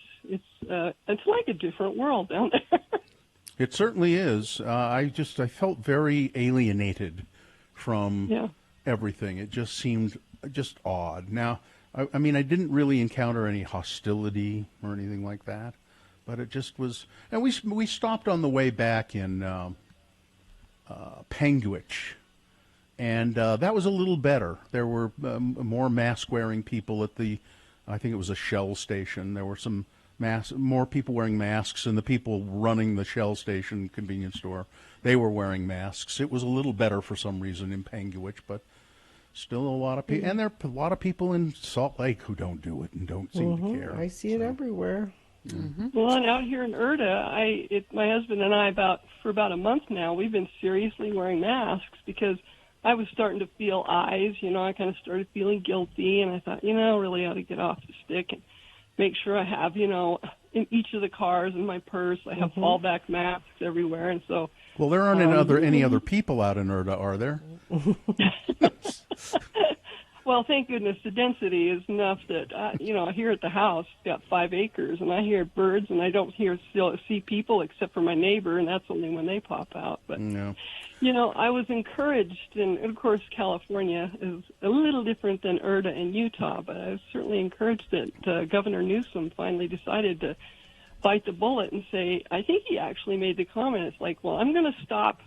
like a different world down there. It certainly is. I felt very alienated from everything. It just seemed just odd. Now, I mean, I didn't really encounter any hostility or anything like that, but it just was. And we stopped on the way back in Panguitch, and that was a little better. There were more mask-wearing people at I think it was a Shell station. There were some more people wearing masks, and the people running the Shell station convenience store, they were wearing masks. It was a little better for some reason in Panguitch, but still a lot of people. And there are a lot of people in Salt Lake who don't do it and don't seem to care. I see it everywhere. Well, and out here in Erda, my husband and I, for about a month now, we've been seriously wearing masks because I was starting to feel eyes. I kind of started feeling guilty, and I thought, really ought to get off the stick and make sure I have, in each of the cars in my purse, I have fallback masks everywhere, and so. Well, there aren't any other people out in Erda, are there? Well, thank goodness the density is enough that, here at the house, it's got 5 acres, and I hear birds, and I don't see people except for my neighbor, and that's only when they pop out. But, no. I was encouraged, and of course California is a little different than Erda and Utah, but I was certainly encouraged that Governor Newsom finally decided to bite the bullet and say, I think he actually made the comment, it's like, well, I'm going to stop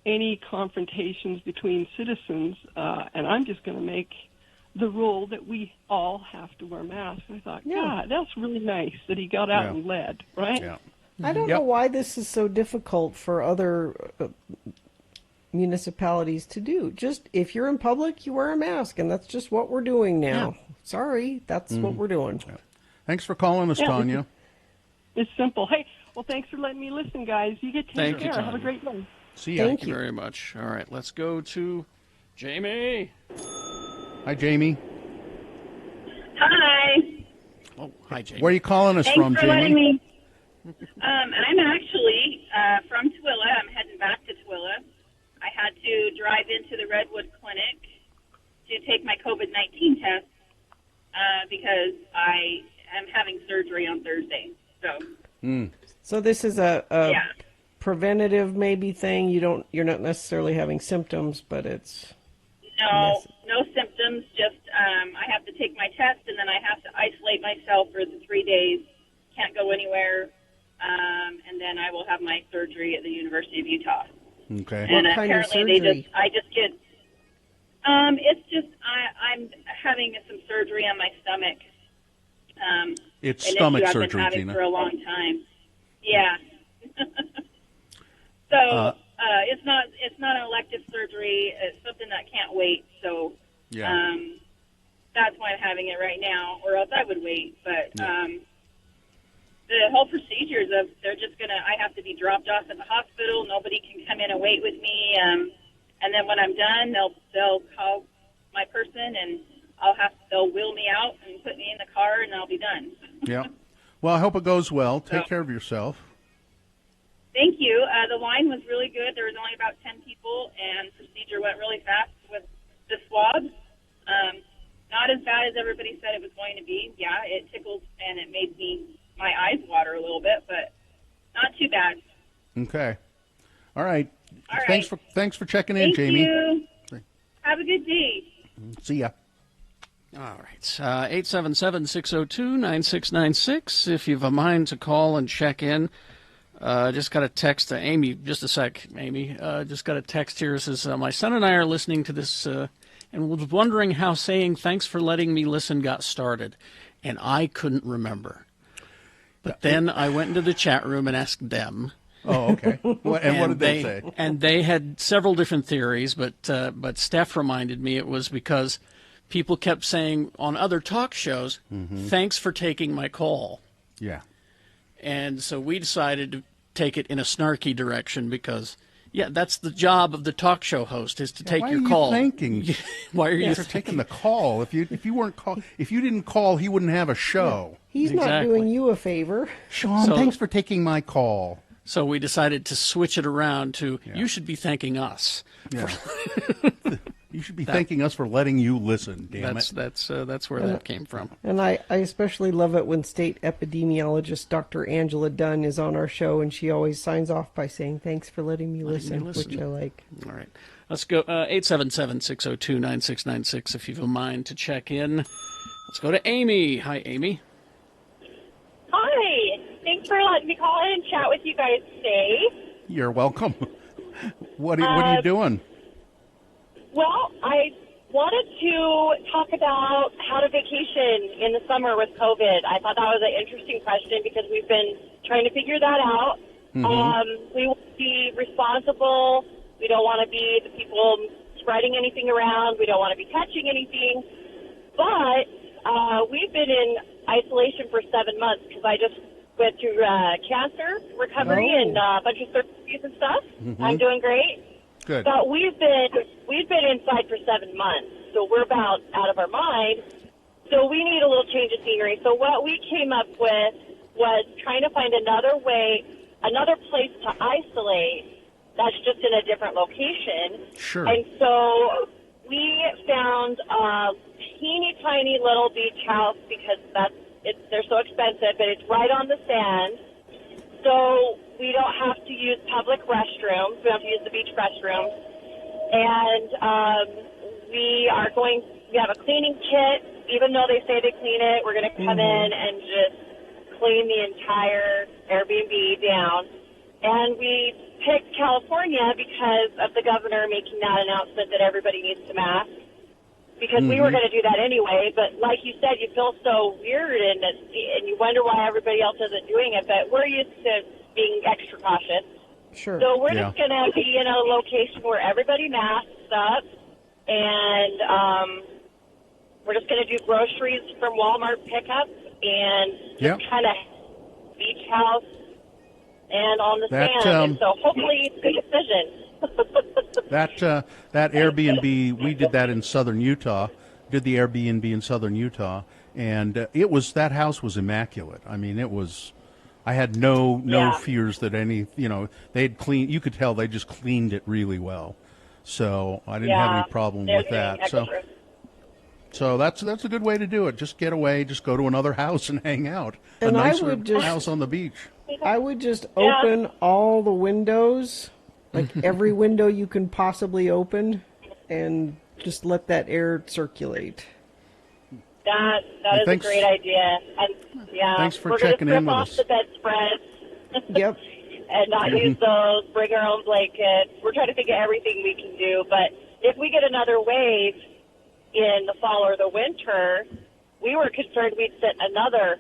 any confrontations between citizens, and I'm just going to make the rule that we all have to wear masks. I thought, God, that's really nice that he got out and led, right? Yeah. I don't know why this is so difficult for other municipalities to do. Just if you're in public, you wear a mask, and that's just what we're doing now. Sorry, that's what we're doing. Yeah. Thanks for calling us, Tanya. It's simple. Hey, well, thanks for letting me listen, guys. You get to take care. Tanya. Have a great day. See ya. Thank you very much. All right, let's go to Jamie. Hi, Jamie. Hi. Oh, hi, Jamie. Where are you calling us from, Thanks for Jamie? letting me. I'm actually from Tooele. I'm heading back to Tooele. I had to drive into the Redwood Clinic to take my COVID-19 test because I am having surgery on Thursday. So this is a preventative maybe thing. You're not necessarily having symptoms, but it's no symptoms. Just I have to take my test, and then I have to isolate myself for the 3 days. Can't go anywhere, and then I will have my surgery at the University of Utah. Okay. And what kind of apparently surgery? I just get. It's just I'm having some surgery on my stomach. It's an stomach issue I've surgery, been having Gina. for a long time. Yeah. So it's not an elective surgery. It's something that can't wait. So that's why I'm having it right now, or else I would wait. But the whole procedures of I have to be dropped off at the hospital. Nobody can come in and wait with me. And then when I'm done, they'll call my person and they'll wheel me out and put me in the car, and I'll be done. Yeah. Well, I hope it goes well. Take care of yourself. Thank you. The line was really good. There was only about 10 people, and procedure went really fast with the swab. Not as bad as everybody said it was going to be. Yeah, it tickled, and it made my eyes water a little bit, but not too bad. Okay. All right. All right. Thanks for checking in, Jamie. Thank you. Have a good day. See ya. All right. 877-602-9696. If you have a mind to call and check in, just got a text to Amy. Just a sec, Amy. Just got a text here. It says, my son and I are listening to this and was wondering how saying thanks for letting me listen got started. And I couldn't remember. But then I went into the chat room and asked them. Oh, okay. And what did they say? And they had several different theories, but Steph reminded me it was because people kept saying on other talk shows, thanks for taking my call. Yeah. And so we decided to take it in a snarky direction because, that's the job of the talk show host is to take your call. Why are you thanking? Why are you taking the call? If you didn't call, he wouldn't have a show. He's not doing you a favor. Sean, thanks for taking my call. So we decided to switch it around to you should be thanking us. Yeah. You should be thanking us for letting you listen. Damn it. That's where that came from. And I especially love it when state epidemiologist Dr. Angela Dunn is on our show, and she always signs off by saying, thanks for letting me listen, which I like. All right. Let's go 877-602-9696 if you have a mind to check in. Let's go to Amy. Hi, Amy. Hi. Thanks for letting me call in and chat with you guys today. You're welcome. What are you doing? Well, I wanted to talk about how to vacation in the summer with COVID. I thought that was an interesting question because we've been trying to figure that out. We want to be responsible. We don't want to be the people spreading anything around. We don't want to be catching anything. But we've been in isolation for 7 months because I just went through cancer recovery and a bunch of surgeries and stuff. I'm doing great. Good. But we've been inside for 7 months, so we're about out of our mind. So we need a little change of scenery. So what we came up with was trying to find another place to isolate that's just in a different location. Sure. And so we found a teeny tiny little beach house because they're so expensive, but it's right on the sand. So we don't have to use public restrooms. We don't have to use the beach restrooms. And we have a cleaning kit. Even though they say they clean it, we're going to come in and just clean the entire Airbnb down. And we picked California because of the governor making that announcement that everybody needs to mask. Because we were going to do that anyway, but like you said, you feel so weird and you wonder why everybody else isn't doing it. But we're used to being extra cautious. Sure. So we're just going to be in a location where everybody masks up, and we're just going to do groceries from Walmart pickup and just kind of beach house and on the sand. And so hopefully it's a good decision. That Airbnb, we did that in southern Utah, did the Airbnb in southern Utah, and that house was immaculate. I mean, I had no fears that they'd clean, you could tell they just cleaned it really well. So I didn't have any problem with that. So that's a good way to do it. Just get away, just go to another house and hang out. And a nicer house on the beach. I would just open all the windows, like every window you can possibly open, and just let that air circulate. That is a great idea. And thanks for we're checking in with off us. the bedspreads. Yep. And not use those. Bring our own blankets. We're trying to think of everything we can do. But if we get another wave in the fall or the winter, we were concerned we'd sit another,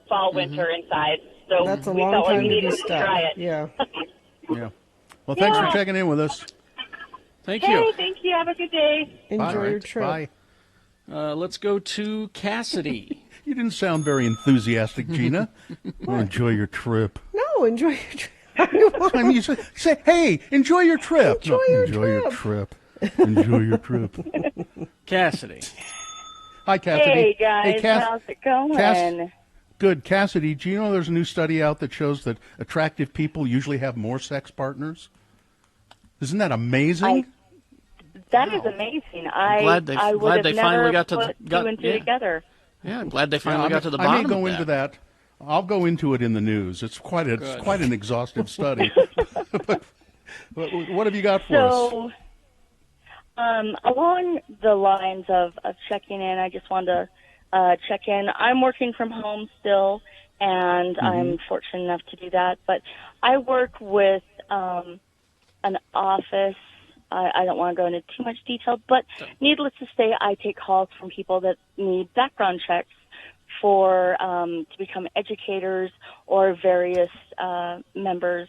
fall winter inside. So that's a we long felt like time we to needed be to stuck. try it. Yeah. Yeah. Well, thanks for checking in with us. Thank Hey, you. thank you. Have a good day. Enjoy your trip. Bye. Let's go to Cassidy. You didn't sound very enthusiastic, Gina. Well, enjoy your trip. No, enjoy your trip. I mean, you say, hey, enjoy your trip. Enjoy your trip. Enjoy your trip. Cassidy. Hi, Cassidy. Hey, guys. Hey, How's it going? Good. Cassidy, do you know there's a new study out that shows that attractive people usually have more sex partners? Isn't that amazing? That is amazing. Glad they I would have finally never got to put two and two together. Yeah, I'm glad they finally got to the bottom. I may go of into that. I'll go into it in the news. It's quite an exhaustive study. but what have you got for us? Along the lines of checking in, I just wanted to check in. I'm working from home still, and I'm fortunate enough to do that. But I work with an office. I don't want to go into too much detail, but needless to say, I take calls from people that need background checks for to become educators or various members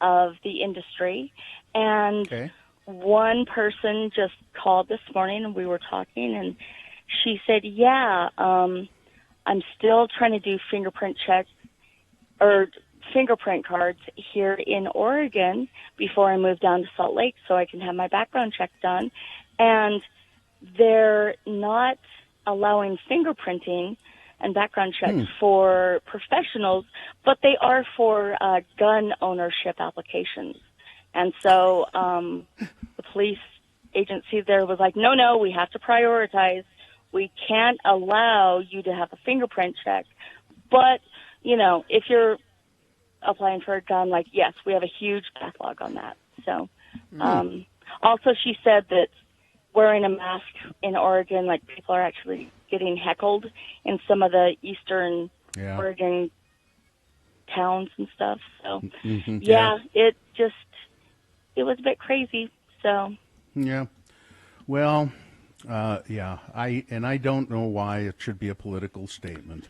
of the industry. And one person just called this morning, and we were talking, and she said, I'm still trying to do fingerprint checks or fingerprint cards here in Oregon before I move down to Salt Lake so I can have my background check done. And they're not allowing fingerprinting and background checks for professionals, but they are for gun ownership applications. And so the police agency there was like, no, we have to prioritize. We can't allow you to have a fingerprint check. But, if you're applying for a gun, yes, we have a huge backlog on that. So also she said that wearing a mask in Oregon, people are actually getting heckled in some of the eastern Oregon towns and stuff. So it was a bit crazy. So yeah. Well, yeah, I don't know why it should be a political statement.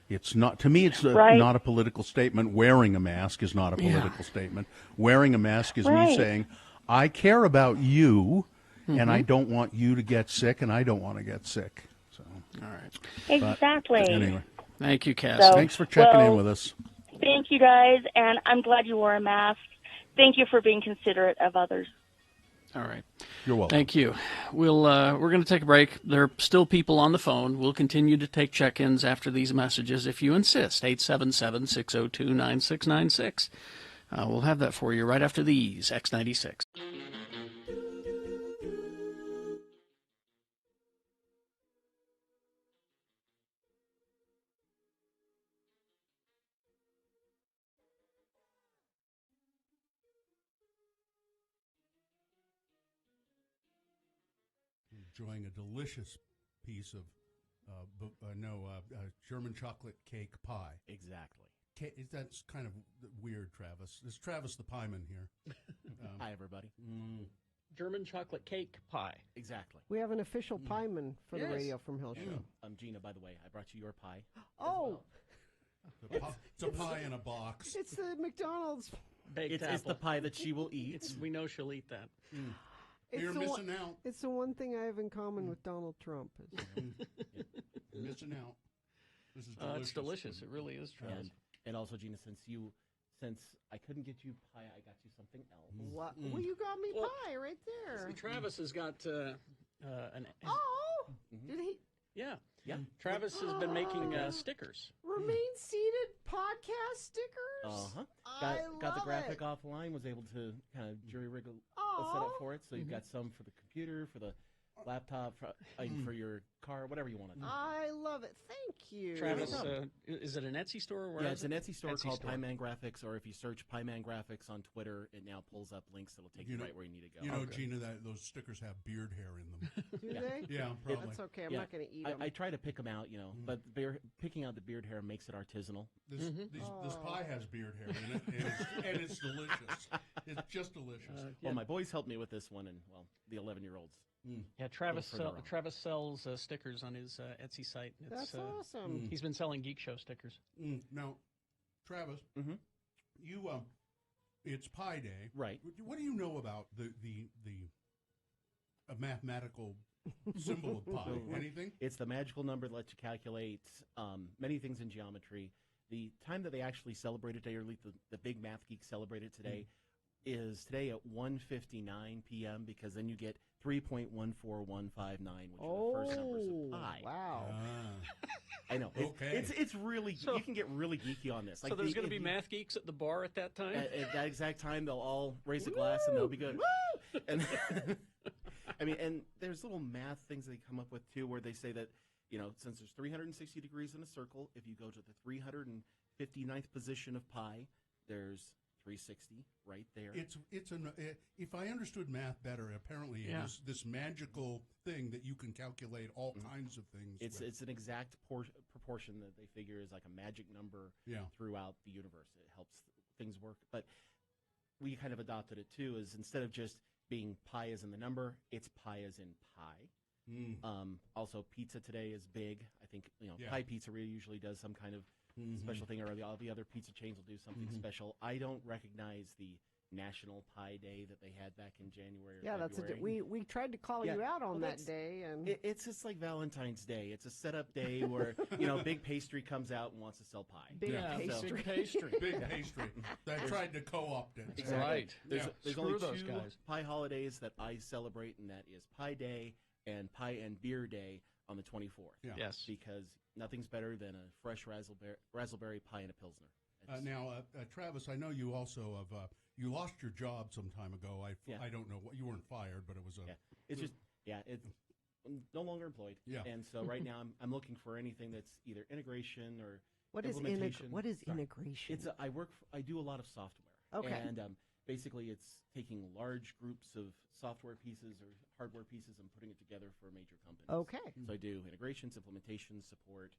It's not, to me, it's Right. not a political statement. Wearing a mask is not a political statement. Wearing a mask is me Right. saying, I care about you, Mm-hmm. and I don't want you to get sick, and I don't want to get sick. So, all right. Exactly. But anyway, thank you, Cass. So, thanks for checking in well, with us. Thank you, guys, and I'm glad you wore a mask. Thank you for being considerate of others. All right. You're welcome. Thank you. We're going to take a break. There are still people on the phone. We'll continue to take check-ins after these messages if you insist. 877-602-9696. We'll have that for you right after these. X96. Enjoying a delicious piece of German chocolate cake pie. Exactly. That's kind of weird, Travis. Is Travis the pieman here? Hi, everybody. German chocolate cake pie. Exactly. We have an official pieman for the Yes. Radio from Hill show. Gina, by the way, I brought you your pie. Oh, It's a pie in a box. it's the McDonald's. Baked It's the pie that she will eat. We know she'll eat that. You're the missing out. It's the one thing I have in common with Donald Trump. You're missing out. This is delicious. It's delicious. It really is, Travis. And also, Gina, since I couldn't get you pie, I got you something else. What? Well, you got me pie right there. See, Travis has got an. Oh, did he? Yeah. Yeah. Travis has been making stickers. Remain seated podcast stickers. Uh-huh. I Got the love graphic it. offline, was able to kind of jury rig a setup for it. So you've got some for the computer, for the laptop, for your car, whatever you want to do. I love it. Thank you. Travis, is it an Etsy store? Or Yeah, is it's an it? Etsy store Etsy called store. Pieman Graphics, or if you search Pieman Graphics on Twitter, it now pulls up links that'll take you right where you need to go. You know, Gina, those stickers have beard hair in them. Do they? Yeah, probably. That's okay. I'm not going to eat them. I try to pick them out, but picking out the beard hair makes it artisanal. This pie has beard hair in it, and it's delicious. It's just delicious. Well, my boys helped me with this one, and, the 11-year-olds. Yeah, Travis sells stickers on his Etsy site. That's awesome. He's been selling Geek Show stickers. Now, Travis, you it's Pi Day, right? What do you know about the mathematical symbol of pi? Anything? It's the magical number that lets you calculate many things in geometry. The time that they actually celebrate it today, or at least the big math geeks celebrate it today, is today at 1:59 p.m. because then you get 3.14159, which are the first numbers of pi. Wow. I know. It's really, you can get really geeky on this. So there's going to be math geeks at the bar at that time? At that exact time, they'll all raise a glass and they'll be good. Woo! And and there's little math things they come up with too, where they say that, since there's 360 degrees in a circle, if you go to the 359th position of pi, there's 360 right there. If I understood math better, apparently it is this magical thing that you can calculate all kinds of things. It's an exact proportion that they figure is like a magic number throughout the universe. It helps things work. But we kind of adopted it too, is instead of just being pi as in the number, it's pi as in pie. Also, pizza today is big. I think Pie Pizzeria usually does some kind of special thing, or all the other pizza chains will do something special. I don't recognize the National Pie Day that they had back in January. Yeah, we tried to call you out on that day, and it's just like Valentine's Day. It's a setup day where Big Pastry comes out and wants to sell pie. Big pastry. Big pastry. They tried to co-opt it. Exactly. Right. There's Screw only those two guys. pie holidays that I celebrate, and that is Pie Day and Pie and Beer Day on the 24th. Yeah. Yes. Because nothing's better than a fresh raspberry pie and a Pilsner. Now, Travis, I know you also have you lost your job some time ago. I don't know what you weren't fired, but it was it's I'm no longer employed. Yeah. And so right now I'm looking for anything that's either integration or what is implementation. integration? I do a lot of software. Okay. And basically it's taking large groups of software pieces or hardware pieces and putting it together for major companies. Okay. So I do integrations, implementation, support.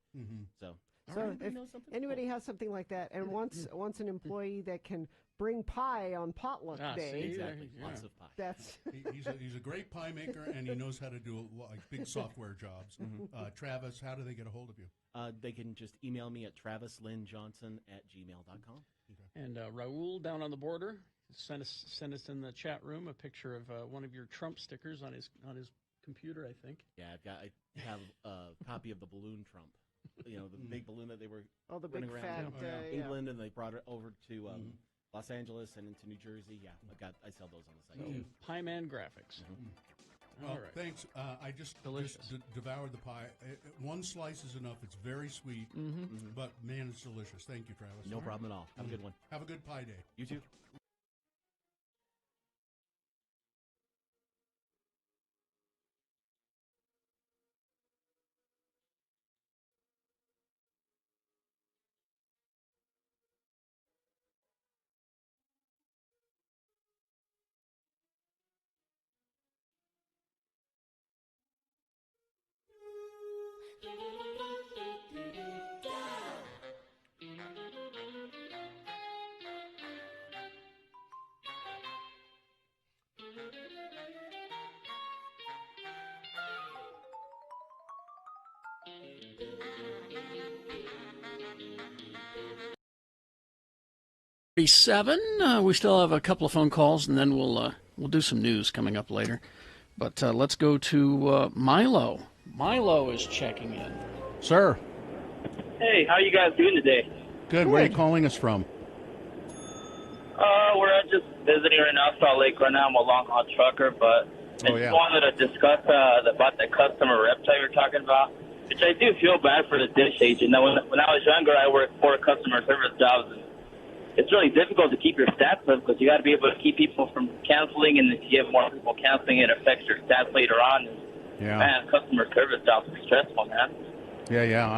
So if anybody has something like that and wants an employee that can bring pie on potluck day, exactly. Lots of pie. That's he's a great pie maker, and he knows how to do like big software jobs. Travis, how do they get a hold of you? They can just email me at travislynnjohnson@gmail.com. And Raul down on the border, send us in the chat room a picture of one of your Trump stickers on his computer, I think. Yeah, I have a copy of the balloon Trump. You know, the big balloon that they were the running big around fat, England, and they brought it over to Los Angeles and into New Jersey. Yeah, I sell those on the site too. Pie Man Graphics. Well, All right. Thanks. I just devoured the pie. One slice is enough. It's very sweet, but man, it's delicious. Thank you, Travis. No problem at all. Have a good one. Have a good pie day. You too. We still have a couple of phone calls, and then we'll do some news coming up later. But let's go to Milo. Milo is checking in. Sir. Hey, how you guys doing today? Good. Where are you calling us from? We're just visiting right now, Salt Lake. Right now, I'm a long haul trucker, but I just wanted to discuss about the customer rep that you're talking about, which I do feel bad for the dish agent. Now, when I was younger, I worked 4 customer service jobs, and it's really difficult to keep your stats up because you got to be able to keep people from canceling, and if you get more people canceling, it affects your stats later on. Yeah. Man, customer service jobs are stressful, man. Yeah.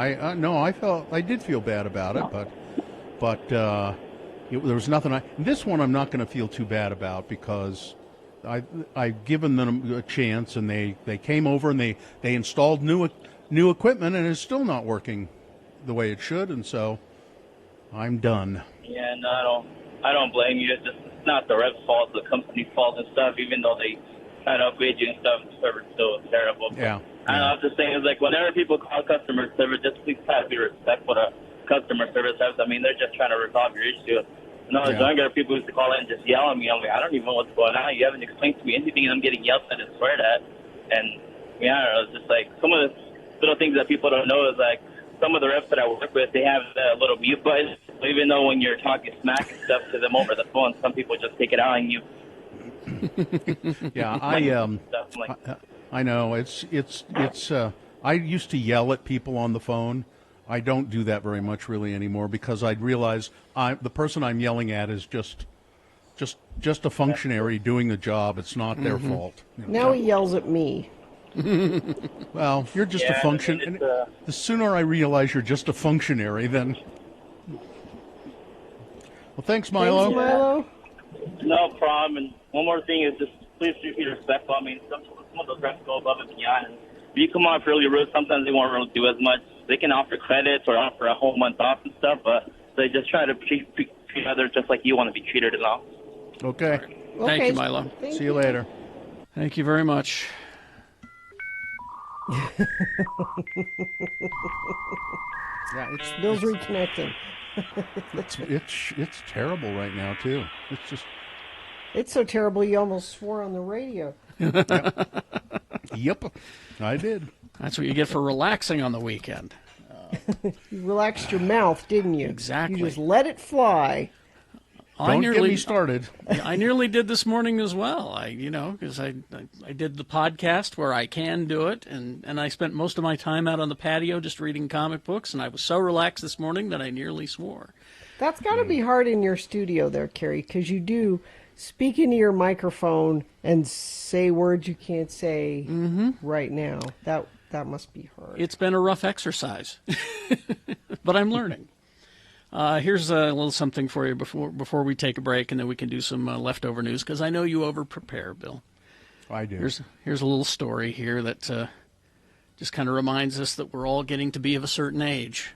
I did feel bad about it, but there was nothing. This one I'm not going to feel too bad about because I've given them a chance, and they came over and they installed new equipment, and it's still not working the way it should, and so I'm done. Yeah, no, I don't blame you. It's not the rep's fault, it's the company's fault and stuff. Even though they try to upgrade you and stuff, the service still is terrible. Yeah. I don't know. I'm just saying, it's like whenever people call customer service, just please try to be respectful to customer service reps. I mean, they're just trying to resolve your issue. No, there's younger people used to call in and just yell at me. I'm like, I don't even know what's going on. You haven't explained to me anything, and I'm getting yelled at and sweared at. And yeah, I don't know. It's just like some of the little things that people don't know is like some of the reps that I work with, they have a little mute button. So even though when you're talking smack and stuff to them over the phone, some people just take it out on you. Yeah, I know. It's I used to yell at people on the phone. I don't do that very much really anymore because I realize the person I'm yelling at is just a functionary doing the job. It's not their fault. Now he yells at me. Well, you're just a function. And the sooner I realize you're just a functionary, then. Well, thanks, Milo. Thanks, Milo. No problem. And one more thing is just please be respectful. I mean, some of those reps go above and beyond. And if you come off really rude, sometimes they won't really do as much. They can offer credits or offer a whole month off and stuff, but they just try to treat others just like you want to be treated and all. Okay. Thank you, Milo. See you later. Thank you very much. Yeah, it's Bill's reconnecting. it's terrible right now too. It's just it's so terrible you almost swore on the radio. Yep, I did. That's what you get for relaxing on the weekend. You relaxed your mouth, didn't you? Exactly. You just let it fly. Don't get me started. I nearly did this morning as well. Because I did the podcast where I can do it, and I spent most of my time out on the patio just reading comic books, and I was so relaxed this morning that I nearly swore. That's got to be hard in your studio there, Carrie, because you do speak into your microphone and say words you can't say right now. That must be hard. It's been a rough exercise, but I'm learning. Here's a little something for you before we take a break, and then we can do some leftover news, because I know you over-prepare, Bill. I do. Here's a little story here that just kind of reminds us that we're all getting to be of a certain age.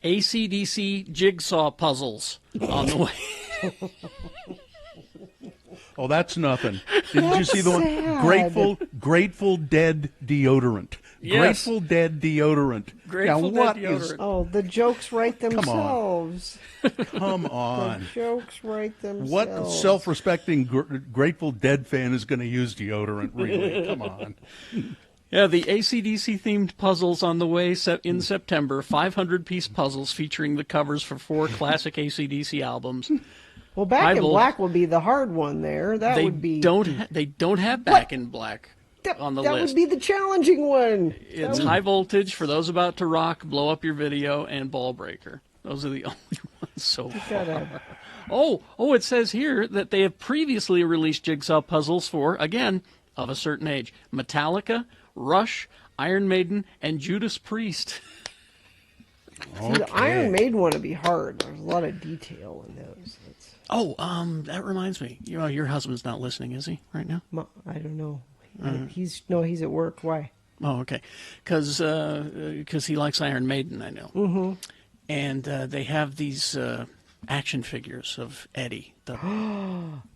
AC/DC jigsaw puzzles on the way. Oh, that's nothing. Didn't you see the one? sad. Grateful Dead deodorant. Yes. Grateful Dead deodorant. Grateful now, Dead what is? deodorant. Oh, the jokes write Come on. themselves. Come The on. jokes write themselves. What self-respecting Grateful Dead fan is going to use deodorant? Really? Come on. Yeah, the AC/DC themed puzzles on the way in September. 500-piece puzzles featuring the covers for 4 classic AC/DC albums. Well, Back High in Vol- Black would be the hard one there. That they would be. they don't have Back in Black on the that list. would be the challenging one. It's That High Voltage, For Those About to Rock, Blow Up Your Video, and Ball Breaker. Those are the only ones so gotta- far. Oh, it says here that they have previously released jigsaw puzzles for, again, of a certain age, Metallica, Rush, Iron Maiden, and Judas Priest. See, the Iron Maiden one would be hard. There's a lot of detail in those. That reminds me. Your husband's not listening, is he, right now? I don't know. Uh, He's at work. Why? Oh, okay. Because he likes Iron Maiden, I know. Mm-hmm. And they have these action figures of Eddie.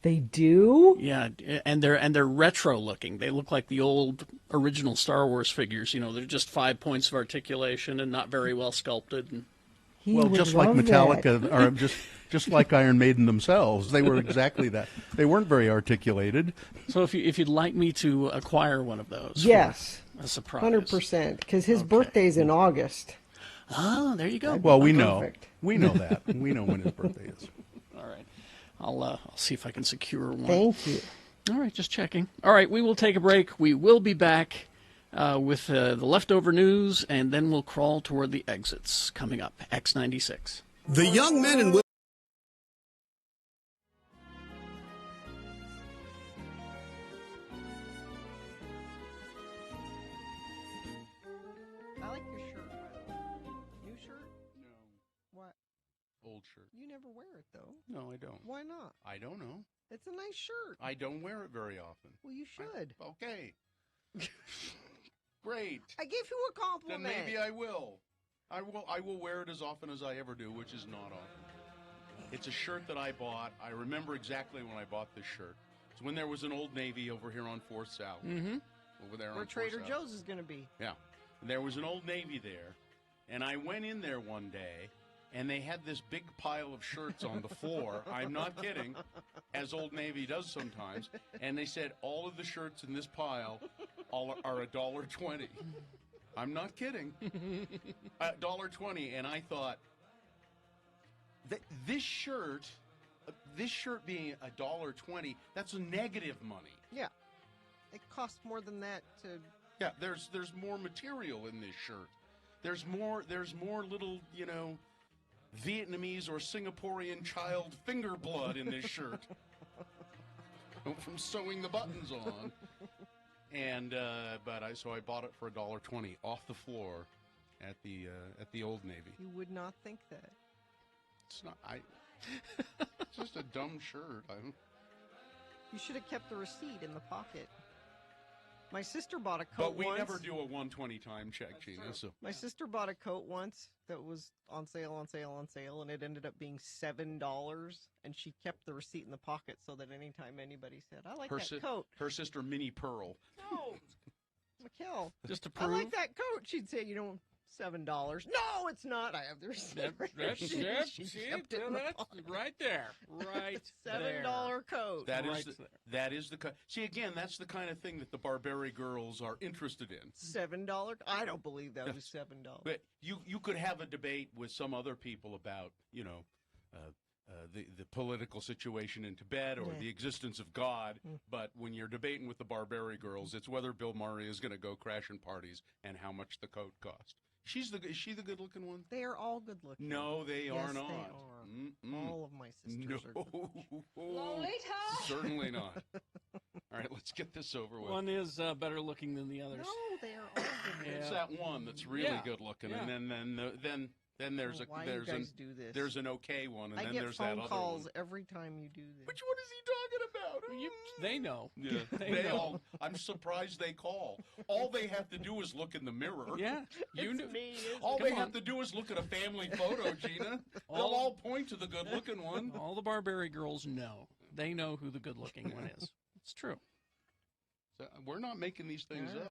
They do? Yeah, and they're retro looking. They look like the old original Star Wars figures. They're just 5 points of articulation and not very well sculpted. And Well, just like Metallica, or just like Iron Maiden themselves, they were exactly that. They weren't very articulated. So if you'd like me to acquire one of those, Yes. for a surprise, 100%. Because his birthday's in August. Oh, there you go. Well, we know. Perfect. We know that. We know when his birthday is. All right. I'll see if I can secure one. Thank you. All right, just checking. All right, we will take a break. We will be back with the leftover news, and then we'll crawl toward the exits coming up. X96. The young men and women. I like your shirt, by the way. New shirt? No. What? Old shirt. You never wear it, though. No, I don't. Why not? I don't know. It's a nice shirt. I don't wear it very often. Well, you should. Okay. Great. I gave you a Then compliment. maybe I will. I will wear it as often as I ever do, which is not often. It's a shirt that I bought. I remember exactly when I bought this shirt. It's when there was an Old Navy over here on 4th South. Mm-hmm. Over there Where on 4th Trader South. Joe's is going to be. Yeah. And there was an Old Navy there. And I went in there one day, and they had this big pile of shirts on the floor. I'm not kidding, as Old Navy does sometimes. And they said, all of the shirts in this pile are $1.20. I'm not kidding. $1.20. And I thought, this shirt being $1.20, that's negative money. Yeah. It costs more than that to... Yeah, there's more material in this shirt. There's more little, Vietnamese or Singaporean child finger blood in this shirt from sewing the buttons on. And so I bought it for $1.20 off the floor at the Old Navy. You would not think that. It's not. It's just a dumb shirt. You should have kept the receipt in the pocket. My sister bought a coat But we once. never do a 120 time check, Gina. So My sister bought a coat once that was on sale, and it ended up being $7, and she kept the receipt in the pocket so that anytime anybody said, I like that coat. Her sister, Minnie Pearl. No, Mikkel. Just to I prove. like that coat. She'd say, $7. No, it's not. I have the receipt. That's She it. kept See, it in the that's pocket. right there. Right there. $7 coat. That is the see again. That's the kind of thing that the Barbary girls are interested in. $7? I don't believe that was $7. But you could have a debate with some other people about the political situation in Tibet or the existence of God. But when you're debating with the Barbary girls, it's whether Bill Murray is going to go crashing parties and how much the coat cost. Is she the good-looking one? They are all good-looking. No, they are yes, not. They are. All of my sisters are good-looking. Lolita! Certainly not. All right, let's get this over with. One is better looking than the others. No, they are all good. It's that one that's really good looking, and then Then there's Why you guys do this? there's an okay one, and I then get there's phone that other calls one. every time you do this. Which one is he talking about? They know. Yeah, They know. all. I'm surprised they call. All they have to do is look in the mirror. Yeah, you It's knew. me, isn't All it? they Come have on. to do is look at a family photo, Gina. They'll All- all point to the good-looking one. All the Barberry girls know. They know who the good-looking one is. It's true. So we're not making these things up.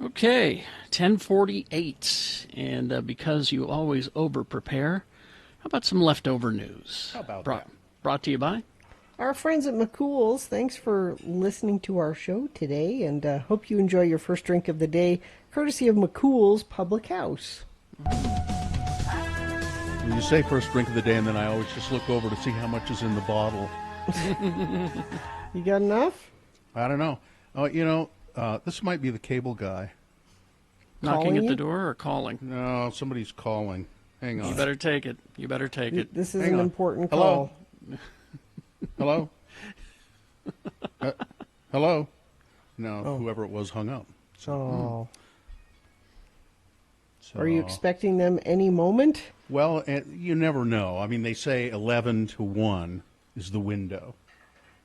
Okay, 10:48, and because you always over-prepare, how about some leftover news? How about that? Brought to you by? Our friends at McCool's, thanks for listening to our show today, and hope you enjoy your first drink of the day, courtesy of McCool's Public House. You say first drink of the day, and then I always just look over to see how much is in the bottle. You got enough? I don't know. This might be the cable guy. Knocking at the door or calling? No, somebody's calling. Hang on. You better take it. You better take it. This is Hang an on. important Hello? call. Hello? Hello? No, whoever it was hung up. Oh. So, Are you expecting them any moment? Well, you never know. I mean, they say 11 to 1 is the window.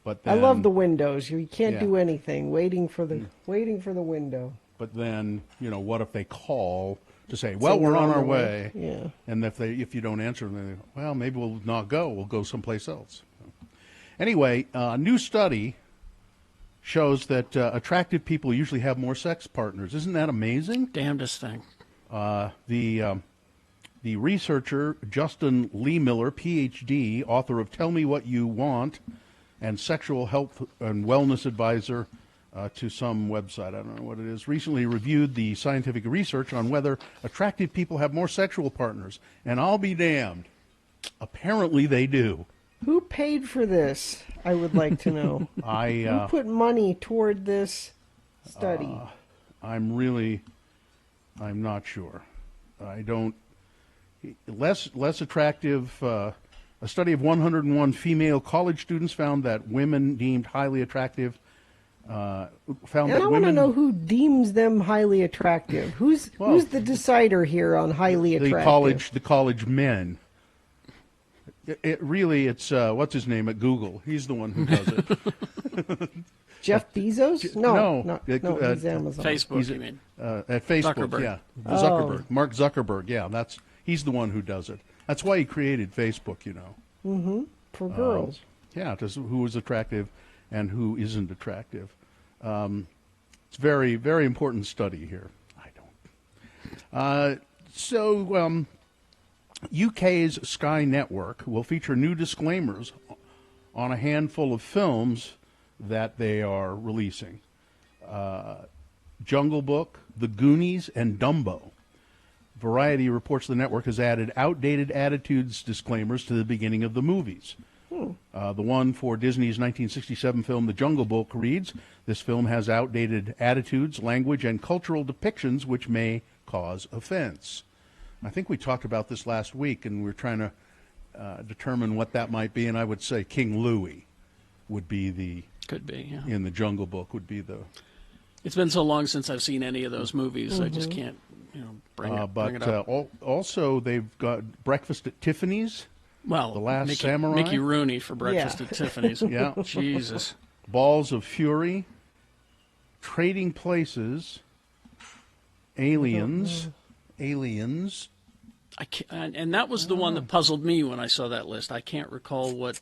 But I then, love the windows. You can't Yeah. do anything. Waiting for the window. But then, what if they call to say, well, we're on our way. Yeah. And if you don't answer, then they go, well, maybe we'll not go. We'll go someplace else. Anyway, a new study shows that attractive people usually have more sex partners. Isn't that amazing? Damnedest thing. The researcher, Justin Lee Miller, Ph.D., author of Tell Me What You Want, and sexual health and wellness advisor to some website, I don't know what it is, recently reviewed the scientific research on whether attractive people have more sexual partners. And I'll be damned. Apparently they do. Who paid for this? I would like to know. Who put money toward this study? I'm not sure. I don't. Less attractive. A study of 101 female college students found that women deemed highly attractive. Found And that I want to women. know who deems them highly attractive. Who's the decider here on highly attractive? The college men. It's what's his name at Google. He's the one who does it. Jeff Bezos? No, he's Amazon. Facebook, you mean? At Facebook, Zuckerberg. yeah. Zuckerberg. Mark Zuckerberg, yeah. He's the one who does it. That's why he created Facebook, you know. Mm-hmm. For girls. Yeah, who is attractive and who isn't attractive. It's very, very important study here. UK's Sky Network will feature new disclaimers on a handful of films that they are releasing. Jungle Book, The Goonies, and Dumbo. Variety reports the network has added outdated attitudes disclaimers to the beginning of the movies. The one for Disney's 1967 film The Jungle Book reads, "This film has outdated attitudes, language, and cultural depictions which may cause offense." I think we talked about this last week, and we're trying to determine what that might be, and I would say King Louie would be the... Could be, yeah. In the Jungle Book would be the... It's been so long since I've seen any of those movies, I just can't bring it up. Also, they've got Breakfast at Tiffany's. Well, The Last Samurai. Mickey Rooney for Breakfast at Tiffany's. Yeah. Jesus. Balls of Fury, Trading Places, Aliens. I can't, and that was the one that puzzled me when I saw that list. I can't recall what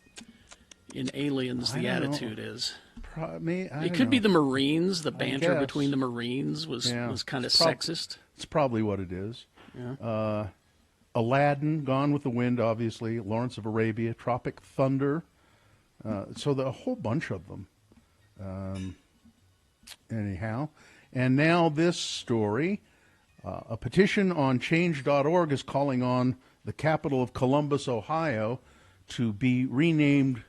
in Aliens the attitude is. It could be the Marines. The banter between the Marines was kind of sexist. It's probably what it is. Yeah. Aladdin, Gone with the Wind, obviously, Lawrence of Arabia, Tropic Thunder. So a whole bunch of them. Anyhow, and now this story. A petition on Change.org is calling on the capital of Columbus, Ohio, to be renamed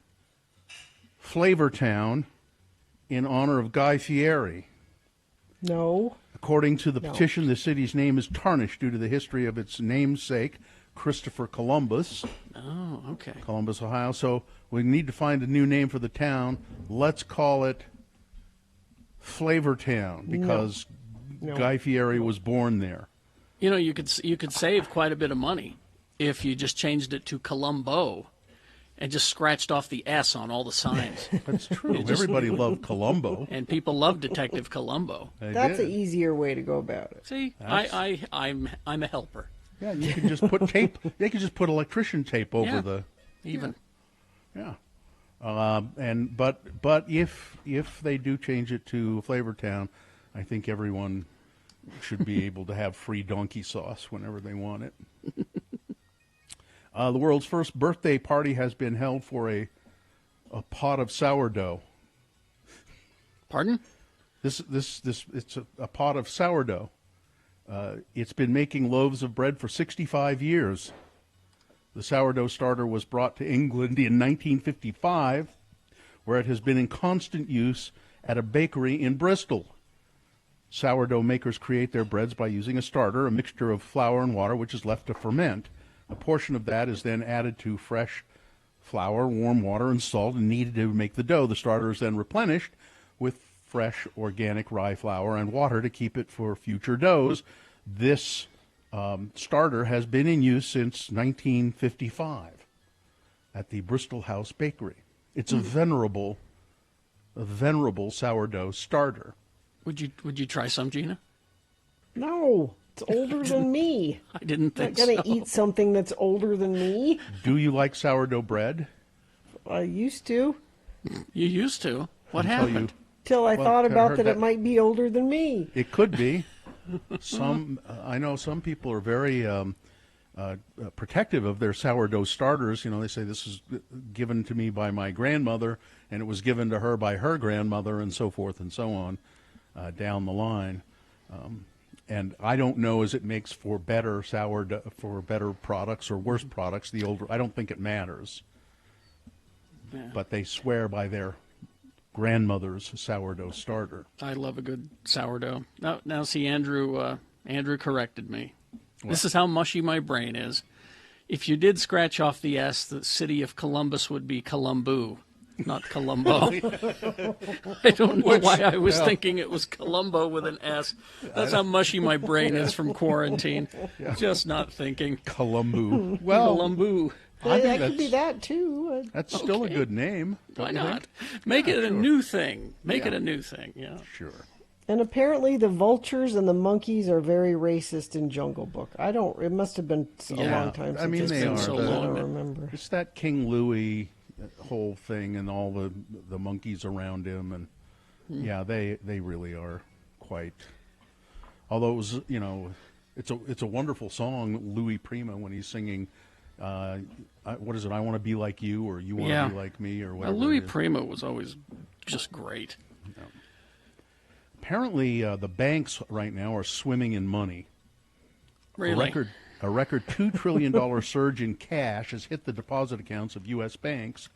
Flavortown in honor of Guy Fieri. No. According to the petition, the city's name is tarnished due to the history of its namesake, Christopher Columbus. Oh, okay. Columbus, Ohio. So we need to find a new name for the town. Let's call it Flavortown because Guy Fieri was born there. You know, you could save quite a bit of money if you just changed it to Columbo and just scratched off the S on all the signs. That's true. Everybody loved Columbo. And people love Detective Columbo. That's an easier way to go about it. See, I'm a helper. Yeah, you can just put tape. They could just put electrician tape over the. Even. Yeah. But if they do change it to Flavortown, I think everyone should be able to have free donkey sauce whenever they want it. The world's first birthday party has been held for a pot of sourdough. Pardon? It's a pot of sourdough. It's been making loaves of bread for 65 years. The sourdough starter was brought to England in 1955, where it has been in constant use at a bakery in Bristol. Sourdough makers create their breads by using a starter, a mixture of flour and water, which is left to ferment. A portion of that is then added to fresh flour, warm water, and salt, and kneaded to make the dough. The starter is then replenished with fresh organic rye flour and water to keep it for future doughs. This starter has been in use since 1955 at the Bristol House Bakery. It's a venerable sourdough starter. Would you try some, Gina? No, it's older than me. I didn't think so. I'm not going to eat something that's older than me. Do you like sourdough bread? I used to. You used to? What happened? Till I thought about that it might be older than me. It could be. I know some people are very protective of their sourdough starters. You know, they say this is given to me by my grandmother, and it was given to her by her grandmother, and so forth and so on down the line. And I don't know as it makes for better sourdough, for better products or worse products. The older, I don't think it matters. Yeah. But they swear by their grandmother's sourdough starter. I love a good sourdough. Now see, Andrew corrected me. What? This is how mushy my brain is. If you did scratch off the S, the city of Columbus would be Columbu, not Columbo. I don't know why I was thinking it was Columbo with an S. That's how mushy my brain is from quarantine. Yeah. Just not thinking. Columbu. Well, Columbu. I think that could be that too. That's still a good name. Why don't you not? think? Make it a sure. new thing. Make it Yeah. a new thing. Yeah. Sure. And apparently the vultures and the monkeys are very racist in Jungle Book. It must have been a long time since I mean, it's they been are. so long. I don't remember. It's that King Louis whole thing and all the monkeys around him, and yeah, they really are quite. Although it was, it's a wonderful song, Louis Prima, when he's singing. What is it? I want to be like you, or you want to be like me, or whatever. Louis it is. Prima was always just great. Apparently, the banks right now are swimming in money. Really? A record $2 trillion surge in cash has hit the deposit accounts of U.S. banks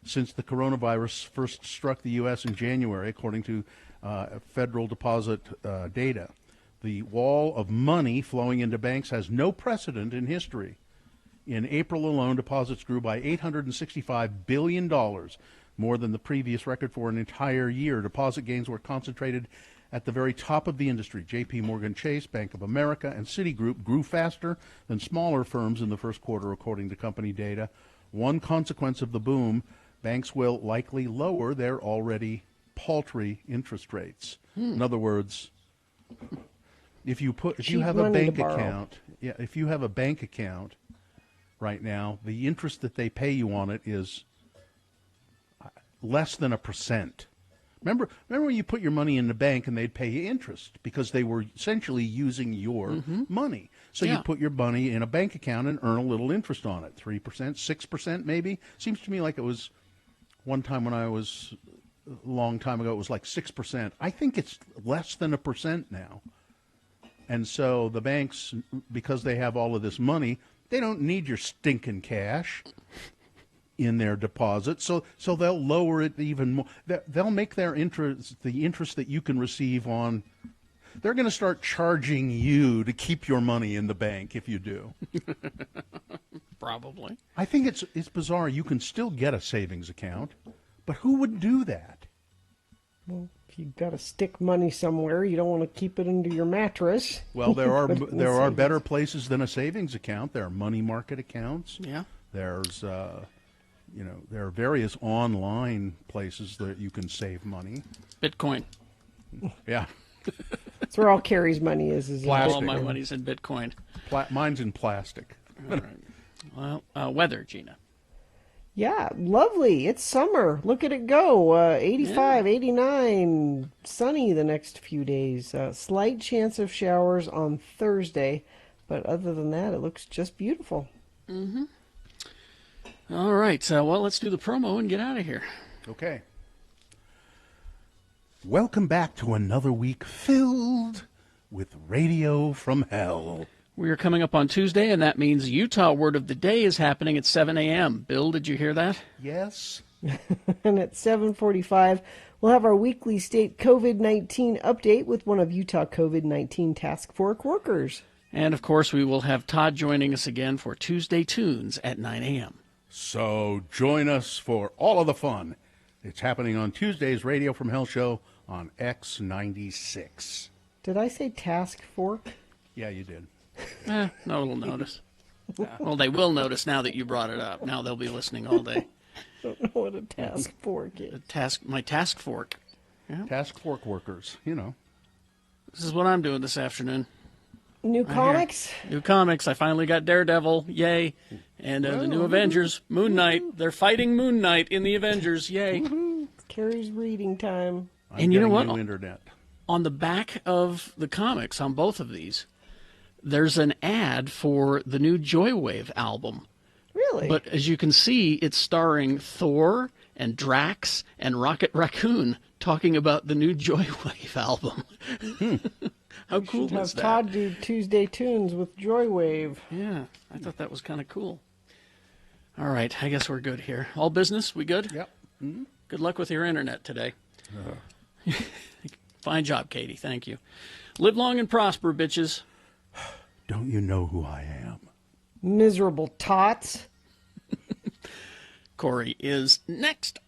since the coronavirus first struck the U.S. in January, according to Federal Deposit data. The wall of money flowing into banks has no precedent in history. In April alone, deposits grew by $865 billion, more than the previous record for an entire year. Deposit gains were concentrated at the very top of the industry. J.P. Morgan Chase, Bank of America, and Citigroup grew faster than smaller firms in the first quarter, according to company data. One consequence of the boom, banks will likely lower their already paltry interest rates. In other words, if you have a bank account, if you have a bank account right now, the interest that they pay you on it is less than 1%. Remember when you put your money in the bank and they'd pay you interest because they were essentially using your money. So you put your money in a bank account and earn a little interest on it, 3%, 6% maybe. Seems to me like it was one time when I was a long time ago, it was like 6%. I think it's less than 1% now. And so the banks, because they have all of this money, they don't need your stinking cash in their deposits, so they'll lower it even more. They'll make their interest, the interest that you can receive on, they're going to start charging you to keep your money in the bank if you do. Probably. I think it's bizarre. You can still get a savings account, but who would do that? Well, if you've got to stick money somewhere, you don't want to keep it under your mattress. Well, there are Put it in there are savings. better places than a savings account. There are money market accounts. Yeah. There's there are various online places that you can save money. Bitcoin. Yeah. That's where all Carrie's money is in All Bitcoin. my money's in Bitcoin. Mine's in plastic. All right. Well, weather, Gina. Yeah, lovely. It's summer. Look at it go. 85, 89, sunny the next few days. Slight chance of showers on Thursday, but other than that, it looks just beautiful. Mm-hmm. All right. Well, let's do the promo and get out of here. Okay. Welcome back to another week filled with Radio from Hell. We are coming up on Tuesday, and that means Utah Word of the Day is happening at 7 a.m. Bill, did you hear that? Yes. And at 7:45, we'll have our weekly state COVID-19 update with one of Utah COVID-19 task force workers. And, of course, we will have Todd joining us again for Tuesday Tunes at 9 a.m. So join us for all of the fun. It's happening on Tuesday's Radio from Hell show on X96. Did I say task force? Yeah, you did. No one will notice. Well, they will notice now that you brought it up. Now they'll be listening all day. Don't know what a task fork is. My task fork. Yeah. Task fork workers, This is what I'm doing this afternoon. New comics? New comics. I finally got Daredevil. Yay. And the new Avengers, Moon Knight. They're fighting Moon Knight in the Avengers. Yay. It's Carrie's reading time. And you know what? New internet. On the back of the comics, on both of these, there's an ad for the new Joywave album. Really? But as you can see, it's starring Thor and Drax and Rocket Raccoon talking about the new Joywave album. How cool Should is have that? Todd do Tuesday Tunes with Joywave. Yeah, I thought that was kind of cool. All right, I guess we're good here. All business, we good? Yep. Mm-hmm. Good luck with your internet today. Fine job, Katie. Thank you. Live long and prosper, bitches. Don't you know who I am? Miserable tots. Corey is next.